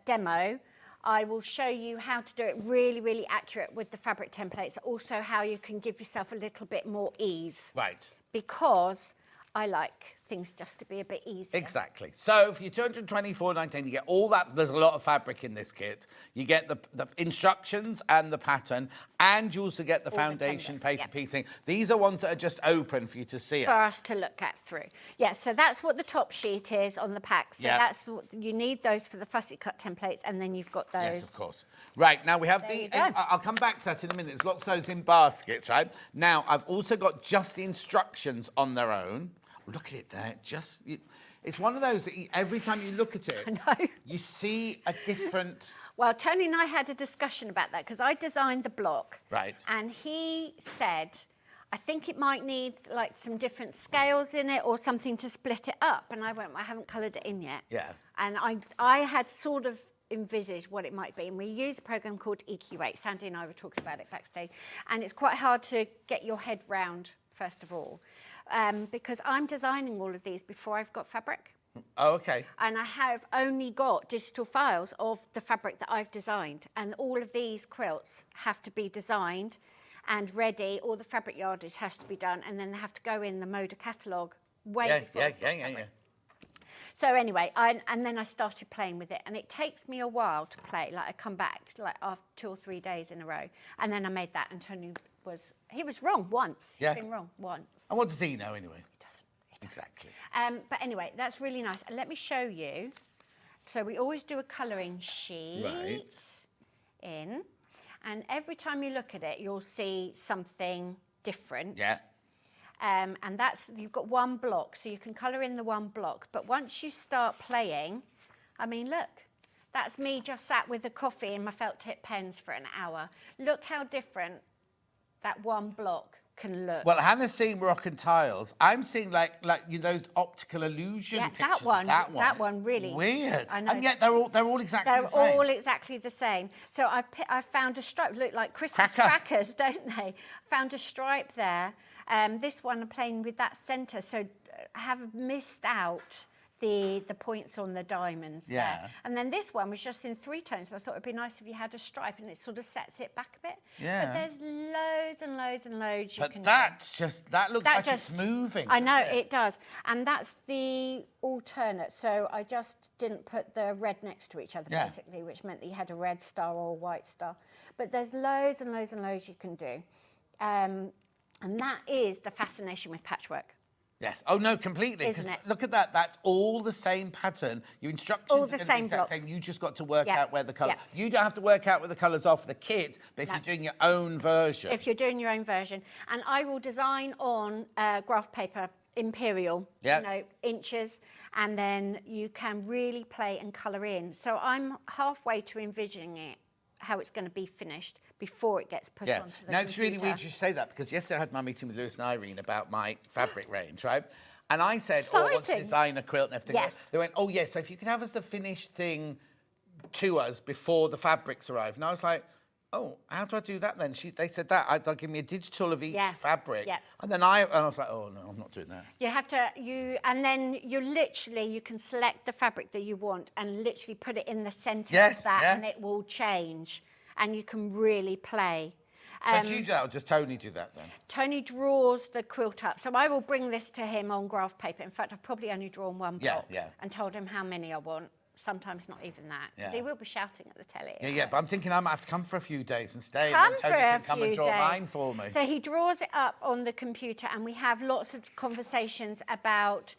demo, I will show you how to do it really, really accurate with the fabric templates. Also, how you can give yourself a little bit more ease. Right. Because I like things just to be a bit easier. Exactly. So for your $224.19, you get all that. There's a lot of fabric in this kit. You get the instructions and the pattern, and you also get the foundation paper piecing. These are ones that are just open for you to see. For us to look at through. Yeah, so that's what the top sheet is on the pack. So that's what, you need those for the fussy cut templates, and then you've got those. Yes, of course. Right, now we have There you the... go. I'll come back to that in a minute. There's lots of those in baskets, right? Now, I've also got just the instructions on their own. Look at it there. It's one of those that every time you look at it, you see a different... Well, Tony and I had a discussion about that because I designed the block. Right. And he said, I think it might need like some different scales in it or something to split it up. And I went, well, I haven't coloured it in yet. Yeah. And I had sort of envisaged what it might be. And we use a program called EQ8. Sandy and I were talking about it backstage. And it's quite hard to get your head round, first of all, because I'm designing all of these before I've got fabric. Oh, okay. And I have only got digital files of the fabric that I've designed. And all of these quilts have to be designed and ready. All the fabric yardage has to be done. And then they have to go in the Moda catalogue way before. Yeah. So anyway, and then I started playing with it. And it takes me a while to play. Like I come back like after 2 or 3 days in a row. And then I made that and Tony he was wrong once. Yeah. He's been wrong once. And what does he know anyway? Exactly. But anyway, that's really nice. And let me show you. So we always do a colouring sheet in. And every time you look at it, you'll see something different. Yeah. And you've got one block, so you can colour in the one block. But once you start playing, I mean, look. That's me just sat with a coffee and my felt tip pens for an hour. Look how different that one block can look. Well, Hannah's seeing Moroccan tiles. I'm seeing like those optical illusion pictures. That one really weird. I know. And yet they're all exactly the same. They're all exactly the same. So I found a stripe. Look like Christmas crackers, don't they? Found a stripe there. This one I'm playing with that centre. So I have missed out the points on the diamonds there. And then this one was just in 3 tones. So I thought it'd be nice if you had a stripe and it sort of sets it back a bit. Yeah. But there's loads and loads and loads you can do. That looks like it's moving. I know, it does. And that's the alternate. So I just didn't put the red next to each other, basically, which meant that you had a red star or a white star. But there's loads and loads and loads you can do. And that is the fascination with patchwork. Yes. Oh, no, completely. Isn't it? Look at that. That's all the same pattern. Your instructions all the are same exact block. same. You just got to work Yeah. out where the colour... Yeah. You don't have to work out where the colours are for the kit, but if No. you're doing your own version... If you're doing your own version. And I will design on graph paper, imperial, inches, and then you can really play and colour in. So I'm halfway to envisioning it, how it's going to be finished before it gets put onto the computer. It's really weird you say that, because yesterday I had my meeting with Lewis and Irene about my fabric range, right? And I said, I want to design a quilt and everything. Yes. They went, oh, yes, so if you could have us the finished thing to us before the fabrics arrive. And I was like, oh, how do I do that then? They said that. They'll give me a digital of each fabric. Yeah. And then I was like, oh, no, I'm not doing that. You have to, and then you can select the fabric that you want and literally put it in the centre of that and it will change. And you can really play. So do you do that, or does Tony do that then? Tony draws the quilt up. So I will bring this to him on graph paper. In fact, I've probably only drawn one block and told him how many I want. Sometimes not even that. Because he will be shouting at the telly. Yeah, but I'm thinking I might have to come for a few days and stay. Come and then Tony can come and draw mine for me. So he draws it up on the computer and we have lots of conversations about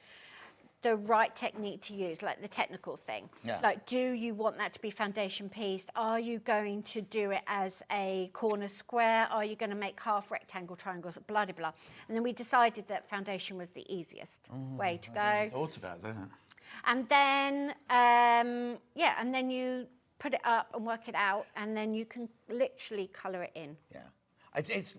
the right technique to use, like the technical thing. Yeah. Like, do you want that to be foundation piece? Are you going to do it as a corner square? Are you going to make half rectangle triangles? Blah, blah, blah. And then we decided that foundation was the easiest way to go. I thought about that. And then, and then you put it up and work it out, and then you can literally colour it in. Yeah.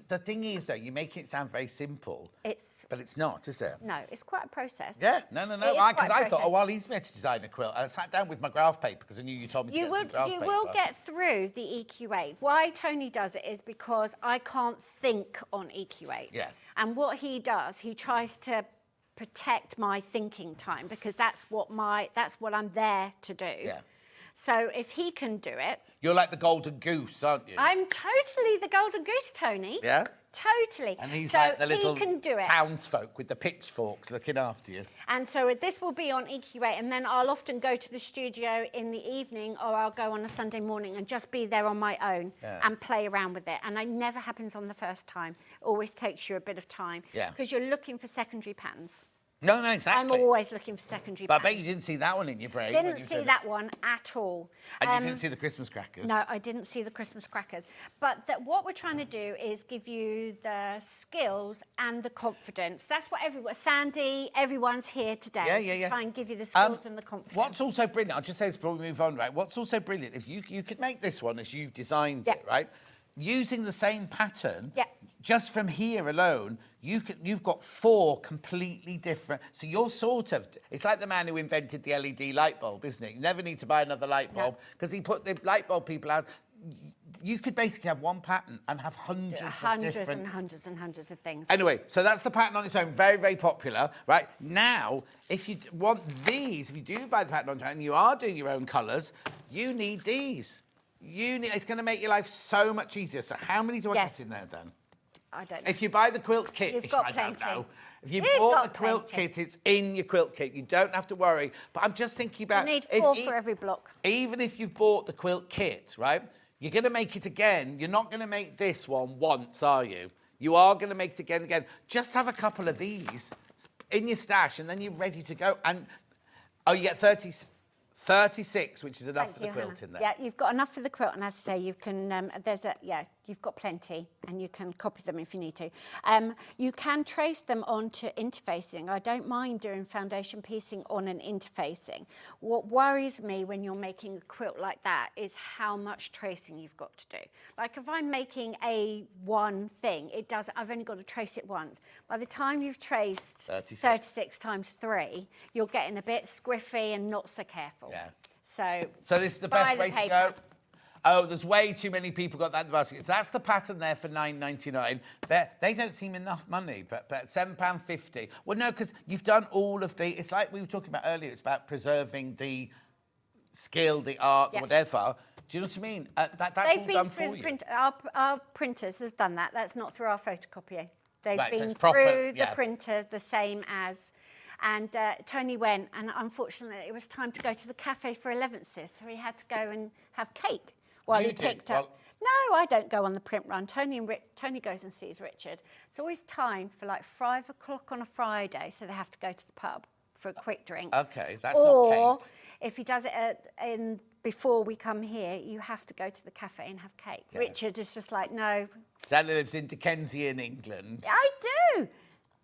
The thing is, though, you make it sound very simple. But it's not, is it? No, it's quite a process. Yeah, no. Because I thought, well, he's meant to design a quilt. And I sat down with my graph paper because I knew you told me to get some graph paper. You will get through the EQ8. Why Tony does it is because I can't think on EQ8. Yeah. And what he does, he tries to protect my thinking time because that's what I'm there to do. Yeah. So if he can do it... You're like the golden goose, aren't you? I'm totally the golden goose, Tony. Yeah? Totally. And he's so like the little he can do it. townsfolk with the pitchforks looking after you. And so this will be on EQ8, and then I'll often go to the studio in the evening or I'll go on a Sunday morning and just be there on my own and play around with it. And it never happens on the first time. It always takes you a bit of time. Yeah. Because you're looking for secondary patterns. No, exactly. I'm always looking for secondary But I patterns. bet you didn't see that one in your brain. when Didn't you see said that one at all. And you didn't see the Christmas crackers. No, I didn't see the Christmas crackers. But what we're trying to do is give you the skills and the confidence. That's what Sandy, everyone's here today. Yeah. To try and give you the skills and the confidence. What's also brilliant, I'll just say this before we move on, right? What's also brilliant, if you could make this one as you've designed it, right? Using the same pattern, just from here alone, you've got 4 completely different. So you're sort of, it's like the man who invented the LED light bulb, isn't it? You never need to buy another light bulb because he put the light bulb people out. You could basically have one pattern and have hundreds of different... hundreds of things. Anyway, so that's the pattern on its own, very, very popular, right? Now, if you want these, if you do buy the pattern on its own and you are doing your own colours, you need these. It's going to make your life so much easier. So how many do I get in there, then? I don't know. If you buy the quilt kit, You've got I don't plenty. know. If you You've bought got the quilt plenty. kit, it's in your quilt kit. You don't have to worry. But I'm just thinking about... You need 4 for every block. Even if you've bought the quilt kit, right, you're going to make it again. You're not going to make this one once, are you? You are going to make it again and again. Just have a couple of these in your stash and then you're ready to go. And, you get 36, which is enough for the quilt in there. Yeah, you've got enough for the quilt, and as I say, you can. You've got plenty, and you can copy them if you need to. You can trace them onto interfacing. I don't mind doing foundation piecing on an interfacing. What worries me when you're making a quilt like that is how much tracing you've got to do. Like if I'm making one thing, I've only got to trace it once. By the time you've traced 36 times 3, you're getting a bit squiffy and not so careful. Yeah. So this is the best way to go. Oh, there's way too many people got that in the basket. So that's the pattern there for £9.99. They don't seem enough money, but £7.50. Well, no, because you've done all of the... It's like we were talking about earlier. It's about preserving the skill, the art, whatever. Do you know what I mean? That's all done for you. Our printers has done that. That's not through our photocopier. They've been proper, through the printer, the same as... And Tony went, and unfortunately, it was time to go to the cafe for 11th, so he had to go and have cake while he picked up. No, I don't go on the print run. Tony goes and sees Richard. It's always time for like 5 o'clock on a Friday, so they have to go to the pub for a quick drink. Okay, that's not cake. Or if he does it before we come here, you have to go to the cafe and have cake. Yeah. Richard is just like, no. Sally lives in Dickensian England. I do.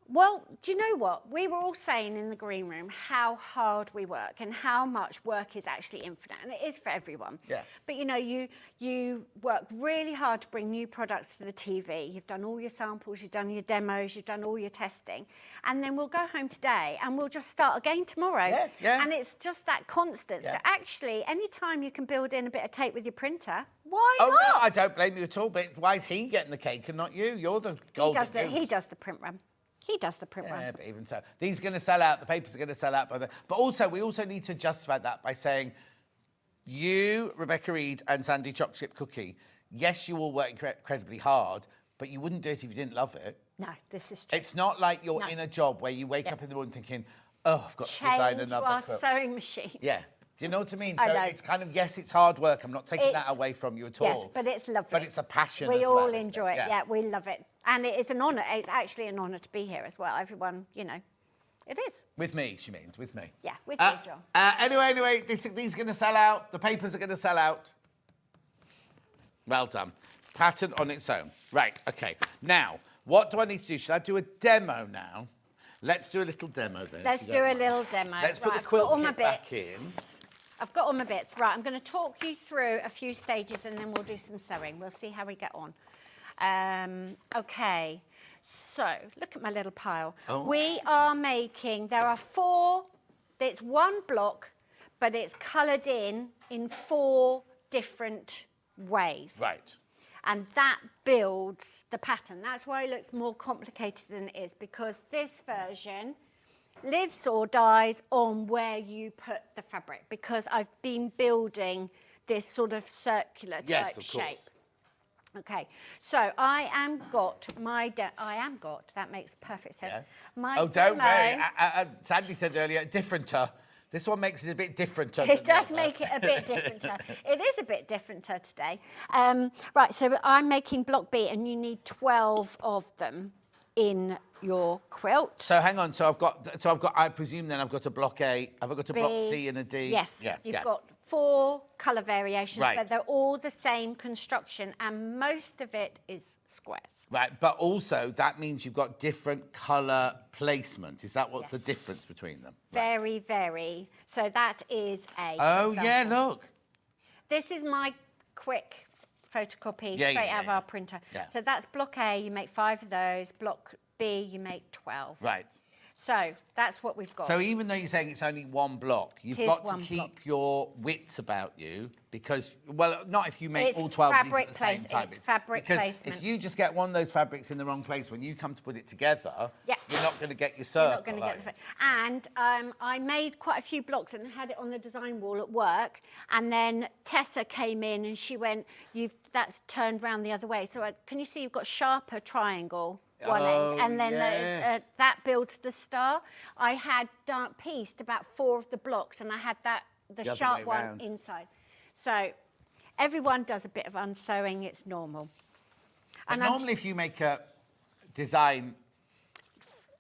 Well, do you know what? We were all saying in the green room how hard we work and how much work is actually infinite, and it is for everyone. Yeah. But, you know, you work really hard to bring new products to the TV. You've done all your samples, you've done your demos, you've done all your testing. And then we'll go home today and we'll just start again tomorrow. Yeah, yeah. And it's just that constant. Yeah. So actually, any time you can build in a bit of cake with your printer, why not? Oh, no, I don't blame you at all, but why is he getting the cake and not you? You're the golden goose. He does the print run. He does the print run. Yeah, but even so. These are going to sell out. The papers are going to sell out. But also, we also need to justify that by saying, you, Rebecca Reid and Sandi Chocolate Chip Cookie, yes, you all work incredibly hard, but you wouldn't do it if you didn't love it. No, this is true. It's not like you're in a job where you wake up in the morning thinking, oh, I've got to design another our quilt. sewing machine. Yeah. Do you know what I mean? I So know. it's kind of, yes, it's hard work. I'm not taking that away from you at all. Yes, but it's lovely. But it's a passion We as well, all isn't enjoy it. Yeah, we love it. And it is an honour. It's actually an honour to be here as well. Everyone, you know, it is. With me, she means, with me. Yeah, with you, John. Anyway, these are going to sell out. The papers are going to sell out. Well done. Pattern on its own. Right, okay. Now, what do I need to do? Should I do a demo now? Let's do a little demo then. Let's do a little demo. Let's put the I've got all quilt my kit back bits. in. I've got all my bits. Right, I'm going to talk you through a few stages and then we'll do some sewing. We'll see how we get on. Okay, so look at my little pile. Oh. We are making, there are 4, it's one block, but it's coloured in 4 different ways. Right. And that builds the pattern. That's why it looks more complicated than it is, because this version lives or dies on where you put the fabric, because I've been building this sort of circular type shape. Okay, so I am got, that makes perfect sense. Yeah. My don't demo, worry. Sandy said earlier, differenter. This one makes it a bit differenter. It does make it a bit differenter. It is a bit differenter today. Right, so I'm making block B, and you need 12 of them in your quilt. So hang on. So I've got. I presume then I've got a block A. Have I got a block C and a D? Yes. Yeah. You've got 4 colour variations, Right. but they're all the same construction, and most of it is squares. Right, but also that means you've got different colour placement. Is that what's the difference between them? Very, very. So that is A. Oh for yeah, example. look. This is my quick photocopy Yeah, straight yeah, out of our printer. Yeah. So that's block A, you make 5 of those. Block B, you make 12. Right. So that's what we've got. So even though you're saying it's only one block, you've It is got to one keep block. your wits about you because, well, not if you make It's all 12 of these fabric at the same place- time. it's fabric because placement. if you just get one of those fabrics in the wrong place, when you come to put it together, Yeah. you're not going to get your You're circle. not going to are get you? the. And I made quite a few blocks and had it on the design wall at work. And then Tessa came in and she went, that's turned round the other way. So can you see you've got sharper triangle one end, and then yes. that builds the star. I had pieced about 4 of the blocks, and I had the other sharp way one round. inside. So everyone does a bit of unsewing; it's normal. But And normally if you make a design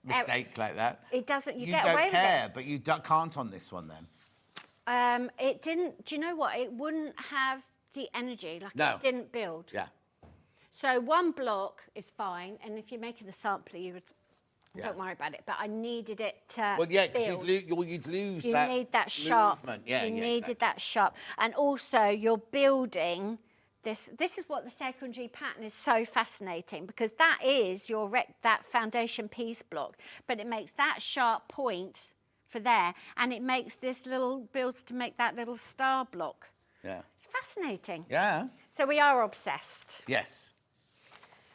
mistake like that, it doesn't. You you get don't away with care, it. but you can't on this one then. It didn't. Do you know what? It wouldn't have the energy. Like No. it didn't build. Yeah. So one block is fine, and if you're making the sampler, you would. Yeah. Don't worry about it. But I needed it to Well, yeah, build. because you'd lose You that need that sharp. movement. Yeah, you yeah, needed exactly. that sharp, and also you're building this. This is what the secondary pattern is so fascinating because that is your that foundation piece block, but it makes that sharp point for there, and it makes this little builds to make that little star block. Yeah. It's fascinating. Yeah. So we are obsessed. Yes.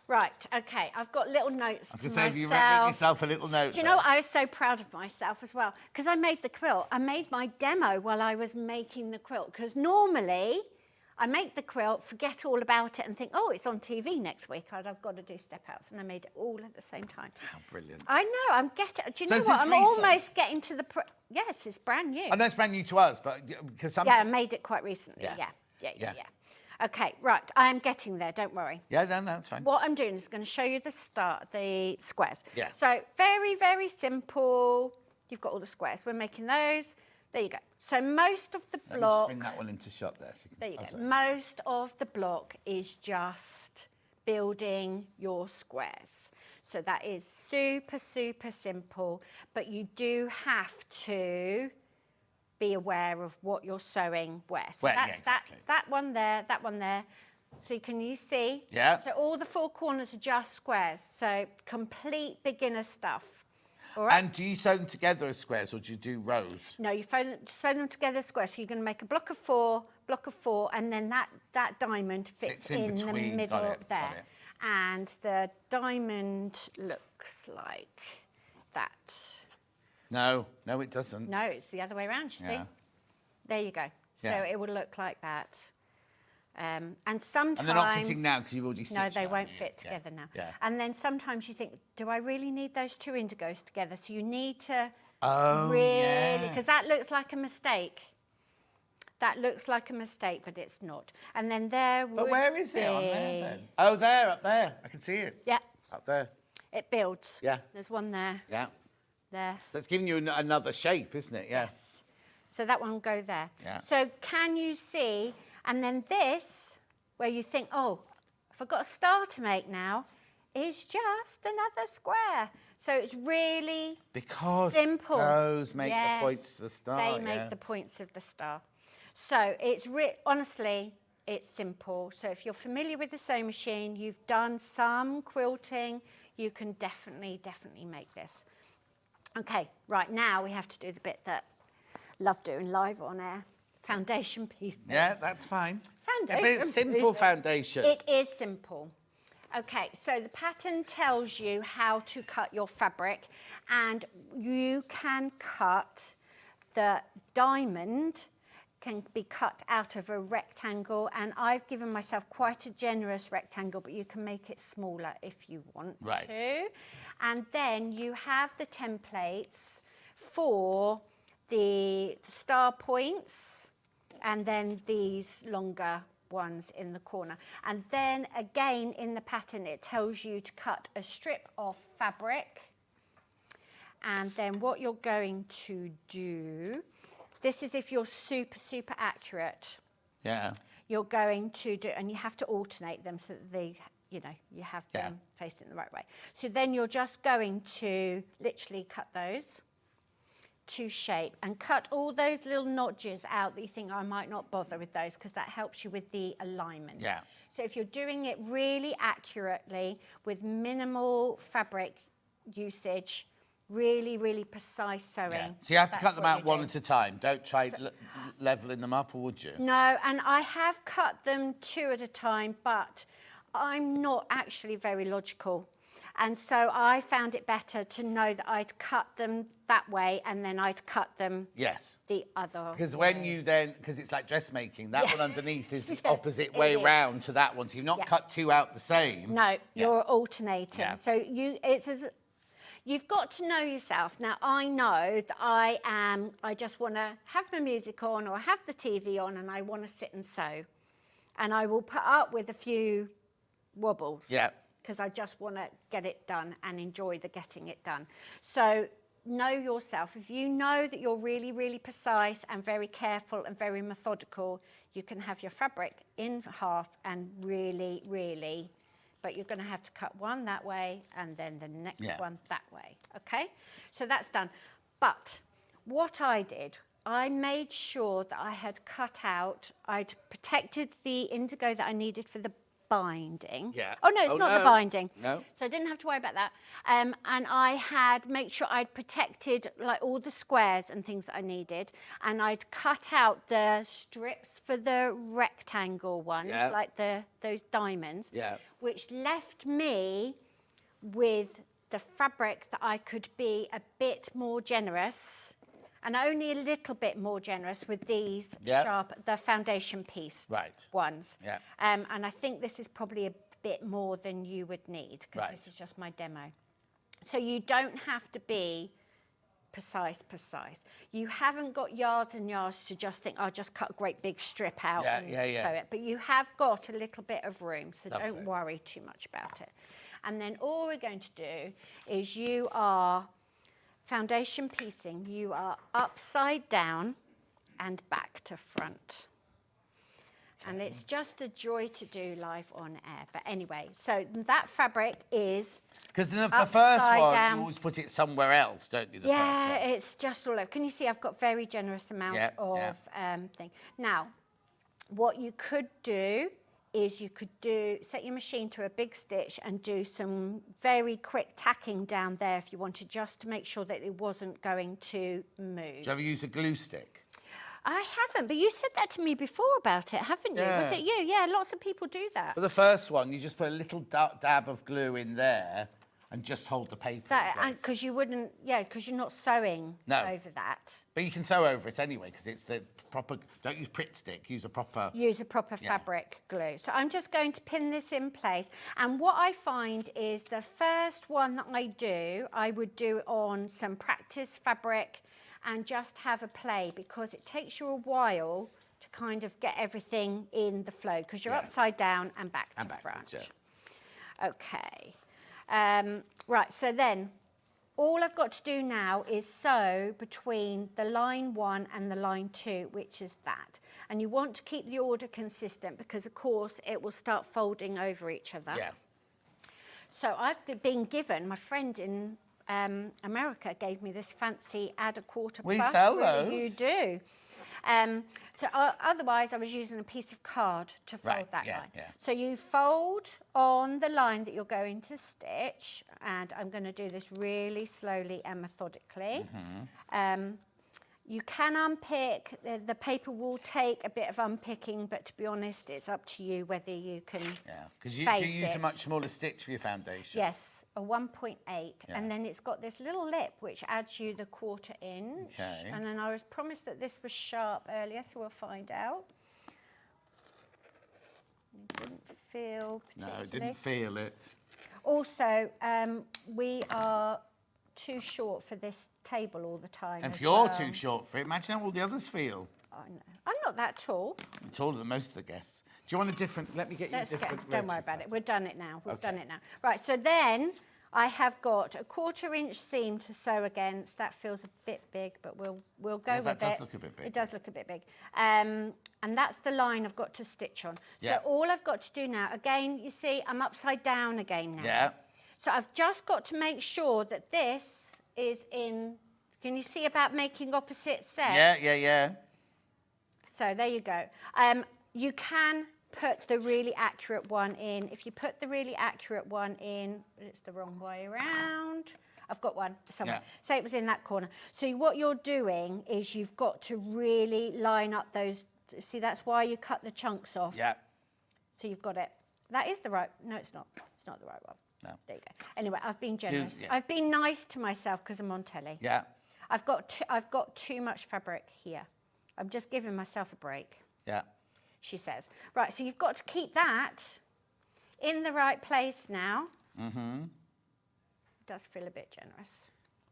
Right, okay, I've got little notes I was to going to say, have you myself. written yourself a little note? Do you know, I was so proud of myself as well, because I made the quilt. I made my demo while I was making the quilt, because normally I make the quilt, forget all about it and think, oh, it's on TV next week. I've got to do step outs, and I made it all at the same time. How brilliant. I know, I'm getting, do you So know is what, this I'm recent? almost getting to the, yes, it's brand new. I know it's brand new to us, but because some... Yeah, I made it quite recently, Yeah. yeah. Okay, right, I'm getting there, don't worry. Yeah, no, that's fine. What I'm doing is going to show you the squares. Yeah. So very, very simple. You've got all the squares. We're making those. There you go. So most of the Let me just block. bring that one into shot there. So you can, There you go. sorry. Most of the block is just building your squares. So that is super, super simple. But you do have to be aware of what you're sewing where. So Where, yeah, that's exactly. that one there, that one there. So you see? Yeah. So all the 4 corners are just squares. So complete beginner stuff. All right? And do you sew them together as squares or do you do rows? No, you sew them together as squares. So you're going to make a block of 4, and then that diamond fits in the between. middle Got it, there. got it. And the diamond looks like that. No, it doesn't. No, it's the other way around, you Yeah. see? There you go. So Yeah. it would look like that. And sometimes... And they're not fitting now because you've already No, stitched they them, won't yeah, fit yeah, together now. yeah. And then sometimes you think, do I really need those 2 indigos together? So you need to Oh, really... yes. Because that looks like a mistake. That looks like a mistake, but it's not. And then there But would where is it on there be- then? Oh, there, up there. I can see it. Yeah, Up there. it builds. Yeah. There's one there, Yeah. there. So it's giving you another shape, isn't it? Yeah. Yes. So that one will go there. Yeah. So can you see, and then this, where you think, oh, if I've got a star to make now, is just another square. So it's really Because simple. those make Yes, the points to the star. They yeah. make the points of the star. So it's honestly, it's simple. So if you're familiar with the sewing machine, you've done some quilting, you can definitely make this. Okay, right now we have to do the bit that I love doing live on air. Foundation piece. Yeah, that's fine. Foundation A bit simple piece. foundation. It is simple. Okay, so the pattern tells you how to cut your fabric, and you can cut the diamond can be cut out of a rectangle, and I've given myself quite a generous rectangle, but you can make it smaller if you want Right. to. And then you have the templates for the star points and then these longer ones in the corner. And then again in the pattern it tells you to cut a strip of fabric and then what you're going to do, this is if you're super, super accurate. Yeah. You're going to do, and you have to alternate them so that they, you know, you have them facing the right way. So then you're just going to literally cut those to shape and cut all those little notches out that you think, I might not bother with those, because that helps you with the alignment. Yeah. So if you're doing it really accurately with minimal fabric usage, really, really precise sewing. Yeah. So you have to that's cut them what out you one do. at a time. Don't try leveling them up, or would you? No, and I have cut them 2 at a time, but I'm not actually very logical. And so I found it better to know that I'd cut them that way and then I'd cut them the other Because way. when you then, because it's like dressmaking, that one underneath is the Yeah, opposite it way is. round to that one. So you've not cut 2 out the same. No, you're alternating. Yeah. So you've got to know yourself. Now, I know that I just want to have my music on or have the TV on and I want to sit and sew. And I will put up with a few wobbles. Yeah. Because I just want to get it done and enjoy the getting it done. So know yourself. If you know that you're really, really precise and very careful and very methodical, you can have your fabric in half and really, really, but you're going to have to cut one that way and then the next one that way, okay? So that's done. But what I did, I made sure that I had cut out, I'd protected the indigo that I needed for the binding. Yeah. Oh, no, it's not the binding. No. So I didn't have to worry about that. And I had made sure I'd protected like all the squares and things that I needed. And I'd cut out the strips for the rectangle ones, like those diamonds, which left me with the fabric that I could be a bit more generous and only a little bit more generous with these the foundation piece ones. Yeah. And I think this is probably a bit more than you would need, because this is just my demo. So you don't have to be precise. You haven't got yards and yards to just think, I'll just cut a great big strip out and sew it. But you have got a little bit of room, so don't worry too much about it. And then all we're going to do is you are foundation piecing. You are upside down and back to front. And it's just a joy to do live on air. But anyway, so that fabric is because the first one, down. you always put it somewhere else, don't you? The first one. It's just all over. Can you see I've got very generous amount of thing. Now, what you could do is you could set your machine to a big stitch and do some very quick tacking down there if you wanted, just to make sure that it wasn't going to move. Do you ever use a glue stick? I haven't, but you said that to me before about it, haven't you? Was it you? Yeah, lots of people do that. For the first one, you just put a little dab of glue in there and just hold the paper. Because you wouldn't, because you're not sewing over that. But you can sew over it anyway, because it's the proper, don't use Pritt stick, use a proper... Use a proper fabric glue. So I'm just going to pin this in place. And what I find is the first one that I would do on some practice fabric and just have a play, because it takes you a while to kind of get everything in the flow, because you're upside down and back to front. Okay. Right, so then all I've got to do now is sew between the line 1 and the line 2, which is that. And you want to keep the order consistent, because of course it will start folding over each other. Yeah. So I've been given, my friend in America gave me this fancy add a quarter We plus. sell Really, those. you do. So otherwise I was using a piece of card to fold that line. So you fold on the line that you're going to stitch, and I'm going to do this really slowly and methodically. You can unpick, the paper will take a bit of unpicking, but to be honest, it's up to you whether you can Because you use a much smaller stitch for your foundation. Yes, a 1.8, and then it's got this little lip which adds you the 1/4 inch. Okay. And then I was promised that this was sharp earlier, so we'll find out. It didn't feel particularly. No, it didn't feel it. Also, we are too short for this table all the time. If you're too short for it, imagine how all the others feel. I know. I'm not that tall. You're taller than most of the guests. Do you want a different... Let me get you a different... Don't worry about it. We've done it now. We've done it now. Right, so then I have got a 1/4 inch seam to sew against. That feels a bit big, but we'll go with it. That does look a bit big. It does look a bit big. And that's the line I've got to stitch on. Yeah. So all I've got to do now, again, you see, I'm upside down again now. Yeah. So I've just got to make sure that this is in, can you see about making opposite sets? Yeah. So there you go. You can put the really accurate one in. If you put the really accurate one in, it's the wrong way around. I've got one somewhere. Yeah. Say it was in that corner. So what you're doing is you've got to really line up those. See, that's why you cut the chunks off. Yeah. So you've got it. That is the right, no, it's not. It's not the right one. No. There you go. Anyway, I've been generous. Yeah. I've been nice to myself because I'm on telly. Yeah. I've got too much fabric here. I'm just giving myself a break. Yeah. She says. Right, so you've got to keep that in the right place now. Mm-hmm. It does feel a bit generous.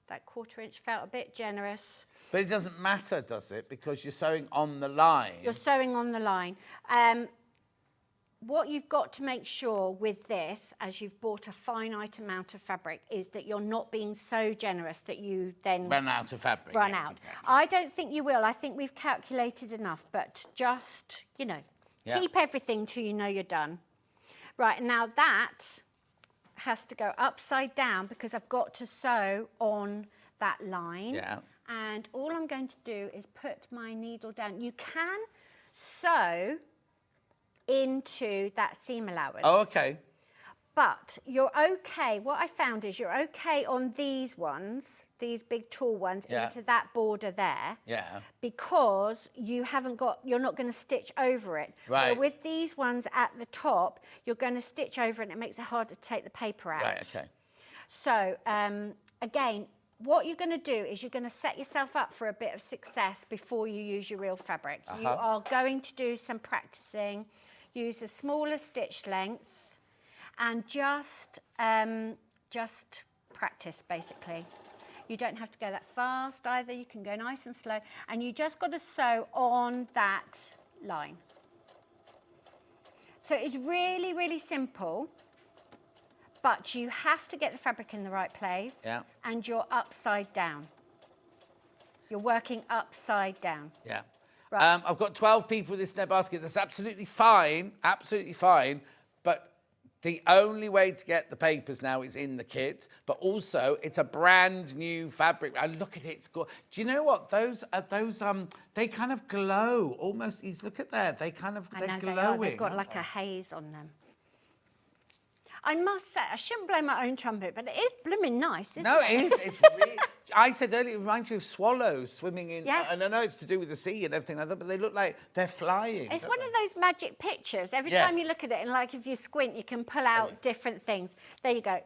That 1/4 inch felt a bit generous. But it doesn't matter, does it? Because you're sewing on the line. You're sewing on the line. What you've got to make sure with this, as you've bought a finite amount of fabric, is that you're not being so generous that you then Run out of fabric. run yes, out. Exactly. I don't think you will. I think we've calculated enough, but just, you know, keep everything till you know you're done. Right, now that has to go upside down because I've got to sew on that line. Yeah. And all I'm going to do is put my needle down. You can sew into that seam allowance. Oh, okay. But you're okay. What I found is you're okay on these ones, these big tall ones, into that border there. Yeah. Because you haven't got, you're not going to stitch over it. Right. But with these ones at the top, you're going to stitch over it and it makes it harder to take the paper out. Right, okay. So, again, what you're going to do is you're going to set yourself up for a bit of success before you use your real fabric. You are going to do some practicing, use a smaller stitch length, and just practice, basically. You don't have to go that fast either. You can go nice and slow. And you just got to sew on that line. So it's really, really simple. But you have to get the fabric in the right place. Yeah. And you're upside down. You're working upside down. Yeah. Right. I've got 12 people with this in their basket. That's absolutely fine. But the only way to get the papers now is in the kit. But also, it's a brand new fabric. And look at it. It's got. Do you know what? Those they kind of glow. Almost. Look at that. They're glowing. They've got like a haze on them. I must say, I shouldn't blow my own trumpet, but it is blooming nice, isn't it? No, it is. It's really. I said earlier, it reminds me of swallows swimming in. Yeah. And I know it's to do with the sea and everything like that, but they look like they're flying. It's one of those magic pictures. Every time you look at it, and like if you squint, you can pull out different things. There you go.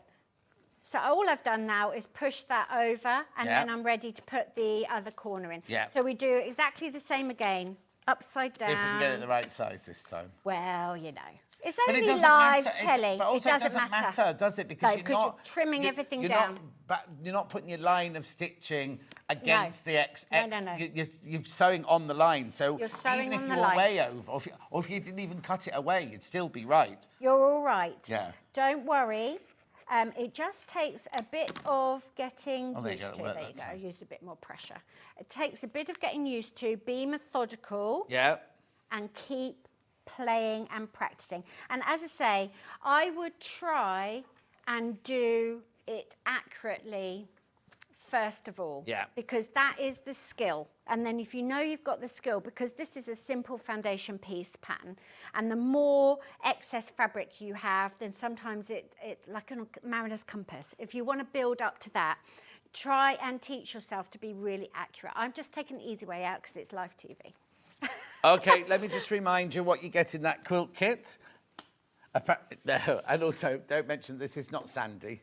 So all I've done now is push that over, and then I'm ready to put the other corner in. Yeah. So we do exactly the same again, upside down. See if we can get it the right size this time. Well, you know. It's But only it doesn't live matter. telly. But also it doesn't matter, does it? Because you're trimming everything down. You're not putting your line of stitching against the X. No. You're sewing on the line. So You're sewing even if on you the were line. way over, or if you didn't even cut it away, you'd still be right. You're all right. Yeah. Don't worry. It just takes a bit of getting there you used go, to. work There that you go. I time. used a bit more pressure. It takes a bit of getting used to. Be methodical. Yeah. And keep playing and practicing. And as I say, I would try and do it accurately first of all. Yeah. Because that is the skill. And then if you know you've got the skill, because this is a simple foundation piece pattern, and the more excess fabric you have, then sometimes it's like a mariner's compass. If you want to build up to that, try and teach yourself to be really accurate. I'm just taking the easy way out because it's live TV. Okay, let me just remind you what you get in that quilt kit. No, and also, don't mention this is not Sandi.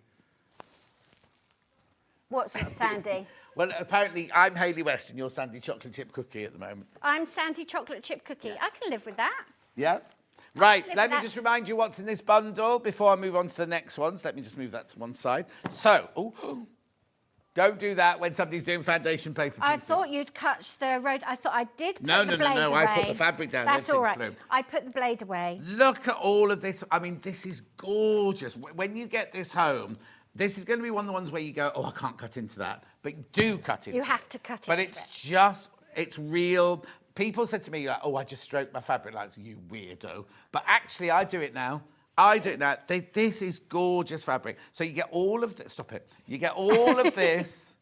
What's not Sandi? Well, apparently, I'm Hayley West and you're Sandi Chocolate Chip Cookie at the moment. I'm Sandi Chocolate Chip Cookie. I can live with that. Yeah? Right, Live let with me that. just remind you what's in this bundle before I move on to the next ones. Let me just move that to one side. So, don't do that when somebody's doing foundation paper. I thought you'd cut the road. I thought I did put No, the no, blade no, away. I put the fabric down. That's all right. everything flew. I put the blade away. Look at all of this. I mean, this is gorgeous. When you get this home, this is going to be one of the ones where you go, oh, I can't cut into that. But do cut into it. You have to cut But into it's it. just, it's real. People said to me, like, oh, I just stroked my fabric lines. You weirdo. But actually, I do it now. This is gorgeous fabric. So you get all of this. Stop it. You get all of this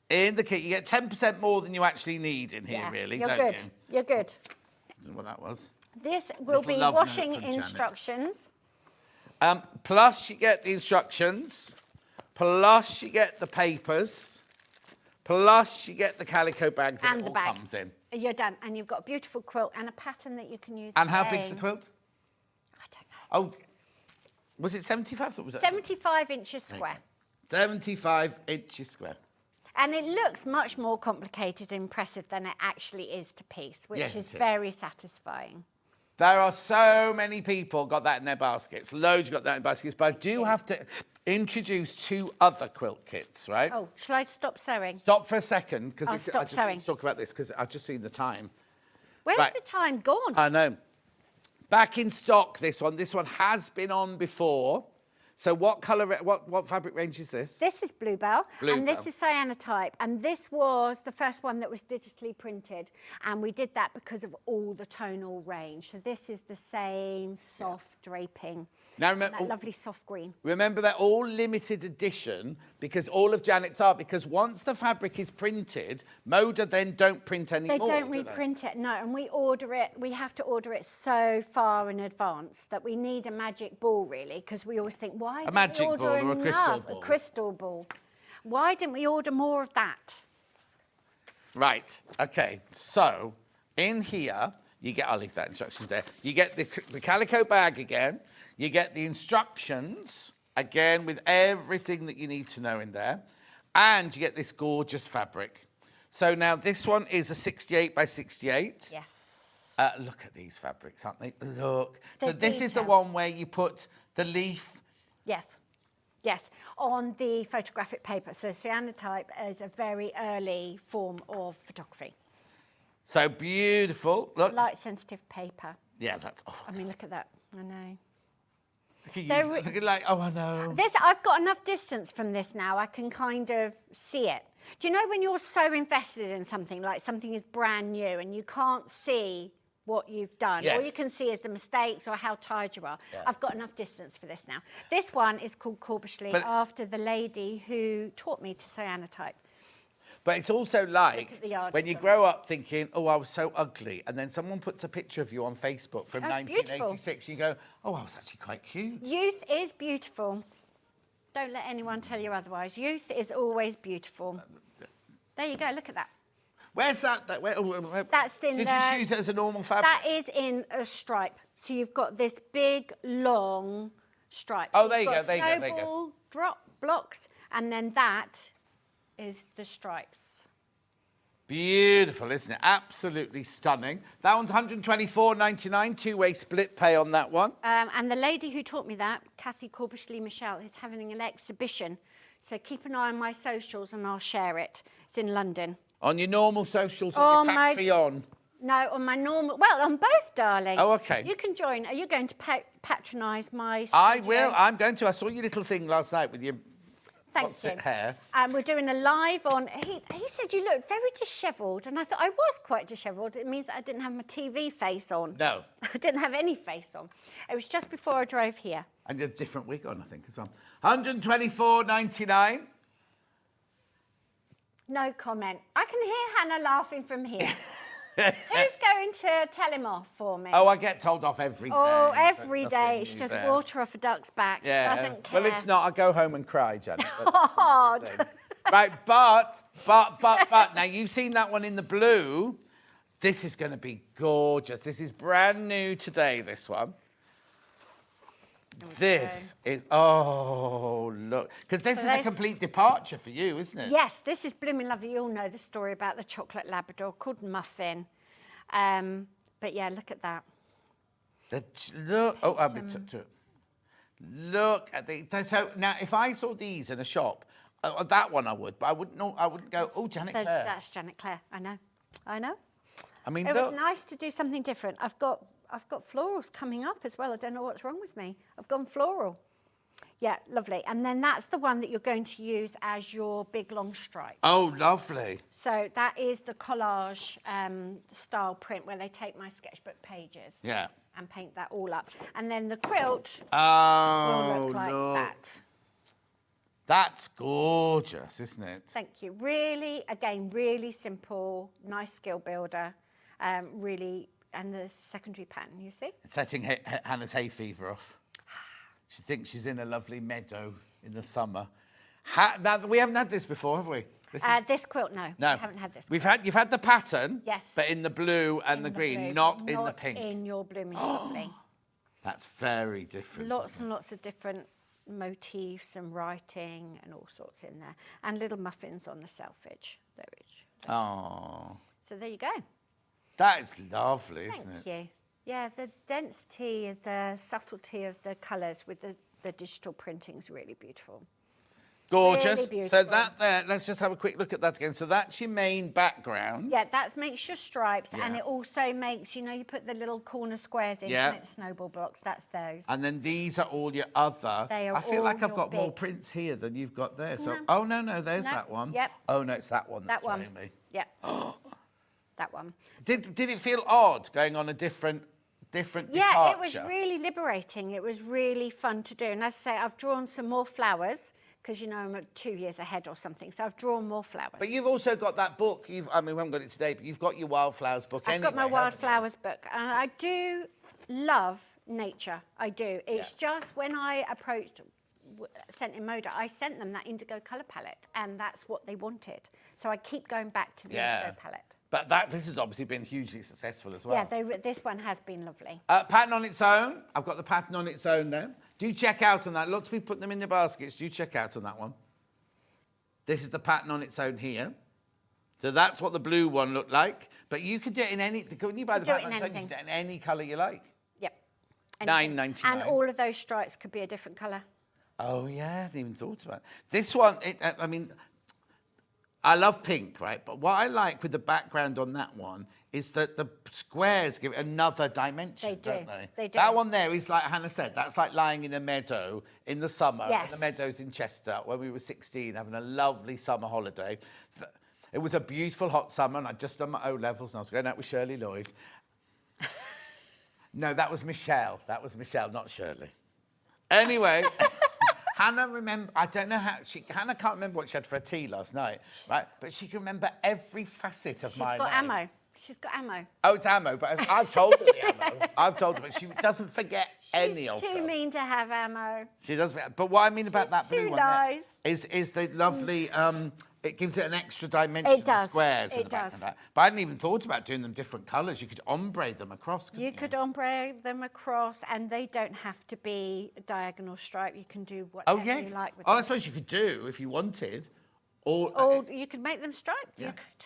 in the kit. You get 10% more than you actually need in here, really. You're don't good. You? You're good. I don't know what that was. This will be love note washing from Janet. instructions. Plus, you get the instructions. Plus, you get the papers. Plus, you get the calico bag that And it the all bag. comes in. You're done. And you've got a beautiful quilt and a pattern that you can use. And how big's the again. quilt? I don't know. Oh, was it 75? I thought it was 75 inches square. 75 inches square. And it looks much more complicated and impressive than it actually is to piece, which Yes, is it is. very satisfying. There are so many people got that in their baskets. Loads got that in baskets. But I do have to introduce 2 other quilt kits, right? Oh, shall I stop sewing? Stop for a second, because I'll I stop just sewing. need to talk about this, because I've just seen the time. Where's Right. the time gone? I know. Back in stock, this one. This one has been on before. So what colour, what fabric range is this? This is Bluebell, and this Bluebell. is cyanotype, and this was the first one that was digitally printed, and we did that because of all the tonal range. So this is the same soft draping, Now and remember, that lovely soft green. remember they're all limited edition, because all of Janet's are, because once the fabric is printed, Moda then don't print anymore. They don't do reprint it, no, and we order it, we have to order it so far in advance that we need a magic ball, really, because we always think, why didn't magic we order ball or a crystal enough? ball? A crystal ball. Why didn't we order more of that? Right, okay, so in here, you get, I'll leave that instructions there. You get the calico bag again. You get the instructions, again, with everything that you need to know in there. And you get this gorgeous fabric. So now this one is a 68 by 68. Yes. Look at these fabrics, aren't they? Look. The So this is the detail. one where you put the leaf. Yes, yes, on the photographic paper. So cyanotype is a very early form of photography. So beautiful. Look. Light sensitive paper. Yeah, that's, oh, I mean, look at that. I know. look at you. They're Look at like, oh, I know. This, I've got enough distance from this now. I can kind of see it. Do you know when you're so invested in something, like something is brand new and you can't see what you've done? All Yes. you can see is the mistakes or how tired you are. Yeah. I've got enough distance for this now. This one is called Corbishley, But- after the lady who taught me to cyanotype. But it's also like at the yard when you done. grow up thinking, oh, I was so ugly. And then someone puts a picture of you on Facebook from That's 1986. You go, oh, I was actually quite cute. Youth is beautiful. Don't let anyone tell you otherwise. Youth is always beautiful. There you go, look at that. Where's that? That's in Did the- you use it as a normal fabric? That is in a stripe. So you've got this big, long stripe. Oh, So there you've you got go, there you go, there you go. snowball drop blocks, and then that is the stripes. Beautiful, isn't it? Absolutely stunning. That one's 124.99, two-way split pay on that one. And the lady who taught me that, Kathy Corbishley-Michelle, is having an exhibition. So keep an eye on my socials and I'll share it. It's in London. On your normal socials, Oh, on your my- Patreon. No, on my normal... Well, on both, darling. Oh, OK. You can join. Are you going to patronise my I studio? will. I'm going to. I saw your little thing last night with your Thank what's it, you. hair. And we're doing a live on... He said you looked very dishevelled. And I thought I was quite dishevelled. It means that I didn't have my TV face on. No. I didn't have any face on. It was just before I drove here. And a different wig on, I think, as well. 124.99. No comment. I can hear Hannah laughing from here. Who's going to tell him off for me? Oh, I get told off every day. Oh, so every day. nothing It's new just there. water off a duck's back. Yeah. Doesn't care. Well, it's not. I go home and cry, Janet. but- Oh, Right, but, now you've seen that one in the blue. This is going to be gorgeous. This is brand new today, this one. This is, oh, look. Because this So is a this- complete departure for you, isn't it? Yes, this is blooming lovely. You all know the story about the chocolate Labrador called Muffin. But yeah, look at that. Look, oh, I'll be look at the, so now if I saw these in a shop, that one I would, but I wouldn't know, I wouldn't go, oh, Janet Clare. That's Janet Clare. I know. I mean, It it look. was nice to do something different. I've got florals coming up as well. I don't know what's wrong with me. I've gone floral. Yeah, lovely. And then that's the one that you're going to use as your big long stripe. Oh, lovely. So that is the collage style print where they take my sketchbook pages and paint that all up. And then the quilt will look like that. That's gorgeous, isn't it? Thank you. Really, again, really simple, nice skill builder. Really, and the secondary pattern, you see? Setting Hannah's hay fever off. She thinks she's in a lovely meadow in the summer. Now, we haven't had this before, have we? This quilt, no. No. We haven't had this. You've had the pattern. Yes. But in the blue and the green, blue, not in the pink. In your blooming lovely. That's very different. Lots and lots of different motifs and writing and all sorts in there. And little muffins on the selfage. There is. Oh. So there you go. That is lovely, isn't it? Thank you. Yeah, the density, the subtlety of the colours with the digital printing is really beautiful. Gorgeous. Really So that there, let's just have a quick look at that again. So that's your main background. Yeah, that makes your stripes, and it also makes, you put the little corner squares in, and it's snowball blocks. That's those. And then these are all your other. They are I feel like all I've got your more big. prints here than you've got there. So, No. oh no, there's No. that one. Yep. Oh no, it's that one. That's That one. throwing me. Yep. That one. Did it feel odd going on a different departure? Yeah, it was really liberating. It was really fun to do. And as I say, I've drawn some more flowers because, I'm 2 years ahead or something. So I've drawn more flowers. But you've also got that book. We haven't got it today, but you've got your wildflowers book I've anyway. got my wildflowers book. And I do love nature. I do. It's just when I approached Scent in Moda, I sent them that indigo colour palette. And that's what they wanted. So I keep going back to the indigo palette. But this has obviously been hugely successful as well. Yeah, this one has been lovely. Pattern on its own. I've got the pattern on its own there. Do check out on that. Lots of people put them in their baskets. Do check out on that one. This is the pattern on its own here. So that's what the blue one looked like. But you could do it in any. When you buy the pattern on its own, you can do it in any colour you like. Yep. $9.99. And all of those stripes could be a different colour. Oh yeah, I hadn't even thought about it. This one. I love pink, right? But what I like with the background on that one is that the squares give it another dimension, don't they? They do. That one there is, like Hannah said, that's like lying in a meadow in the summer. Yes. The meadows in Chester when we were 16, having a lovely summer holiday. It was a beautiful hot summer, and I'd just done my O-levels, and I was going out with Shirley Lloyd. No, that was Michelle. That was Michelle, not Shirley. Anyway... Hannah I don't know how, Hannah can't remember what she had for a tea last night, right? But she can remember every facet of my life. She's got ammo. She's got ammo. Oh, it's ammo, but I've told her the ammo. I've told her, but she doesn't forget any of them. She's too mean to have ammo. She doesn't forget. But what I mean about that blue one nice. is the lovely, it gives it an extra dimension. It does. The squares It at the back does. of that. But I hadn't even thought about doing them different colours. You could ombre them across, couldn't you? You could ombre them across, and they don't have to be a diagonal stripe. You can do whatever you like with them. I suppose you could do if you wanted. Or you could make them striped. Yeah. You could.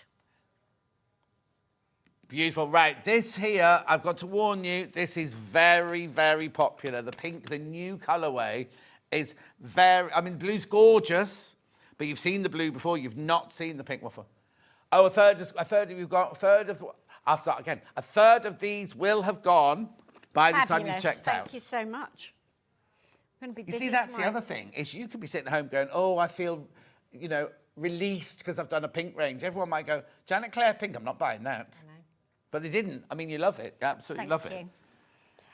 Beautiful. Right, this here, I've got to warn you, this is very, very popular. The pink, the new colourway is blue's gorgeous, but you've seen the blue before, you've not seen the pink waffle. Oh, a third of these will have gone by the time you've checked out. Thank you so much. I'm going to be You busy see, that's the tomorrow. other thing, is you could be sitting at home going, oh, I feel, released because I've done a pink range. Everyone might go, Janet Clare pink, I'm not buying that. But they didn't. You love it. You absolutely love it.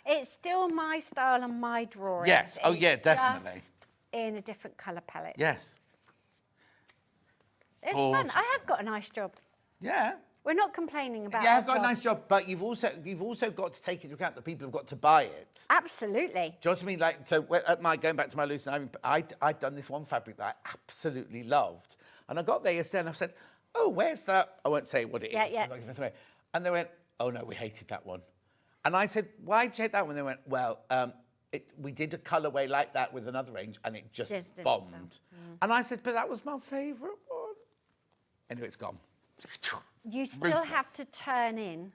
It's still my style and my drawing. Yes. Oh, yeah, definitely. Just in a different colour palette. Yes. It's fun. I have got a nice job. Yeah. We're not complaining about Yeah, our I've got job. a nice job, but you've also got to take into account that people have got to buy it. Absolutely. Do you know what I mean? So going back to my loose and I'd done this one fabric that I absolutely loved. And I got there yesterday and I said, oh, where's that? I won't say what it is. Yeah. I'm not giving it away. And they went, oh, no, we hated that one. And I said, why did you hate that one? They went, well, we did a colourway like that with another range and it just bombed. And I said, but that was my favourite one. Anyway, it's gone. You still have to turn in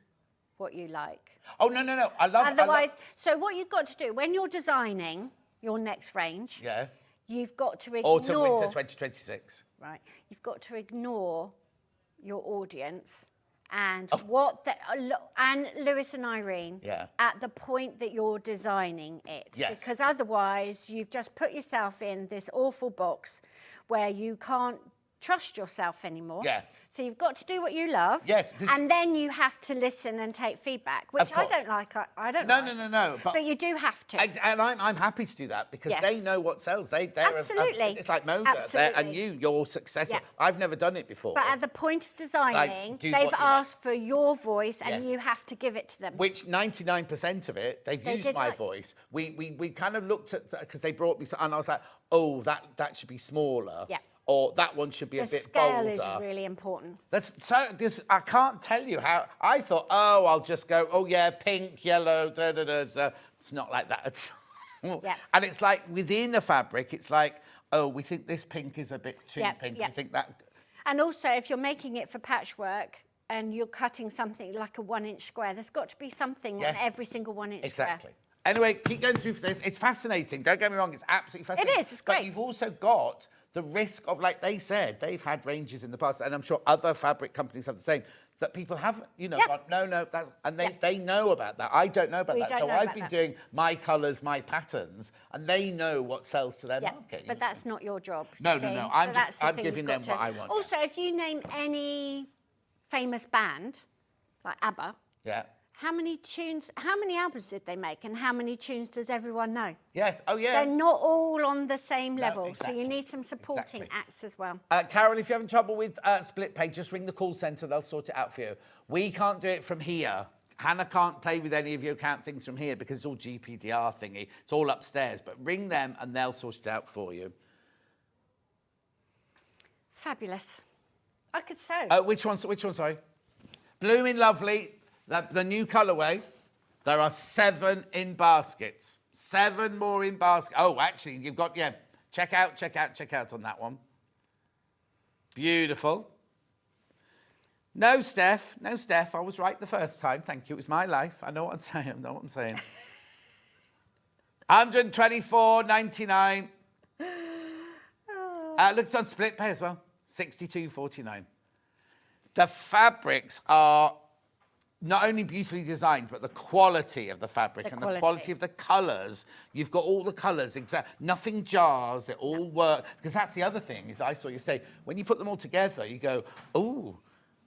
what you like. Oh, no. Otherwise, so what you've got to do, when you're designing your next range, yeah, you've got to ignore... Autumn, winter 2026. Right. You've got to ignore your audience and what the, and Lewis and Irene Yeah. at the point that you're designing it. Yes. Because otherwise you've just put yourself in this awful box where you can't trust yourself anymore. Yeah. So you've got to do what you love. Yes, And then you have to listen and take feedback, which I don't like. I don't No, like. no. But you do have to. And I'm happy to do that because Yes. they know what sells. They're Absolutely. it's like Moda. Absolutely. And you're successful. Yeah. I've never done it before. But at the point of designing, do they've what you asked for your voice and Yes. you have to give it to them. Which 99% of it, they've They used did my like- voice. We kind of looked at, because they brought me, and I was like, oh, that should be smaller. Yeah. Or that one should be The a bit scale bolder. is really important. I can't tell you how. I thought, oh, I'll just go, oh yeah, pink, yellow, da da da da. It's not like that at all. Yeah. And it's like within a fabric, it's like, oh, we think this pink is a bit too Yeah, pink. yeah. We think that. And also, if you're making it for patchwork and you're cutting something like a 1-inch square, there's got to be something Yes. on every single 1-inch Exactly. square. Anyway, keep going through for this. It's fascinating. Don't get me wrong. It's absolutely fascinating. It is. It's But great. you've also got the risk of, like they said, they've had ranges in the past, and I'm sure other fabric companies have the same, that people haven't, gone, no, that's, and they know about that. I don't know about We that. don't So know I've about been that. doing my colours, my patterns, and they know what sells to their market. But that's not your job. No, you no, see. no. So that's the I'm thing giving you've them got what to- I want. Also, if you name any famous band, like ABBA, Yeah. how many albums did they make and how many tunes does everyone know? Yes. Oh, yeah. They're not all on the same level, exactly. so you need some supporting acts as well. Carol, if you're having trouble with split pay, just ring the call centre. They'll sort it out for you. We can't do it from here. Hannah can't play with any of your account things from here because it's all GPDR thingy. It's all upstairs. But ring them and they'll sort it out for you. Fabulous. I could sew. Which one, sorry? Blooming Lovely, the new colourway. There are 7 in baskets. 7 more in basket. Oh, actually, you've got, check out on that one. Beautiful. No, Steph. I was right the first time. Thank you. It was my life. I know what I'm saying. 124.99. Look, it's on split pay as well. 62.49. The fabrics are not only beautifully designed, but the quality of the fabric and the quality of the colours. You've got all the colours, nothing jars, it all works. Because that's the other thing, is I saw you say, when you put them all together, you go, ooh,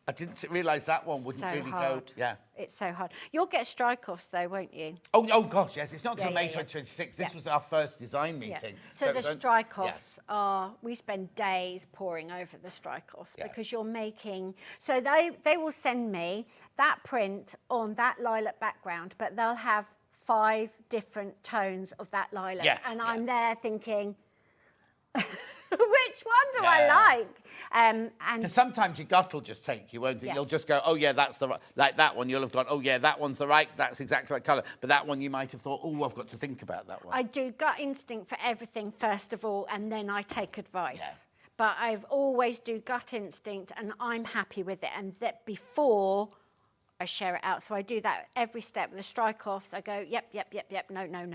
I didn't realise that one wouldn't So really hard. go. Yeah. It's so hard. You'll get strike-offs though, won't you? Oh gosh, yes. It's not until Yeah, May yeah, yeah. 2026. This was our first design meeting. So it the was strike-offs are, we spend days poring over the strike-offs Yeah. because you're making, so they will send me that print on that lilac background, but they'll have 5 different tones of that lilac. Yes, And yeah. I'm there thinking, which one do I like? And Because sometimes your gut will just take you, won't it? Yes. You'll just go, oh, yeah, that's the right... Like that one, you'll have gone, oh, yeah, that one's the right... That's exactly right colour. But that one, you might have thought, oh, I've got to think about that one. I do gut instinct for everything first of all, and then I take advice. But I've always do gut instinct, and I'm happy with it. And that before I share it out, so I do that every step. The strike-offs, I go, yep, no, no.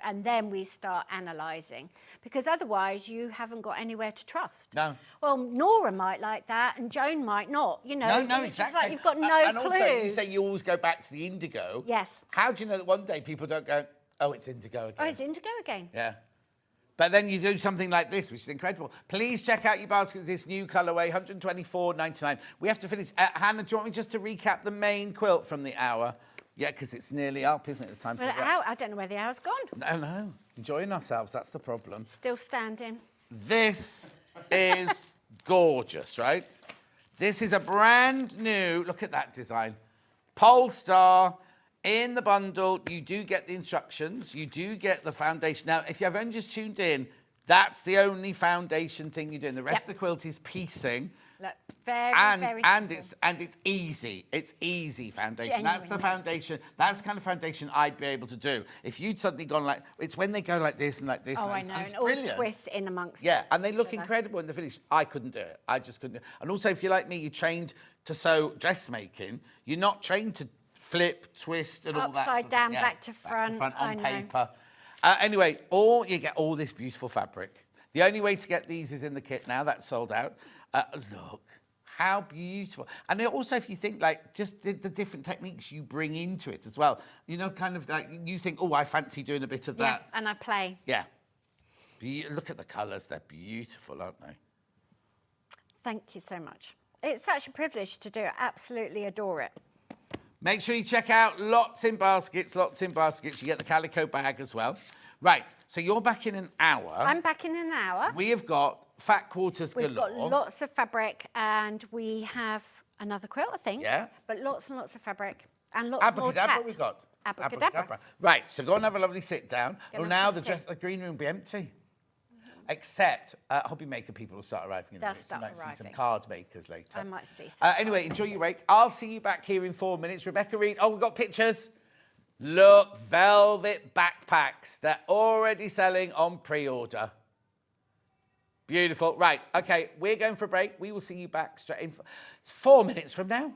And then we start analysing. Because otherwise, you haven't got anywhere to trust. No. Well, Nora might like that, and Joan might not, No, It's exactly. like you've got no and clue. also, you say you always go back to the indigo. Yes. How do you know that one day people don't go, oh, it's indigo again? Oh, it's indigo again. Yeah. But then you do something like this, which is incredible. Please check out your basket with this new colourway, 124.99. We have to finish. Hannah, do you want me just to recap the main quilt from the hour? Yeah, because it's nearly up, isn't it? The time. Well, I don't know where the hour's gone. No. Enjoying ourselves, that's the problem. Still standing. This is gorgeous, right? This is a brand new, look at that design, Polestar. In the bundle, you do get the instructions, you do get the foundation. Now, if you have only just tuned in, that's the only foundation thing you're doing. The rest of the quilt is piecing. Look, very It's easy. It's easy foundation. That's the Genuinely. foundation. That's the kind of foundation I'd be able to do. If you'd suddenly gone like, it's when they go like this and like this. Oh, and I this, know, and it's and all brilliant. twists in amongst Yeah, it. and they look Clever. incredible in the finish. I couldn't do it. I just couldn't do it. And also, if you're like me, you trained to sew dressmaking. You're not trained to flip, twist, and all that. Upside sort of- down, yeah, back to front. on I know. paper. Anyway, you get all this beautiful fabric. The only way to get these is in the kit now. That's sold out. Look, How beautiful. And then also, if you think, like, just the different techniques you bring into it as well. You know, kind of like, you think, oh, I fancy doing a bit of that. Yeah, and I play. Yeah. Look at the colours. They're beautiful, aren't they? Thank you so much. It's such a privilege to do it. Absolutely adore it. Make sure you check out Lots in Baskets, Lots in Baskets. You get the calico bag as well. Right, so you're back in an hour. I'm back in an hour. We have got fat quarters galore. We've got lots of fabric and we have another quilt, I think. Yeah. But lots and lots of fabric and lots more chat. Abracadabra we've got. Abracadabra. Right, so go and have a lovely sit down. Gonna Well, now have the green room will be empty. Except hobby maker people will start arriving in a They'll minute. So you start might see some arriving. card makers later. I might see some. Anyway, enjoy your break. I'll see you back here in 4 minutes. Rebecca Reid. Oh, we've got pictures. Look, velvet backpacks. They're already selling on pre-order. Beautiful. Right, okay, we're going for a break. We will see you back straight in 4 minutes from now.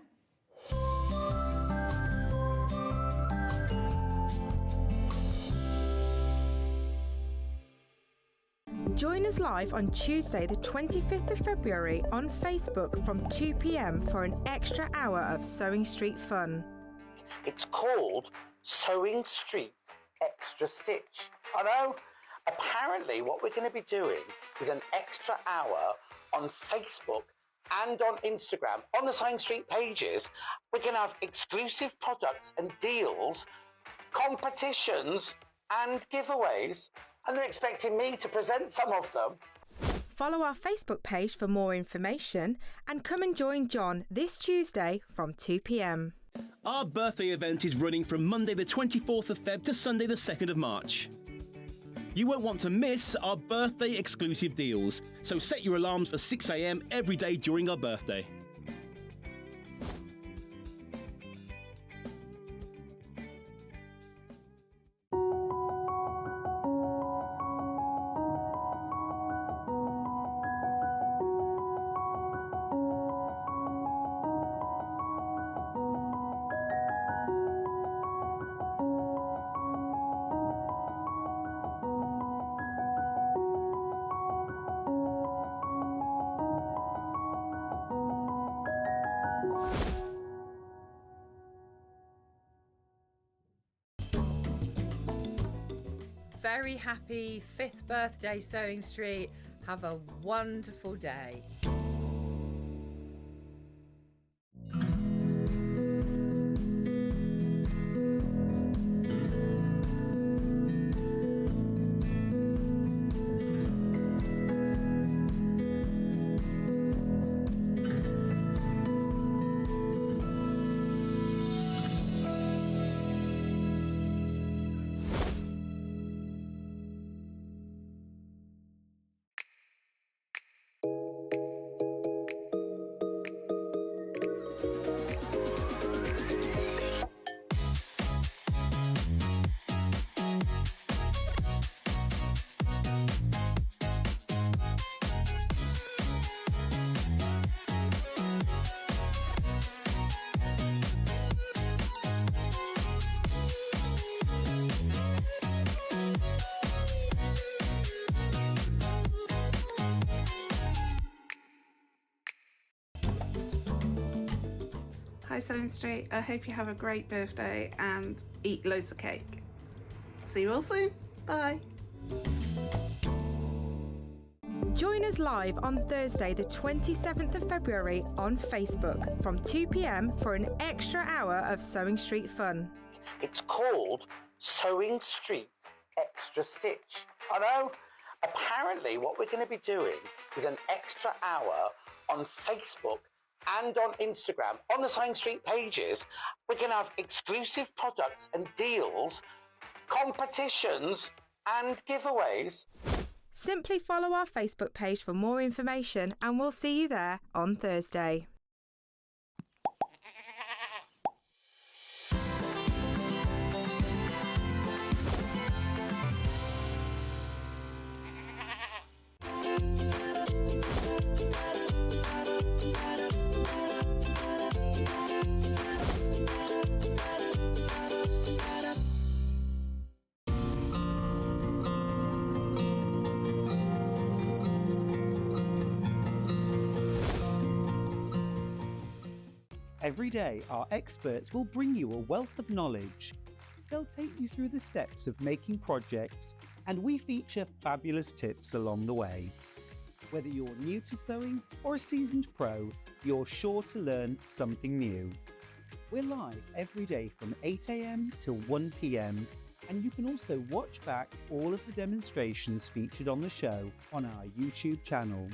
Join us live on Tuesday, the 25th of February on Facebook from 2 p.m. for an extra hour of Sewing Street fun. It's called Sewing Street Extra Stitch. I know. Apparently, what we're going to be doing is an extra hour on Facebook and on Instagram. On the Sewing Street pages, we're going to have exclusive products and deals, competitions and giveaways. And they're expecting me to present some of them. Follow our Facebook page for more information and come and join John this Tuesday from 2 p.m. Our birthday event is running from Monday the 24th of Feb to Sunday the 2nd of March. You won't want to miss our birthday exclusive deals, so set your alarms for 6 a.m. every day during our birthday. Very happy 5th birthday, Sewing Street. Have a wonderful day. Hi Sewing Street, I hope you have a great birthday and eat loads of cake. See you all soon, bye. Join us live on Thursday, the 27th of February on Facebook from 2 p.m. for an extra hour of Sewing Street fun. It's called Sewing Street Extra Stitch. I know. Apparently, what we're going to be doing is an extra hour on Facebook and on Instagram. On the Sewing Street pages, we're going to have exclusive products and deals, competitions and giveaways. Simply follow our Facebook page for more information and we'll see you there on Thursday. Every day, our experts will bring you a wealth of knowledge. They'll take you through the steps of making projects, and we feature fabulous tips along the way. Whether you're new to sewing or a seasoned pro, you're sure to learn something new. We're live every day from 8 a.m. till 1 p.m, and you can also watch back all of the demonstrations featured on the show on our YouTube channel.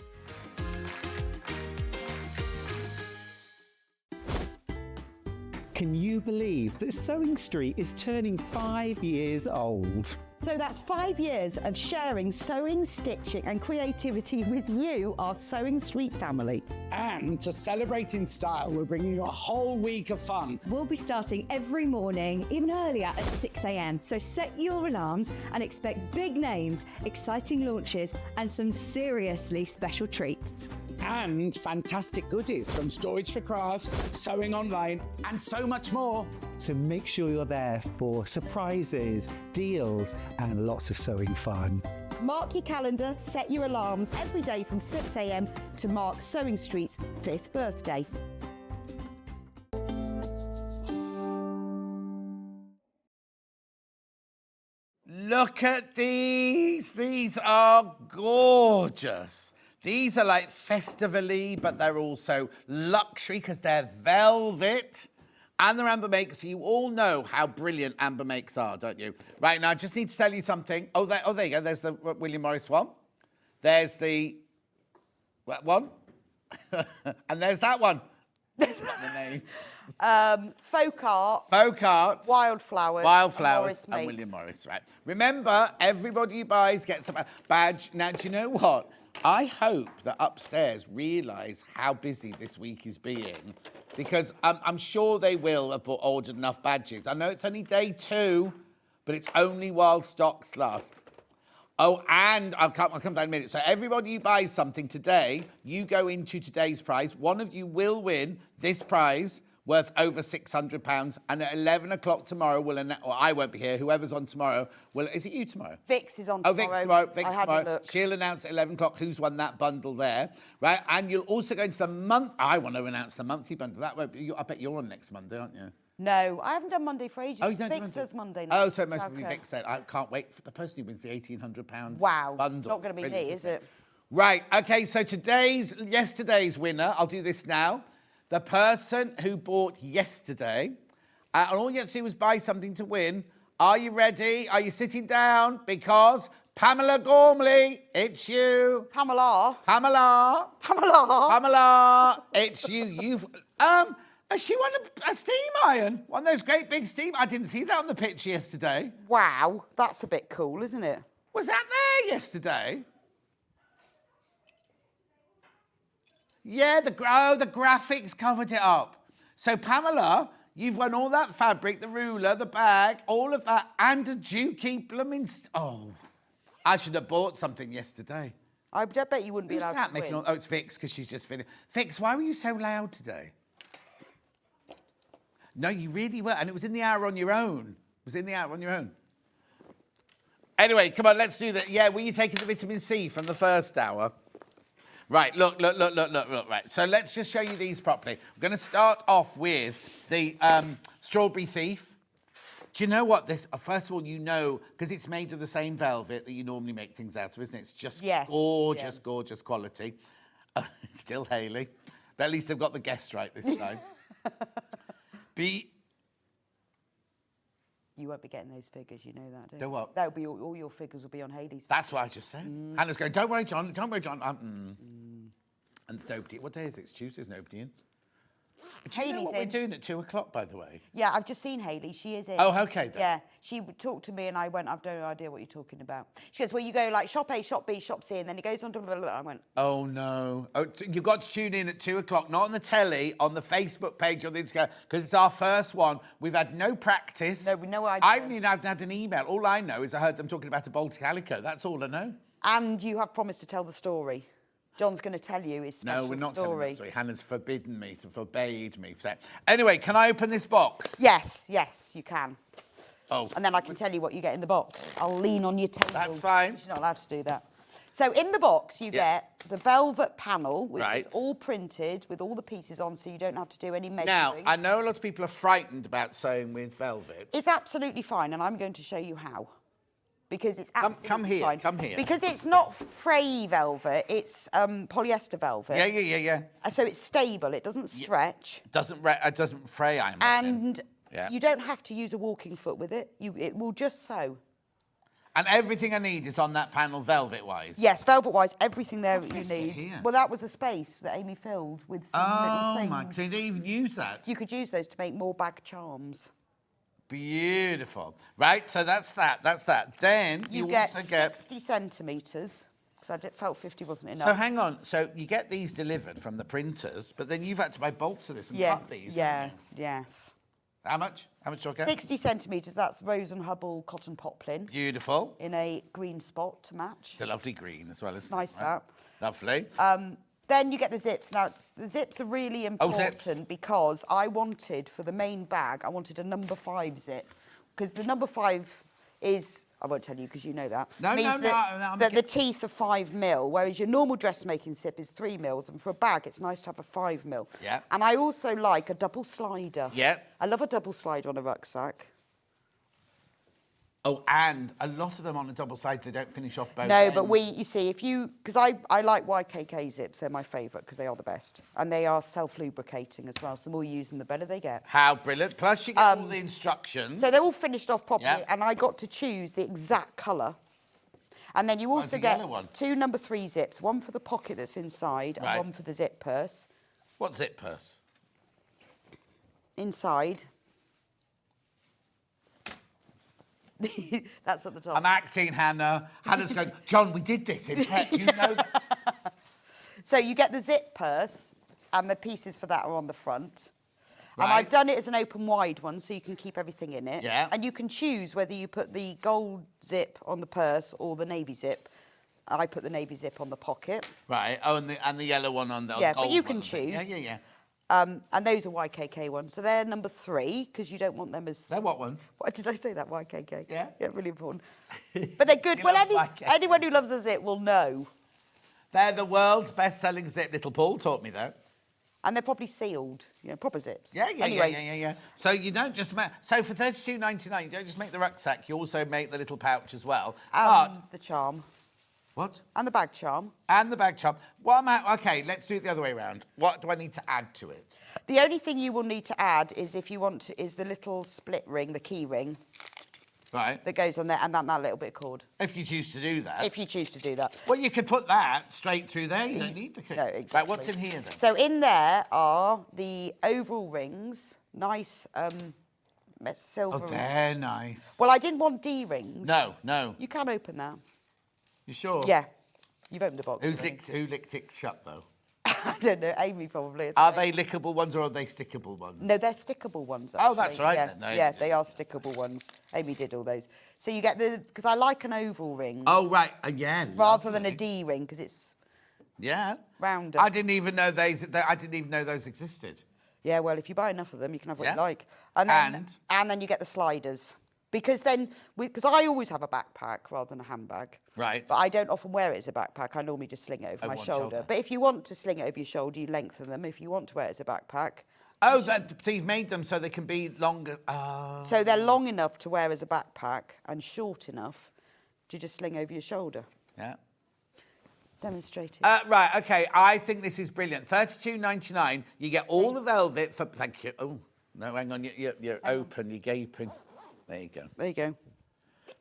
Can you believe that Sewing Street is turning 5 years old? So that's 5 years of sharing sewing, stitching and creativity with you, our Sewing Street family. And to celebrate in style, we're bringing you a whole week of fun. We'll be starting every morning, even earlier at 6 a.m. So set your alarms and expect big names, exciting launches and some seriously special treats. And fantastic goodies from storage for crafts, sewing online, and so much more. So make sure you're there for surprises, deals, and lots of sewing fun. Mark your calendar, set your alarms every day from 6 a.m. to mark Sewing Street's 5th birthday. Look at these. These are gorgeous. These are like festival-y, but they're also luxury because they're velvet. And they're amber makes, so you all know how brilliant amber makes are, don't you? Right, now I just need to tell you something. Oh, there you go. There's the William Morris one. There's the that one. And there's that one. That's not the name. Folk art. Folk art. Wildflowers. Wildflowers and William Morris, right. Remember, everybody who buys gets a badge. Now, do you know what? I hope that upstairs realise how busy this week is being, because I'm sure they will have ordered enough badges. I know it's only day 2, but it's only while stocks last. Oh, and I'll come down in a minute. So everybody who buys something today, you go into today's prize. One of you will win this prize worth over £600. And at 11 o'clock tomorrow, or I won't be here, whoever's on tomorrow, is it you tomorrow? Vix is on tomorrow. tomorrow. Oh, Vix tomorrow. I had a look. She'll announce at 11 o'clock who's won that bundle there, right? And you'll also go into the month. I want to announce the monthly bundle. That won't be, I bet you're on next Monday, aren't you? No, I haven't done Monday for ages. Oh, you don't do Vix Monday? does Monday now. Oh, so it must be Vix then. I can't wait for the person who wins the £1,800 wow. bundle. It's not going to be Brilliant, me, is it? Right, okay, so yesterday's winner, I'll do this now. The person who bought yesterday, and all you have to do was buy something to win. Are you ready? Are you sitting down? Because Pamela Gormley, it's you. Pamela, it's you. She won a steam iron. One of those great big steam. I didn't see that on the picture yesterday. Wow, that's a bit cool, isn't it? Was that there yesterday? Yeah, the graphics covered it up. So, Pamela, you've won all that fabric, the ruler, the bag, all of that, and a dukey blooming... Oh, I should have bought something yesterday. I bet you wouldn't be allowed to win. Oh, it's Vix, because she's just finished. Vix, why were you so loud today? No, you really were. And it was in the hour on your own. Anyway, come on, let's do that. Yeah, were you taking the vitamin C from the first hour? Right, look, right. So let's just show you these properly. We're going to start off with the Strawberry Thief. Do you know what this... first of all, you know, because it's made of the same velvet that you normally make things out of, isn't it? It's just gorgeous quality. Still Hayley. But at least they've got the guest right this time. You won't be getting those figures, you know that, don't you? Do what? That'll be all your figures will be on Hayley's. That's what I just said. Hannah's going, don't worry, John. And nobody... What day is it? It's Tuesday, there's nobody in. Do you know what we're doing at 2 o'clock, by the way? Yeah, I've just seen Hayley. She is in. Oh, okay, then. Yeah, she talked to me and I went, I've no idea what you're talking about. She goes, well, you go like shop A, shop B, shop C, and then it goes on to blah, blah, blah. I went... Oh, no. Oh, you've got to tune in at 2 o'clock, not on the telly, on the Facebook page, on the Instagram, because it's our first one. We've had no practice. No idea. I haven't even had an email. All I know is I heard them talking about a Baltic calico. That's all I know. And you have promised to tell the story. John's going to tell you his special story. No, we're not telling that story. Hannah's forbade me. Anyway, can I open this box? Yes, you can. Oh. And then I can tell you what you get in the box. I'll lean on your table. That's fine. She's not allowed to do that. So in the box, you get the velvet panel, which Right. is all printed with all the pieces on, so you don't have to do any measuring. Now, I know a lot of people are frightened about sewing with velvet. It's absolutely fine, and I'm going to show you how. Because it's absolutely come here, fine. come here. Because it's not fray velvet, it's polyester velvet. Yeah. So it's stable, it doesn't stretch. It doesn't fray, I imagine. And Yeah. you don't have to use a walking foot with it. It will just sew. And everything I need is on that panel velvet-wise? Yes, velvet-wise, everything there What's you this need. bit here? Well, that was a space that Amy filled with some little things. My, so you didn't even use that? You could use those to make more bag charms. Beautiful. Right, so that's that. Then you get also get 60 centimetres, because I felt 50 wasn't enough. So hang on. So you get these delivered from the printers, but then you've had to buy bolts of this and cut these. haven't you? Yes. How much? How much do I get? 60 centimetres, that's Rose and Hubble cotton poplin. Beautiful. In a green spot to match. It's a lovely green as well, isn't Nice it? Right? that. Lovely. Then you get the zips. Now, the zips are really important because I wanted, for the main bag, I wanted a number 5 zip. Because the number 5 is, I won't tell you because you know that. No, means no. that the teeth are 5 mil, whereas your normal dressmaking zip is 3 mils. And for a bag, it's nice to have a 5 mil. Yeah. And I also like a double slider. Yeah. I love a double slider on a rucksack. Oh, and a lot of them on a double side, they don't finish off both No, ends. but you see, because I like YKK zips, they're my favourite because they are the best. And they are self-lubricating as well, so the more you use them, the better they get. How brilliant. Plus you get all the instructions. So they're all finished off properly, Yeah. and I got to choose the exact colour. And then you also the get yellow one? 2 number 3 zips, one for the pocket that's inside Right. and one for the zip purse. What zip purse? Inside. That's at the top. I'm acting, Hannah. Hannah's going, John, we did this in prep. You know that. So you get the zip purse, and the pieces for that are on the front. And Right. I've done it as an open wide one, so you can keep everything in it. Yeah. And you can choose whether you put the gold zip on the purse or the navy zip. I put the navy zip on the pocket. Right. Oh, and the yellow one on the Yeah, gold but you one, can I think. choose. Yeah. And those are YKK ones. So they're number 3, because you don't want them as... They're what ones? What did I say that? YKK? Yeah. Yeah, really important. But they're good. He Well, loves YKK. anyone who loves a zip will know. They're the world's best-selling zip. Little Paul taught me that. And they're probably sealed, proper zips. Yeah. Anyway, So you don't just make... So for $32.99, you don't just make the rucksack, you also make the little pouch as well. But... the charm. What? And the bag charm. And the bag charm. Okay, let's do it the other way around. What do I need to add to it? The only thing you will need to add is, if you want to, is the little split ring, the key ring. Right. That goes on there, and that little bit of cord. If you choose to do that. If you choose to do that. Well, you could put that straight through there. You don't need the... No, exactly. Right, what's in here then? So in there are the oval rings, nice silver. Oh, they're nice. Well, I didn't want D rings. No. You can open that. You sure? Yeah. You've opened the box. Who licked it shut, though? I don't know. Amy probably. Are they lickable ones or are they stickable ones? No, they're stickable ones. Oh, that's actually. right Yeah, then, no. yeah, they are stickable ones. Amy did all those. So you get because I like an oval ring. Oh, right. Again. Rather than a D ring, because it's rounder. I didn't even know those existed. Yeah, well, if you buy enough of them, you can have what Yeah. you like. And then you get the sliders. Because I always have a backpack rather than a handbag. Right. But I don't often wear it as a backpack. I normally just sling it over my one shoulder. But if you want to sling it over your shoulder, you lengthen them. If you want to wear it as a backpack. Oh, so you've made them so they can be longer. So they're long enough to wear as a backpack and short enough to just sling over your shoulder. Yeah. Demonstrated. Right, okay. I think this is brilliant. $32.99. You get all the velvet for... Thank you. Oh, no, hang on. You're open. You're gaping. There you go. There you go.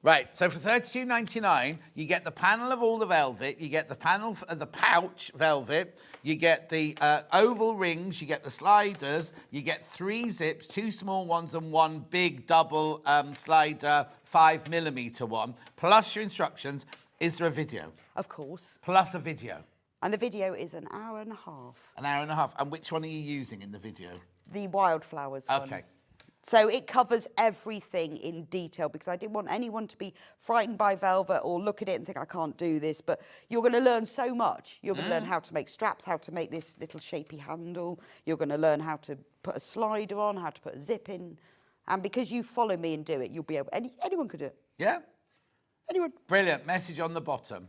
Right, so for $32.99, you get the panel of all the velvet, you get the panel of the pouch velvet, you get the oval rings, you get the sliders, you get 3 zips, 2 small ones and 1 big double slider 5mm one, plus your instructions. Is there a video? Of course. Plus a video. And the video is an hour and a half. An hour and a half. And which one are you using in the video? The wildflowers one. Okay. So it covers everything in detail, because I didn't want anyone to be frightened by velvet or look at it and think, I can't do this. But you're going to learn so much. You're going to learn how to make straps, how to make this little shapy handle. You're going to learn how to put a slider on, how to put a zip in. And because you follow me and do it, you'll be able... anyone could do it. Yeah? Anyone. Brilliant. Message on the bottom.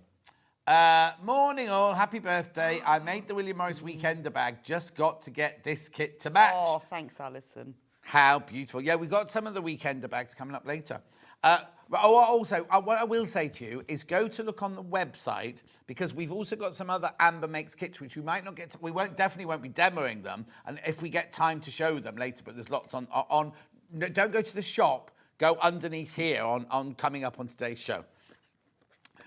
Morning all, happy birthday. I made the William Morris Weekender bag, just got to get this kit to match. Oh, thanks, Alison. How beautiful. Yeah, we've got some of the Weekender bags coming up later. Also, what I will say to you is go to look on the website, because we've also got some other Amber Makes kits, which we might not get to, definitely won't be demoing them, and if we get time to show them later, but there's lots on no, don't go to the shop, go underneath here on coming up on today's show.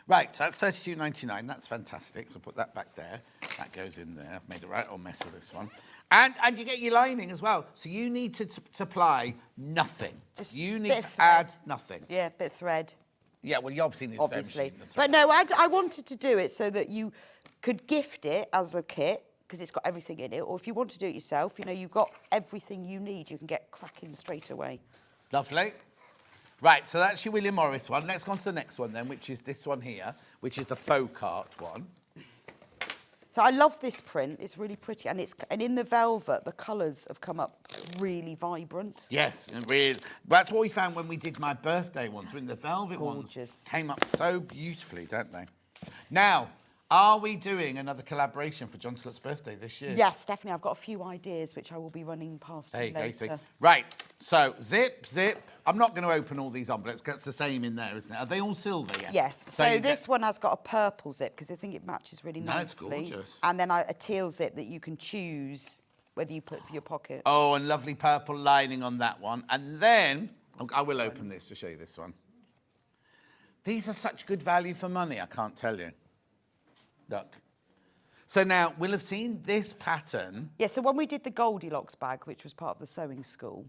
Right, so that's $32.99. That's fantastic. We'll put that back there. That goes in there. I've made a right old mess of this one. And you get your lining as well. So you need to supply nothing. You need to add nothing. Yeah, bit of thread. Yeah, well, you obviously need obviously. the But no, I wanted to do it so that you could gift it as a kit, because it's got everything in it. Or if you want to do it yourself, you know, you've got everything you need. You can get cracking straight away. Lovely. Right, so that's your William Morris one. Let's go on to the next one then, which is this one here, which is the faux cart one. So I love this print. It's really pretty, and in the velvet, the colours have come up really vibrant. Yes, and really. That's what we found when we did my birthday ones. When the velvet ones came up so beautifully, don't they? Now, are we doing another collaboration for John Scott's birthday this year? Yes, definitely. I've got a few ideas which I will be running past you later. Right, so zip. I'm not going to open all these envelopes because it's the same in there, isn't it? Are they all silver yet? Yes. So this one has got a purple zip because I think it matches really nicely. It's gorgeous. And then a teal zip that you can choose whether you put for your pocket. Oh, and lovely purple lining on that one. And then, I will open this to show you this one. These are such good value for money, I can't tell you. Look. So now, we'll have seen this pattern. Yeah, so when we did the Goldilocks bag, which was part of the sewing school.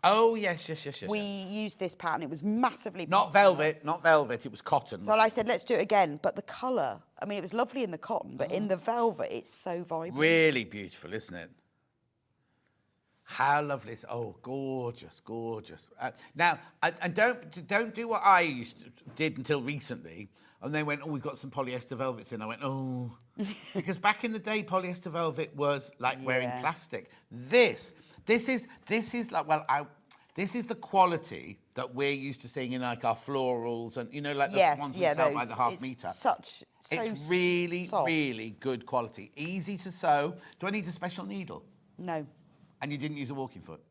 Oh, yes. We used this pattern. It was massively Not velvet, it was cotton. So I said, let's do it again. But the colour, I mean, it was lovely in the cotton, but in the velvet, it's so vibrant. Really beautiful, isn't it? How lovely is oh, gorgeous. Now, and don't do what I did until recently. And they went, oh, we've got some polyester velvets in. I went, oh. Because back in the day, polyester velvet was like wearing plastic. This is like, this is the quality that we're used to seeing in like our florals and, you know, like the ones we sell by the half metre. It's really good quality. Easy to sew. Do I need a special needle? No. And you didn't use a walking foot?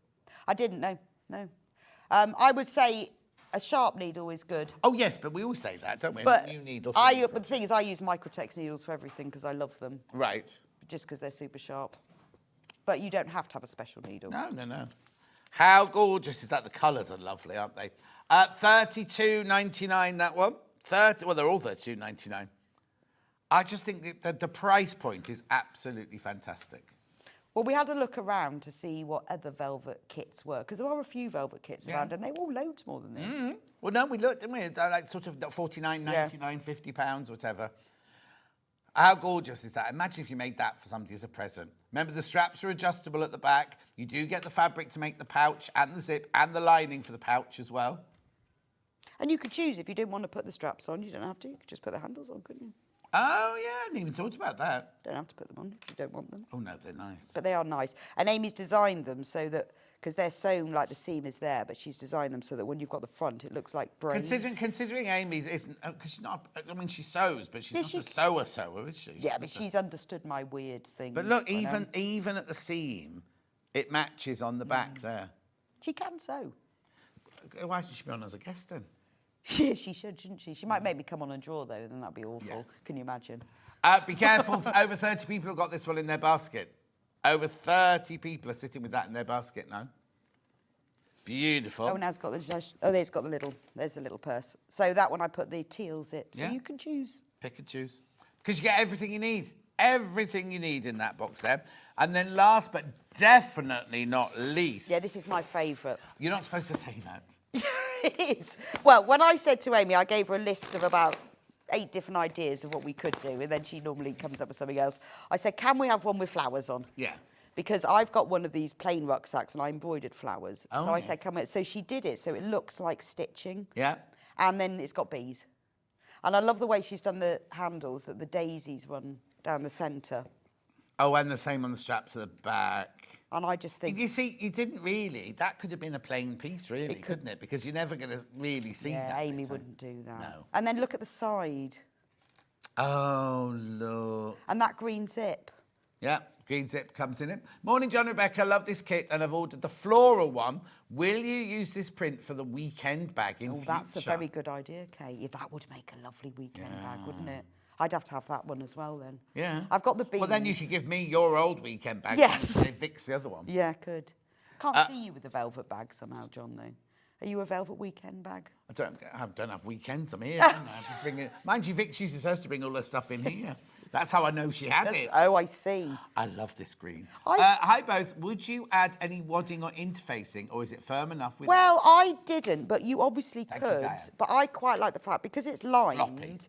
I didn't, no. I would say a sharp needle is good. Oh, yes, but we always say that, don't we? But, new needle. but the thing is, I use Microtex needles for everything because I love them. Right. Just because they're super sharp. But you don't have to have a special needle. No. How gorgeous is that? The colours are lovely, aren't they? $32.99, that one. Well, they're all $32.99. I just think that the price point is absolutely fantastic. Well, we had a look around to see what other velvet kits were, because there are a few velvet kits around, and they were all loads more than this. Mm-hmm. Well, no, we looked, didn't we? They're like sort of $49.99, £50, whatever. How gorgeous is that? Imagine if you made that for somebody as a present. Remember, the straps are adjustable at the back. You do get the fabric to make the pouch and the zip and the lining for the pouch as well. And you could choose if you didn't want to put the straps on. You don't have to. You could just put the handles on, couldn't you? Oh, yeah, I hadn't even thought about that. Don't have to put them on if you don't want them. Oh, no, they're nice. But they are nice. And Amy's designed them so that, because they're sewn like the seam is there, but she's designed them so that when you've got the front, it looks like braids. Considering Amy isn't, because she's not, I mean, she sews, but she's not a sewer, is she? Yeah, but she's understood my weird thing. But look, even at the seam, it matches on the back there. She can sew. Why should she be on as a guest then? She should, shouldn't she? She might make me come on and draw, though, then that'd be awful. Yeah. Can you imagine? Be careful. Over 30 people have got this one in their basket. Over 30 people are sitting with that in their basket now. Beautiful. Oh, now it's got there's the little purse. So that one I put the teal zip. So you can choose. Pick and choose. Because you get everything you need. Everything you need in that box there. And then last but definitely not least. Yeah, this is my favourite. You're not supposed to say that. It is. Well, when I said to Amy, I gave her a list of about 8 different ideas of what we could do, and then she normally comes up with something else. I said, can we have one with flowers on? Yeah. Because I've got one of these plain rucksacks and I embroidered flowers. Oh, so I said, come on. So she did it so it looks like stitching. Yeah. And then it's got bees. And I love the way she's done the handles, that the daisies run down the centre. Oh, and the same on the straps at the back. And I just think... You see, you didn't really... That could have been a plain piece, really, couldn't it? Because you're never going to really see that. Yeah, Amy wouldn't do that. No. And then look at the side. Oh, look. And that green zip. Yeah, green zip comes in it. Morning, John and Rebecca. Love this kit and I've ordered the floral one. Will you use this print for the weekend bag in future? That's a very good idea, Kate. Yeah, that would make a lovely weekend bag, wouldn't it? I'd have to have that one as well then. Yeah. I've got the beans. Well, then you could give me your old weekend bag. Yes. And Vic's the other one. Yeah, could. Can't see you with a velvet bag somehow, John, though. Are you a velvet weekend bag? I don't have weekends. I'm here. Mind you, Vic uses hers to bring all her stuff in here. That's how I know she had it. Oh, I see. I love this green. Hi, both. Would you add any wadding or interfacing, or is it firm enough? Well, I didn't, but you obviously Thank you, could. Diane. But I quite like the fact, because it's lined,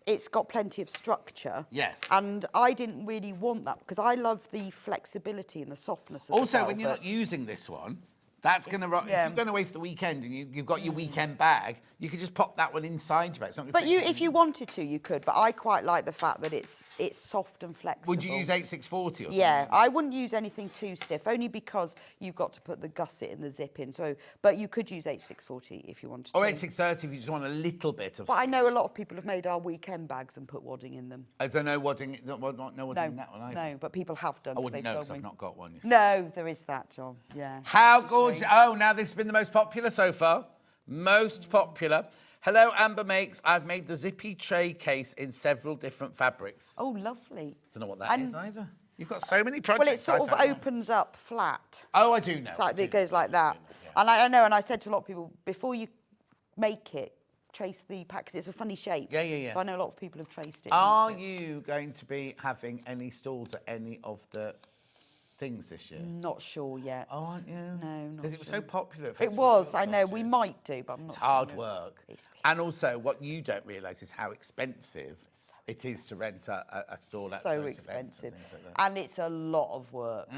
it's got plenty of structure. Yes. And I didn't really want that, because I love the flexibility and the softness of Also, the when you're not velvet. using this one, that's going to rock. yeah. If you're going away for the weekend and you've got your weekend bag, you could just pop that one inside your bag. It's not gonna But take you, anything. if you wanted to, you could. But I quite like the fact that it's soft and flexible. Would you use 8640 or something? Yeah, I wouldn't use anything too stiff, only because you've got to put the gusset and the zip in. So, but you could use 8640 if you wanted Or to. 8630 if you just want a little bit of... But I know a lot of people have made our weekend bags and put wadding in them. I don't know wadding in that one either. No, but people have done. I 'cause wouldn't they've know told because I've me. not got one. You see. No, there is that, John. Yeah. How gorgeous. Oh, now this has been the most popular so far. Most popular. Hello, Amber Makes. I've made the zippy tray case in several different fabrics. Oh, lovely. Don't know what that is either. You've got so many projects. Well, it sort of opens up flat. Oh, I do know. It's like it goes like that. And I know, and I said to a lot of people, before you make it, trace the pack, because it's a funny shape. Yeah, yeah, yeah. So I know a lot of people have traced it. Are you going to be having any stalls at any of the things this year? Not sure yet. Oh, aren't you? No, not Because it was sure. so popular at It Festival was, Quilts I know. last We year. might do, but I'm not It's sure. hard work. And also, what you don't realise is how expensive it is to rent a stall at So those events expensive. and things like that. And it's a lot of work.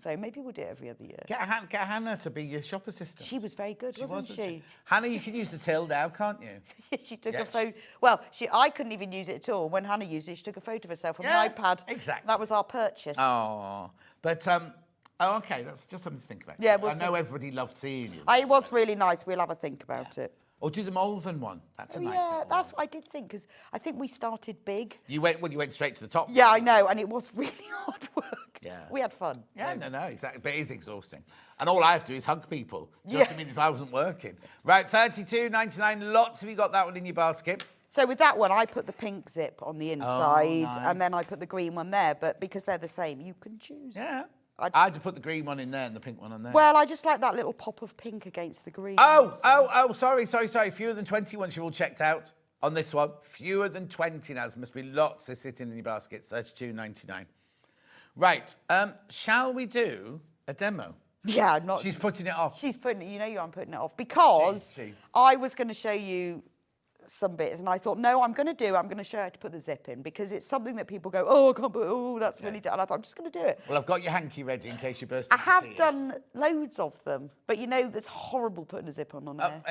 So maybe we'll do it every other year. Get Hannah to be your shop assistant. She was very good, wasn't she? Hannah, you can use the till now, can't you? She took Yeah, a photo. Well, I couldn't even use it at all. When Hannah used it, she took a photo of herself on the iPad. Exactly. That was our purchase. Oh, but oh, okay, that's just something to think about. Yeah, I know everybody loved seeing you. It was really nice. We'll have a think about it. Or do the Malvern one. That's a nice Yeah, little that's what I did think, because I think we started big. You went straight to the top. Yeah, I know, and it was really hard work. Yeah. We had fun. Yeah, no, exactly. But it is exhausting. And all I have to do is hug people. Just Yeah. to mean if I wasn't working. Right, 32.99. Lots of you got that one in your basket. So with that one, I put the pink zip on the inside, nice. and then I put the green one there. But because they're the same, you can choose. Yeah. I'd- I had to put the green one in there and the pink one on there. Well, I just like that little pop of pink against the green. Sorry. Fewer than 20 once you've all checked out on this one. Fewer than 20 now. There must be lots that sitting in your baskets. 32.99. Right. Shall we do a demo? Yeah, I'm not. She's putting it off. She's putting it. You know, I'm putting it off because I was going to show you some bits, and I thought, no, I'm going to show you how to put the zip in, because it's something that people go, oh, I can't put. Oh, that's really. And I thought, I'm just going to do it. Well, I've got your hanky ready in case you burst I into have tears. done loads of them, but you know, it's horrible putting a zip on there.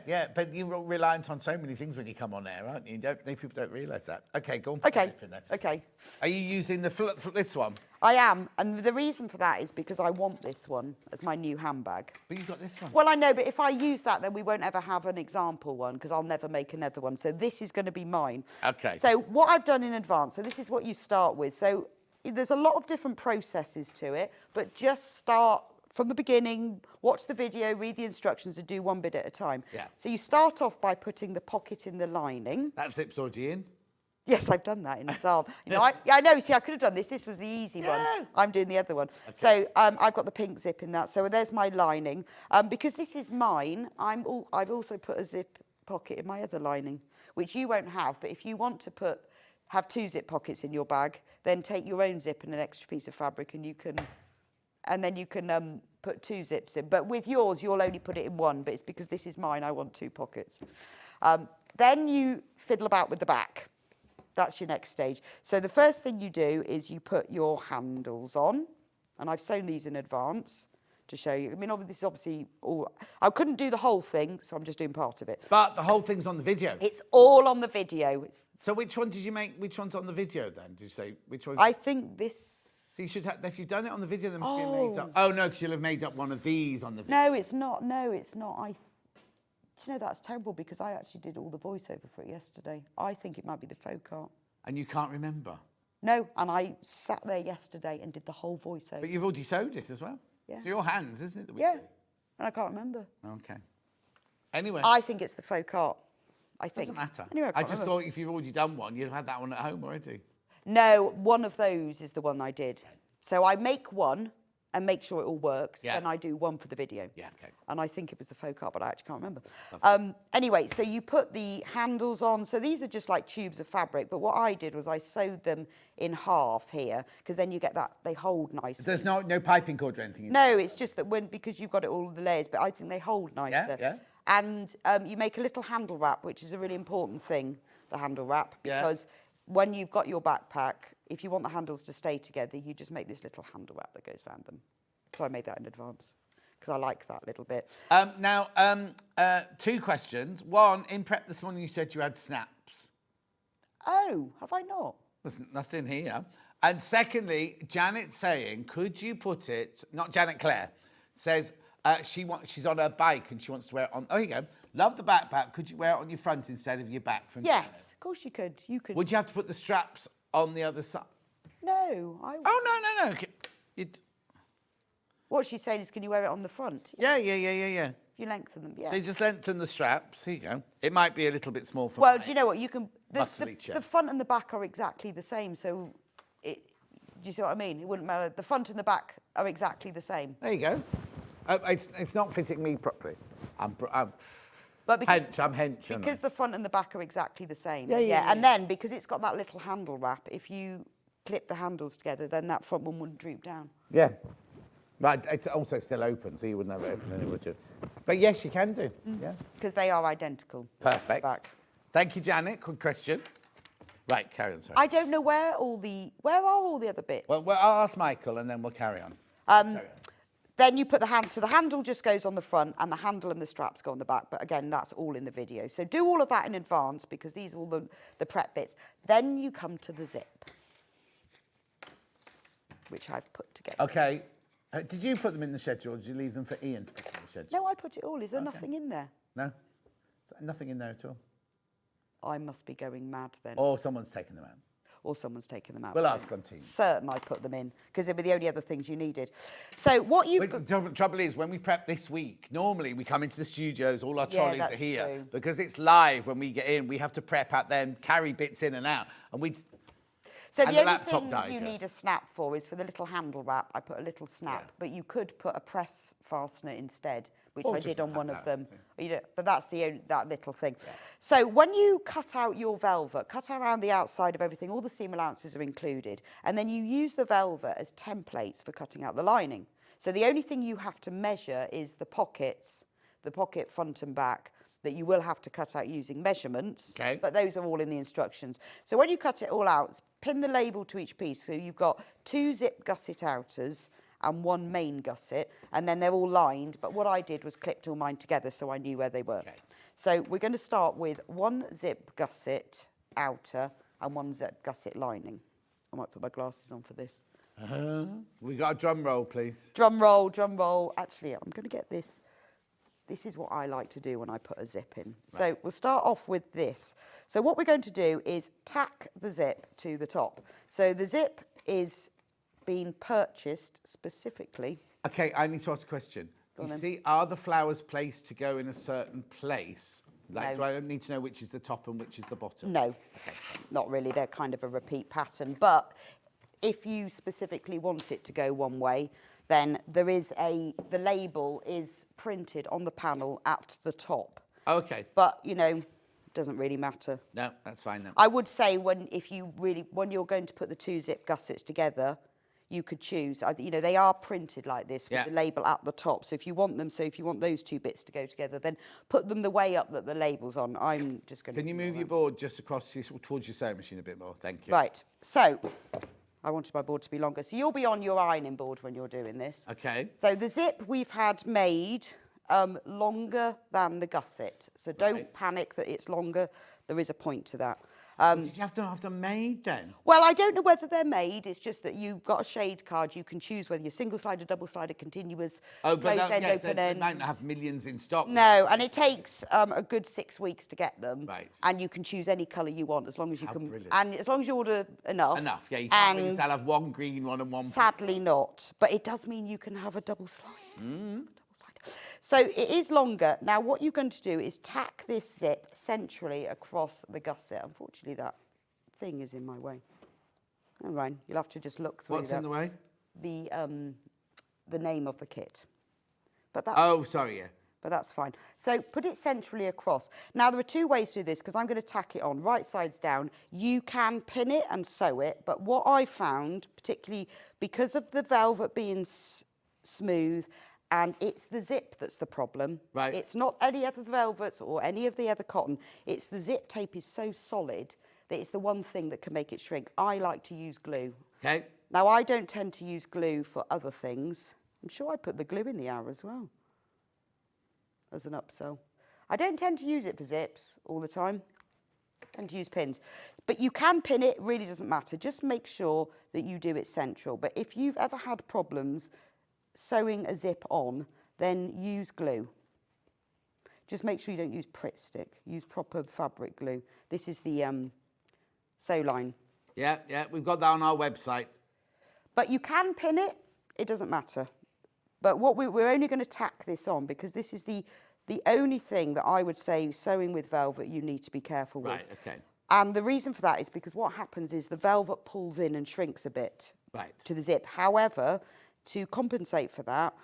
Yeah, but you're reliant on so many things when you come on air, aren't you? People don't realise that. Okay, go on. Put the zip in there. Okay. Are you using this one? I am, and the reason for that is because I want this one as my new handbag. But you've got this one. Well, I know, but if I use that, then we won't ever have an example one, because I'll never make another one. So this is going to be mine. Okay. So what I've done in advance, so this is what you start with. So there's a lot of different processes to it, but just start from the beginning, watch the video, read the instructions, and do one bit at a time. Yeah. So you start off by putting the pocket in the lining. That zips already in. Yes, I've done that in itself. You know, I know. See, I could have done this. This was the easy one. I'm doing the other one. Okay. So I've got the pink zip in that. So there's my lining. Because this is mine, I've also put a zip pocket in my other lining, which you won't have. But if you want to have two zip pockets in your bag, then take your own zip and an extra piece of fabric, and then you can put two zips in. But with yours, you'll only put it in one. But it's because this is mine. I want two pockets. Then you fiddle about with the back. That's your next stage. So the first thing you do is you put your handles on, and I've sewn these in advance to show you. I mean, this is obviously all. I couldn't do the whole thing, so I'm just doing part of it. But the whole thing's on the video. It's all on the video. So which one did you make? Which one's on the video then? Did you say which one? I think this. So you should have. If you've done it on the video, then it must be made up. Oh no, because you'll have made up one of these on the video. No, it's not. No, it's not. Actually, no, that's terrible because I actually did all the voiceover for it yesterday. I think it might be the faux art. And you can't remember? No, and I sat there yesterday and did the whole voiceover. But you've already sewed it as well? Yeah. It's your hands, isn't it? That we Yeah, see? and I can't remember. Okay. Anyway. I think it's the faux art. I think. Doesn't matter. Anyway, I can't just remember. thought if you've already done one, you'd have had that one at home already. No, one of those is the one I did. So I make one and make sure it all works. Yeah. Then I do one for the video. Yeah, okay. And I think it was the faux art, but I actually can't remember. Anyway, so you put the handles on. So these are just like tubes of fabric. But what I did was I sewed them in half here because then you get that, they hold nicely. There's no piping cord or anything? No, it's just that because you've got it all the layers, but I think they hold nicer. Yeah. And you make a little handle wrap, which is a really important thing, the handle wrap, because when you've got your backpack, if you want the handles to stay together, you just make this little handle wrap that goes around them. So I made that in advance because I like that little bit. Now, 2 questions. One, in prep this morning you said you had snaps. Oh, have I not? There's nothing here. And secondly, Janet's saying, could you put it, not Janet, Clare, says she's on her bike and she wants to wear it on, oh, here you go. Love the backpack. Could you wear it on your front instead of your back? From Yes, Janet? of course you could. You could. Would you have to put the straps on the other side? No, I. Oh, no. What she's saying is, can you wear it on the front? Yeah. If you lengthen them, yeah. So you just lengthen the straps. Here you go. It might be a little bit small for Well, my do you know what? You can. muscly chair. The front and the back are exactly the same, so do you see what I mean? It wouldn't matter. The front and the back are exactly the same. There you go. It's not fitting me properly. I'm hench, aren't I? Because the front and the back are exactly the same. Yeah. And then, because it's got that little handle wrap, if you clip the handles together, then that front one wouldn't droop down. Yeah. But it's also still open, so you wouldn't have it open anyway, would you? But yes, you can do. Yeah. Because they are identical. Perfect. Back. Thank you, Janet. Good question. Right, carry on, sorry. I don't know where are all the other bits? Well, I'll ask Michael and then we'll carry on. Then you put the hand, so the handle just goes on the front and the handle and the straps go on the back. But again, that's all in the video. So do all of that in advance because these are all the prep bits. Then you come to the zip, which I've put together. Okay. Did you put them in the schedule or did you leave them for Ian to put in the schedule? No, I put it all. Is there nothing in there? No? Nothing in there at all? I must be going mad then. Or someone's taken them out. Or someone's taken them out. We'll ask on Teams. Certain I put them in because they were the only other things you needed. So what you've got... The trouble is, when we prep this week, normally we come into the studios, all our Yeah, trolleys are that's here. true. Because it's live when we get in, we have to prep out then, carry bits in and out. And So and the only laptop thing died, you need a snap for is for the little handle wrap. I put a little snap, but you could put a press fastener instead, which Or I just did on one of that them. But that's that little thing. So when you cut out your velvet, cut around the outside of everything, all the seam allowances are included, and then you use the velvet as templates for cutting out the lining. So the only thing you have to measure is the pockets, the pocket front and back, that you will have to cut out using measurements, but those are all in the instructions. So when you cut it all out, pin the label to each piece. So you've got 2 zip gusset outers and 1 main gusset, and then they're all lined. But what I did was clipped all mine together so I knew where they were. So we're going to start with 1 zip gusset outer and 1 zip gusset lining. I might put my glasses on for this. We got a drum roll, please. Drum roll, drum roll. Actually, I'm going to get this. This is what I like to do when I put a zip in. Right. So we'll start off with this. So what we're going to do is tack the zip to the top. So the zip is being purchased specifically. Okay, I need to ask a question. Go on You then. see, are the flowers placed to go in a certain place? Like, No. do I need to know which is the top and which is the bottom? No, not really. They're kind of a repeat pattern. But if you specifically want it to go one way, then there is the label is printed on the panel at the top. Okay. But, doesn't really matter. No, that's fine then. I would say when you're going to put the 2 zip gussets together, you could choose. They are printed like this with the label at the top. So if you want those 2 bits to go together, then put them the way up that the label's on. I'm just going to... Can you move your board just across towards your sewing machine a bit more? Thank you. Right. So I wanted my board to be longer. So you'll be on your ironing board when you're doing this. Okay. So the zip we've had made longer than the gusset. So don't panic that it's longer. There is a point to that. Did you have to have them made then? Well, I don't know whether they're made. It's just that you've got a shade card. You can choose whether you're single-sided, double-sided, continuous, closed-end, open-end. They might not have millions in stock. No, and it takes a good 6 weeks to get them. Right. And you can choose any colour you want as long as you can. Brilliant. And as long as you order enough. Enough, yeah. You can't really sell have one green one and one. Sadly not. But it does mean you can have a double slide. So it is longer. Now, what you're going to do is tack this zip centrally across the gusset. Unfortunately, that thing is in my way. All right, you'll have to just look through What's in the way? The name of the kit. But that. Oh, sorry, yeah. But that's fine. So put it centrally across. Now, there are two ways to do this because I'm going to tack it on right sides down. You can pin it and sew it, but what I found, particularly because of the velvet being smooth, and it's the zip that's the problem. Right. It's not any other velvets or any of the other cotton. It's the zip tape is so solid that it's the one thing that can make it shrink. I like to use glue. Okay. Now, I don't tend to use glue for other things. I'm sure I put the glue in the hour as well as an upsell. I don't tend to use it for zips all the time. I tend to use pins. But you can pin it, really doesn't matter. Just make sure that you do it central. But if you've ever had problems sewing a zip on, then use glue. Just make sure you don't use Pritt stick. Use proper fabric glue. This is the sew line. Yeah, we've got that on our website. But you can pin it, it doesn't matter. But what we're only going to tack this on because this is the only thing that I would say sewing with velvet you need to be careful with. Right, okay. And the reason for that is because what happens is the velvet pulls in and shrinks a bit to the zip. However, to compensate for that,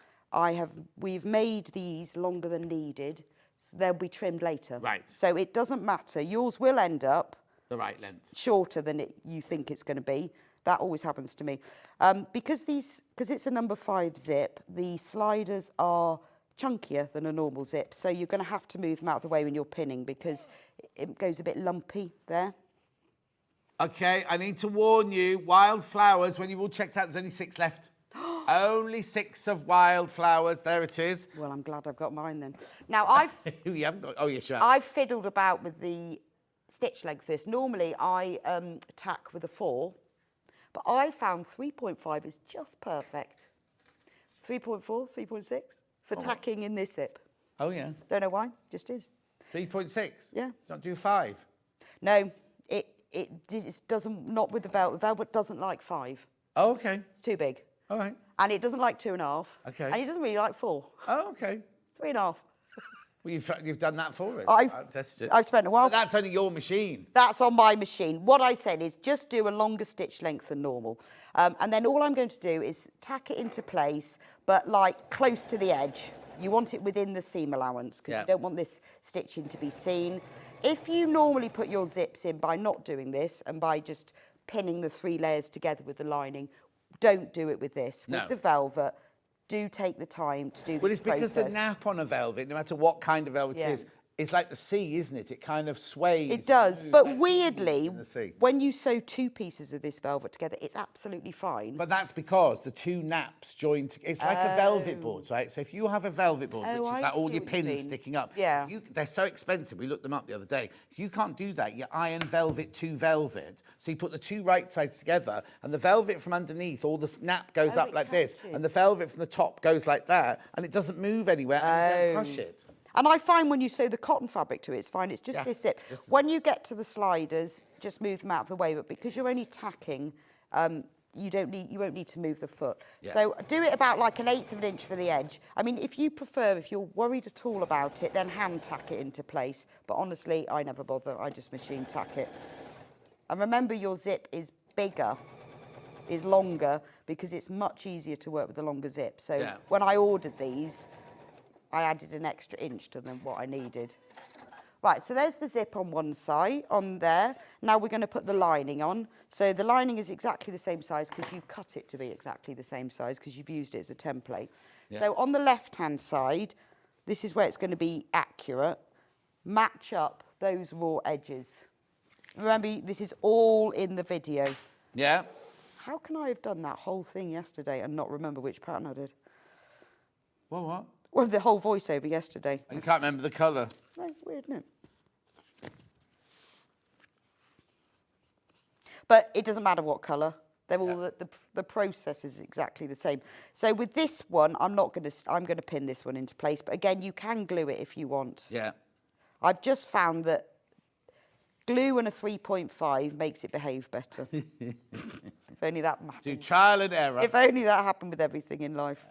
we've made these longer than needed, so they'll be trimmed later. Right. So it doesn't matter. Yours will end up the right length, shorter than you think it's going to be. That always happens to me. Because it's a number 5 zip, the sliders are chunkier than a normal zip, so you're going to have to move them out of the way when you're pinning because it goes a bit lumpy there. Okay, I need to warn you, wildflowers, when you've all checked out, there's only 6 left. Only 6 of wildflowers. There it is. Well, I'm glad I've got mine then. Now, You haven't got... Oh, yes, you have. I've fiddled about with the stitch length for this. Normally, I tack with a 4, but I found 3.5 is just perfect. 3.4, 3.6 for tacking in this zip. Oh, yeah. Don't know why, just is. 3.6? Yeah. Don't do 5? No, it doesn't, not with the velvet. The velvet doesn't like 5. Oh, okay. It's too big. All right. And it doesn't like 2.5. Okay. And it doesn't really like 4. Oh, okay. 3.5. Well, you've done that for us. I've tested it. I've spent a while. But that's only your machine. That's on my machine. What I said is just do a longer stitch length than normal. And then all I'm going to do is tack it into place, but like close to the edge. You want it within the seam allowance because you don't want this stitching to be seen. If you normally put your zips in by not doing this and by just pinning the 3 layers together with the lining, don't do it with this. No. With the velvet, do take the time to do this Well, it's because process. the nap on a velvet, no matter what kind of velvet it is, it's like the sea, isn't it? It kind of sways. It does, but weirdly, the sea. when you sew 2 pieces of this velvet together, it's absolutely fine. But that's because the 2 naps join together. It's like a velvet board, right? So if you have a velvet board, which is like all your pins sticking up, they're so expensive. We looked them up the other day. If you can't do that, you iron velvet to velvet. So you put the 2 right sides together, and the velvet from underneath, all the snap goes up like this, and the velvet from the top goes like that, and it doesn't move anywhere, and you don't crush it. And I find when you sew the cotton fabric to it, it's fine. It's just this zip. When you get to the sliders, just move them out of the way. But because you're only tacking, you won't need to move the foot. Yeah. So do it about like 1/8 of an inch for the edge. I mean, if you're worried at all about it, then hand tack it into place. But honestly, I never bother. I just machine tack it. And remember, your zip is bigger, is longer, because it's much easier to work with the longer zip. So when I ordered these, I added an extra inch to them, what I needed. Right, so there's the zip on one side, on there. Now we're going to put the lining on. So the lining is exactly the same size because you've cut it to be exactly the same size because you've used it as a template. Yeah. So on the left-hand side, this is where it's going to be accurate. Match up those raw edges. Remember, this is all in the video. Yeah. How can I have done that whole thing yesterday and not remember which pattern I did? What? Well, the whole voiceover yesterday. You can't remember the colour. No, it's weird, isn't it? But it doesn't matter what colour. They're all the process is exactly the same. So with this one, I'm going to pin this one into place. But again, you can glue it if you want. Yeah. I've just found that glue and a 3.5 makes it behave better. If only that happened. Do trial and error. If only that happened with everything in life.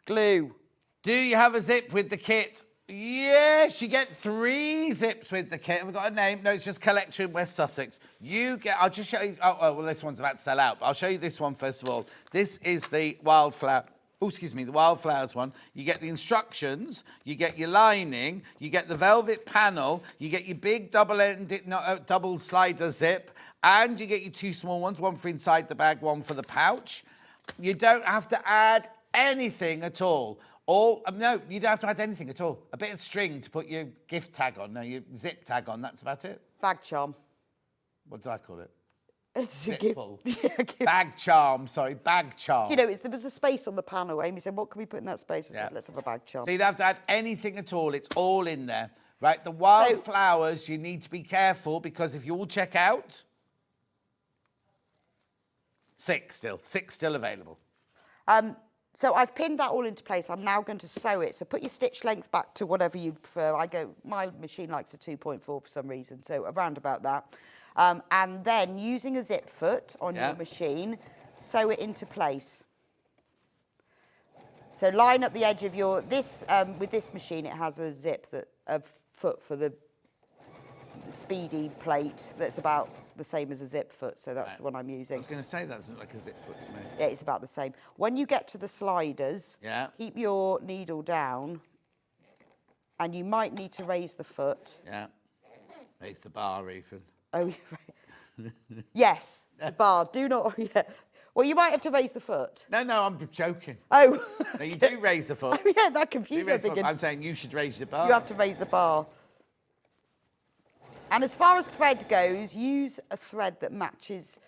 Glue. Do you have a zip with the kit? Yes, you get 3 zips with the kit. Have we got a name? No, it's just Collector in West Sussex. I'll just show you, well, this one's about to sell out, but I'll show you this one first of all. This is the wildflower, the wildflowers one. You get the instructions, you get your lining, you get the velvet panel, you get your big double slider zip, and you get your 2 small ones, one for inside the bag, one for the pouch. You don't have to add anything at all. No, you don't have to add anything at all. A bit of string to put your gift tag on, your zip tag on, that's about it. Bag charm. What did I call it? It's zip a gift. pull. Bag charm, sorry, bag charm. You know, there was a space on the panel. Amy said, what can we put in that space? I said, let's have a bag charm. So you don't have to add anything at all. It's all in there. Right, the wildflowers, you need to be careful because if you all check out, 6 still available. So I've pinned that all into place. I'm now going to sew it. So put your stitch length back to whatever you prefer. My machine likes a 2.4 for some reason, so around about that. And then using a zip foot on your machine, sew it into place. So line up the edge of with this machine, it has a foot for the speedy plate that's about the same as a zip foot, so that's the one I'm using. I was going to say that doesn't look like a zip foot to me. Yeah, it's about the same. When you get to the sliders, keep your needle down, and you might need to raise the foot. Yeah, raise the bar even. Oh, right. Yes, the bar. Do not. Yeah. Well, you might have to raise the foot. No, I'm joking. Oh. No, you do raise the foot. Oh, yeah, that confused me. I'm saying you should raise the bar. You have to raise the bar. And as far as thread goes, use a thread that matches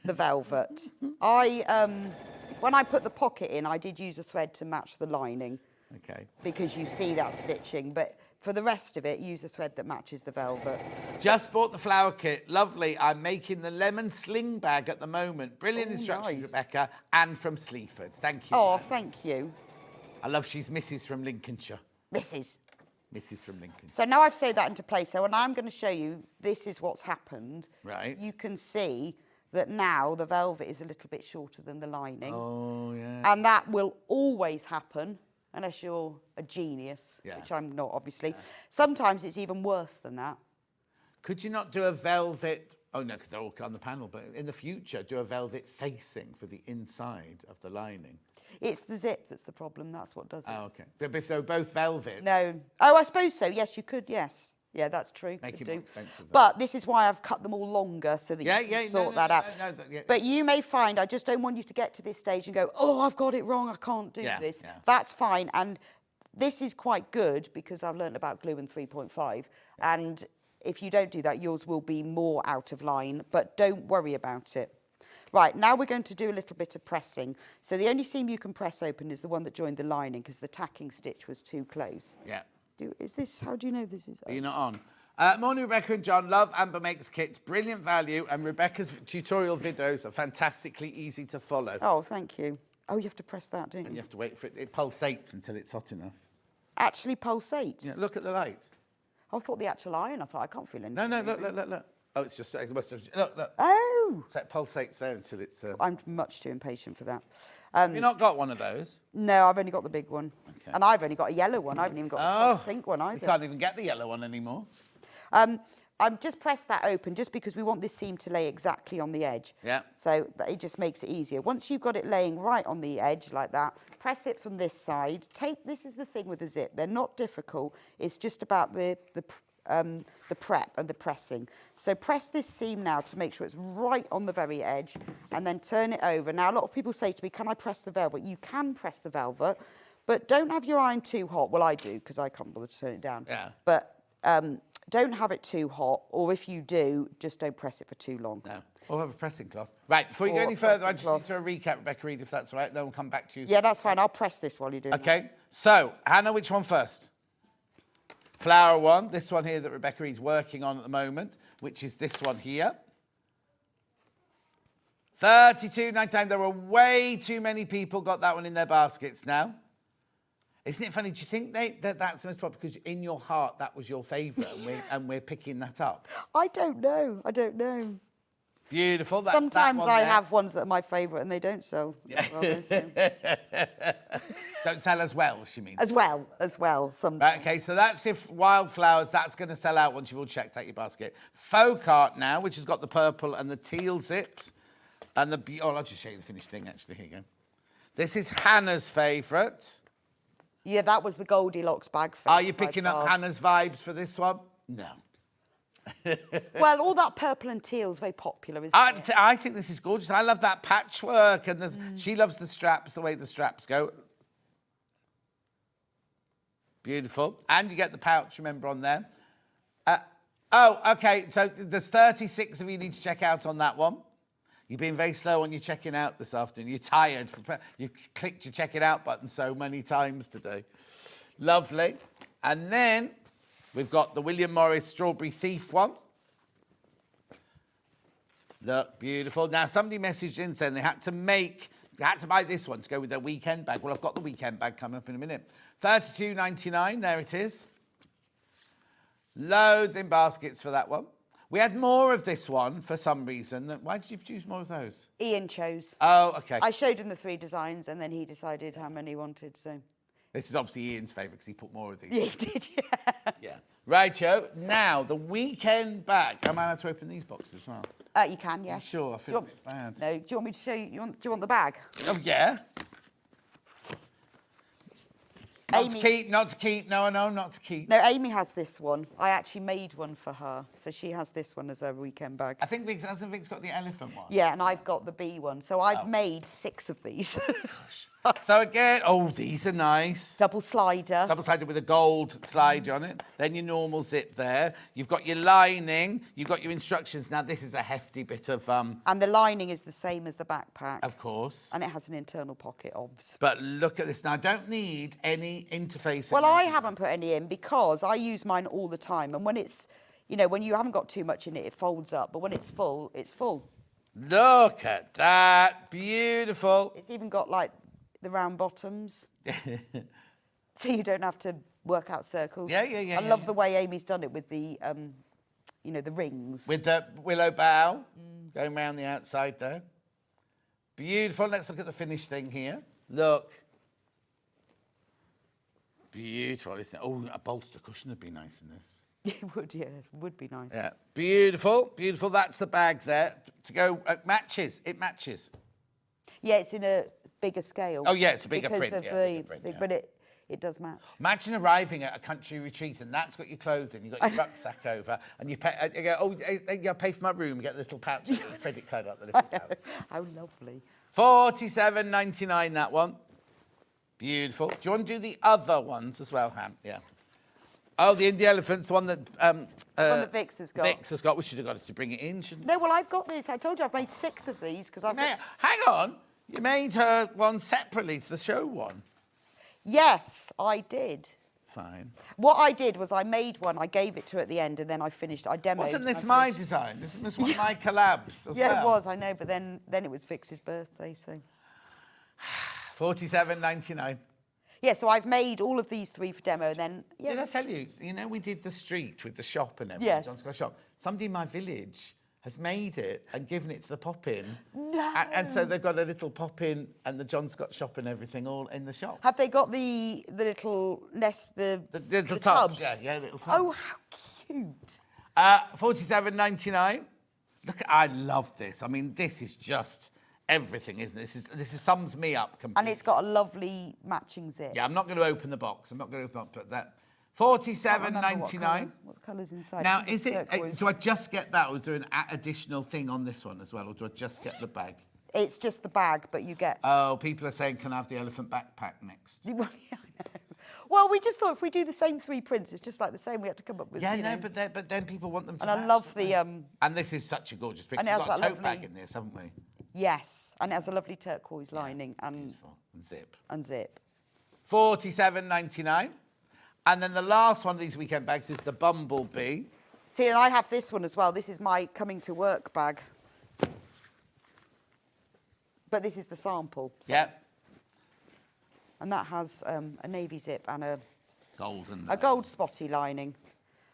the velvet. When I put the pocket in, I did use a thread to match the lining. Okay. Because you see that stitching, but for the rest of it, use a thread that matches the velvet. Just bought the flower kit. Lovely. I'm making the lemon sling bag at the moment. Brilliant instructions, nice. Rebecca, and from Sleaford. Thank you. Oh, thank you. I love she's Mrs. from Lincolnshire. Mrs. From Lincoln. So now I've sewed that into place. So when I'm going to show you, this is what's happened. Right. You can see that now the velvet is a little bit shorter than the lining. Oh, yeah. And that will always happen unless you're a genius, which I'm not, obviously. Yeah. Sometimes it's even worse than that. Could you not do a velvet... Oh, no, because they're all on the panel. But in the future, do a velvet facing for the inside of the lining. It's the zip that's the problem. That's what does it. Oh, OK. But if they're both velvet... No. Oh, I suppose so. Yes, you could, yes. Yeah, that's true. Make it more expensive. But this is why I've cut them all longer so that you can sort that out. But you may find, I just don't want you to get to this stage and go, oh, I've got it wrong, I can't do this. Yeah. That's fine. And this is quite good because I've learned about glue and 3.5. And if you don't do that, yours will be more out of line. But don't worry about it. Right, now we're going to do a little bit of pressing. So the only seam you can press open is the one that joined the lining because the tacking stitch was too close. Yeah. How do you know this is open? Are you not on? Morning, Rebecca and John. Love Amber Makes Kits. Brilliant value. And Rebecca's tutorial videos are fantastically easy to follow. Oh, thank you. Oh, you have to press that, don't you? And you have to wait for it. It pulsates until it's hot enough. Actually pulsates? Yeah, look at the light. I thought the actual iron. I thought I can't feel anything. No, look. Oh, it's just... Look. Oh! So it pulsates there until it's... I'm much too impatient for that. Have you not got one of those? No, I've only got the big one. Okay. And I've only got a yellow one. I haven't even got a pink one either. You can't even get the yellow one anymore. I've just pressed that open just because we want this seam to lay exactly on the edge. Yeah. So that it just makes it easier. Once you've got it laying right on the edge like that, press it from this side. This is the thing with the zip. They're not difficult. It's just about the prep and the pressing. So press this seam now to make sure it's right on the very edge and then turn it over. Now, a lot of people say to me, can I press the velvet? You can press the velvet, but don't have your iron too hot. Well, I do because I can't bother to turn it down. Yeah. But don't have it too hot, or if you do, just don't press it for too long. No. Or have a pressing cloth. Right, before you go any further, I just need to recap, Rebecca Reid, if that's all right. Then we'll come back to you. Yeah, that's fine. I'll press this while you're doing Okay. that. So, Hannah, which one first? Flower one, this one here that Rebecca Reid's working on at the moment, which is this one here. $32.99. There are way too many people got that one in their baskets now. Isn't it funny? Do you think that's the most popular? Because in your heart, that was your favourite, and we're picking that up. I don't know. I don't know. Beautiful. That's Sometimes that one I there. have ones that are my favourite and they don't sell. Don't sell as well, she means. As well. Sometimes. Right, okay, so that's if wildflowers, that's going to sell out once you've all checked out your basket. Folk art now, which has got the purple and the teal zips. And I'll just show you the finished thing, actually. Here you go. This is Hannah's favourite. Yeah, that was the Goldilocks bag. Are you picking up Hannah's vibes for this one? No. Well, all that purple and teal is very popular, isn't it? I think this is gorgeous. I love that patchwork, and she loves the straps, the way the straps go. Beautiful. And you get the pouch, remember, on there. Okay, so there's 36 of you need to check out on that one. You've been very slow on your checking out this afternoon. You're tired. You clicked your check it out button so many times today. Lovely. And then we've got the William Morris Strawberry Thief one. Look, beautiful. Now, somebody messaged in saying they had to buy this one to go with their weekend bag. Well, I've got the weekend bag coming up in a minute. $32.99, there it is. Loads in baskets for that one. We had more of this one for some reason. Why did you choose more of those? Ian chose. Oh, okay. I showed him the 3 designs and then he decided how many he wanted, so... This is obviously Ian's favourite because he put more of these. Yeah, he did, yeah. Yeah. Right, Joe. Now, the weekend bag. Am I allowed to open these boxes as well? You can, yes. Sure, I feel a bit bad. No, do you want me to show you? Do you want the bag? Oh, yeah. Not to keep, not to keep. No, not to keep. No, Amy has this one. I actually made one for her. So she has this one as her weekend bag. I think Vic's got the elephant one. Yeah, and I've got the bee one. So I've made 6 of these. So again, these are nice. Double slider. Double slider with a gold slider on it. Then your normal zip there. You've got your lining. You've got your instructions. Now, this is a hefty bit of... And the lining is the same as the backpack. Of course. And it has an internal pocket, obviously. But look at this. Now, I don't need any interface. Well, I haven't put any in because I use mine all the time. And when it's, when you haven't got too much in it, it folds up. But when it's full, it's full. Look at that. Beautiful. It's even got, the round bottoms. So you don't have to work out circles. Yeah. I love the way Amy's done it with the, the rings. With the willow bough going around the outside there. Beautiful. Let's look at the finished thing here. Look. Beautiful, isn't it? Oh, a bolster cushion would be nice in this. It would, yes. Would be nice. Yeah. Beautiful. Beautiful. That's the bag there. To go, matches. It matches. Yeah, it's in a bigger scale. Oh, yeah, it's a bigger because print. Of Bigger print, but it does match. Imagine arriving at a country retreat and that's got your clothes in, you've got your rucksack over, and you go, you pay for my room, you get the little pouch, with the credit card up the little pouch. How lovely. $47.99, that one. Beautiful. Do you want to do the other ones as well, Ham? Yeah. Oh, the Indie Elephant's the one that... the one that Vix has got. Vix has got. We should have got it to bring it in, shouldn't we? No, well, I've got this. I told you I've made 6 of these because I've... Hang on. You made her one separately to the show one. Yes, I did. Fine. What I did was I made one, I gave it to her at the end, and then I finished, I demoed. Wasn't this my design? Isn't this one of my collabs as well? It was, I know, but then it was Vix's birthday, so... $47.99. Yeah, so I've made all of these 3 for demo, and then... Yeah. Did I tell you, we did the street with the shop and everything, yes. John Scott shop. Somebody in my village has made it and given it to the pop-in. No! And so they've got a little pop-in and the John Scott shop and everything all in the shop. Have they got the little nest, the little tubs? Yeah, little tubs. Oh, how cute. $47.99. Look, I love this. I mean, this is just everything, isn't it? This is sums me up completely. And it's got a lovely matching zip. Yeah, I'm not going to open the box. I'm not going to open that. $47.99. What colour's inside? Now, is it? Do I just get that, or is there an additional thing on this one as well, or do I just get the bag? It's just the bag, but you get... Oh, people are saying, can I have the elephant backpack next? Well, yeah, I know. Well, we just thought if we do the same 3 prints, it's just like the same. We had to come up with... Yeah, no, but then people want them to And match, I love don't the... they? And this is such a gorgeous picture. And it has We've got a that tote lovely- bag in this, haven't we? Yes, and it has a lovely turquoise lining and... Beautiful. And zip. And zip. $47.99. And then the last one of these weekend bags is the Bumblebee. See, and I have this one as well. This is my coming to work bag. But this is the sample. So. Yep. And that has a navy zip and a golden, a gold spotty lining.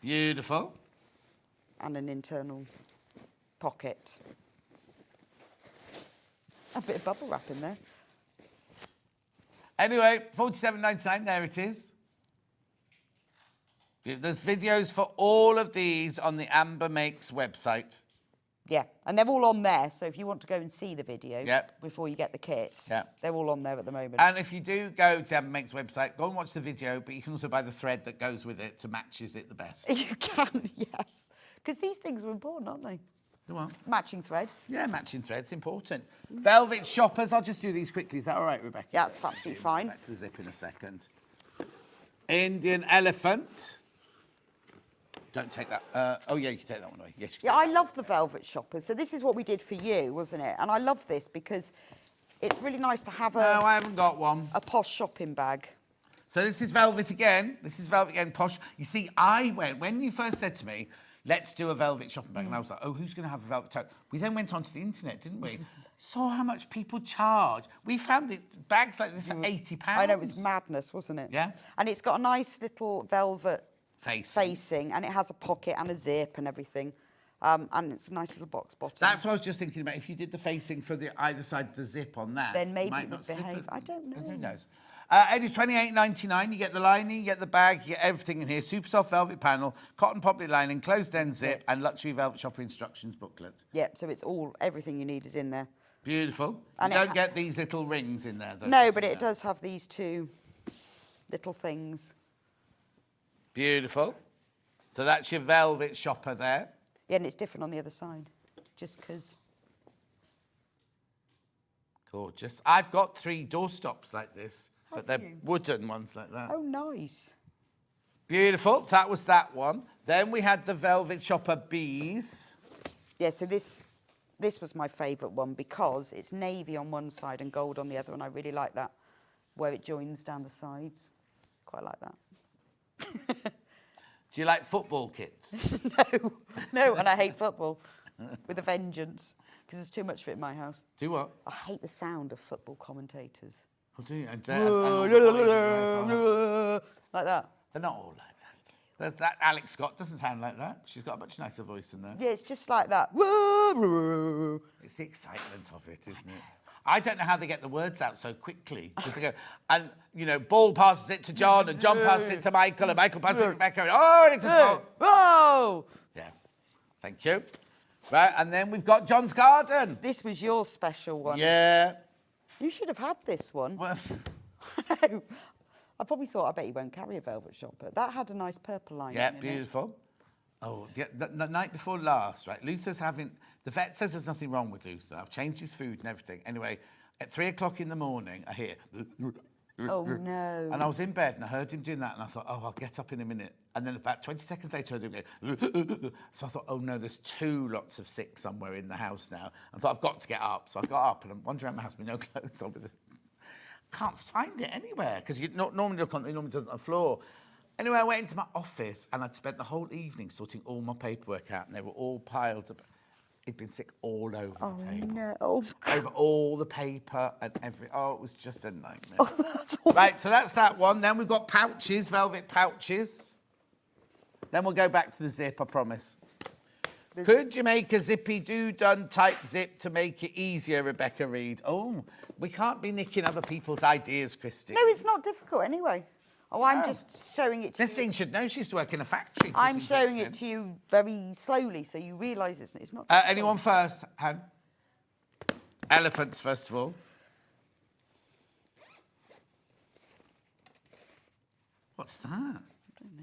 Beautiful. And an internal pocket. A bit of bubble wrap in there. Anyway, $47.99, there it is. There's videos for all of these on the Amber Makes website. Yeah, and they're all on there, so if you want to go and see the video Yep. before you get the kit, Yep. they're all on there at the moment. And if you do go to Amber Makes website, go and watch the video, but you can also buy the thread that goes with it to matches it the best. You can, yes. Because these things are important, aren't they? Go on. Matching thread. Yeah, matching thread's important. Velvet shoppers, I'll just do these quickly. Is that all right, Rebecca? Yeah, it's absolutely fine. Back to the zip in a second. Indian elephant. Don't take that. Oh, yeah, you can take that one away. Yes, you can Yeah, I take love the velvet shoppers. So this is what we did for you, wasn't it? And I love this because it's really nice to have a... No, I haven't got one. A posh shopping bag. So this is velvet again. This is velvet again, posh. You see, I went, when you first said to me, let's do a velvet shopping bag, and I was like, oh, who's going to have a velvet tote? We then went onto the internet, didn't we? Saw how much people charge. We found bags like this for £80. I know, it was madness, wasn't it? Yeah. And it's got a nice little velvet facing, and it has a pocket and a zip and everything. And it's a nice little box bottom. That's what I was just thinking about. If you did the facing for the either side of the zip on that, Then maybe might it not would slip behave. it. I don't know. Who knows? Only $28.99. You get the lining, you get the bag, you get everything in here. Super soft velvet panel, cotton poplin lining, closed end zip, and luxury velvet shopper instructions booklet. Yeah, so it's everything you need is in there. Beautiful. And you it don't get these little rings in there, though. No, but it does have these two little things. Beautiful. So that's your velvet shopper there. Yeah, and it's different on the other side, just because. Gorgeous. I've got 3 doorstops like this, but they're you? wooden ones like that. Oh, nice. Beautiful. That was that one. Then we had the velvet shopper bees. Yeah, so this was my favourite one because it's navy on one side and gold on the other, and I really like that, where it joins down the sides. Quite like that. Do you like football kits? No, and I hate football with a vengeance because there's too much of it in my house. Do what? I hate the sound of football commentators. Oh, do you? Like that. They're not all like that. That Alex Scott doesn't sound like that. She's got a much nicer voice than that. Yeah, it's just like that. It's the excitement of it, isn't it? I don't know how they get the words out so quickly. They go, and, you know, ball passes it to John, and John passes it to Michael, and Michael passes it to Rebecca, and oh, it's a goal. Whoa! Yeah. Thank you. Right, and then we've got John's garden. This was your special one. Yeah. You should have had this one. Well, I probably thought, I bet you won't carry a velvet shopper. That had a nice purple lining yeah, in it. beautiful. Oh, the night before last, right, Luther's having... The vet says there's nothing wrong with Luther. I've changed his food and everything. Anyway, at 3 o'clock in the morning, I hear... Oh, no. And I was in bed and I heard him doing that and I thought, oh, I'll get up in a minute. And then about 20 seconds later, I heard him go... So I thought, oh, no, there's 2 lots of sick somewhere in the house now. I thought, I've got to get up. So I got up and I'm wandering around my house with no clothes on. Can't find it anywhere because you normally look on... It normally doesn't on the floor. Anyway, I went into my office and I'd spent the whole evening sorting all my paperwork out and they were all piled up. It'd been sick all over the table. No. Oh, no. Over all the paper and everything. Oh, it was just a nightmare. Oh, that's right, so that's that one. Then we've got pouches, velvet pouches. Then we'll go back to the zip, I promise. Could you make a zippy do-done type zip to make it easier, Rebecca Reid? Oh, we can't be nicking other people's ideas, Christy. No, it's not difficult anyway. Oh, I'm just showing it to This you. thing should know she used to work in a factory. I'm showing it to you very slowly so you realise it's not difficult. Anyone first, Han? Elephants, first of all. What's that?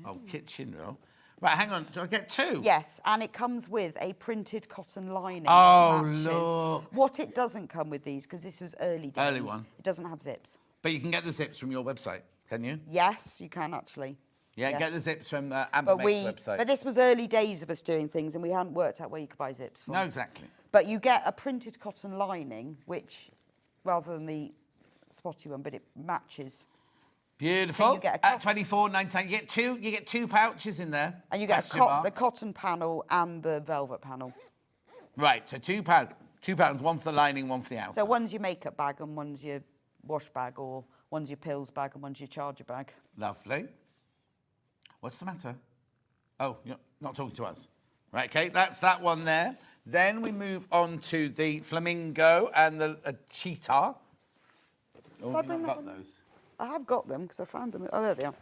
Oh, kitchen roll. Right, hang on. Do I get 2? Yes, and it comes with a printed cotton lining. Oh, that matches. look. What it doesn't come with these, because this was early days. Early one. It doesn't have zips. But you can get the zips from your website, can you? Yes, you can actually. Yeah, Yes. get the zips from Amber Makes website. But this was early days of us doing things, and we hadn't worked out where you could buy zips from. No, exactly. But you get a printed cotton lining, which, rather than the spotty one, but it matches. Beautiful. So you get a At $24.99, you get 2 pouches in there. And you get Question mark. the cotton panel and the velvet panel. Right, so £2. £2, one for the lining, one for the outer. So one's your makeup bag and one's your wash bag, or one's your pills bag and one's your charger bag. Lovely. What's the matter? Oh, you're not talking to us. Right, okay, that's that one there. Then we move on to the flamingo and the cheetah. Oh, you've not got those. I have got them because I found them. Oh, there they are.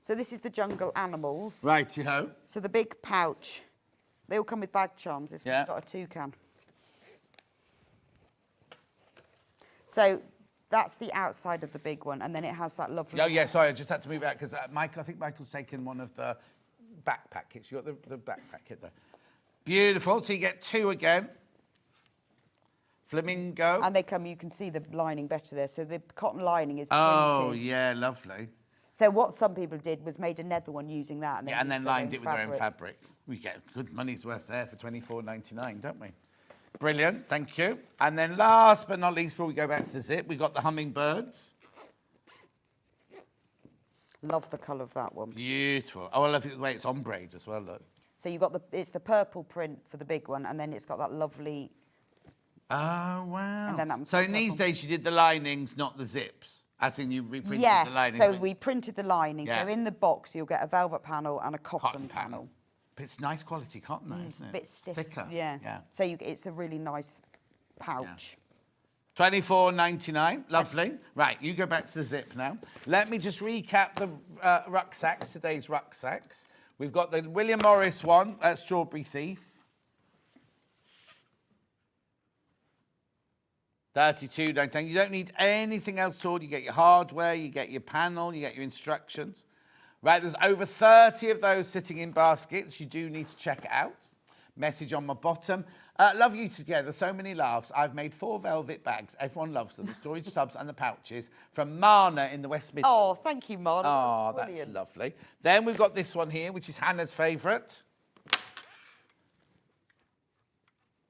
So this is the jungle animals. Righty-ho. So the big pouch. They all come with bag charms. This Yeah. one's got a toucan. So that's the outside of the big one, and then it has that lovely... Oh, yeah, sorry, I just had to move out because I think Michael's taken one of the backpack kits. You got the backpack kit there. Beautiful. So you get 2 again. Flamingo. And they come, you can see the lining better there. So the cotton lining is printed. Oh, yeah, lovely. So what some people did was made a nether one using that. And then, And then lined it with their own fabric. We get good money's worth there for $24.99, don't we? Brilliant, thank you. And then last but not least, before we go back to the zip, we've got the hummingbirds. Love the colour of that one. Beautiful. Oh, I love the way it's ombre as well, look. So you've got it's the purple print for the big one, and then it's got that lovely... Oh, wow. And then that so in these days, you did the linings, not the zips. As in you reprinted yes, the lining. so we printed the lining. Yeah. So in the box, you'll get a velvet panel and a cotton panel. But it's nice quality cotton, though, isn't it? A bit stiff. Thicker. Yeah. So it's a really nice pouch. $24.99, lovely. Right, you go back to the zip now. Let me just recap the rucksacks, today's rucksacks. We've got the William Morris one, Strawberry Thief. $32.99. You don't need anything else at all. You get your hardware, you get your panel, you get your instructions. Right, there's over 30 of those sitting in baskets. You do need to check it out. Message on my bottom. Love you together. So many laughs. I've made 4 velvet bags. Everyone loves them. The storage tubs and the pouches from Marna in the West Midlands. Oh, thank you, Marna. Oh, that's lovely. Then we've got this one here, which is Hannah's favourite.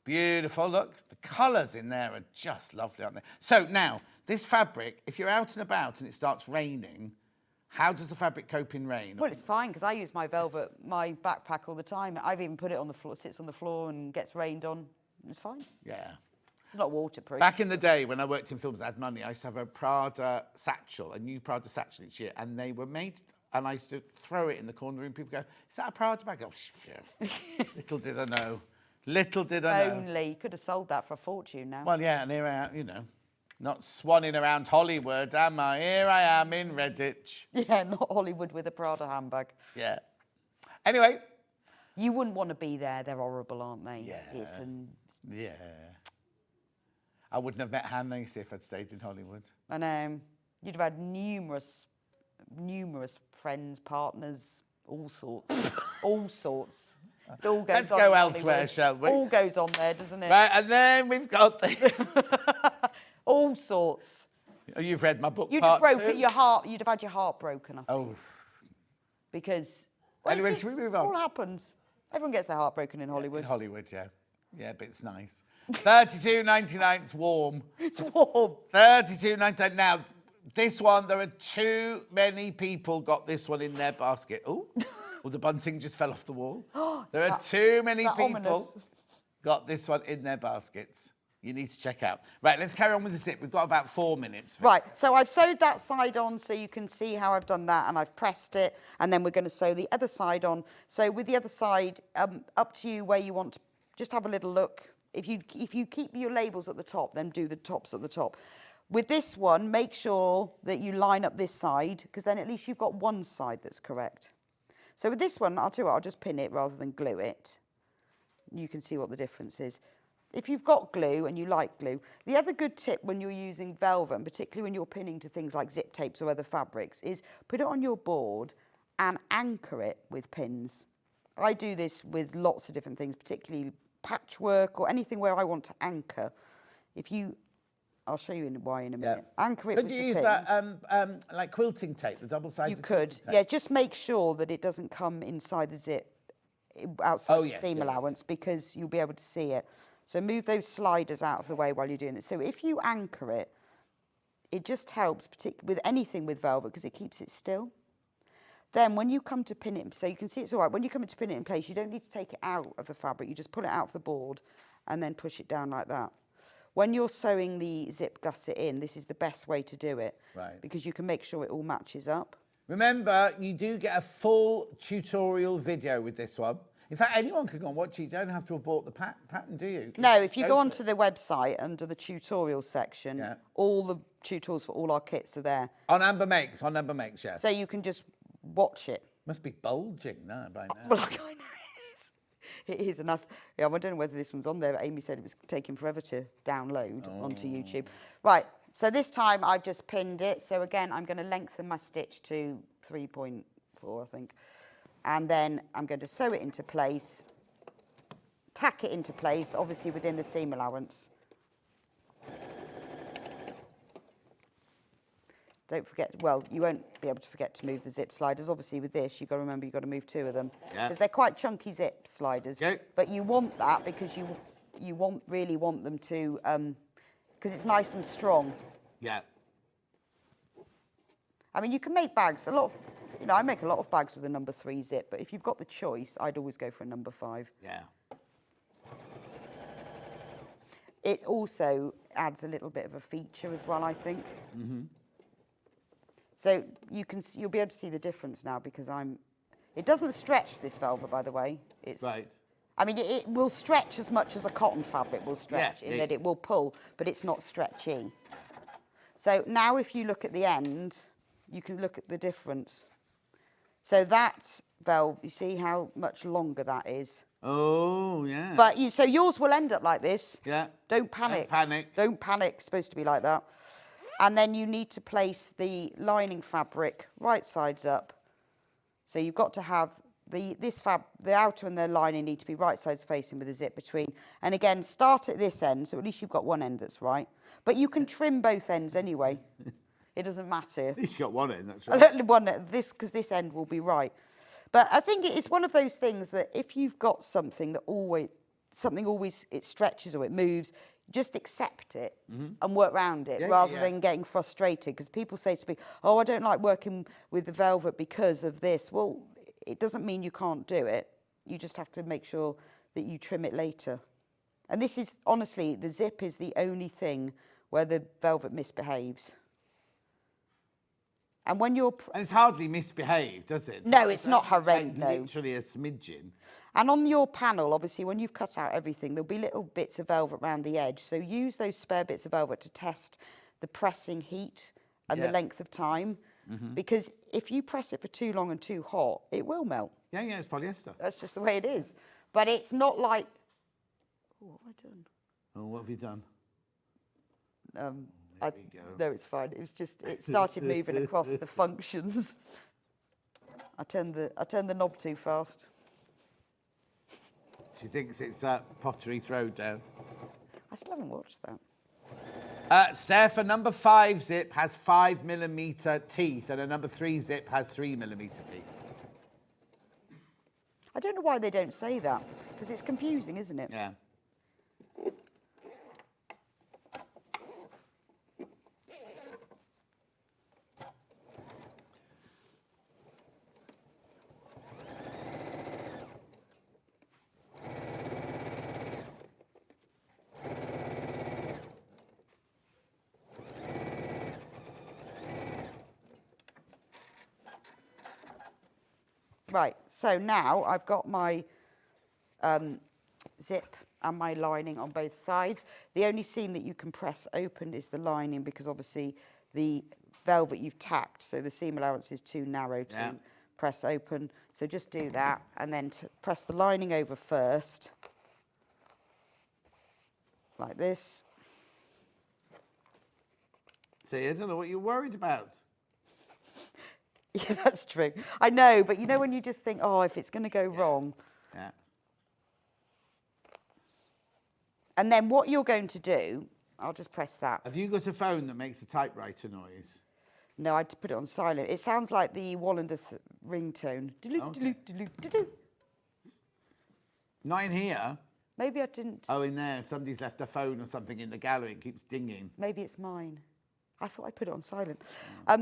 Beautiful, look. The colours in there are just lovely, aren't they? So now, this fabric, if you're out and about and it starts raining, how does the fabric cope in rain? Well, it's fine, because I use my backpack all the time. I've even put it on the floor, sits on the floor and gets rained on. It's fine. Yeah. It's not waterproof. Back in the day, when I worked in films, I had money. I used to have a Prada satchel, a new Prada satchel each year, and they were made, and I used to throw it in the corner and people go, is that a Prada bag? Oh, yeah. Little did I know. Little did I know. Only. You could have sold that for a fortune now. Well, yeah, and here I am, you know, not swanning around Hollywood, am I? Here I am in Redditch. Yeah, not Hollywood with a Prada handbag. Yeah. Anyway. You wouldn't want to be there. They're horrible, aren't they? Yeah. Yeah. I wouldn't have met Hannah if I'd stayed in Hollywood. I know. You'd have had numerous friends, partners, all sorts. All sorts. It all goes Let's on go in elsewhere, Hollywood. shall we? All goes on there, doesn't it? Right, and then we've got the... all sorts. Oh, you've read my book, You'd have part broken 2? your heart. You'd have had your heart broken, I think. Oh. Because... Anyway, should we move on? It all happens. Everyone gets their heart broken in Hollywood. In Hollywood, yeah. Yeah, but it's nice. $32.99, it's warm. It's warm. $32.99. Now, this one, there are too many people got this one in their basket. Oh, well, the bunting just fell off the wall. There are too many people ominous. got this one in their baskets. You need to check out. Right, let's carry on with the zip. We've got about 4 minutes. Right, so I've sewed that side on so you can see how I've done that, and I've pressed it, and then we're going to sew the other side on. So with the other side, up to you where you want to, just have a little look. If you keep your labels at the top, then do the tops at the top. With this one, make sure that you line up this side, because then at least you've got one side that's correct. So with this one, I'll tell you what, I'll just pin it rather than glue it. You can see what the difference is. If you've got glue and you like glue, the other good tip when you're using velvet, and particularly when you're pinning to things like zip tapes or other fabrics, is put it on your board and anchor it with pins. I do this with lots of different things, particularly patchwork or anything where I want to anchor. I'll show you why in a minute. Anchor it with the pins. Could you use that like quilting tape, the double-sided You could, yeah, just make sure that it doesn't come inside the zip, outside the seam allowance, because you'll be able to see it. So move those sliders out of the way while you're doing it. So if you anchor it, it just helps, particularly with anything with velvet, because it keeps it still. Then when you come to pin it, so you can see it's all right, when you come to pin it in place, you don't need to take it out of the fabric, you just pull it out of the board and then push it down like that. When you're sewing the zip gusset in, this is the best way to do it. Right. Because you can make sure it all matches up. Remember, you do get a full tutorial video with this one. In fact, anyone can go and watch it. You don't have to have bought the pattern, do you? No, if you go onto the website under the tutorial section, all the tutorials for all our kits are there. On Amber Makes, yeah. So you can just watch it. Must be bulging now by now. Well, I know it is. It is enough. Yeah, I don't know whether this one's on there, but Amy said it was taking forever to download onto YouTube. Right, so this time I've just pinned it. So again, I'm going to lengthen my stitch to 3.4, I think. And then I'm going to sew it into place, tack it into place, obviously within the seam allowance. Don't forget, well, you won't be able to forget to move the zip sliders. Obviously with this, you've got to remember you've got to move 2 of them. Because they're quite chunky zip sliders. But you want that because you really want them to, because it's nice and strong. Yeah. I mean, you can make bags, I make a lot of bags with a number 3 zip, but if you've got the choice, I'd always go for a number 5. Yeah. It also adds a little bit of a feature as well, I think. Mm-hmm. So you'll be able to see the difference now because it doesn't stretch, this velvet, by the way. It's right. I mean, it will stretch as much as a cotton fabric will stretch in that it will pull, but it's not stretchy. So now if you look at the end, you can look at the difference. So that velvet, you see how much longer that is? Oh, yeah. But so yours will end up like this. Yeah. Don't panic. Don't panic. Don't panic. It's supposed to be like that. And then you need to place the lining fabric right sides up. So you've got to have the outer and the lining need to be right sides facing with a zip between. And again, start at this end, so at least you've got one end that's right. But you can trim both ends anyway. It doesn't matter. At least you've got one end, that's right. Because this end will be right. But I think it's one of those things that if you've got something that always it stretches or it moves, just accept it and work around it rather than getting frustrated. Because people say to me, oh, I don't like working with the velvet because of this. Well, it doesn't mean you can't do it. You just have to make sure that you trim it later. And this is, honestly, the zip is the only thing where the velvet misbehaves. And when you're... And it's hardly misbehaved, does it? No, it's not horrendous. Like literally a smidgen. And on your panel, obviously, when you've cut out everything, there'll be little bits of velvet around the edge. So use those spare bits of velvet to test the pressing heat and the length of time. Because if you press it for too long and too hot, it will melt. Yeah, it's polyester. That's just the way it is. But it's not like... Oh, what have I done? Oh, what have you done? No, it's fine. It was just, it started moving across the functions. I turned the knob too fast. She thinks it's pottery throwdown. I still haven't watched that. Steph, a number 5 zip has 5mm teeth and a number 3 zip has 3mm teeth. I don't know why they don't say that, because it's confusing, isn't it? Yeah. Right, so now I've got my zip and my lining on both sides. The only seam that you can press open is the lining because obviously the velvet you've tacked, so the seam allowance is too narrow to press open. So just do that and then press the lining over first, like this. See, I don't know what you're worried about. Yeah, that's true. I know, but you know when you just think, oh, if it's going to go wrong. Yeah. And then what you're going to do, I'll just press that. Have you got a phone that makes a typewriter noise? No, I had to put it on silent. It sounds like the Wallander ringtone. Not in here. Maybe I didn't. Oh, in there. Somebody's left a phone or something in the gallery. It keeps dinging. Maybe it's mine. I thought I put it on silent.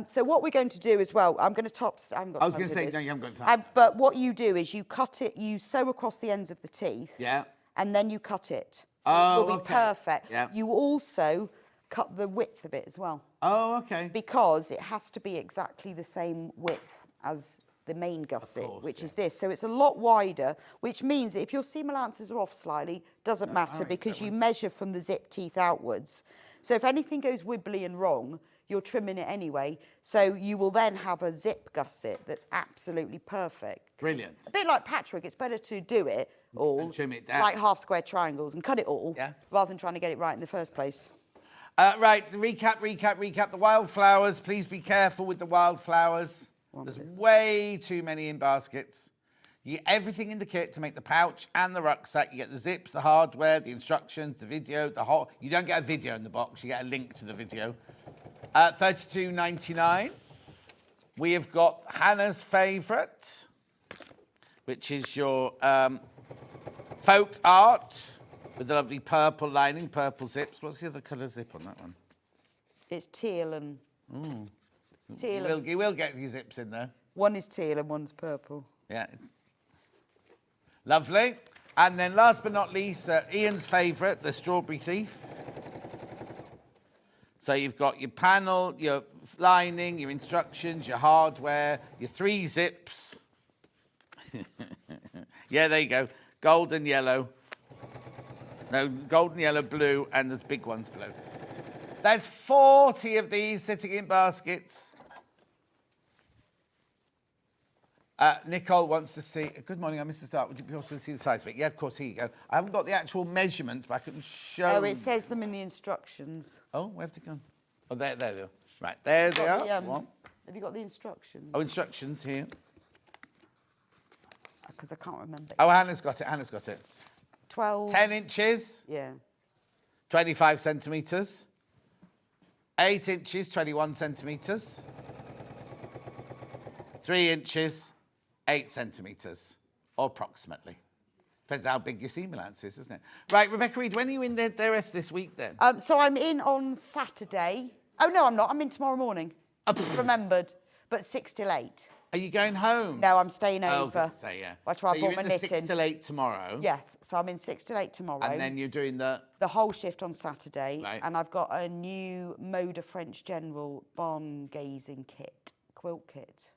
So what we're going to do as well, I'm going to I haven't got I was time going to to say, do no, this. you haven't got time. But what you do is you cut it, you sew across the ends of the teeth. Yeah. And then you cut it. So Oh, it will be okay. perfect. Yeah. You also cut the width of it as well. Oh, okay. Because it has to be exactly the same width as the main gusset, which is this. So it's a lot wider, which means that if your seam allowances are off slightly, doesn't matter because you measure from the zip teeth outwards. So if anything goes wibbly and wrong, you're trimming it anyway. So you will then have a zip gusset that's absolutely perfect. Brilliant. A bit like patchwork, it's better to do it all and trim it down. like half square triangles and cut it all rather than trying to get it right in the first place. Right, recap. The wildflowers, please be careful with the wildflowers. There's way too many in baskets. You get everything in the kit to make the pouch and the rucksack. You get the zips, the hardware, the instructions, the video, the whole... You don't get a video in the box, you get a link to the video. $32.99. We have got Hannah's favourite, which is your folk art with the lovely purple lining, purple zips. What's the other colour zip on that one? It's teal and... Teal You will get your zips in there. One is teal and one's purple. Yeah. Lovely. And then last but not least, Ian's favourite, the Strawberry Thief. So you've got your panel, your lining, your instructions, your hardware, your 3 zips. Yeah, there you go. Gold and yellow. No, gold and yellow, blue, and the big one's blue. There's 40 of these sitting in baskets. Nicole wants to see... Good morning, I missed the start. Would you be able to see the size of it? Yeah, of course, here you go. I haven't got the actual measurements, but I can show... Oh, it says them in the instructions. Oh, where have they gone? Oh, there they are. Right, there they are. Have you got the instructions? Oh, instructions here. Because I can't remember. Oh, Hannah's got it. 12... 10 inches. Yeah. 25 centimetres. 8 inches, 21 centimetres. 3 inches, 8 centimetres, or approximately. Depends how big your seam allowance is, doesn't it? Right, Rebecca Reid, when are you in the rest this week then? So I'm in on Saturday. Oh, no, I'm not. I'm in tomorrow morning. Remembered. But 6 till 8. Are you going home? No, I'm staying over. I was going to say, yeah. That's why I brought my knitting. 6 till 8 tomorrow? Yes, so I'm in 6 till 8 tomorrow. And then you're doing the whole shift on Saturday. Right. And I've got a new Mode of French General barn gazing kit, quilt kit.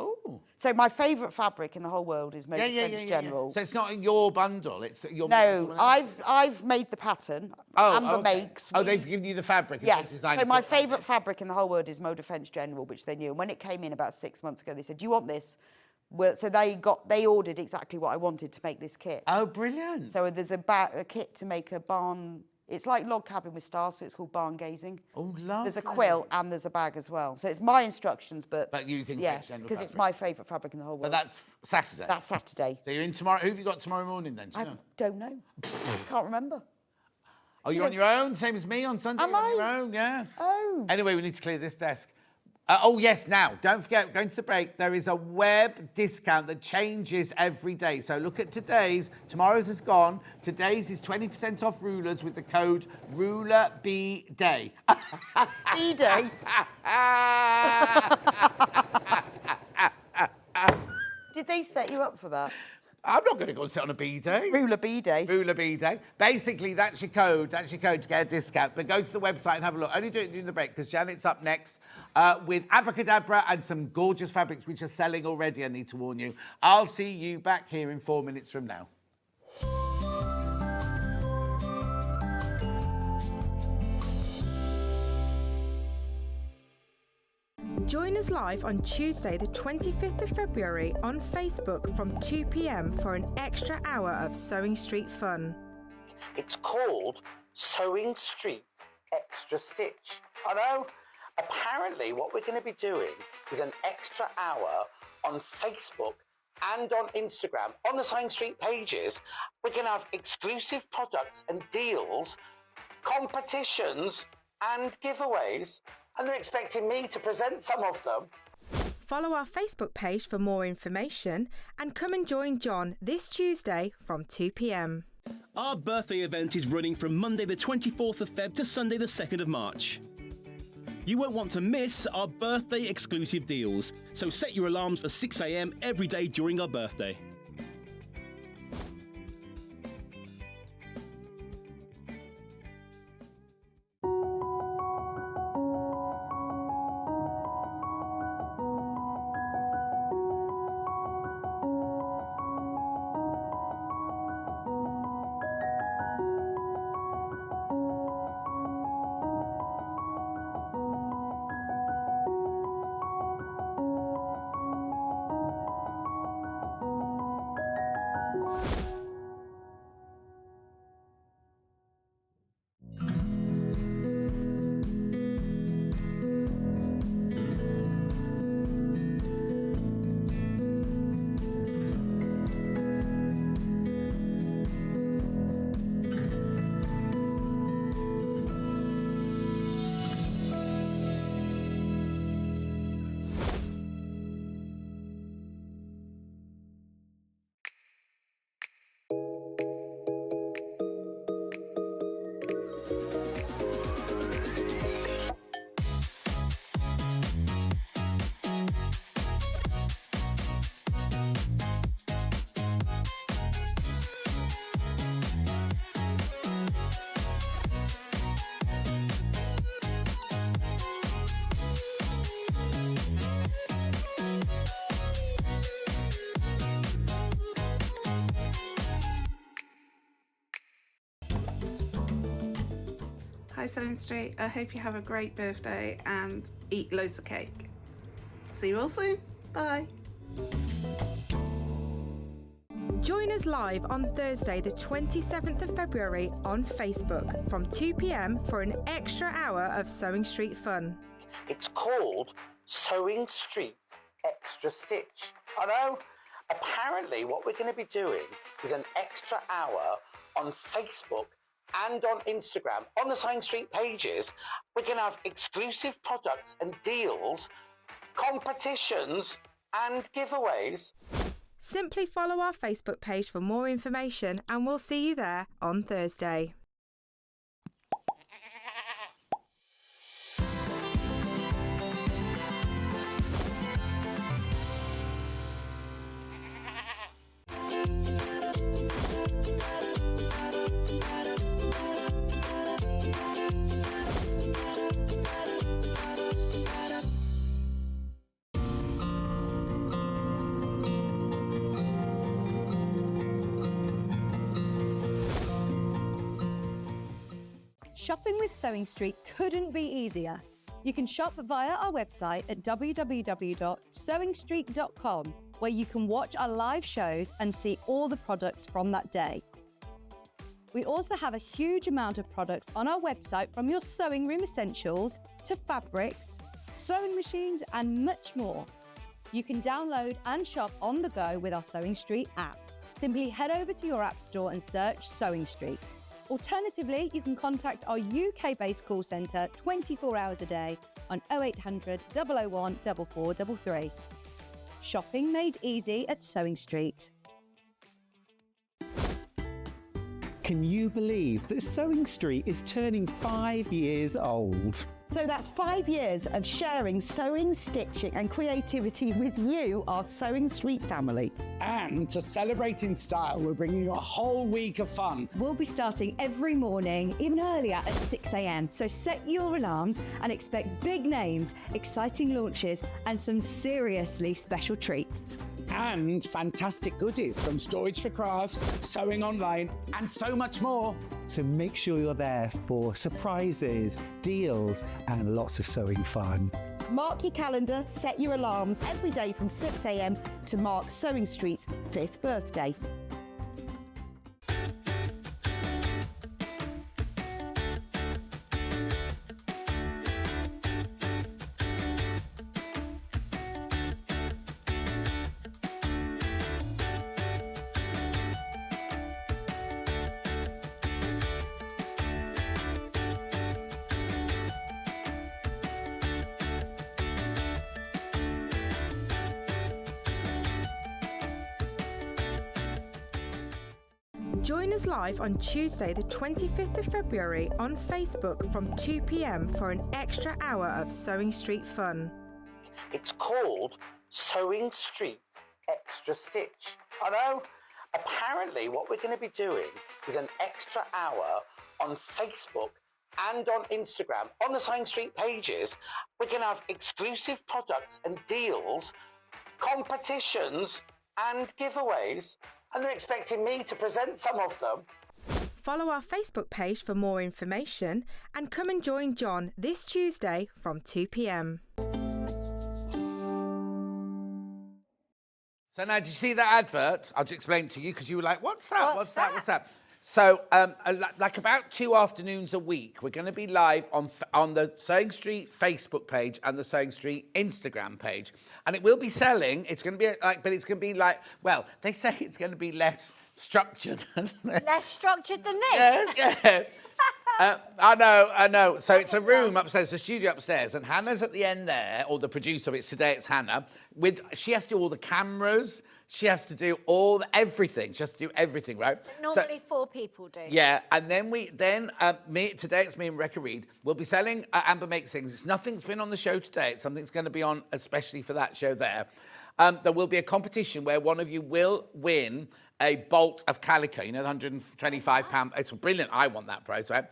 Oh. So my favourite fabric in the whole world is Mode of French General. So it's not in your bundle, it's your... No, I've made the pattern. Amber makes. Oh, they've given you the fabric. Yes. So my favourite fabric in the whole world is Mode of French General, which they knew. And when it came in about 6 months ago, they said, "Do you want this?" Well, so they ordered exactly what I wanted to make this kit. Oh, brilliant! So there's a kit to make a barn. It's like log cabin with stars, so it's called barn gazing. Oh, lovely. There's a quilt and there's a bag as well. So it's my instructions, but using yes, because it's my favourite fabric in the whole world. But that's Saturday. That's Saturday. So you're in tomorrow. Who have you got tomorrow morning then? Do you know? Don't know. Can't remember. Oh, you're on your own, same as me on Sunday. Am I? On your own, yeah. Oh. Anyway, we need to clear this desk. Oh, yes, now, don't forget, going to the break, there is a web discount that changes every day. So look at today's. Tomorrow's is gone. Today's is 20% off rulers with the code RULERBDAY. B-Day? Did they set you up for that? I'm not going to go and sit on a B-Day. Ruler B-Day. Ruler B-Day. Basically, that's your code. That's your code to get a discount. But go to the website and have a look. Only do it during the break because Janet's up next with Abracadabra and some gorgeous fabrics which are selling already, I need to warn you. I'll see you back here in 4 minutes from now. Join us live on Tuesday, the 25th of February on Facebook from 2 p.m. for an extra hour of Sewing Street fun. It's called Sewing Street Extra Stitch. I know. Apparently, what we're going to be doing is an extra hour on Facebook and on Instagram, on the Sewing Street pages. We're going to have exclusive products and deals, competitions and giveaways. And they're expecting me to present some of them. Follow our Facebook page for more information and come and join John this Tuesday from 2 p.m. Our birthday event is running from Monday the 24th of Feb to Sunday the 2nd of March. You won't want to miss our birthday exclusive deals, so set your alarms for 6 a.m. every day during our birthday. Hi Sewing Street, I hope you have a great birthday and eat loads of cake. See you all soon, bye. Join us live on Thursday the 27th of February on Facebook from 2 p.m. for an extra hour of Sewing Street fun. It's called Sewing Street Extra Stitch. I know. Apparently what we're going to be doing is an extra hour on Facebook and on Instagram, on the Sewing Street pages. We're going to have exclusive products and deals, competitions and giveaways. Simply follow our Facebook page for more information and we'll see you there on Thursday. Shopping with Sewing Street couldn't be easier. You can shop via our website at www.sewingstreet.com, where you can watch our live shows and see all the products from that day. We also have a huge amount of products on our website, from your sewing room essentials to fabrics, sewing machines and much more. You can download and shop on the go with our Sewing Street app. Simply head over to your app store and search Sewing Street. Alternatively, you can contact our UK-based call centre 24 hours a day on 0800 001 4433. Shopping made easy at Sewing Street. Can you believe that Sewing Street is turning 5 years old? So that's 5 years of sharing sewing, stitching and creativity with you, our Sewing Street family. And to celebrate in style, we're bringing you a whole week of fun. We'll be starting every morning, even earlier at 6 a.m. So set your alarms and expect big names, exciting launches and some seriously special treats. And fantastic goodies from storage for crafts, sewing online and so much more. So make sure you're there for surprises, deals and lots of sewing fun. Mark your calendar, set your alarms every day from 6 a.m. to mark Sewing Street's 5th birthday. Join us live on Tuesday, the 25th of February on Facebook from 2 p.m. for an extra hour of Sewing Street fun. It's called Sewing Street Extra Stitch. I know. Apparently, what we're going to be doing is an extra hour on Facebook and on Instagram, on the Sewing Street pages. We're going to have exclusive products and deals, competitions and giveaways, and they're expecting me to present some of them. Follow our Facebook page for more information and come and join John this Tuesday from 2 p.m. So now, did you see that advert? I'll just explain it to you because you were like, what's that? What's that? So, like about 2 afternoons a week, we're going to be live on the Sewing Street Facebook page and the Sewing Street Instagram page. And it will be selling. It's going to be like, but it's going to be like, well, they say it's going to be less structured. Less structured than this? Yeah. I know. So it's a room upstairs, a studio upstairs, and Hannah's at the end there, or the producer. Today it's Hannah. She has to do all the cameras. She has to do everything. She has to do everything, right? Normally 4 people do. Yeah, and then today it's me and Rebecca Reid. We'll be selling Amber Makes Things. Nothing's been on the show today. It's something's going to be on especially for that show there. There will be a competition where one of you will win a bolt of calico, the £125. It's brilliant. I want that prize, right?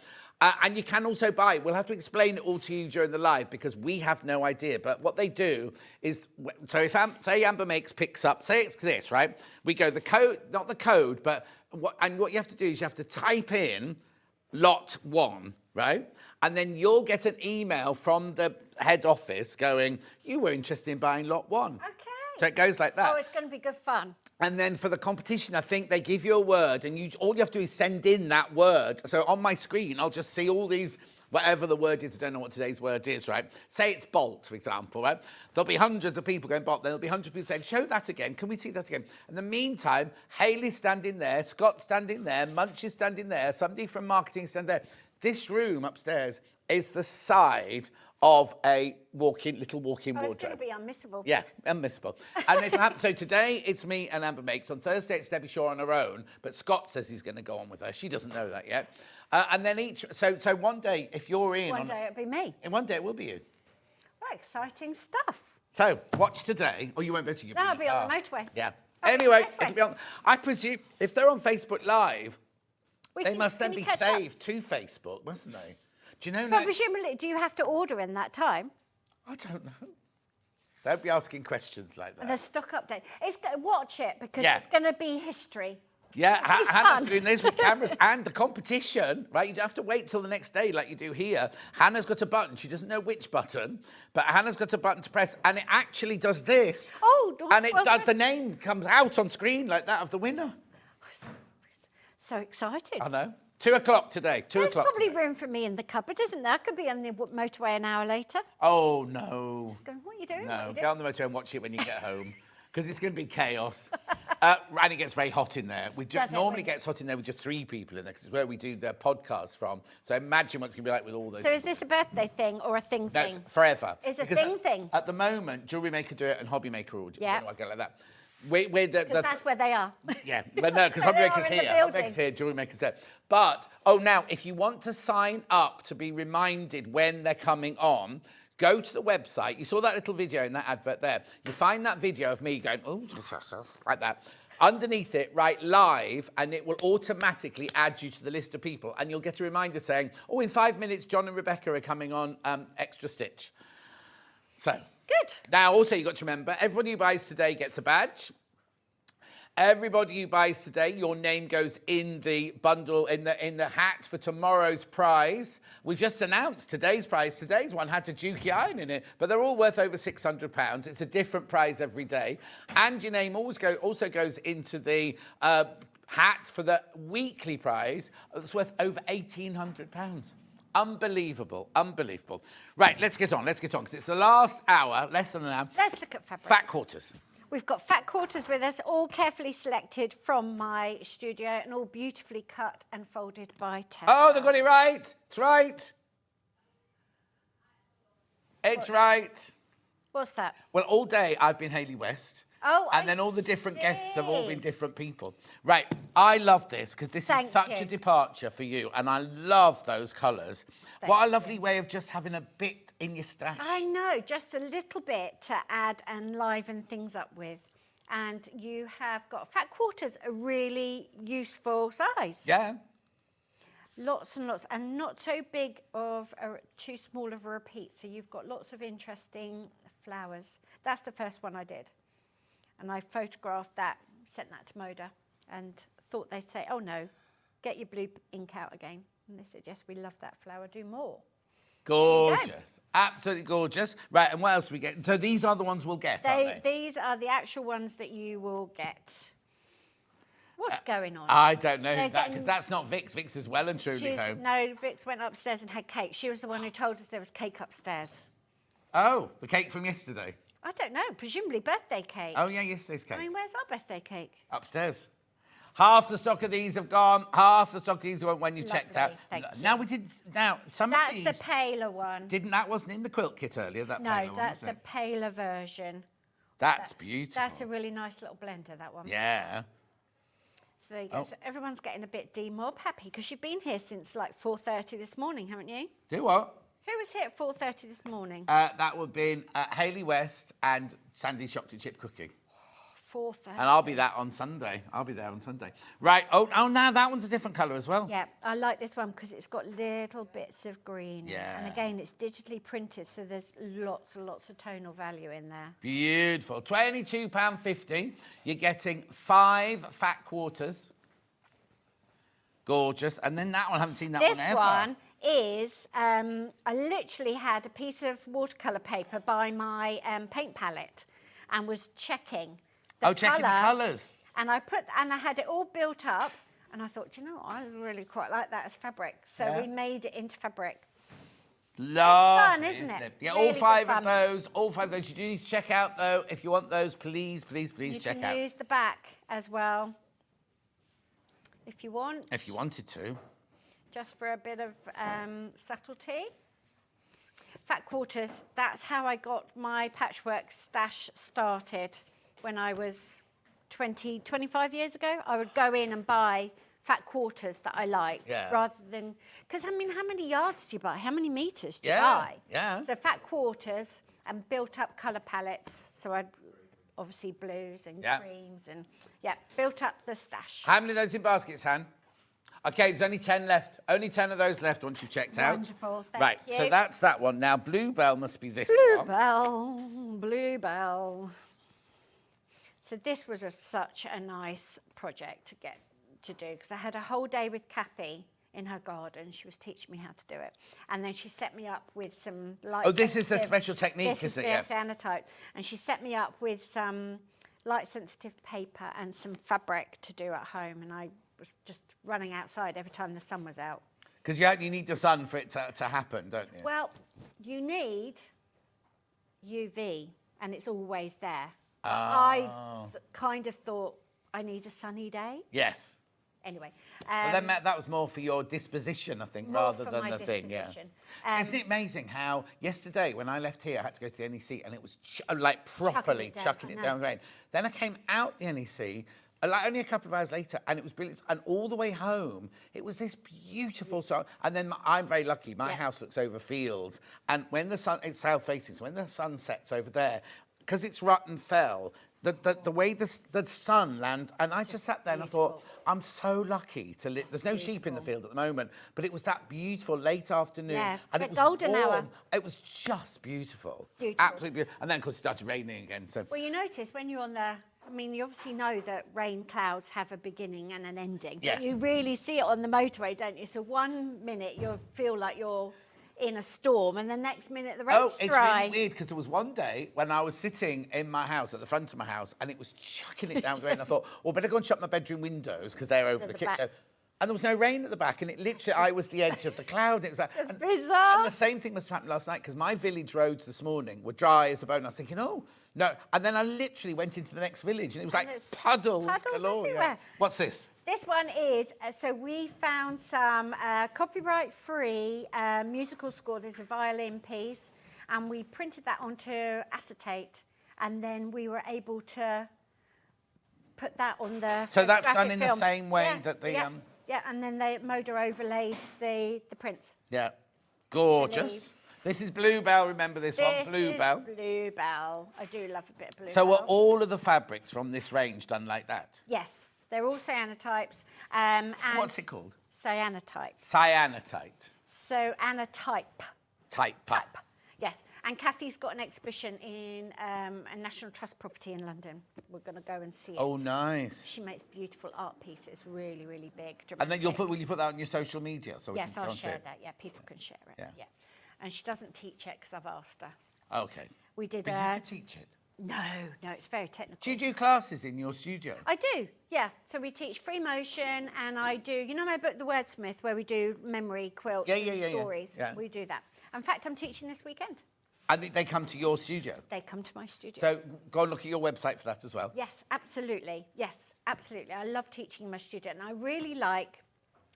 And you can also buy. We'll have to explain it all to you during the live because we have no idea. But what they do is, so if say Amber picks up, say it's this, right? We go the code, not the code, but what you have to do is you have to type in lot 1, right? And then you'll get an email from the head office going, you were interested in buying lot 1. Okay. So it goes like that. Oh, it's going to be good fun. And then for the competition, I think they give you a word, and all you have to do is send in that word. So on my screen, I'll just see all these, whatever the word is. I don't know what today's word is, right? Say it's bolt, for example, right? There'll be hundreds of people going bolt. There'll be hundreds of people saying, show that again. Can we see that again? In the meantime, Hayley's standing there, Scott's standing there, Munch is standing there, somebody from marketing standing there. This room upstairs is the side of a little walk-in wardrobe. It's going to be unmissable. Yeah, unmissable. And it'll happen. So today it's me and Amber Makes. On Thursday it's Debbie Shaw on her own, but Scott says he's going to go on with her. She doesn't know that yet. And then so one day, if you're in... One day it'll be me. And one day it will be you. Well, exciting stuff. So, watch today. Oh, you won't be able to. No, I'll be on the motorway. Yeah. Anyway, it'll be on... I presume, if they're on Facebook Live, they must then be saved to Facebook, mustn't they? Do you know? But presumably, do you have to order in that time? I don't know. Don't be asking questions like that. The stock update. Watch it because it's going to be history. Yeah, Hannah's doing this with cameras and the competition, right? You don't have to wait till the next day like you do here. Hannah's got a button. She doesn't know which button, but Hannah's got a button to press, and it actually does this. Oh, and the name comes out on screen like that of the winner. So excited. I know. 2 o'clock today. 2 There's o'clock. probably room for me in the cupboard, isn't there? I could be on the motorway an hour later. Oh, no. Going, what are you doing? No, get on the motorway and watch it when you get home. Because it's going to be chaos. And it gets very hot in there. Normally gets hot in there with just 3 people in there, because it's where we do the podcast from. So imagine what it's going to be like with all those So is this a birthday thing or a thing No, thing? it's forever. It's a Because thing. At the moment, Jewellery Maker do it and Hobby Maker will do it. Yeah. I go like that. That's where they are. Yeah, but no, because Hobby Maker's here. Hobby Maker's here, Jewellery Maker's there. But, now, if you want to sign up to be reminded when they're coming on, go to the website. You saw that little video in that advert there. You find that video of me going, oh, like that. Underneath it, write live, and it will automatically add you to the list of people. And you'll get a reminder saying, oh, in 5 minutes, John and Rebecca are coming on Extra Stitch. So. Good. Now, also, you've got to remember, everybody who buys today gets a badge. Everybody who buys today, your name goes in the bundle, in the hat for tomorrow's prize. We've just announced today's prize. Today's one had a Dukey iron in it, but they're all worth over £600. It's a different prize every day. And your name also goes into the hat for the weekly prize. It's worth over £1,800. Unbelievable. Right, let's get on, because it's the last hour, less than an hour. Let's look at fabric. Fat quarters. We've got fat quarters with us, all carefully selected from my studio and all beautifully cut and folded by Tessa. Oh, they got it right. It's right. It's right. What's that? Well, all day I've been Hayley West, Oh, and then all the different guests have all been different people. Right, I love this because this is such a departure for you, and I love those colours. What a lovely way of just having a bit in your stash. I know, just a little bit to add and liven things up with. And you have got fat quarters, a really useful size. Yeah. Lots and lots, and not so big of too small of a repeat. So you've got lots of interesting flowers. That's the first one I did. And I photographed that, sent that to Moda, and thought they'd say, oh no, get your blue ink out again. And they said, yes, we love that flower, do more. Gorgeous. Absolutely gorgeous. Right, and what else do we get? So these are the ones we'll get, aren't they? These are the actual ones that you will get. What's going on? I don't know that, because that's not Vix. Vix is well and truly home. No, Vix went upstairs and had cake. She was the one who told us there was cake upstairs. Oh, the cake from yesterday. I don't know, presumably birthday cake. Oh, yeah, yesterday's cake. I mean, where's our birthday cake? Upstairs. Half the stock of these have gone. Half the stock of these went when you checked out. Thank you. Now we did. Now some of these. That's the paler one. That wasn't in the quilt kit earlier. That no, paler one, that's was the paler version. That's beautiful. That's a really nice little blender. That one. Yeah. So there you go. So everyone's getting a bit demob happy because you've been here since like 4:30 this morning, haven't you? Do what? Who was here at 4:30 this morning? That would have been Hayley West and Sandi chocolate chip cookie. 4:30. And I'll be that on Sunday. I'll be there on Sunday. Right. Oh, now that one's a different colour as well. Yeah, I like this one because it's got little bits of green. Yeah. And again, it's digitally printed, so there's lots and lots of tonal value in there. Beautiful. £22.50. You're getting 5 fat quarters. Gorgeous. And then that one, I haven't seen that one ever. This one is, I literally had a piece of watercolour paper by my paint palette and was checking the checking the colours. And I had it all built up, and I thought, you know, I really quite like that as fabric. So we made it into fabric. Lovely, it's fun, isn't it? Yeah, Really all 5 good of fun. those. All 5 of those. You do need to check out, though. If you want those, please check out. You can use the back as well, if you want. If you wanted to. Just for a bit of subtlety. Fat quarters, that's how I got my patchwork stash started when I was 25 years ago. I would go in and buy fat quarters that I liked rather than... Because, I mean, how many yards do you buy? How many metres do you buy? Yeah. So fat quarters and built up colour palettes. So I'd obviously blues and creams and, built up the stash. How many of those in baskets, Han? OK, there's only 10 left. Only 10 of those left once you've checked out. Wonderful, thank right, you. so that's that one. Now, Bluebell must be this one. Bluebell. So this was such a nice project to get to do because I had a whole day with Kathy in her garden. She was teaching me how to do it. And then she set me up with some light Oh, this is the special technique, isn't it? This is Anotype. And she set me up with some light-sensitive paper and some fabric to do at home. And I was just running outside every time the sun was out. Because you need the sun for it to happen, don't you? Well, you need UV, and it's always there. Oh. I kind of thought I need a sunny day. Yes. Anyway. Well, then that was more for your disposition, I think, rather than the thing. Yeah. Isn't it amazing how yesterday when I left here, I had to go to the NEC and it was like properly chucking it down the rain. Then I came out the NEC. Like only a couple of hours later, and it was brilliant. And all the way home, it was this beautiful song. And then I'm very lucky. My house looks over fields, and when the sun, it's south facing, so when the sun sets over there, because it's Rutten Fell, the way the sun lands, and I just sat there and I thought, I'm so lucky to live. There's no sheep in the field at the moment, but it was that beautiful late afternoon, and it was golden warm. hour. It was just beautiful, Beautiful. absolutely beautiful. And then of course it started raining again. So well, you notice when you're on the. I mean, you obviously know that rain clouds have a beginning and an ending. Yes. But you really see it on the motorway, don't you? So 1 minute you feel like you're in a storm, and the next minute the rain's it's dry. really weird because there was one day when I was sitting in my house, at the front of my house, and it was chucking it down with rain. And I thought, well, better go and shut my bedroom windows because they're over the kitchen. back. And there was no rain at the back, and it literally, I was the edge of the cloud. It was like, and bizarre. And the same thing must have happened last night because my village roads this morning were dry as a bone. I was thinking, oh, no. And then I literally went into the next village, and it was like puddles galore. everywhere. What's this? This one is, so we found some copyright-free musical score. There's a violin piece, and we printed that onto acetate and then we were able to put that on the So that's done photographic in film. the same way Yeah, that the... yeah, yeah, and then they Moda overlaid the prints. Yeah. Gorgeous. leaves. This is Bluebell, remember this one? Bluebell. This is Bluebell. I do love a bit of Bluebell. So are all of the fabrics from this range done like that? Yes, they're all cyanotypes. And What's it called? Cyanotype. Cyanotite. Cyanotype. Type. Yes, and Kathy's got an exhibition in a National Trust property in London. We're going to go and see it. Oh, nice. She makes beautiful art pieces, really, really big. And then dramatic. will you put that on your social media? So we Yes, can go I'll and see share it? that. Yeah, people can share it. Yeah. And she doesn't teach it because I've asked her. Okay. We did. But you could teach it. No, it's very technical. Do you do classes in your studio? I do, yeah. So we teach free motion, and I do, you know my book, The Wordsmith, where we do memory quilts and stories? Yeah. We do that. In fact, I'm teaching this weekend. I think they come to your studio. They come to my studio. So go and look at your website for that as well. Yes, absolutely. Yes, absolutely. I love teaching in my studio, and I really like,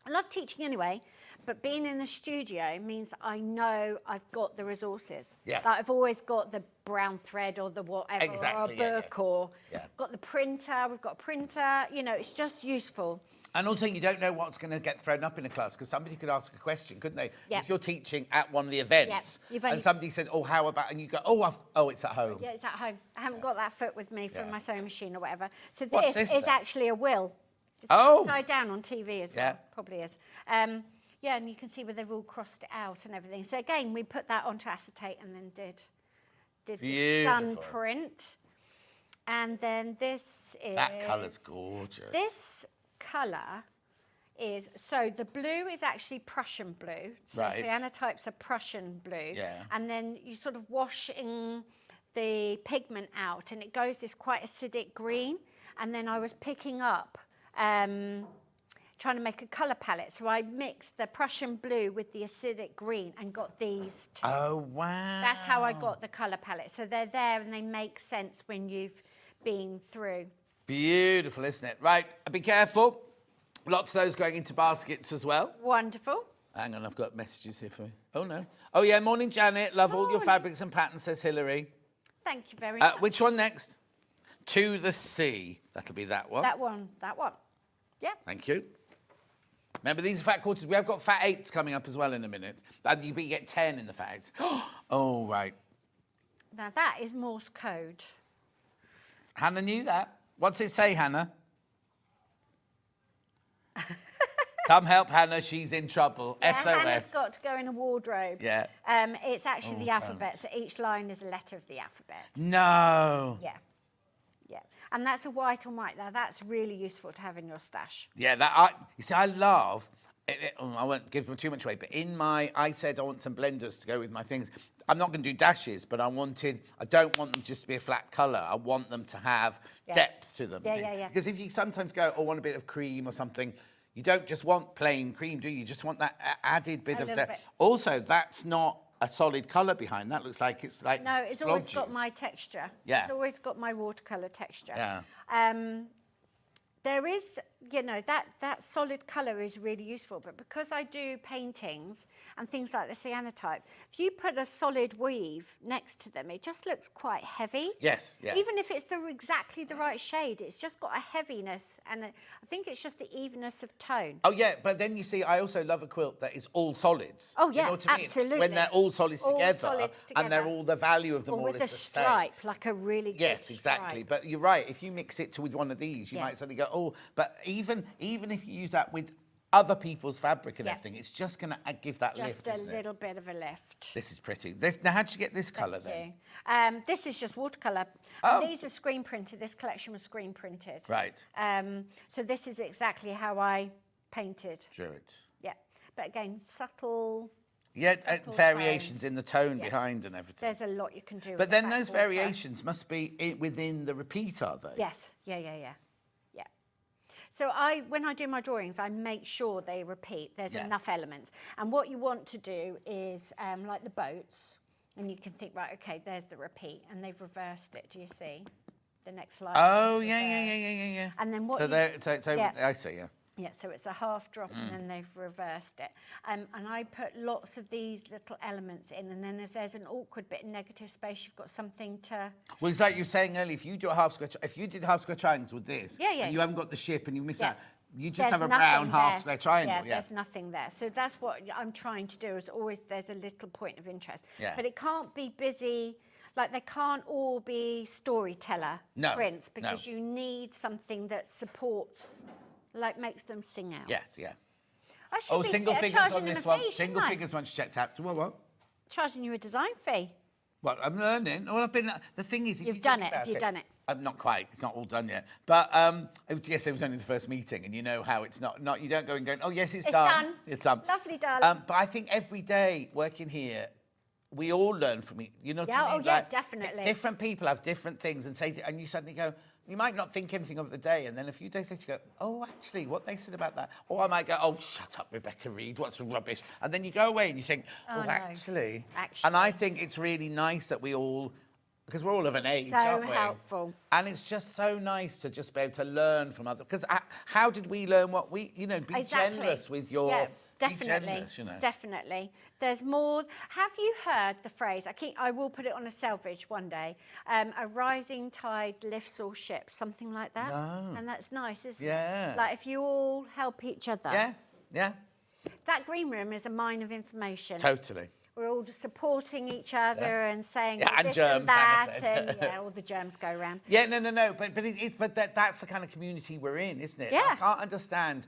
I love teaching anyway, but being in the studio means that I know I've got the resources. Yes. Like I've always got the brown thread or the whatever, Exactly, or a book, or Yeah. got the printer, we've got a printer, you know, it's just useful. And also, you don't know what's going to get thrown up in a class, because somebody could ask a question, couldn't they? Yep. If you're teaching at one of the events, You've only- and somebody said, oh, how about, and you go, it's at home. Yeah, it's at home. I haven't got that foot with me from Yeah. my sewing machine or whatever. So What's this this is then? actually a will. It's Oh. upside down on TV as well. Yeah. Probably is. Yeah, and you can see where they've all crossed it out and everything. So again, we put that onto acetate and then did the sun Beautiful. print. And then this is... That colour's gorgeous. This colour is, so the blue is actually Prussian blue. So Right. cyanotypes are Prussian blue. Yeah. And then you sort of wash in the pigment out and it goes this quite acidic green. And then I was picking up, trying to make a colour palette. So I mixed the Prussian blue with the acidic green and got these two. Oh, wow. That's how I got the colour palette. So they're there and they make sense when you've been through. Beautiful, isn't it? Right, be careful. Lots of those going into baskets as well. Wonderful. Hang on, I've got messages here for you. Oh, no. Oh, yeah, morning, Janet. Love all your fabrics and patterns, says Hilary. Thank you very much. Which one next? To the Sea. That'll be that one. That one. Yeah. Thank you. Remember, these are fat quarters. We have got fat 8s coming up as well in a minute. But you get 10 in the fat 8s. Oh, right. Now that is Morse code. Hannah knew that. What's it say, Hannah? Come help Hannah, she's in trouble. Yeah, SOS. Hannah's got to go in a wardrobe. Yeah. It's actually Oh, the alphabet, so each line is a letter of the alphabet. No. Yeah. And that's a white on white. Now that's really useful to have in your stash. Yeah, you see, I love. I won't give them too much away, but I said I want some blenders to go with my things. I'm not going to do dashes, but I don't want them just to be a flat colour. I want them to have depth to them. Yeah. Because if you sometimes go, I want a bit of cream or something, you don't just want plain cream, do you? You just want that added bit of little depth. bit. Also, that's not a solid colour behind. That looks like it's like No, it's always got splodges. my texture. Yeah. It's always got my watercolour texture. Yeah. There is, that solid colour is really useful, but because I do paintings and things like the cyanotype, if you put a solid weave next to them, it just looks quite heavy. Yes, yeah. Even if it's exactly the right shade, it's just got a heaviness, and I think it's just the evenness of tone. Oh, yeah, but then you see, I also love a quilt that is all solids. Oh, Do you yeah, know what I mean? absolutely. When they're all solids, All together, solids and they're together. all, the value of them Or all with is a the same. stripe, like a really good Yes, exactly. stripe. But you're right, if you mix it with one of these, you Yeah. might suddenly go, oh, but even if you use that with other people's fabric and Yeah. everything, it's just going to give that lift, Just a isn't it? little bit of a lift. This is pretty. Now, how'd you get this colour then? This is just watercolour. Oh. These are screen printed. This collection was screen printed. Right. So this is exactly how I painted. Drew it. Yeah. But again, subtle. Yeah, subtle variations tones. in the tone Yeah. behind and everything. There's a lot you can do. But with then that those water. variations must be within the repeat, are they? Yes. Yeah. So when I do my drawings, I make sure they repeat. There's enough elements. And what you want to do is, like the boats, and you can think, right, okay, there's the repeat, and they've reversed it. Do you see? The next slide. Oh, yeah. And then what? So I see, yeah. Yeah, so it's a half drop and then they've reversed it. And I put lots of these little elements in, and then if there's an awkward bit in negative space, you've got something to... Well, it's like you were saying earlier, if you do a half square, if you did half square triangles with this, and you haven't got the ship and you miss that, you just have a brown half square triangle. Yeah, there's nothing there. So that's what I'm trying to do, is always there's a little point of interest. Yeah. But it can't be busy, like they can't all be storyteller prints, because you need something that supports, like makes them sing out. Yes, yeah. I should be single figures on this one. fee, Single shouldn't I? figures once checked out. What? Charging you a design fee. Well, I'm learning. Well, the thing is, if You've you done think it. about Have you done it? Not quite. It's not all done yet. But yes, it was only the first meeting, and you know how it's not. You don't go and go, oh yes, it's done. It's done. Lovely, darling. But I think every day working here, we all learn from it. You know what I mean? Definitely. Different people have different things, and you suddenly go. You might not think anything of the day, and then a few days later you go, oh, actually, what they said about that. Or I might go, oh, shut up, Rebecca Reid, what's rubbish? And then you go away and you think, no. actually. And I think it's really nice that we all, because we're all of an age, aren't we? So helpful. And it's just so nice to just be able to learn from others. Because how did we learn what we, be generous with your... Yeah, definitely. Be generous, Definitely. There's more. Have you heard the phrase, I will put it on a selvage one day, a rising tide lifts all ships, something like that? No. And that's nice, isn't Yeah. it? Like if you all help each other. Yeah. That green room is a mine of information. Totally. We're all supporting each other and saying and this germs, and that, Hannah said. and all the germs go around. Yeah, no. But that's the kind of community we're in, isn't it? Yeah. I can't understand.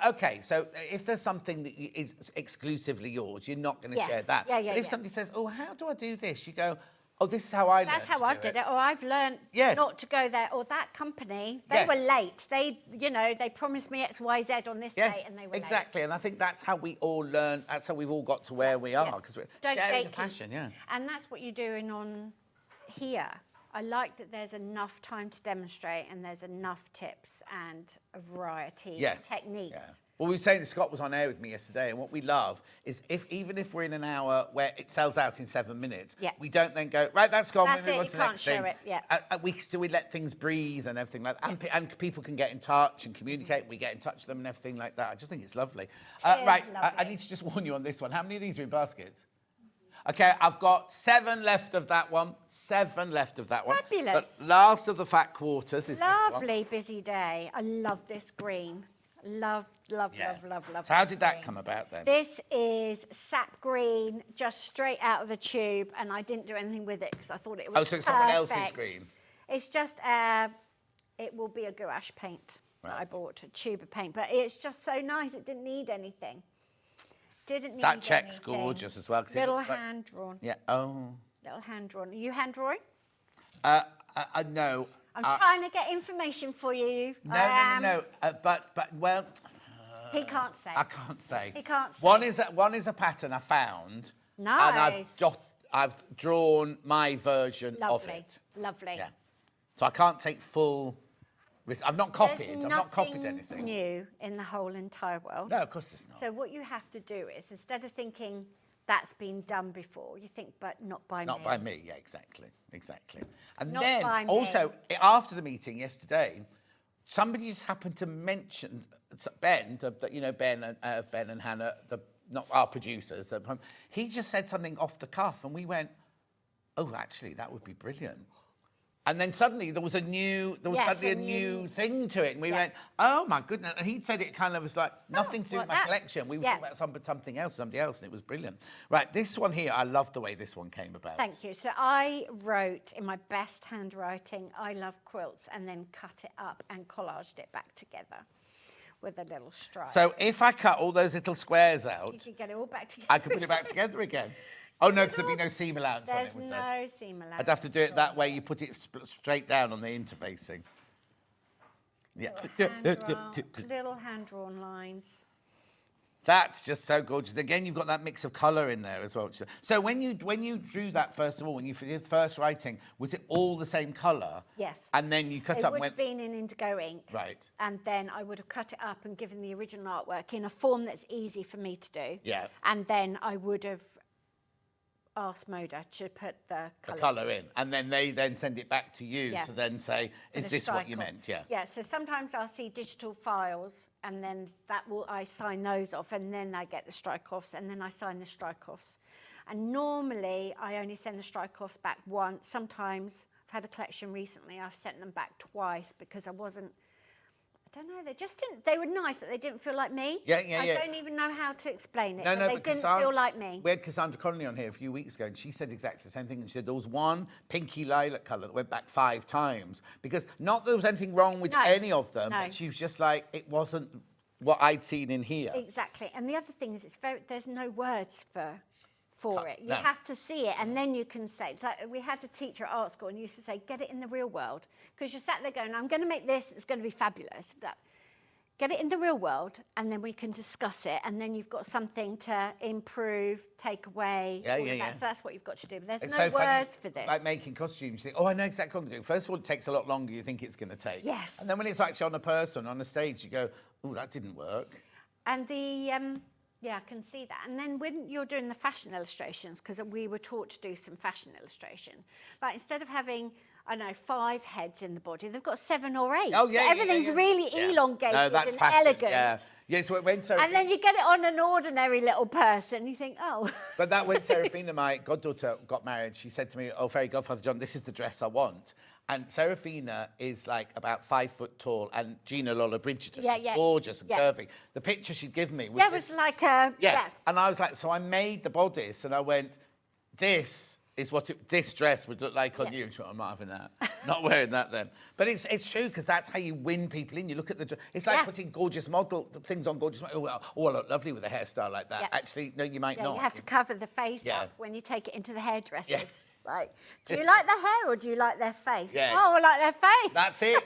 Okay, so if there's something that is exclusively yours, you're not going to share that. Yeah, but if somebody says, "Oh, how do I do this?" You go, "Oh, this is how I learned." That's how I did it. Or I've learned not to go there. Or that company, they were late. They promised me X, Y, Z on this date, and they were exactly. And I think that's how we all learn. That's how we've all got to where we are, because we're sharing the passion. Yeah. And that's what you're doing on here. I like that there's enough time to demonstrate, and there's enough tips and a variety of techniques. Yeah. Well, we were saying that Scott was on air with me yesterday, and what we love is even if we're in an hour where it sells out in 7 minutes, we don't then go, right, that's gone, we move on to the next thing. We let things breathe and everything like that. And people can get in touch and communicate. We get in touch with them and everything like that. I just think it's lovely. Right, I need to just warn you on this one. How many of these are in baskets? Okay, I've got 7 left of that one. 7 left of that one. Fabulous. The last of the fat quarters is this one. Lovely, busy day. I love this green. Love. So how did that come about then? This is sap green, just straight out of the tube, and I didn't do anything with it because I thought it was so it's someone else's green? It's just, it will be a gouache paint that I bought, a tube of paint, but it's just so nice. It didn't need anything. That check's gorgeous as well. Little hand drawn. Yeah. Little hand drawn. Are you hand drawing? No. I'm trying to get information for you. No. But he can't say. I can't say. He can't say. One is a pattern I found. Nice. And I've drawn my version of it. Lovely. Yeah. So I can't take full. I've not copied. I've not copied anything. New in the whole entire world. No, of course there's not. So what you have to do is, instead of thinking that's been done before, you think, but not by me. Not by me. Yeah, exactly. And Not then by me. also after the meeting yesterday, somebody just happened to mention Ben, Ben and Hannah, not our producers. He just said something off the cuff, and we went, "Oh, actually, that would be brilliant." And then suddenly there was a new thing to it, and we went, "Oh my goodness!" And he said it kind of was like nothing to do with my collection. We were talking about somebody else, and it was brilliant. Right, this one here, I love the way this one came about. Thank you. So I wrote in my best handwriting, "I love quilts," and then cut it up and collaged it back together with a little stripe. So if I cut all those little squares out, you can get it all back together. I could put it back together again. Oh, no, because there'd be no seam allowance on it, would there? There's no seam allowance. I'd have to do it that way. You put it straight down on the interfacing. Yeah. Little hand-drawn lines. That's just so gorgeous. Again, you've got that mix of colour in there as well. So when you drew that, first of all, when you did first writing, was it all the same colour? Yes. And then you cut up... It would have been in indigo ink. Right. And then I would have cut it up and given the original artwork in a form that's easy for me to do. Yeah. And then I would have asked Moda to put the The colours colour in. And then they then send it back to you Yeah. to then say, for is the this what you strike-off. meant? Yeah. Yeah, so sometimes I'll see digital files and then I sign those off and then I get the strike-offs and then I sign the strike-offs. And normally I only send the strike-offs back once. Sometimes I've had a collection recently, I've sent them back twice because I don't know, they were nice, but they didn't feel like me. I don't even know how to explain it, but they didn't feel like me. We had Cassandra Connolly on here a few weeks ago, and she said exactly the same thing. And she said there was one pinky lilac colour that went back 5 times. Because not that there was anything wrong with any of them, but she was just like, it wasn't what I'd seen in here. Exactly. And the other thing is there's no words for it. You No. have to see it and then you can say, like we had a teacher at art school and used to say, get it in the real world. Because you're sat there going, I'm going to make this, it's going to be fabulous. Get it in the real world and then we can discuss it and then you've got something to improve, take away. all of that. So that's what you've got to do. But there's It's no so funny, words for this. Like making costumes, you think, oh, I know exactly what to do. First of all, it takes a lot longer you think it's going to take. Yes. And then when it's actually on a person, on a stage, you go, oh, that didn't work. And yeah, I can see that. And then when you're doing the fashion illustrations, because we were taught to do some fashion illustration, like instead of having, I don't know, 5 heads in the body, they've got 7 or 8. Oh, yeah, so everything's really elongated No, that's and fashion, elegant. Yeah. Yes, yeah, so when And then you get it on an ordinary little person, and you think, oh. But that when Serafina, my goddaughter, got married, she said to me, oh, Fairy Godfather John, this is the dress I want. And Serafina is like about 5 foot tall, and Gina Lola Bridget is gorgeous and curvy. The picture she'd given me was... Yeah, it was like a... Yeah. And I was like, so I made the bodice, and I went, this is what this dress would look like on you. She went, I'm not having that. Not wearing that then. But it's true, because that's how you win people in. You look at the... It's like putting gorgeous things on gorgeous... Oh, I look lovely with a hairstyle like that. Actually, no, you might not. You have to cover the face up when you take it into the hairdressers. Yeah. Like, do you like the hair or do you like their face? Yeah. Oh, I like their face. That's it.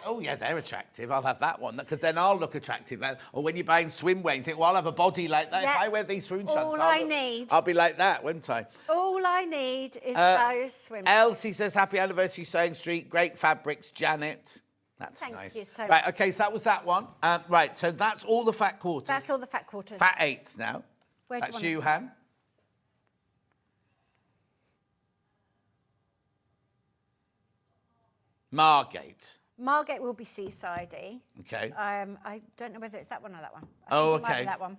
Oh, yeah, they're attractive. I'll have that one, because then I'll look attractive. Or when you're buying swimwear, you think, well, I'll have a body like that. Yeah. If I wear these swim trunks, need. I'll be like that, won't I? All I need is those swim. Elsie says, happy anniversary, Sewing Street. Great fabrics, Janet. That's Thank nice. you so right, much. OK, so that was that one. Right, so that's all the fat quarters. That's all the fat quarters. Fat 8s now. Where do That's you you, want Han. Margate. Margate will be seaside-y. OK. I don't know whether it's that one or that one. Oh, It might OK. be that one.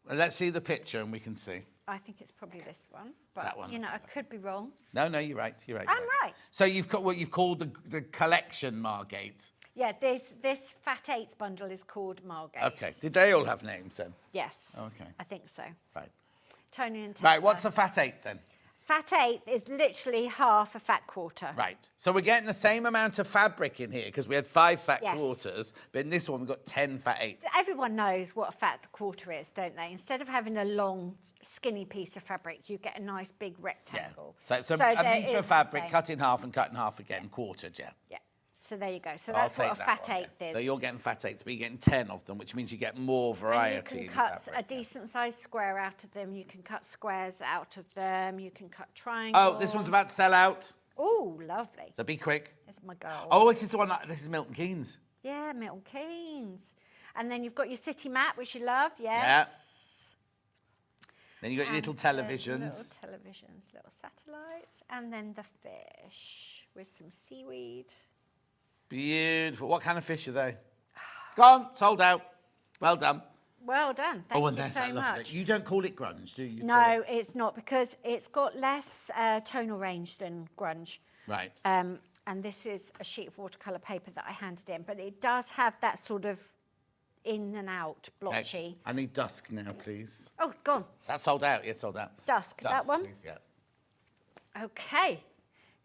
Well, let's see the picture and we can see. I think it's probably this one. But, That one, you know, I could be wrong. No, you're right. You're right. I'm right. So you've got what you've called the collection Margate. Yeah, this Fat 8 bundle is called Margate. OK. Did they all have names then? Yes. OK. I think so. Right. Tony and Tessa. Right, what's a Fat 8 then? Fat 8 is literally half a fat quarter. Right. So we're getting the same amount of fabric in here, because we had 5 fat Yes. quarters, but in this one we've got 10 fat 8s. Everyone knows what a fat quarter is, don't they? Instead of having a long, skinny piece of fabric, you get a nice big rectangle. So it's a there metre is of the fabric, same. cut in half and cut in half again, quartered, yeah. Yeah. So there you go. So I'll that's what a take that fat one, 8 yeah. is. So you're getting fat 8s, but you're getting 10 of them, which means you get more variety And you in can cut fabric. a decent sized square out of them. You can cut squares out of them. You can cut triangles. Oh, this one's about to sell out. Oh, lovely. So be quick. It's my goal. Oh, this is the one, this is Milton Keynes. Yeah, Milton Keynes. And then you've got your city map, which you love, yes. Yeah. Then you've got your And little then televisions. Little televisions, little satellites. And then the fish with some seaweed. Beautiful. What kind of fish are they? Gone, sold out. Well done. Well done. Thank and you there's so that lovely. much. You don't call it grunge, do you? No, it's not, because it's got less tonal range than grunge. Right. And this is a sheet of watercolour paper that I handed in, but it does have that sort of in and out, blotchy. Okay. I need dusk now, please. Oh, gone. That's sold out. Yes, sold out. Dusk, that one? Please, yeah. Okay.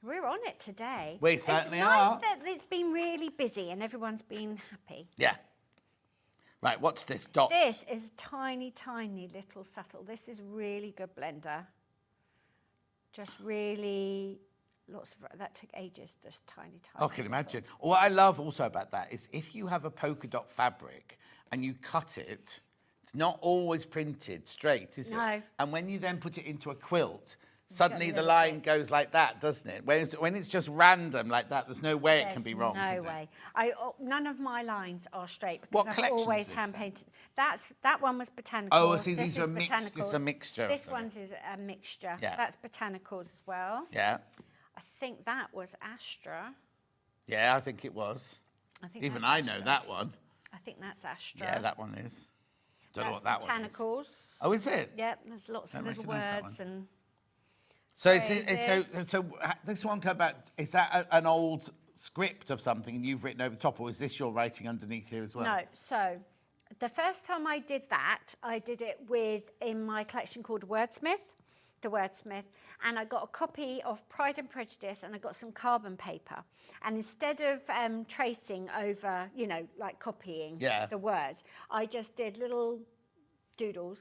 We're on it today. We certainly it's are. nice that it's been really busy and everyone's been happy. Yeah. Right, what's this? Dots? This is tiny, tiny little subtle. This is really good blender. Just really lots of... That took ages, just tiny, tiny. I can imagine. What I love also about that is if you have a polka dot fabric and you cut it, it's not always printed straight, is it? No. And when you then put it into a quilt, Suddenly the line goes like that, doesn't it? When it's just random like that, there's no way it can be wrong. No way. None of my lines are straight because What I've collection is always this, hand then? painted. That one was botanicals. Oh, see, This these is are mixed. It's a mixture. This of them. one's is a mixture. Yeah. That's botanicals as well. Yeah. I think that was Astra. Yeah, I think it was. I think Even that's I know Astra. that one. I think that's Astra. Yeah, that one is. Don't know what that one is. Botanicals. Oh, is it? Yep, there's lots of Don't little recognise that words and. So, this one come about. Is that an old script of something, and you've written over the top, or is this your writing underneath here as well? No, so the first time I did that, I did it in my collection called The Wordsmith, and I got a copy of Pride and Prejudice, and I got some carbon paper, and instead of tracing over, like copying the words, I just did little doodles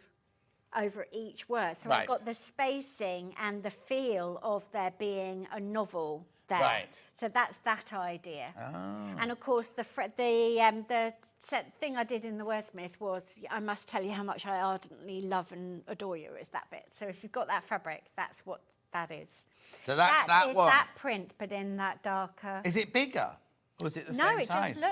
over each word. So I got the spacing and the feel of there being a novel there. Right. So that's that idea. Oh. And of course, the thing I did in the Wordsmith was, I must tell you how much I ardently love and adore you, is that bit. So if you've got that fabric, that's what that is. So that's that is one. that print, but in that darker. Is it bigger, or is it the same No, it size?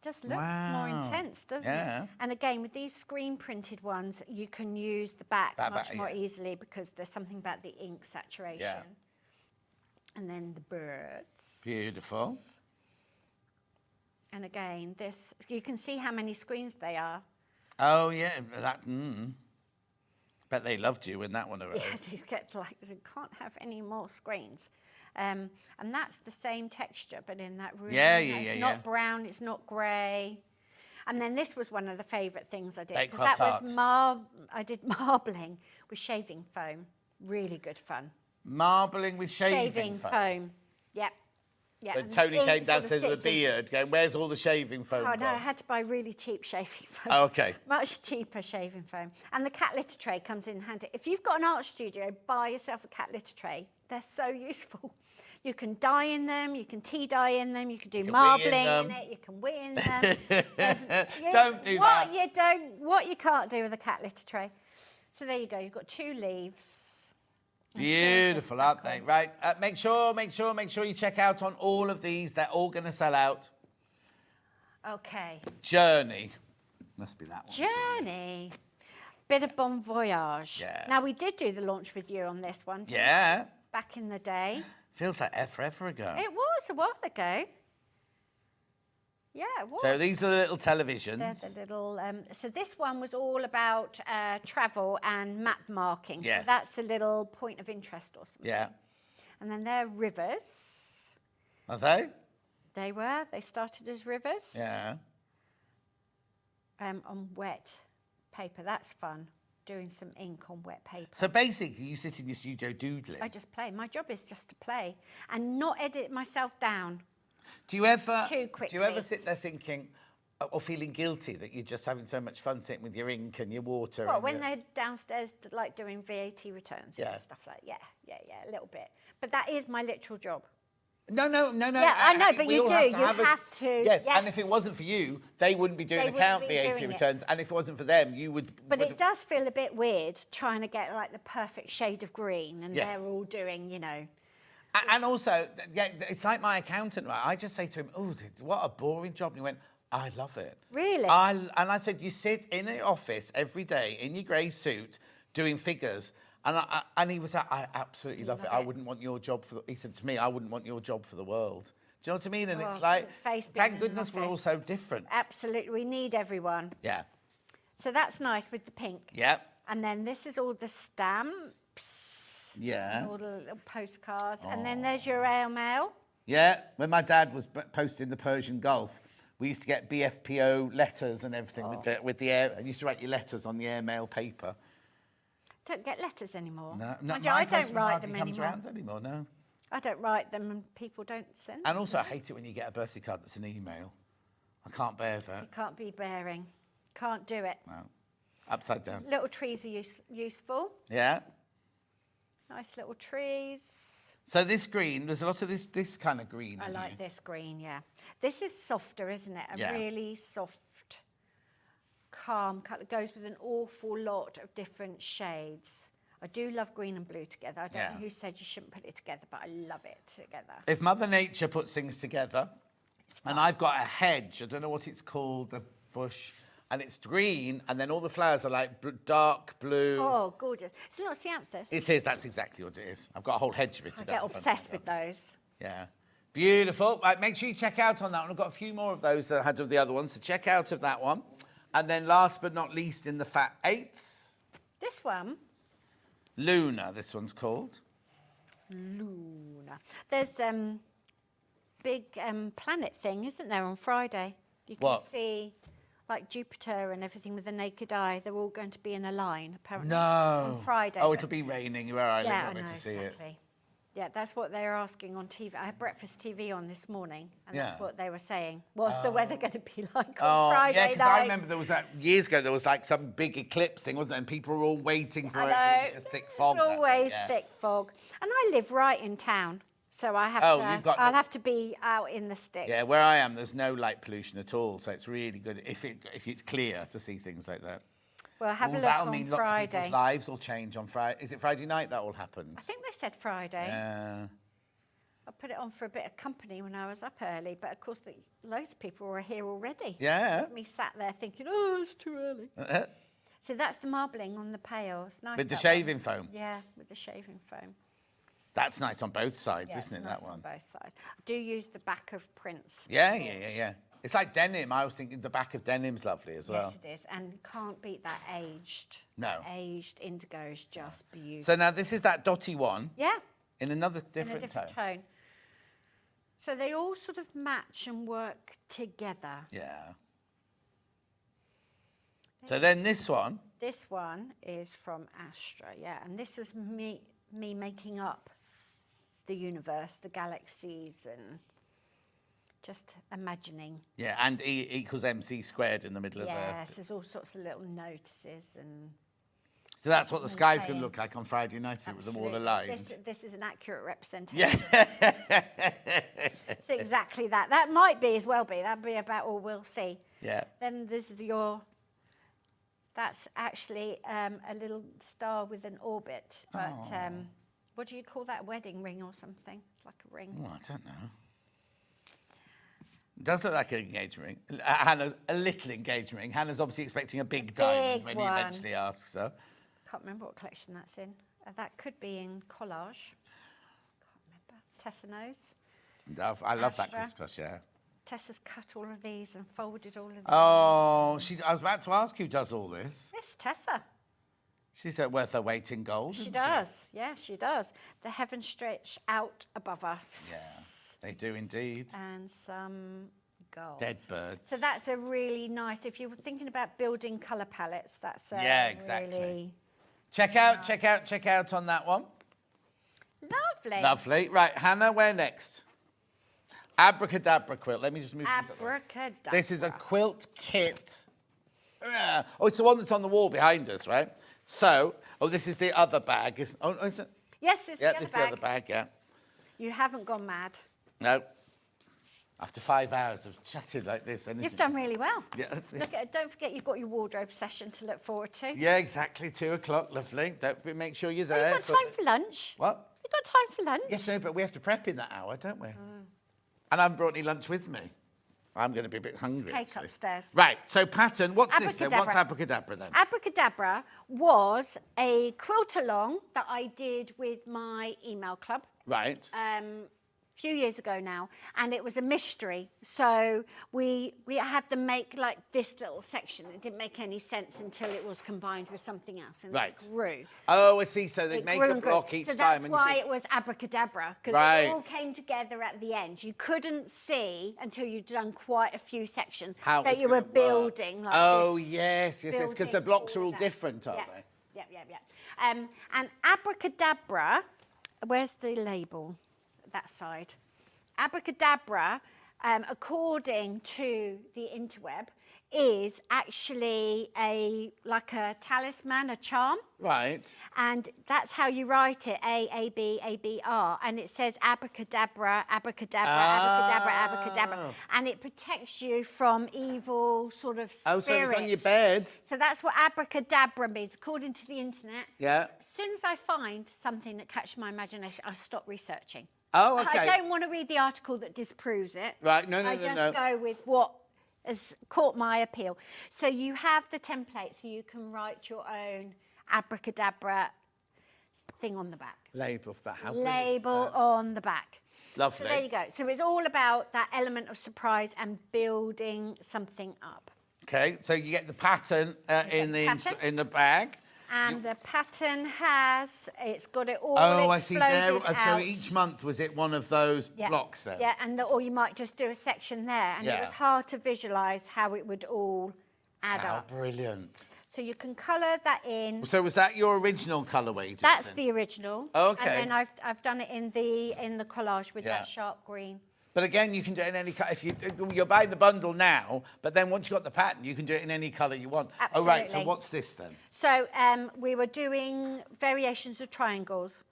just looks more intense, doesn't it? And again, with these screen printed ones, you can use the back much more easily because there's something about the ink saturation. Yeah. And then the birds. Beautiful. And again, this, you can see how many screens they are. Oh, yeah, that, Bet they loved you when that one arrived. Yeah, you get you can't have any more screens. And that's the same texture, but in that room. It's not brown, it's not grey. And then this was one of the favourite things I did. Because that was I did marbling with shaving foam. Really good fun. Marbling with shaving foam? Yep. Yeah, so Tony came downstairs with a beard going, where's all the shaving foam Oh, no, gone? I had to buy really cheap shaving foam. Oh, okay. Much cheaper shaving foam. And the cat litter tray comes in handy. If you've got an art studio, buy yourself a cat litter tray. They're so useful. You can dye in them, you can tea dye in them, you can do marbling in it, you can wee in them. Don't do that. What you can't do with a cat litter tray. So there you go, you've got 2 leaves. Beautiful, aren't they? Right, make sure you check out on all of these. They're all going to sell out. Okay. Journey. Must be that one. Journey. Bit of bon voyage. Yeah. Now, we did do the launch with you on this one. Yeah. Back in the day. Feels like forever ago. It was a while ago. Yeah, it was. So these are the little televisions. They're the little. So this one was all about travel and map marking. Yes. So that's a little point of interest or something. Yeah. And then they're rivers. Are they? They were. They started as rivers. Yeah. On wet paper. That's fun. Doing some ink on wet paper. So basically, you sit in your studio doodling. I just play. My job is just to play and not edit myself down. Do you ever Too sit there thinking or feeling guilty that you're just having so much fun sitting with your ink and your water? Well, and when they're downstairs, like doing VAT returns and stuff like that. Yeah, a little bit. But that is my literal job. No. Yeah, I know, but you do. You have to. Yes, and if it wasn't for you, they wouldn't be doing VAT returns. And if it wasn't for them, you would. But it does feel a bit weird trying to get like the perfect shade of green, and they're all doing, And also, it's like my accountant, right? I just say to him, "Oh, what a boring job." And he went, "I love it." Really? And I said, "You sit in an office every day in your grey suit doing figures." And he was like, "I absolutely love it. I wouldn't want your job for." He said to me, "I wouldn't want your job for the world." Do you know what I mean? And it's like, thank goodness we're all so different. Absolutely, we need everyone. Yeah. So that's nice with the pink. Yeah. And then this is all the stamps. Yeah. All the little postcards. And then there's your airmail. Yeah. When my dad was posting the Persian Gulf, we used to get BFPO letters and everything with the air. I used to write your letters on the airmail paper. Don't get letters anymore. No, I don't write them comes anymore. around anymore. No. I don't write them, and people don't send them. And also, I hate it when you get a birthday card that's an email. I can't bear that. You can't be bearing. Can't do it. No. Upside down. Little trees are useful. Yeah. Nice little trees. So this green, there's a lot of this kind of green. I like this green, yeah. This is softer, isn't it? A really soft, calm colour. It goes with an awful lot of different shades. I do love green and blue together. I don't Yeah. know who said you shouldn't put it together, but I love it together. If Mother Nature puts things together, and I've got a hedge, I don't know what it's called, the bush, and it's green, and then all the flowers are like dark blue. Oh, gorgeous. It's not Cianthus. It is, that's exactly what it is. I've got a whole hedge of it I today. get obsessed with those. Yeah. Beautiful. Right, make sure you check out on that one. I've got a few more of those that I had of the other ones, so check out of that one. And then last but not least in the fat eighths, This one, Luna, this one's called. Luna. There's big planet thing, isn't there, on Friday? You can What? see like Jupiter and everything with the naked eye. They're all going to be in a line, apparently. No. On Friday. Oh, but- it'll be raining where I live. Yeah, I I went know, to see exactly. it. Yeah, that's what they're asking on TV. I had breakfast TV on this morning, and Yeah. that's what they were saying. What's the weather going to be like Oh, on Friday yeah, because night? I remember there was that years ago. There was like some big eclipse thing, wasn't there? And people were all waiting for I it. know. It was just thick fog. It's that day, always yeah. thick fog. And I live right in town, so I have Oh, to. you've got I'll the- have to be out in the sticks. Yeah, where I am, there's no light pollution at all, so it's really good if it's clear to see things like that. Well, have a look that'll on mean lots of Friday. people's lives will change on Friday. Is it Friday night that all happens? I think they said Friday. Yeah. I put it on for a bit of company when I was up early, but of course, loads of people were here already. Yeah. There's me sat there thinking, oh, it's too early. So that's the marbling on the pails. Nice. With the that shaving one. foam? Yeah, with the shaving foam. That's nice on both sides, Yeah, isn't it's it, nice that one? on both sides. I do use the back of prints. Yeah. It's like denim. I was thinking the back of denim's lovely as well. Yes, it is, and can't beat that aged. No. Aged indigo is just beautiful. So now this is that dotty one. Yeah. In another different, in a different tone. tone. So they all sort of match and work together. Yeah. So then this one. This one is from Astra, yeah, and this is me making up the universe, the galaxies, and just imagining. Yeah, and E equals MC squared in the middle of Yes, the... there's all sorts of little notices and. So that's what the sky's going playing. to look like on Friday night with them all Absolutely. aligned. This is an accurate representation. Yeah. It's exactly that. That might be as well be. That'd be about all we'll see. Yeah. Then this is your. That's actually a little star with an orbit, but what do you call that? Wedding ring or something? It's like a ring. Oh, I don't know. It does look like an engagement ring. Hannah, a little engagement ring. Hannah's obviously expecting a big diamond when he one. eventually asks her. Can't remember what collection that's in. That could be in collage. Can't remember. Tessa knows. I love that Astra. crisscross, yeah. Tessa's cut all of these and folded all of these. Oh, I was about to ask who does all this. It's Tessa. She's worth her weight in gold. She isn't does. Yeah, she does. The heavens stretch out above us. Yeah, they do indeed. And some gold. Dead birds. So that's a really nice, if you're thinking about building colour palettes, that's a Yeah, exactly. really Check out on that one. lovely. Lovely. Right, Hannah, where next? Abracadabra quilt. Let me just move this up. Abracadabra. This is a quilt kit. Oh, it's the one that's on the wall behind us, right? So, this is the other bag. Is it? Yes, it's Yeah, the other this is bag. the other bag, yeah. You haven't gone mad. No. After 5 hours of chatting like this. You've done really well. Yeah. Don't forget you've got your wardrobe session to look forward to. Yeah, exactly. 2 o'clock, lovely. Make sure you're there. You've got time for lunch. What? You've got time for lunch. Yes, no, but we have to prep in that hour, don't we? And I haven't brought any lunch with me. I'm going to be a bit hungry. Cake actually. upstairs. Right, so pattern, what's this then? What's Abracadabra. abracadabra then? Abracadabra was a quilt along that I did with my email club. Right. A few years ago now, and it was a mystery. So we had them make like this little section. It didn't make any sense until it was combined with something else, and Right. it grew. Oh, I see. So they It make grew a and grew. block each so time. that's and why you think, it was abracadabra, because Right. it all came together at the end. You couldn't see until you'd done quite a few sections How it that was you were gonna work. building. Like oh, this, yes, because the building blocks are all all that. different, aren't they? Yeah. And abracadabra, where's the label? That side. Abracadabra, according to the interweb, is actually like a talisman, a charm. Right. And that's how you write it, A-A-B-A-B-R. And it says abracadabra, abracadabra, abracadabra, abracadabra. And it protects you from evil sort of spirits. Oh, so it's on your bed. So that's what abracadabra means, according to the internet. Yeah. As soon as I find something that catches my imagination, I stop researching. Oh, okay. I don't want to read the article that disproves it. Right, no. I just go with what has caught my appeal. So you have the template, so you can write your own abracadabra thing on the back. Label for that. How Label on the back. Lovely. So there you go. So it's all about that element of surprise and building something up. Okay, so you get the pattern in the bag. And the pattern it's got it all Oh, I see. There. exploded So out. each month was it one of those blocks then? Yeah, or you might just do a section there. And it was hard to visualise how it would all add up. How brilliant. So you can colour that in. So was that your original colourway? That's the original. Okay. And then I've done it in the collage with that sharp green. But again, you can do it in any colour. If you're buying the bundle now, but then once you've got the pattern, you can do it in any colour you want. Absolutely. Oh, right. So what's this then? So we were doing variations of triangles.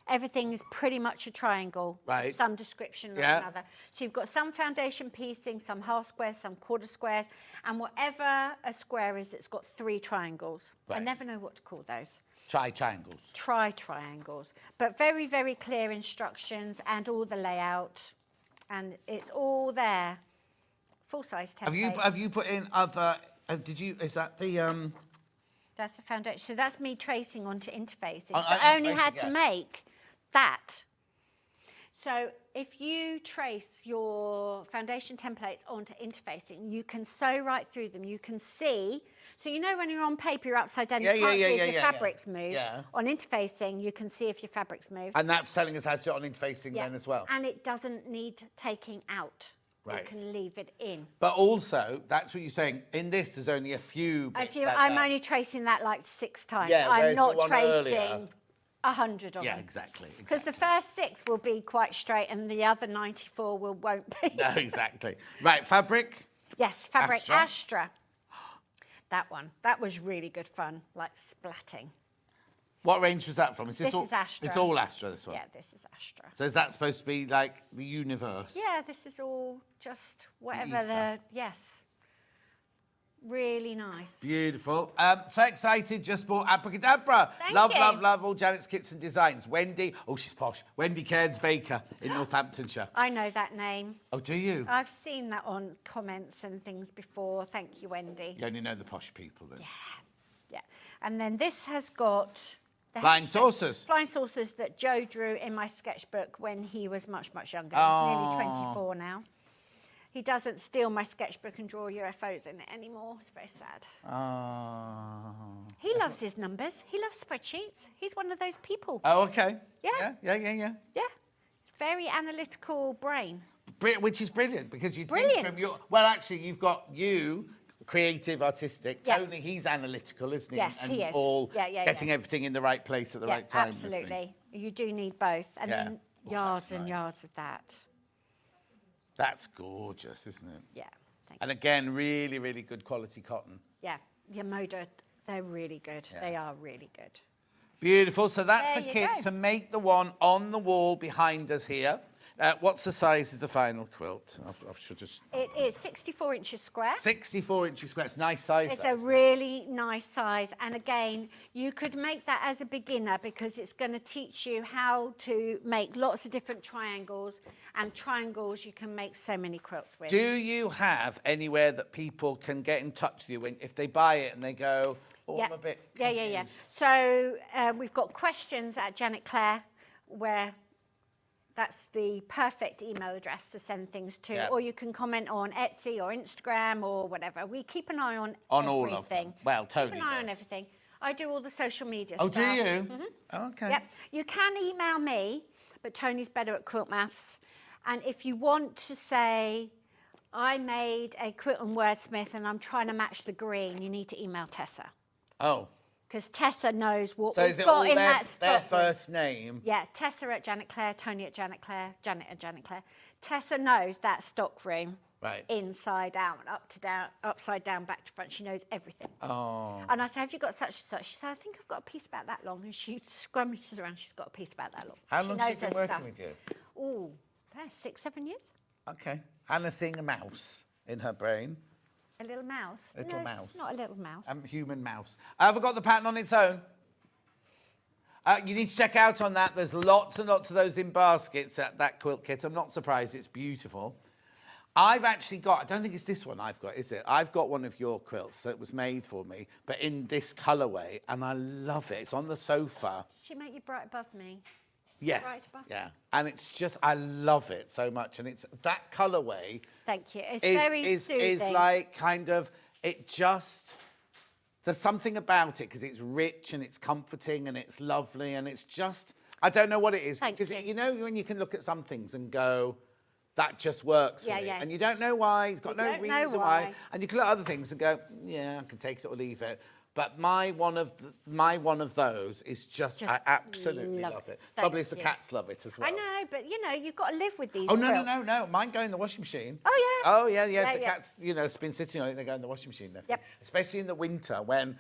Everything is pretty much a triangle. Right. Some description or another. So you've got some foundation piecing, some half squares, some quarter squares, and whatever a square is, it's got 3 triangles. I Right. never know what to call those. Triangles. Triangles. But very, very clear instructions and all the layout. And it's all there. Full-size templates. Have you put in other? Is that the? That's the foundation. So that's me tracing onto interfacing. Oh, So I only interfacing, had to yeah. make that. So if you trace your foundation templates onto interfacing, you can sew right through them. You can see. So you know when you're on paper, you're upside down. You can't see if your fabrics move. Yeah. On interfacing, you can see if your fabrics move. And that's telling us how to do it on interfacing then as well. And it doesn't need taking out. Right. You can leave it in. But also, that's what you're saying. In this, there's only a few bits like I'm that. only tracing that like 6 times. Yeah, I'm whereas not the one tracing earlier- 100 of Yeah, them. exactly. Because the first 6 will be quite straight and the other 94 won't be. No, exactly. Right, fabric. Yes, fabric Astra. Astra. That one. That was really good fun, like splatting. What range was that from? This is Astra. It's all Astra, this one. Yeah, this is Astra. So is that supposed to be like the universe? Yeah, this is all just whatever ether. yes. Really nice. Beautiful. So excited, just bought Abracadabra. Thank love, you. love, love all Janet's kits and designs. Wendy, oh, she's posh. Wendy Cairns Baker in Northamptonshire. I know that name. Oh, do you? I've seen that on comments and things before. Thank you, Wendy. You only know the posh people then. Yeah. And then this has got the Flying saucers. Flying saucers that Joe drew in my sketchbook when he was much, much younger. Oh. He's nearly 24 now. He doesn't steal my sketchbook and draw UFOs in it anymore. It's very sad. Oh. He loves his numbers. He loves spreadsheets. He's one of those people. Oh, okay. Yeah. Yeah. Yeah. Very analytical brain. Which is brilliant because you Brilliant. think from your... Well, actually, you've got you, creative, artistic. Yeah. Tony, he's analytical, isn't he? Yes, and he is. all Yeah. getting everything in the right place at the right time. and everything. Absolutely. You do need both. And Yeah. then yards and yards of that. That's gorgeous, isn't it? Yeah. And again, really, really good quality cotton. Yeah. Moda, they're really good. Yeah. They are really good. Beautiful. So that's There the you kit go. to make the one on the wall behind us here. What's the size of the final quilt? I should just... It is 64 inches square. 64 inches square. It's a nice size. It's that, a isn't it? really nice size. And again, you could make that as a beginner because it's going to teach you how to make lots of different triangles. And triangles you can make so many quilts with. Do you have anywhere that people can get in touch with you if they buy it and they go, oh, I'm a bit confused. Yeah. So we've got questions at Janet Clare, where that's the perfect email address to send things to. Yeah. Or you can comment on Etsy or Instagram or whatever. We keep an eye on all everything. of them. Well, Tony Keep an eye on does. everything. I do all the social media Oh, stuff. do you? Mhm. Okay. Yep. You can email me, but Tony's better at quilt maths. And if you want to say, I made a quilt and wordsmith and I'm trying to match the green, you need to email Tessa. Oh. Because Tessa knows what So we've is it got all in their that stock. first name? Yeah, Tessa at Janet Clare, Tony at Janet Clare, Janet at Janet Clare. Tessa knows that stock room. Right. inside out, up to down, upside down, back to front. She knows everything. Oh. And I said, have you got such and such? She said, I think I've got a piece about that long. And she scrummages around. She's got a piece about that long. How long has she knows been her working stuff. with you? Oh, 6, 7 years. Okay. Hannah's seeing a mouse in her brain. A little mouse. Little no, mouse. It's not a little mouse. Human mouse. Have I got the pattern on its own? You need to check out on that. There's lots and lots of those in baskets at that quilt kit. I'm not surprised. It's beautiful. I've actually got, I don't think it's this one I've got, is it? I've got one of your quilts that was made for me, but in this colourway, and I love it. It's on the sofa. Did she make you bright above me? Yes. Right above me? Yeah. And it's just, I love it so much. And it's that colourway. Thank you. It's very soothing. Is like kind of, it just, there's something about it because it's rich and it's comforting and it's lovely and it's just, I don't know what it is. Because you know when you can look at some things and go, that just works for me. Yeah. And you don't know why, it's got no don't know reason why. And you can look at other things and go, yeah, I can take it or leave it. But my one of those is just I absolutely love it. Trouble is the cats love it as well. I know, but you know, you've got to live with these Oh, quilts. no. Mine go in the washing machine. Oh, yeah. Oh, yeah. The cats, you know, been sitting on it, they go in the washing machine. Yep. Especially in the winter when,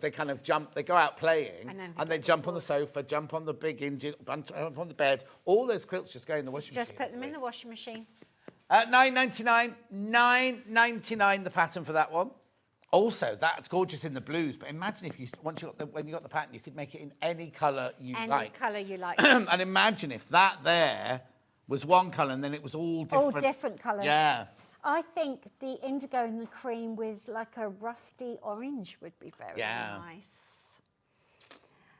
they kind of jump, they go out playing and they jump on the sofa, jump on the big engine, jump on the bed. All those quilts just go in the washing machine. Just put them in the washing machine. $9.99. $9.99 the pattern for that one. Also, that's gorgeous in the blues. But imagine if when you got the pattern, you could make it in any colour you like. Any colour you like. And imagine if that there was one colour and then it was all different. All different colours. Yeah. I think the indigo and the cream with like a rusty orange would be very nice.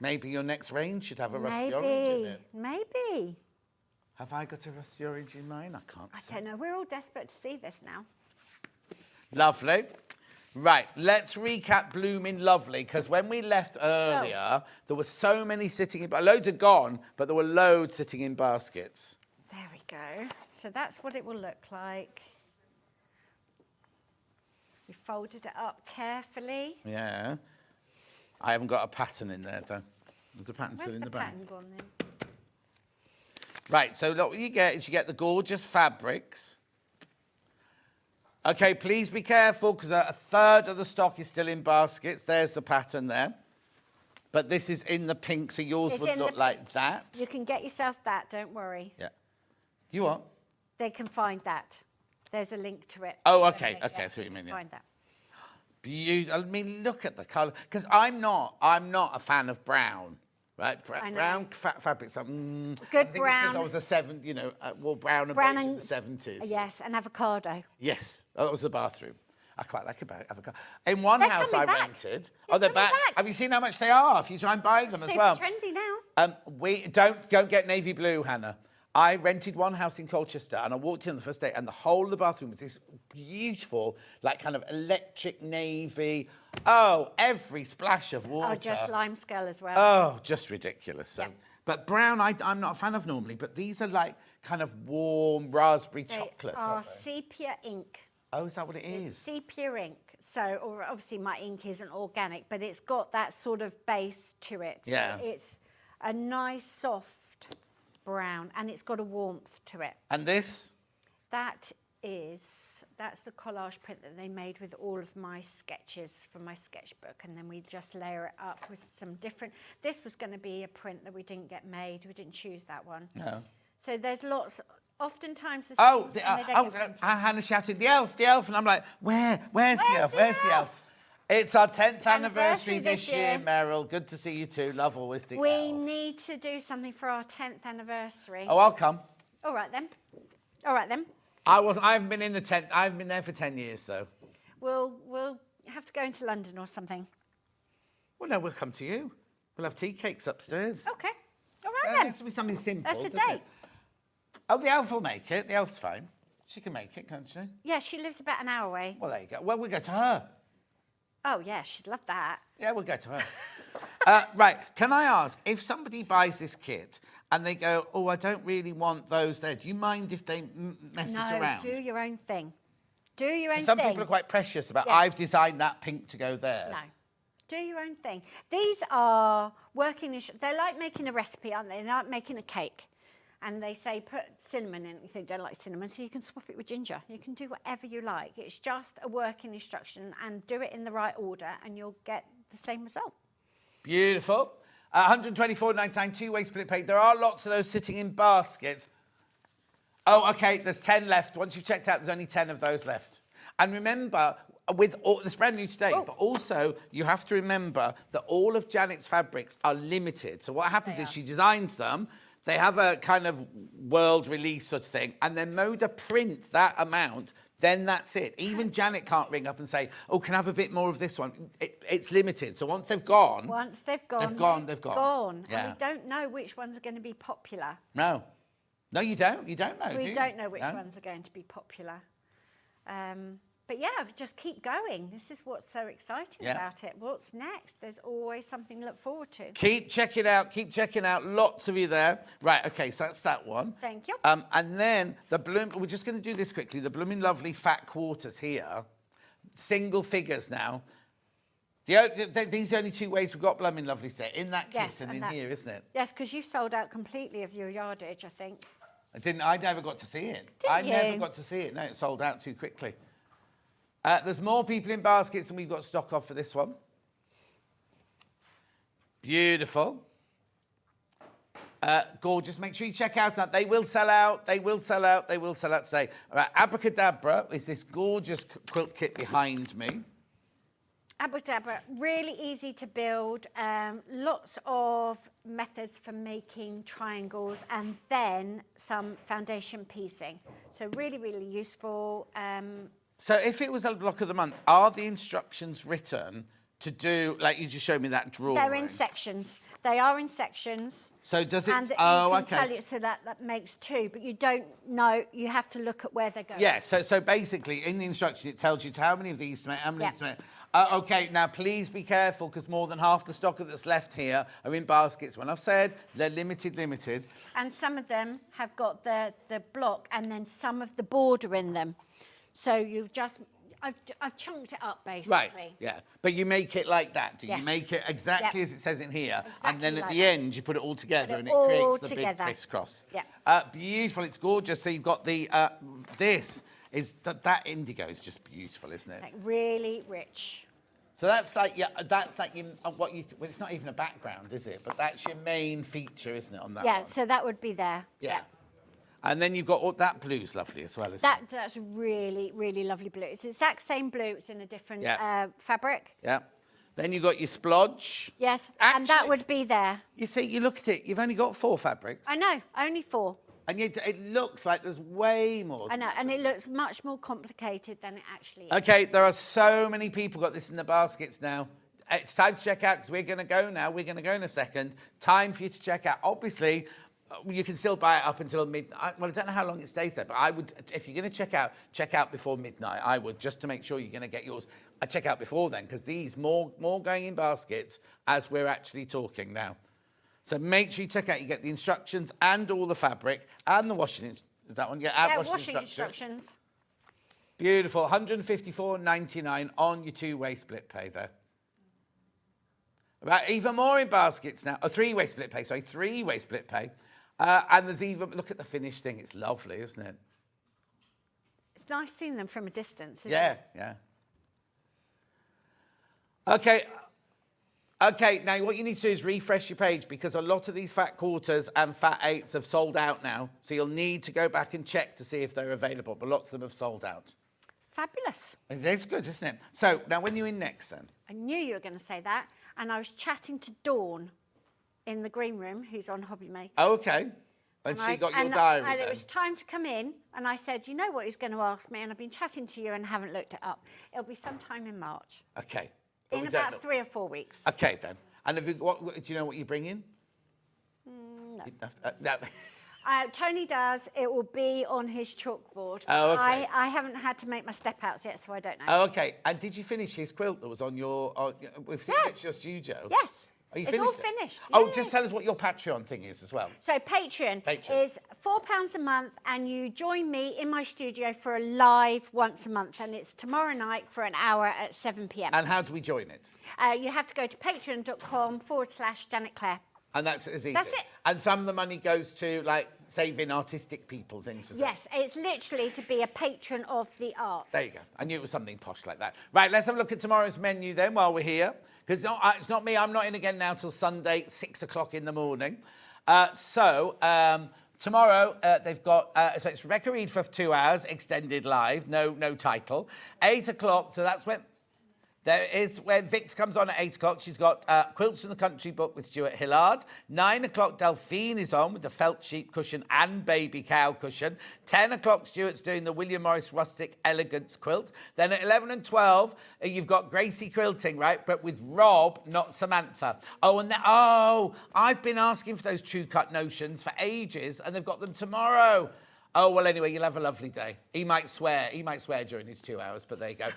Maybe your next range should have a rusty orange in it. Maybe. Have I got a rusty orange in mine? I can't see. I don't know. We're all desperate to see this now. Lovely. Right, let's recap Blooming Lovely, because when we left earlier, there were so many sitting in... Loads are gone, but there were loads sitting in baskets. There we go. So that's what it will look like. We folded it up carefully. Yeah. I haven't got a pattern in there, though. Is the pattern still in the bag? Where's the pattern gone then? Right, so look, what you get is you get the gorgeous fabrics. Okay, please be careful because a third of the stock is still in baskets. There's the pattern there. But this is in the pink, so yours would look like that. You can get yourself that, don't worry. Yeah. Do you want? They can find that. There's a link to it. Oh, okay, okay, that's what you mean. Yeah. Find that. Beautiful. I mean, look at the colour. Because I'm not a fan of brown. Right, brown fabrics. Good I think brown. it's because I was wore brown and beige in the 70s. Yes, and avocado. Yes, that was the bathroom. I quite like avocado. In one house I rented. They're back. Have you seen how much they are? If you try and buy them as well. Trendy now. We don't get navy blue, Hannah. I rented one house in Colchester and I walked in the first day and the whole of the bathroom was this beautiful, like kind of electric navy. Oh, every splash of water. Oh, just lime scale as well. Oh, just ridiculous. So. But brown, I'm not a fan of normally, but these are like kind of warm raspberry chocolate. They are sepia ink. Oh, is that what it is? It's sepia ink. So, or obviously my ink isn't organic, but it's got that sort of base to it. Yeah. So it's a nice soft brown and it's got a warmth to it. And this? That's the collage print that they made with all of my sketches from my sketchbook, and then we just layer it up with some different... This was going to be a print that we didn't get made. We didn't choose that one. No. So there's lots... Oftentimes... Hannah shouted, the elf, and I'm like, where's the elf? Where's the elf? It's our 10th anniversary this year, Meryl. Good to see you too. Love always the elf. We need to do something for our 10th anniversary. Oh, I'll come. All right then. All right then. I haven't been in the tent. I haven't been there for 10 years, though. We'll have to go into London or something. Well, no, we'll come to you. We'll have tea cakes upstairs. Okay. All right then. It'll be something simple. That's a date. Oh, the elf will make it. The elf's fine. She can make it, can't she? Yeah, she lives about an hour away. Well, there you go. Well, we'll go to her. Oh, yeah, she'd love that. Yeah, we'll go to her. Right, can I ask, if somebody buys this kit and they go, oh, I don't really want those there, do you mind if they mess it around? No, do your own thing. Do your own thing. Some people are quite precious about, I've designed that pink to go there. No. Do your own thing. These are working... They're like making a recipe, aren't they? They're like making a cake. and they say put cinnamon in it. You say don't like cinnamon, so you can swap it with ginger. You can do whatever you like. It's just a working instruction, and do it in the right order and you'll get the same result. Beautiful. 124.99 two-way split pay. There are lots of those sitting in baskets. Oh, okay, there's 10 left. Once you've checked out, there's only 10 of those left. And remember, with all, this brand new today, but also you have to remember that all of Janet's fabrics are limited. So what happens is she designs them, they have a kind of world release sort of thing, and then Moda print that amount, then that's it. Even Janet can't ring up and say, oh, can I have a bit more of this one? It's limited. So once they've gone... Once they've gone, they've gone. Yeah. And we don't know which ones are going to be popular. No. No, you don't. You don't know, We don't know which ones are going to be popular. But yeah, just keep going. This is what's so exciting about it. What's next? There's always something to look forward to. Keep checking out. Keep checking out. Lots of you there. Right, okay, so that's that one. Thank you. And then the bloom... We're just going to do this quickly. The blooming lovely fat quarters here. Single figures now. These are the only two ways we've got blooming lovely set. In that kit and in here, isn't it? Yes, because you sold out completely of your yardage, I think. I never got to see it. Didn't you? Never got to see it. No, it sold out too quickly. There's more people in baskets than we've got stock of for this one. Beautiful. Gorgeous. Make sure you check out that. They will sell out. They will sell out. They will sell out today. All right, Abracadabra is this gorgeous quilt kit behind me. Abracadabra, really easy to build. Lots of methods for making triangles and then some foundation piecing. So really, really useful. So if it was a block of the month, are the instructions written to do, like you just showed me that drawing? They're in sections. They are in sections. So does it, and oh, you can tell you, so that makes two, but you don't know, you have to look at where they're going. Yeah, so basically in the instruction it tells you how many of these to make, how many of these to make. Okay, now please be careful because more than half the stock that's left here are in baskets. When I've said they're limited. And some of them have got the block and then some of the border in them. So you've just, I've chunked it up basically. Right, yeah. But you make it like that, do you? Yes. You make it exactly as it says in here, and then at like the that. end you put it all together and it all creates the together. big crisscross. Yeah. Beautiful, it's gorgeous. So you've got the, this is, that indigo is just beautiful, isn't it? Like really rich. So that's like, well, it's not even a background, is it? But that's your main feature, isn't it, on that one? Yeah, so that would be there. Yeah. And then you've got all that blue's lovely as well, isn't it? That's really, really lovely blue. It's the exact same blue, it's in a different fabric. Yeah. Then you've got your splodge. Yes, and that would be there. You see, you look at it, you've only got 4 fabrics. I know, only 4. And yet it looks like there's way more. I know, and it looks much more complicated than it actually is. Okay, there are so many people got this in the baskets now. It's time to check out because we're going to go now. We're going to go in a second. Time for you to check out. Obviously, you can still buy it up until midnight. Well, I don't know how long it stays there, but I would, if you're going to check out before midnight. I would, just to make sure you're going to get yours. I'd check out before then because these more going in baskets as we're actually talking now. So make sure you check out. You get the instructions and all the fabric and the washing. Is that one? Yeah, washing instructions. Beautiful. $154.99 on your 2-way split pay there. Right, even more in baskets now. Oh, 3-way split pay. Sorry, 3-way split pay. And there's even, look at the finished thing. It's lovely, isn't it? It's nice seeing them from a distance, isn't it? Yeah. Okay, now what you need to do is refresh your page because a lot of these fat quarters and fat 8s have sold out now. So you'll need to go back and check to see if they're available, but lots of them have sold out. Fabulous. It's good, isn't it? So now when you're in next then? I knew you were going to say that. And I was chatting to Dawn in the green room, who's on Hobby Maker. Oh, okay. And she got your diary And then. it was time to come in, and I said, you know what he's going to ask me, and I've been chatting to you and haven't looked it up. It'll be sometime in March. Okay. In about 3 or 4 weeks. Okay, then. And do you know what you bring in? No. No. Tony does. It will be on his chalkboard. Oh, okay. I haven't had to make my step outs yet, so I don't know. Oh, okay. And did you finish his quilt that was on your... we've seen it at your studio. Yes. Oh, you it's finished all finished. Oh, just tell us what your Patreon thing is as well. So Patreon is £4 a month, and you join me in my studio for a live once a month, and it's tomorrow night for an hour at 7 p.m. And how do we join it? You have to go to patreon.com/Janet Clare. And that's as easy. That's it. And some of the money goes to, like, saving artistic people, things as Yes, it's literally to be a patron of the arts. There you go. I knew it was something posh like that. Right, let's have a look at tomorrow's menu then while we're here. Because it's not me. I'm not in again now till Sunday, 6 o'clock in the morning. Tomorrow, they've got, so it's Rebecca Reid for 2 hours, extended live, no title. 8 o'clock, so that's when Vix comes on at 8 o'clock. She's got Quilts from the Country Book with Stuart Hillard. 9 o'clock, Delphine is on with the felt sheep cushion and baby cow cushion. 10 o'clock, Stuart's doing the William Morris Rustic Elegance quilt. Then at 11 and 12, you've got Gracie Quilting, right? But with Rob, not Samantha. I've been asking for those True Cut notions for ages, and they've got them tomorrow. Oh, well, anyway, you'll have a lovely day. He might swear during his 2 hours, but there you go.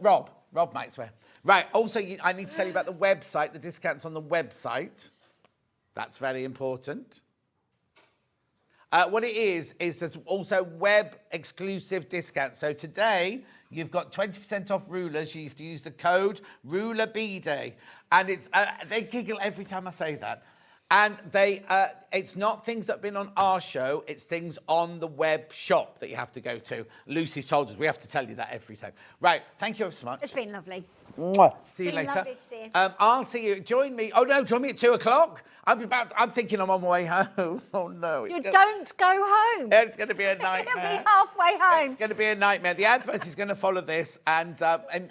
Rob might swear. Right, also, I need to tell you about the website, the discounts on the website. That's very important. What it is there's also web-exclusive discounts. So today, you've got 20% off rulers. You have to use the code RULERBDAY. And it's they giggle every time I say that. And it's not things that have been on our show, it's things on the web shop that you have to go to. Lucy's told us we have to tell you that every time. Right, thank you ever so much. It's been lovely. Mwah. See you Been later. lovely to see you. I'll see you. Join me. Oh, no, join me at 2 o'clock. I'm thinking I'm on my way home. Oh, no. Don't go home. It's going to be a nightmare. You're going to be halfway home. It's going to be a nightmare. The advert is going to follow this. And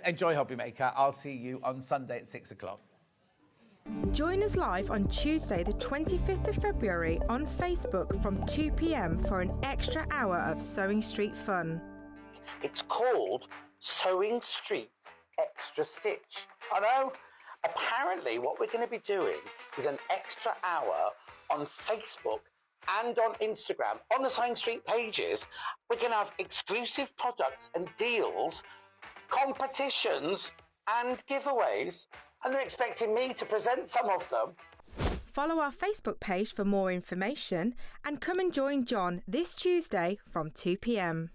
enjoy Hobby Maker. I'll see you on Sunday at 6 o'clock. Join us live on Tuesday, the 25th of February on Facebook from 2 p.m. for an extra hour of Sewing Street fun. It's called Sewing Street Extra Stitch. I know. Apparently, what we're going to be doing is an extra hour on Facebook and on Instagram, on the Sewing Street pages. We're going to have exclusive products and deals, competitions and giveaways. And they're expecting me to present some of them. Follow our Facebook page for more information and come and join John this Tuesday from 2 p.m.